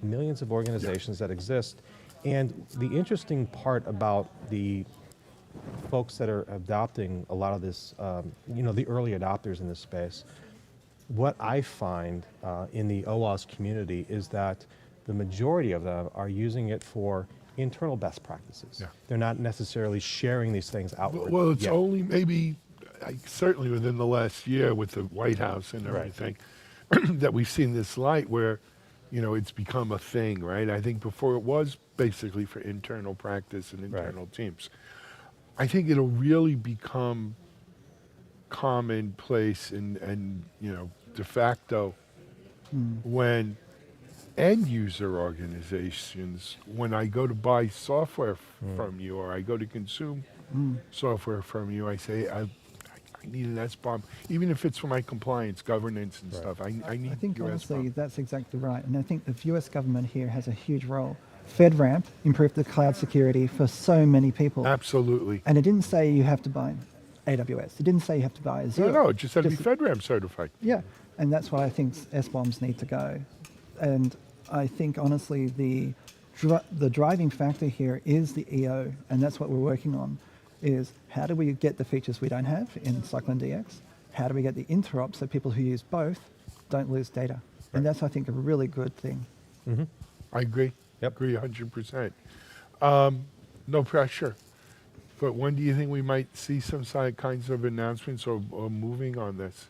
millions of organizations that exist. And the interesting part about the folks that are adopting a lot of this, you know, the early adopters in this space, what I find in the OWASP community is that the majority of them are using it for internal best practices. They're not necessarily sharing these things outward. Well, it's only maybe, certainly within the last year with the White House and everything, that we've seen this light where, you know, it's become a thing, right? I think before it was basically for internal practice and internal teams. I think it'll really become commonplace and you know, de facto when end user organizations, when I go to buy software from you, or I go to consume software from you, I say, I need an SBOM, even if it's for my compliance, governance and stuff. I need I think your honestly SBOM. that's exactly right, and I think the US government here has a huge role. FedRAMP improved the cloud security for so many people. Absolutely. And it didn't say you have to buy AWS. It didn't say you have to buy Azure. No, it just had to be FedRAMP certified. Yeah, and that's why I think SBOMs need to go. And I think honestly the driving factor here is the EO, and that's what we're working on. Is how do we get the features we don't have in Cyclone DX? How do we get the interop so people who use both don't lose data? And that's, I think, a really good thing. I agree. Agree 100%. No pressure. But when do you think we might see some kinds of announcements or moving on this?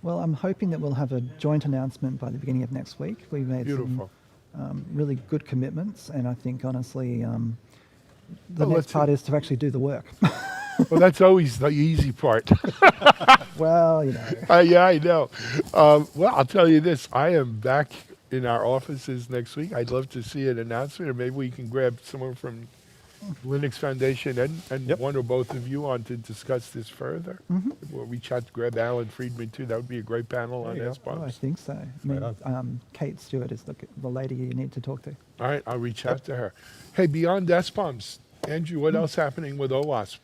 Well, I'm hoping that we'll have a joint announcement by the beginning of next week. We've made Beautiful. some really good commitments, and I think, honestly, the next part is to actually do the work. Well, that's always the easy part. Well, you know. Yeah, I know. Well, I'll tell you this. I am back in our offices next week. I'd love to see an announcement, or maybe we can grab someone from Linux Foundation and one or both of you on to discuss this further. We'll reach out to grab Alan Friedman too. That would be a great panel on SBOMs. Oh, I think so. I mean, Kate Stewart is the lady you need to talk to. All right, I'll reach out to her. Hey, beyond SBOMs, Andrew, what else happening with OWASP?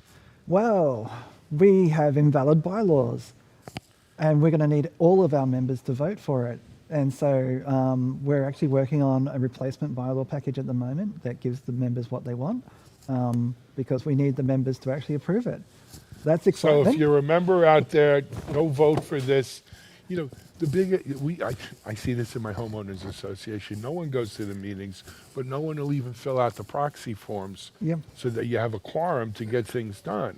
Well, we have invalid bylaws, and we're going to need all of our members to vote for it. And so we're actually working on a replacement bylaw package at the moment that gives the members what they want, because we need the members to actually approve it. That's exciting. So if you're a member out there, go vote for this. You know, I see this in my homeowners association. No one goes to the meetings, but no one will even fill out the proxy forms so that you have a quorum to get things done,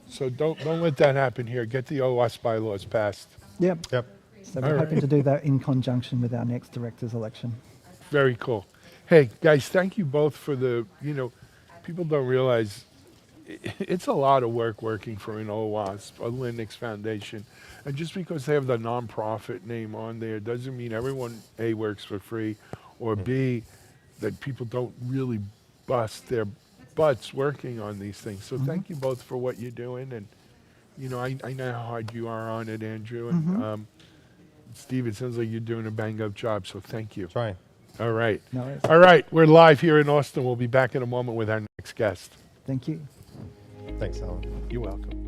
So don't let that happen here. Get the OWASP bylaws passed. Yep. So we're hoping to do that in conjunction with our next director's election. Very cool. Hey, guys, thank you both for people don't realize it's a lot of work working for an OWASP, a Linux Foundation. And just because they have the nonprofit name on there doesn't mean everyone, A, works for free, or B, that people don't really bust their butts working on these things. So thank you both for what you're doing. And, I know how hard you are on it, Andrew. And Steve, it sounds like you're doing a bang-up job, so thank you. Trying. All right. No worries. All right, we're live here in Austin. We'll be back in a moment with our next guest. Thank you. Thanks, Alan. You're welcome.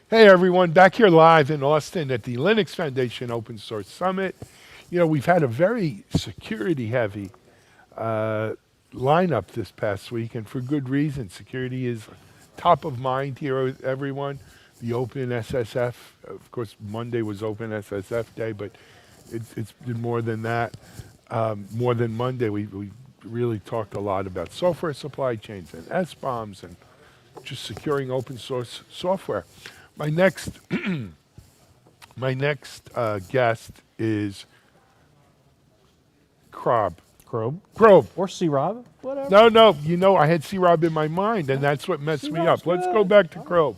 Hey everyone, back here live in Austin at the Linux Foundation Open Source Summit. You know, we've had a very security heavy lineup this past week, and for good reason. Security is top of mind here with everyone. The Open SSF, of course, Monday was Open SSF Day, but it's been more than that. More than Monday, we really talked a lot about software supply chains and SBOMs and just securing open source software. My next guest is Krob. Krob. Or C-Rob, whatever. No, you know, I had C-Rob in my mind, and that's what messed me up. Let's go back to Krob.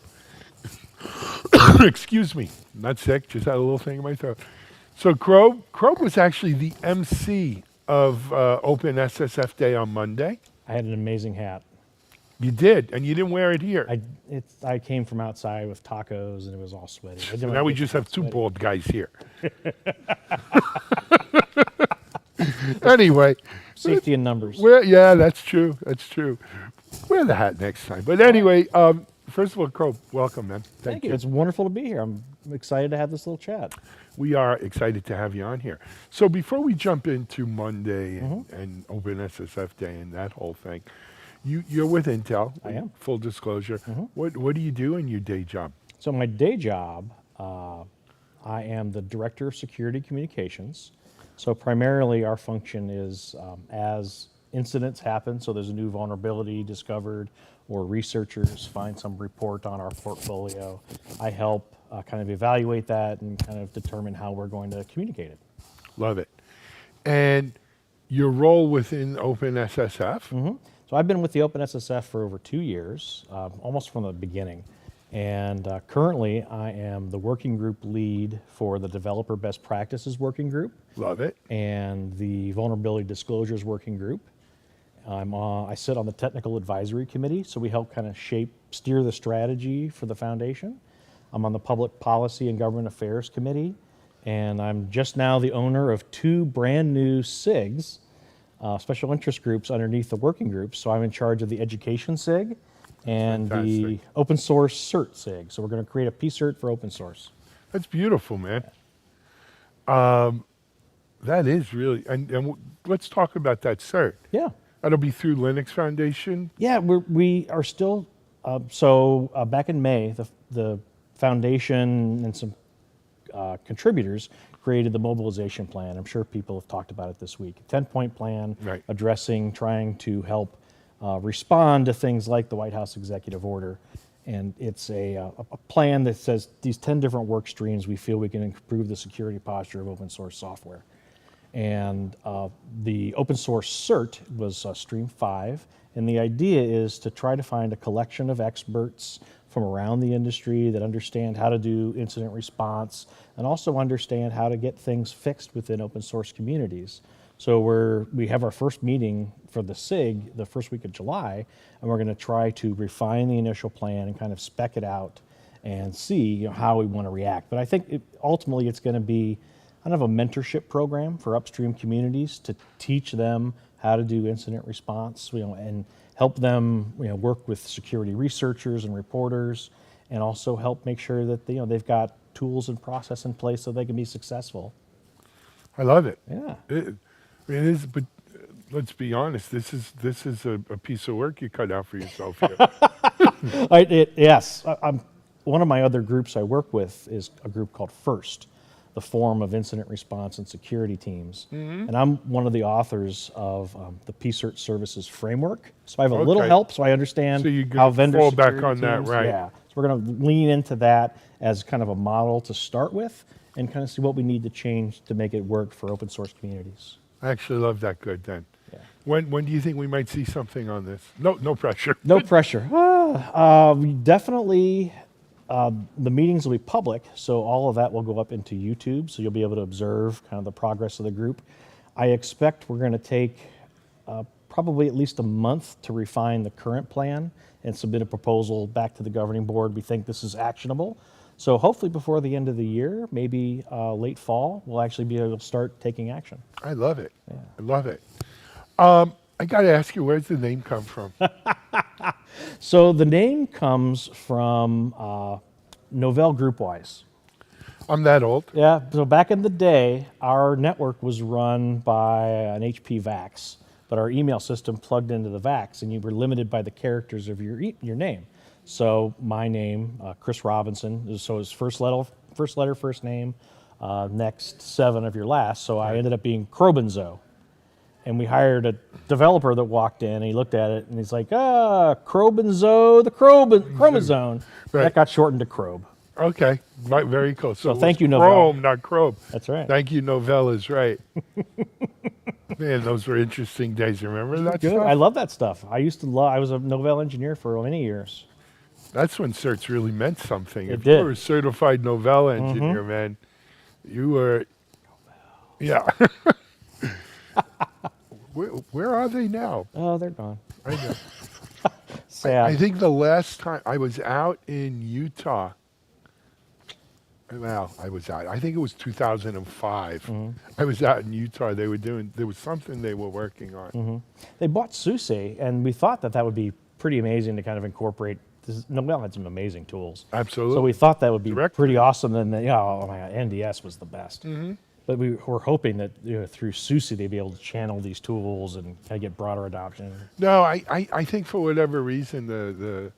Excuse me. I'm not sick, just had a little thing in my throat. So Krob was actually the MC of Open SSF Day on Monday. I had an amazing hat. You did, and you didn't wear it here. I came from outside with tacos, and it was all sweaty. So now we just have two bald guys here. Anyway. Safety in numbers. Yeah, that's true. That's true. Wear the hat next time. But anyway, first of all, Krob, welcome, man. Thank you. It's wonderful to be here. I'm excited to have this little chat. We are excited to have you on here. So before we jump into Monday and Open SSF Day and that whole thing, you're with Intel. I am. Full disclosure. What do you do in your day job? So my day job, I am the Director of Security Communications. So primarily our function is as incidents happen, so there's a new vulnerability discovered or researchers find some report on our portfolio, I help kind of evaluate that and kind of determine how we're going to communicate it. Love it. And your role within OpenSSF? So I've been with the OpenSSF for over 2 years, almost from the beginning. And currently I am the working group lead for the Developer Best Practices Working Group. Love it. And the Vulnerability Disclosures Working Group. I sit on the Technical Advisory Committee, so we help kind of steer the strategy for the foundation. I'm on the Public Policy and Government Affairs Committee, and I'm just now the owner of 2 brand new SIGs, special interest groups underneath the working groups. So I'm in charge of the Education SIG and the Open Source CERT SIG. So we're going to create a P-Cert for open source. That's beautiful, man. That is really, and let's talk about that CERT. Yeah. That'll be through Linux Foundation? Yeah, we are still, back in May, the foundation and some contributors created the mobilization plan. I'm sure people have talked about it this week. 10-point plan addressing, trying to help respond to things like the White House executive order. And it's a plan that says these 10 different work streams we feel we can improve the security posture of open source software. And the open source CERT was stream 5. And the idea is to try to find a collection of experts from around the industry that understand how to do incident response and also understand how to get things fixed within open source communities. So we have our first meeting for the SIG the first week of July, and we're going to try to refine the initial plan and kind of spec it out and see how we want to react. But I think ultimately it's going to be kind of a mentorship program for upstream communities to teach them how to do incident response, and help them work with security researchers and reporters, and also help make sure that they've got tools and process in place so they can be successful. I love it. Yeah. It is, but let's be honest. This is a piece of work you cut out for yourself here. Yes. One of my other groups I work with is a group called FIRST, the Forum of Incident Response and Security Teams. And I'm one of the authors of the P-Cert Services Framework. So I have a little help, so I understand how vendor fall security back on that, teams, right? Yeah. So we're going to lean into that as kind of a model to start with and kind of see what we need to change to make it work for open source communities. I actually love that good then. Yeah. When do you think we might see something on this? No pressure. No pressure. We definitely, the meetings will be public, so all of that will go up into YouTube, so you'll be able to observe kind of the progress of the group. I expect we're going to take probably at least a month to refine the current plan and submit a proposal back to the governing board. We think this is actionable. So hopefully before the end of the year, maybe late fall, we'll actually be able to start taking action. I love it. Yeah. I love it. I got to ask you, where's the name come from? So the name comes from Novell GroupWise. I'm that old. Yeah, so back in the day, our network was run by an HP VAX, but our email system plugged into the VAX, and you were limited by the characters of your name. So my name, Chris Robinson, so his first letter, first name, next 7 of your last. So I ended up being Crobenzo. And we hired a developer that walked in, and he looked at it, and he's like, Crobenzo, the chromosome. That got shortened to Crobe. Okay, very cool. So it thank was you, Novell. Chrome, not Crobe. That's right. Thank you, Novell is right. Man, those were interesting days. Remember that Good. stuff? I love that stuff. I used to love. I was a Novell engineer for many years. That's when certs really meant something. It If did. you were a certified Novell engineer, man, you were. Yeah. Where are they now? Oh, they're gone. I know. Sad. I think the last time I was out in Utah. Well, I was out. I think it was 2005. I was out in Utah. There was something they were working on. They bought SUSE, and we thought that would be pretty amazing to kind of incorporate. Novell had some amazing tools. Absolutely. So we thought that would be pretty awesome. And then, oh my God, NDS was the best. But we were hoping that through SUSE they'd be able to channel these tools and kind of get broader adoption. No, I think for whatever reason there's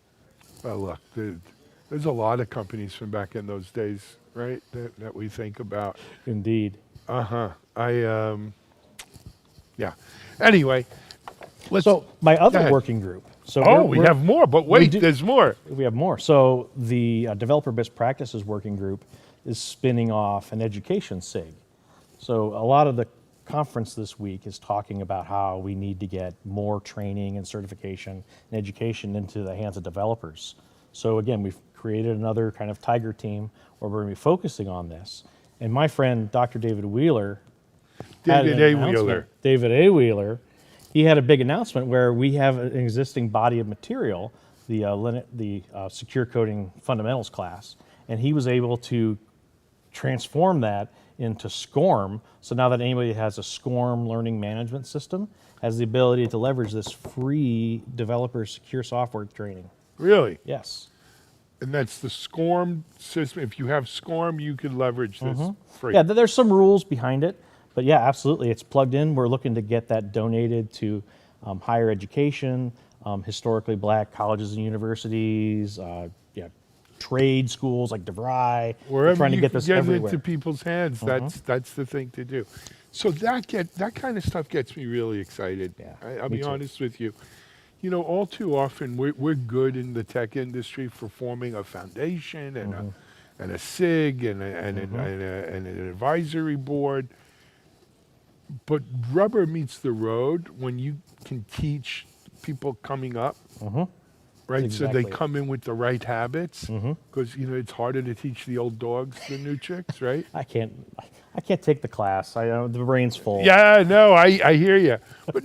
a lot of companies from back in those days, right? That we think about. Indeed. Yeah. Anyway, so my other working group. So we have more, but wait, there's more. We have more. So the Developer Best Practices Working Group is spinning off an education SIG. So a lot of the conference this week is talking about how we need to get more training and certification and education into the hands of developers. So again, we've created another kind of tiger team where we're going to be focusing on this. And my friend, Dr. David Wheeler, David A. Wheeler, he had a big announcement where we have an existing body of material, the Secure Coding Fundamentals class, and he was able to transform that into SCORM. So now that anybody has a SCORM learning management system has the ability to leverage this free developer secure software training. Really? Yes. And that's the SCORM system. If you have SCORM, you can leverage this free. Yeah, there's some rules behind it, but yeah, absolutely. It's plugged in. We're looking to get that donated to higher education, historically black colleges and universities, trade schools like DeVry. Wherever trying to you get can this get everywhere. it into people's hands, that's the thing to do. So that kind of stuff gets me really excited. I'll be honest with you. You know, all too often we're good in the tech industry for forming a foundation and a SIG and an advisory board. But rubber meets the road when you can teach people coming up. Right, Exactly. so they come in with the right habits, because it's harder to teach the old dogs than new chicks, right? I can't take the class. The brain's full. Yeah, no, I hear you, but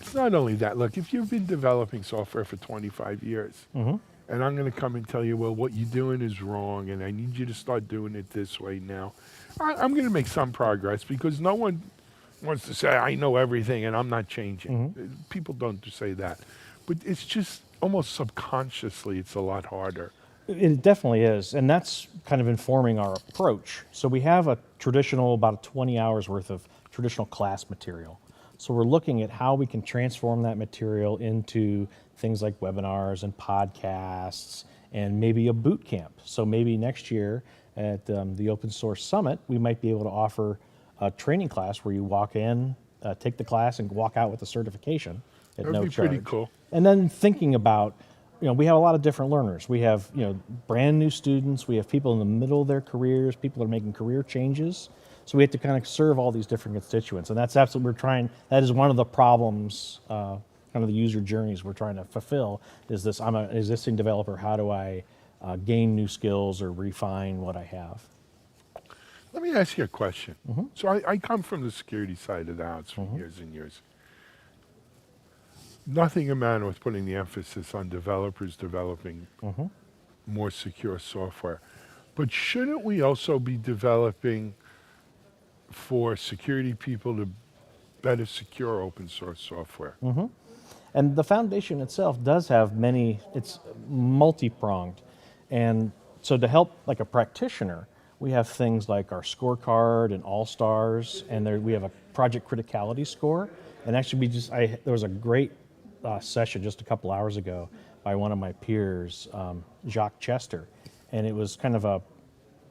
it's not only that. Look, if you've been developing software for 25 years, and I'm going to come and tell you, well, what you're doing is wrong, and I need you to start doing it this way now, I'm going to make some progress because no one wants to say, I know everything and I'm not changing. People don't say that. But it's just almost subconsciously, it's a lot harder. It definitely is. And that's kind of informing our approach. So we have a traditional, about 20 hours worth of traditional class material. So we're looking at how we can transform that material into things like webinars and podcasts and maybe a boot camp. So maybe next year at the Open Source Summit, we might be able to offer a training class where you walk in, take the class, and walk out with a certification at That would no be charge. pretty cool. And then thinking about, we have a lot of different learners. We have, brand new students. We have people in the middle of their careers. People are making career changes. So we have to kind of serve all these different constituents. And that's absolutely that is one of the problems, kind of the user journeys we're trying to fulfill, is this, I'm an existing developer, how do I gain new skills or refine what I have? Let me ask you a question. So I come from the security side of the house for years and years. Nothing amount with putting the emphasis on developers developing more secure software. But shouldn't we also be developing for security people to better secure open source software? And the foundation itself does have it's multi-pronged. And so to help like a practitioner, we have things like our scorecard and all stars, and we have a project criticality score. And actually, there was a great session just a couple hours ago by one of my peers, Jacques Chester, and it was kind of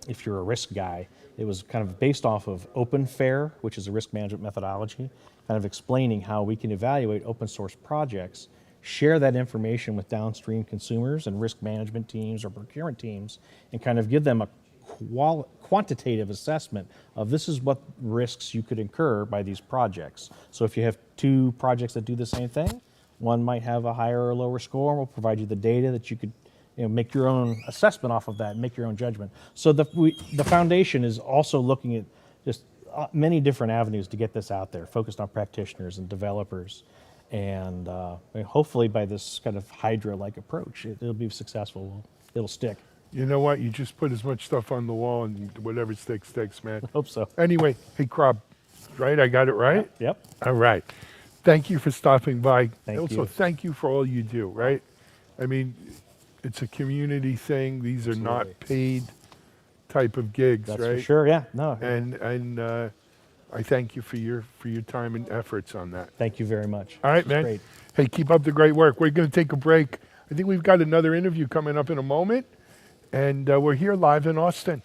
if you're a risk guy, it was kind of based off of OpenFair, which is a risk management methodology, kind of explaining how we can evaluate open source projects, share that information with downstream consumers and risk management teams or procurement teams, and kind of give them a quantitative assessment of this is what risks you could incur by these projects. So if you have two projects that do the same thing, one might have a higher or lower score, and we'll provide you the data that you could make your own assessment off of that and make your own judgment. So the foundation is also looking at just many different avenues to get this out there, focused on practitioners and developers. And hopefully by this kind of Hydra-like approach, it'll be successful. It'll stick. You know what? You just put as much stuff on the wall, and whatever sticks, sticks, man. I hope so. Anyway, hey, Krob, right? I got it right? Yep. All right. Thank you for stopping by. Thank also, you. thank you for all you do, right? I mean, it's a community thing. These are not paid type of gigs, That's right? for sure, yeah. No. And I thank you for your time and efforts on that. Thank you very much. All right, This was man. great. Hey, keep up the great work. We're going to take a break. I think we've got another interview coming up in a moment, and we're here live in Austin.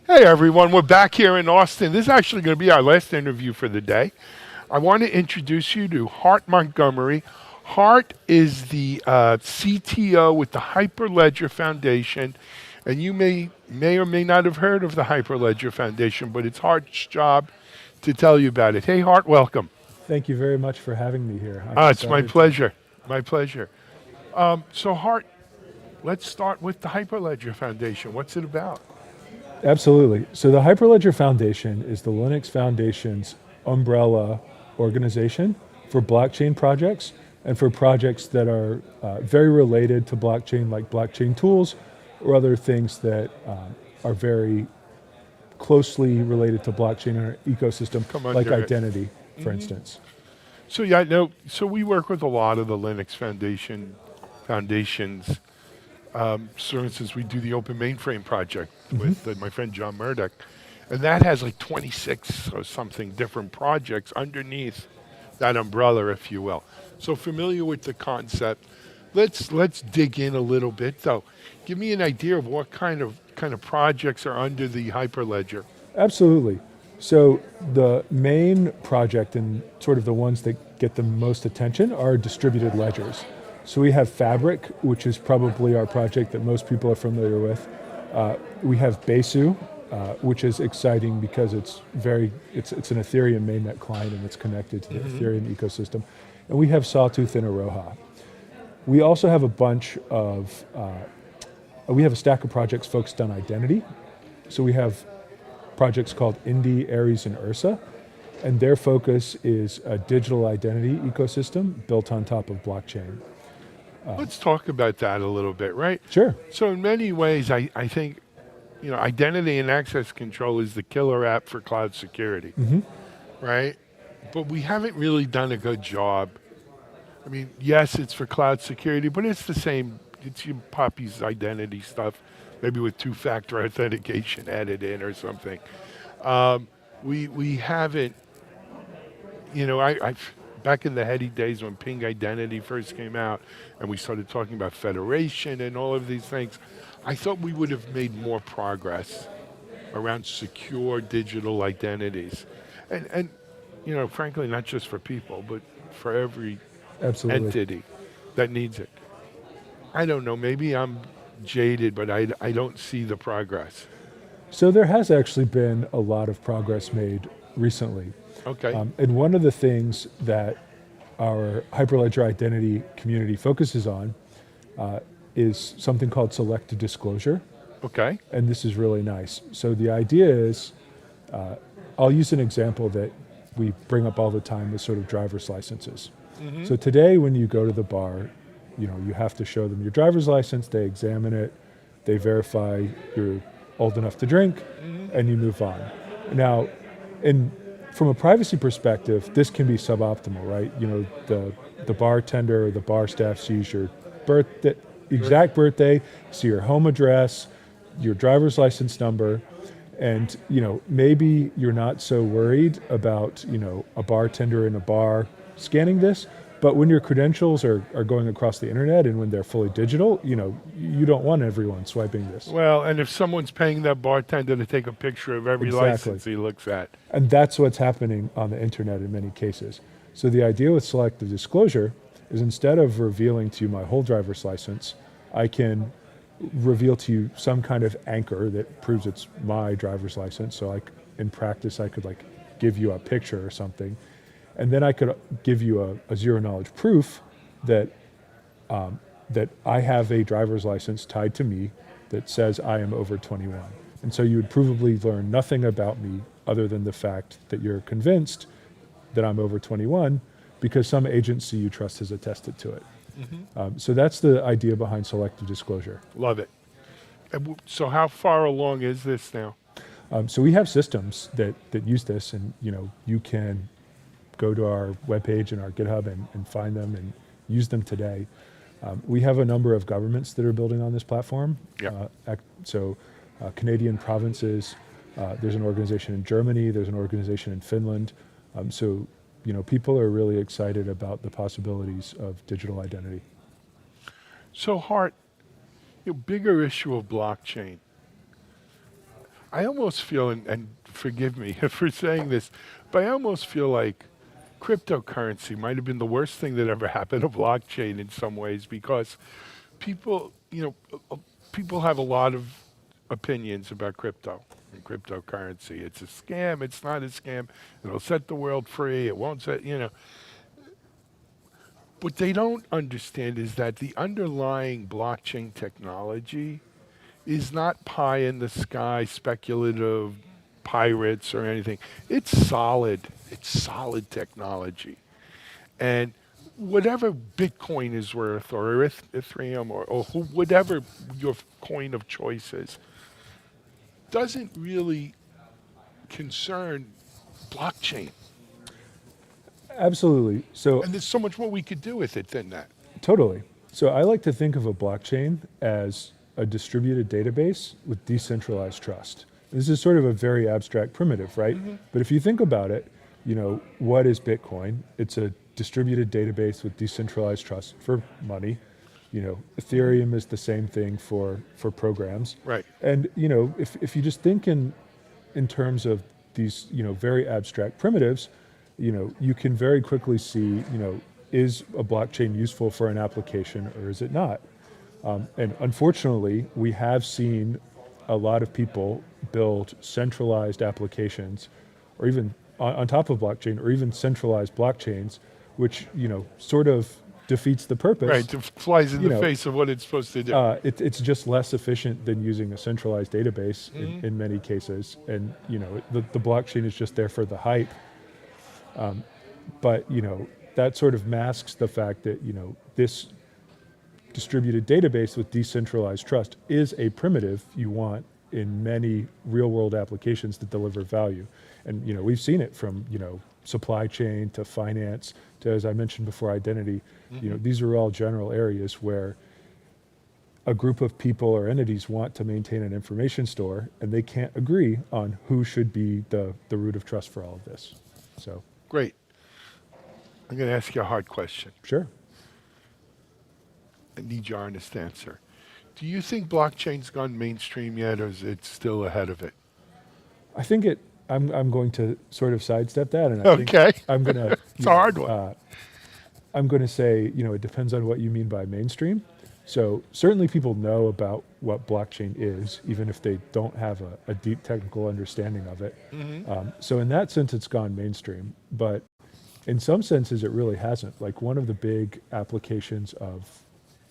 Hey everyone, we're back here in Austin. This is actually going to be our last interview for the day. I want to introduce you to Hart Montgomery. Hart is the CTO with the Hyperledger Foundation, and you may or may not have heard of the Hyperledger Foundation, but it's Hart's job to tell you about it. Hey Hart, welcome. Thank you very much for having me here. It's my pleasure. My pleasure. So Hart, let's start with the Hyperledger Foundation. What's it about? Absolutely. So the Hyperledger Foundation is the Linux Foundation's umbrella organization for blockchain projects and for projects that are very related to blockchain, like blockchain tools or other things that are very closely related to blockchain and our ecosystem, like identity, for instance. So yeah, no. So we work with a lot of the Linux foundations. For instance, we do the Open Mainframe project with my friend John Murdoch, and that has like 26 or something different projects underneath that umbrella, if you will. So familiar with the concept. Let's dig in a little bit, though. Give me an idea of what kind of projects are under the Hyperledger. Absolutely. So the main project and sort of the ones that get the most attention are distributed ledgers. So we have Fabric, which is probably our project that most people are familiar with. We have Besu, which is exciting because it's an Ethereum mainnet client and it's connected to the Ethereum ecosystem. And we have Sawtooth and Aroha. We also have we have a stack of projects focused on identity. So we have projects called Indy, Aries, and Ursa, and their focus is a digital identity ecosystem built on top of blockchain. Let's talk about that a little bit, right? Sure. So in many ways, I think, identity and access control is the killer app for cloud security, right? But we haven't really done a good job. I mean, yes, it's for cloud security, but it's the same. It's your Poppy's identity stuff, maybe with two-factor authentication added in or something. We haven't, I've back in the heady days when Ping Identity first came out and we started talking about federation and all of these things, I thought we would have made more progress around secure digital identities. And frankly, not just for people, but for every entity that needs it. I don't know, maybe I'm jaded, but I don't see the progress. So there has actually been a lot of progress made recently. Okay. And one of the things that our Hyperledger identity community focuses on is something called selective disclosure. Okay. And this is really nice. So the idea is, I'll use an example that we bring up all the time with sort of driver's licenses. So today when you go to the bar, you have to show them your driver's license, they examine it, they verify you're old enough to drink, and you move on. Now, from a privacy perspective, this can be suboptimal, right? The bartender or the bar staff sees your exact birthday, see your home address, your driver's license number, and maybe you're not so worried about a bartender in a bar scanning this, but when your credentials are going across the internet and when they're fully digital, you don't want everyone swiping this. Well, and if someone's paying that bartender to take a picture of every license he looks at. And that's what's happening on the internet in many cases. So the idea with selective disclosure is instead of revealing to you my whole driver's license, I can reveal to you some kind of anchor that proves it's my driver's license. So in practice, I could give you a picture or something. And then I could give you a zero knowledge proof that that I have a driver's license tied to me that says I am over 21. And so you would provably learn nothing about me other than the fact that you're convinced that I'm over 21 because some agency you trust has attested to it. So that's the idea behind selective disclosure. Love it. So how far along is this now? So we have systems that use this, and you can go to our webpage and our GitHub and find them and use them today. We have a number of governments that are building on this platform. Canadian provinces, there's an organization in Germany, there's an organization in Finland. People are really excited about the possibilities of digital identity. So Hart, bigger issue of blockchain. I almost feel, and forgive me for saying this, but I almost feel like cryptocurrency might have been the worst thing that ever happened to blockchain in some ways, because people, people have a lot of opinions about crypto and cryptocurrency. It's a scam. It's not a scam. It'll set the world free. It won't set. What they don't understand is that the underlying blockchain technology is not pie in the sky, speculative pirates or anything. It's solid. It's solid technology. And whatever Bitcoin is worth, or Ethereum, or whatever your coin of choice is, doesn't really concern blockchain. Absolutely. So, and there's so much more we could do with it than that. Totally. So I like to think of a blockchain as a distributed database with decentralized trust. This is sort of a very abstract primitive, right? But if you think about it, what is Bitcoin? It's a distributed database with decentralized trust for money. Ethereum is the same thing for programs. Right. And if you just think in terms of these very abstract primitives, you can very quickly see is a blockchain useful for an application or is it not? And unfortunately, we have seen a lot of people build centralized applications, or even on top of blockchain, or even centralized blockchains, which sort of defeats the purpose. Right, it flies in the face of what it's supposed to do. It's just less efficient than using a centralized database in many cases, and the blockchain is just there for the hype. But that sort of masks the fact that this distributed database with decentralized trust is a primitive you want in many real-world applications that deliver value. And we've seen it from supply chain to finance to, as I mentioned before, identity. These are all general areas where a group of people or entities want to maintain an information store, and they can't agree on who should be the root of trust for all of this. So great. I'm going to ask you a hard question. Sure. I need your honest answer. Do you think blockchain's gone mainstream yet, or is it still ahead of it? I think I'm going to sort of sidestep that, and I Okay. think I'm going to. It's a hard one. I'm going to say, it depends on what you mean by mainstream. So certainly people know about what blockchain is, even if they don't have a deep technical understanding of it. So in that sense, it's gone mainstream. But in some senses, it really hasn't. Like, one of the big applications of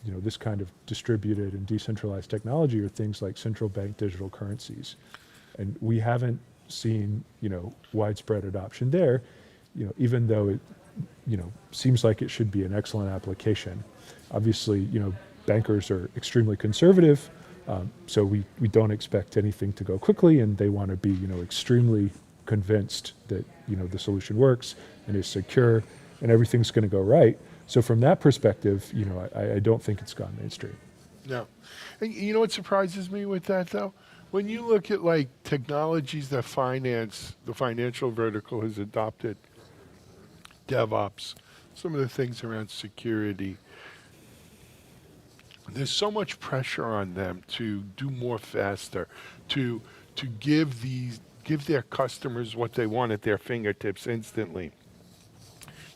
this kind of distributed and decentralized technology are things like central bank digital currencies. And we haven't seen, widespread adoption there, even though it, seems like it should be an excellent application. Obviously, bankers are extremely conservative, so we don't expect anything to go quickly, and they want to be, extremely convinced that, the solution works and is secure and everything's going to go right. So from that perspective, I don't think it's gone mainstream. No. And you know what surprises me with that, though? When you look at like technologies that the financial vertical has adopted, DevOps, some of the things around security, there's so much pressure on them to do more faster, to give their customers what they want at their fingertips instantly,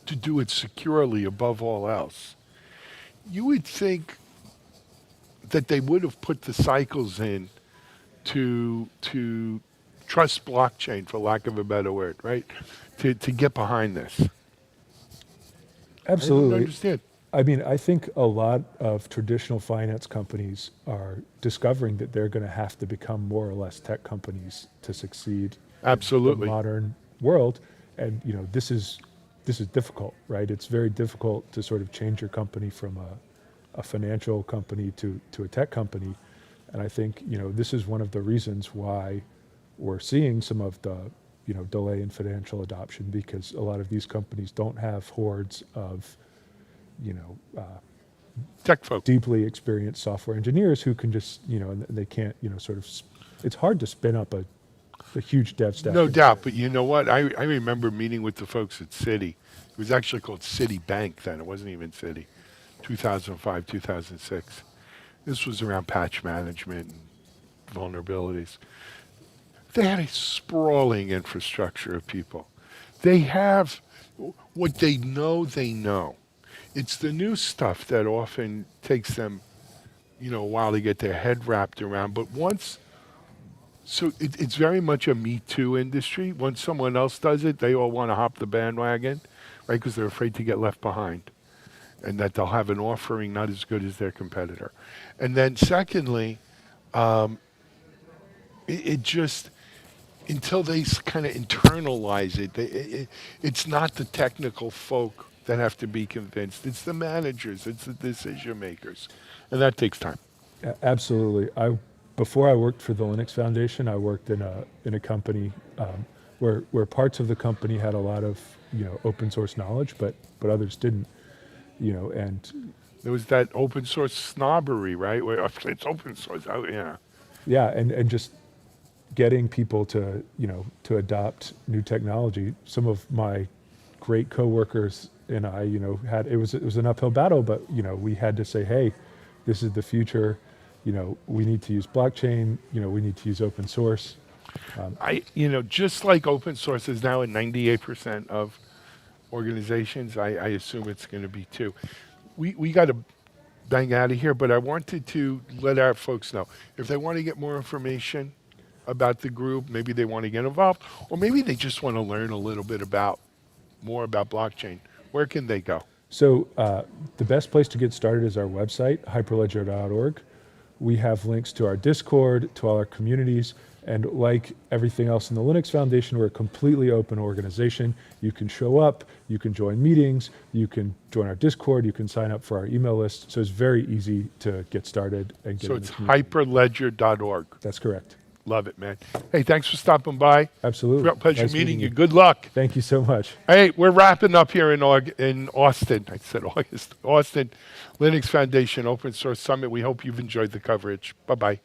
to do it securely above all else. You would think that they would have put the cycles in to trust blockchain, for lack of a better word, right? To get behind this. Absolutely. I don't understand. I mean, I think a lot of traditional finance companies are discovering that they're going to have to become more or less tech companies to succeed. Absolutely. In the modern world, and this is difficult, right? It's very difficult to sort of change your company from a financial company to a tech company, and I think this is one of the reasons why we're seeing some of the delay in financial adoption, because a lot of these companies don't have hordes of tech folk, deeply experienced software engineers who can just and they can't sort of. It's hard to spin up a huge dev stack. No doubt, but you know what? I remember meeting with the folks at Citi. It was actually called Citibank then. It wasn't even Citi. 2005, 2006. This was around patch management and vulnerabilities. they had a sprawling infrastructure of people. They have what they know. It's the new stuff that often takes them, a while to get their head wrapped around. But it's very much a Me Too industry. Once someone else does it, they all want to hop the bandwagon, right? Because they're afraid to get left behind, and that they'll have an offering not as good as their competitor. And then secondly, it just, until they kind of internalize it, it's not the technical folk that have to be convinced. It's the managers, it's the decision makers, and that takes time. Absolutely. Before I worked for the Linux Foundation, I worked in a company where parts of the company had a lot of open source knowledge, but others didn't. And there was that open source snobbery, right? Where it's open source, yeah, and just getting people to adopt new technology. Some of my great coworkers and I had it was an uphill battle, but we had to say, hey, this is the future. We need to use blockchain. We need to use open source. Just like open source is now in 98% of organizations, I assume it's going to be too. We got to bang out of here, but I wanted to let our folks know if they want to get more information about the group, maybe they want to get involved, or maybe they just want to learn a little bit more about blockchain. Where can they go? So the best place to get started is our website, hyperledger.org. We have links to our Discord, to all our communities, and like everything else in the Linux Foundation, we're a completely open organization. You can show up, you can join meetings, you can join our Discord, you can sign up for our email list. So it's very easy to get started and get. So it's hyperledger.org. That's correct. Love it, man. Hey, thanks for stopping by. Absolutely. Pleasure Nice meeting you. you. Good luck. Thank you so much. Hey, we're wrapping up here in Austin. I said August. Austin Linux Foundation Open Source Summit. We hope you've enjoyed the coverage. Bye-bye.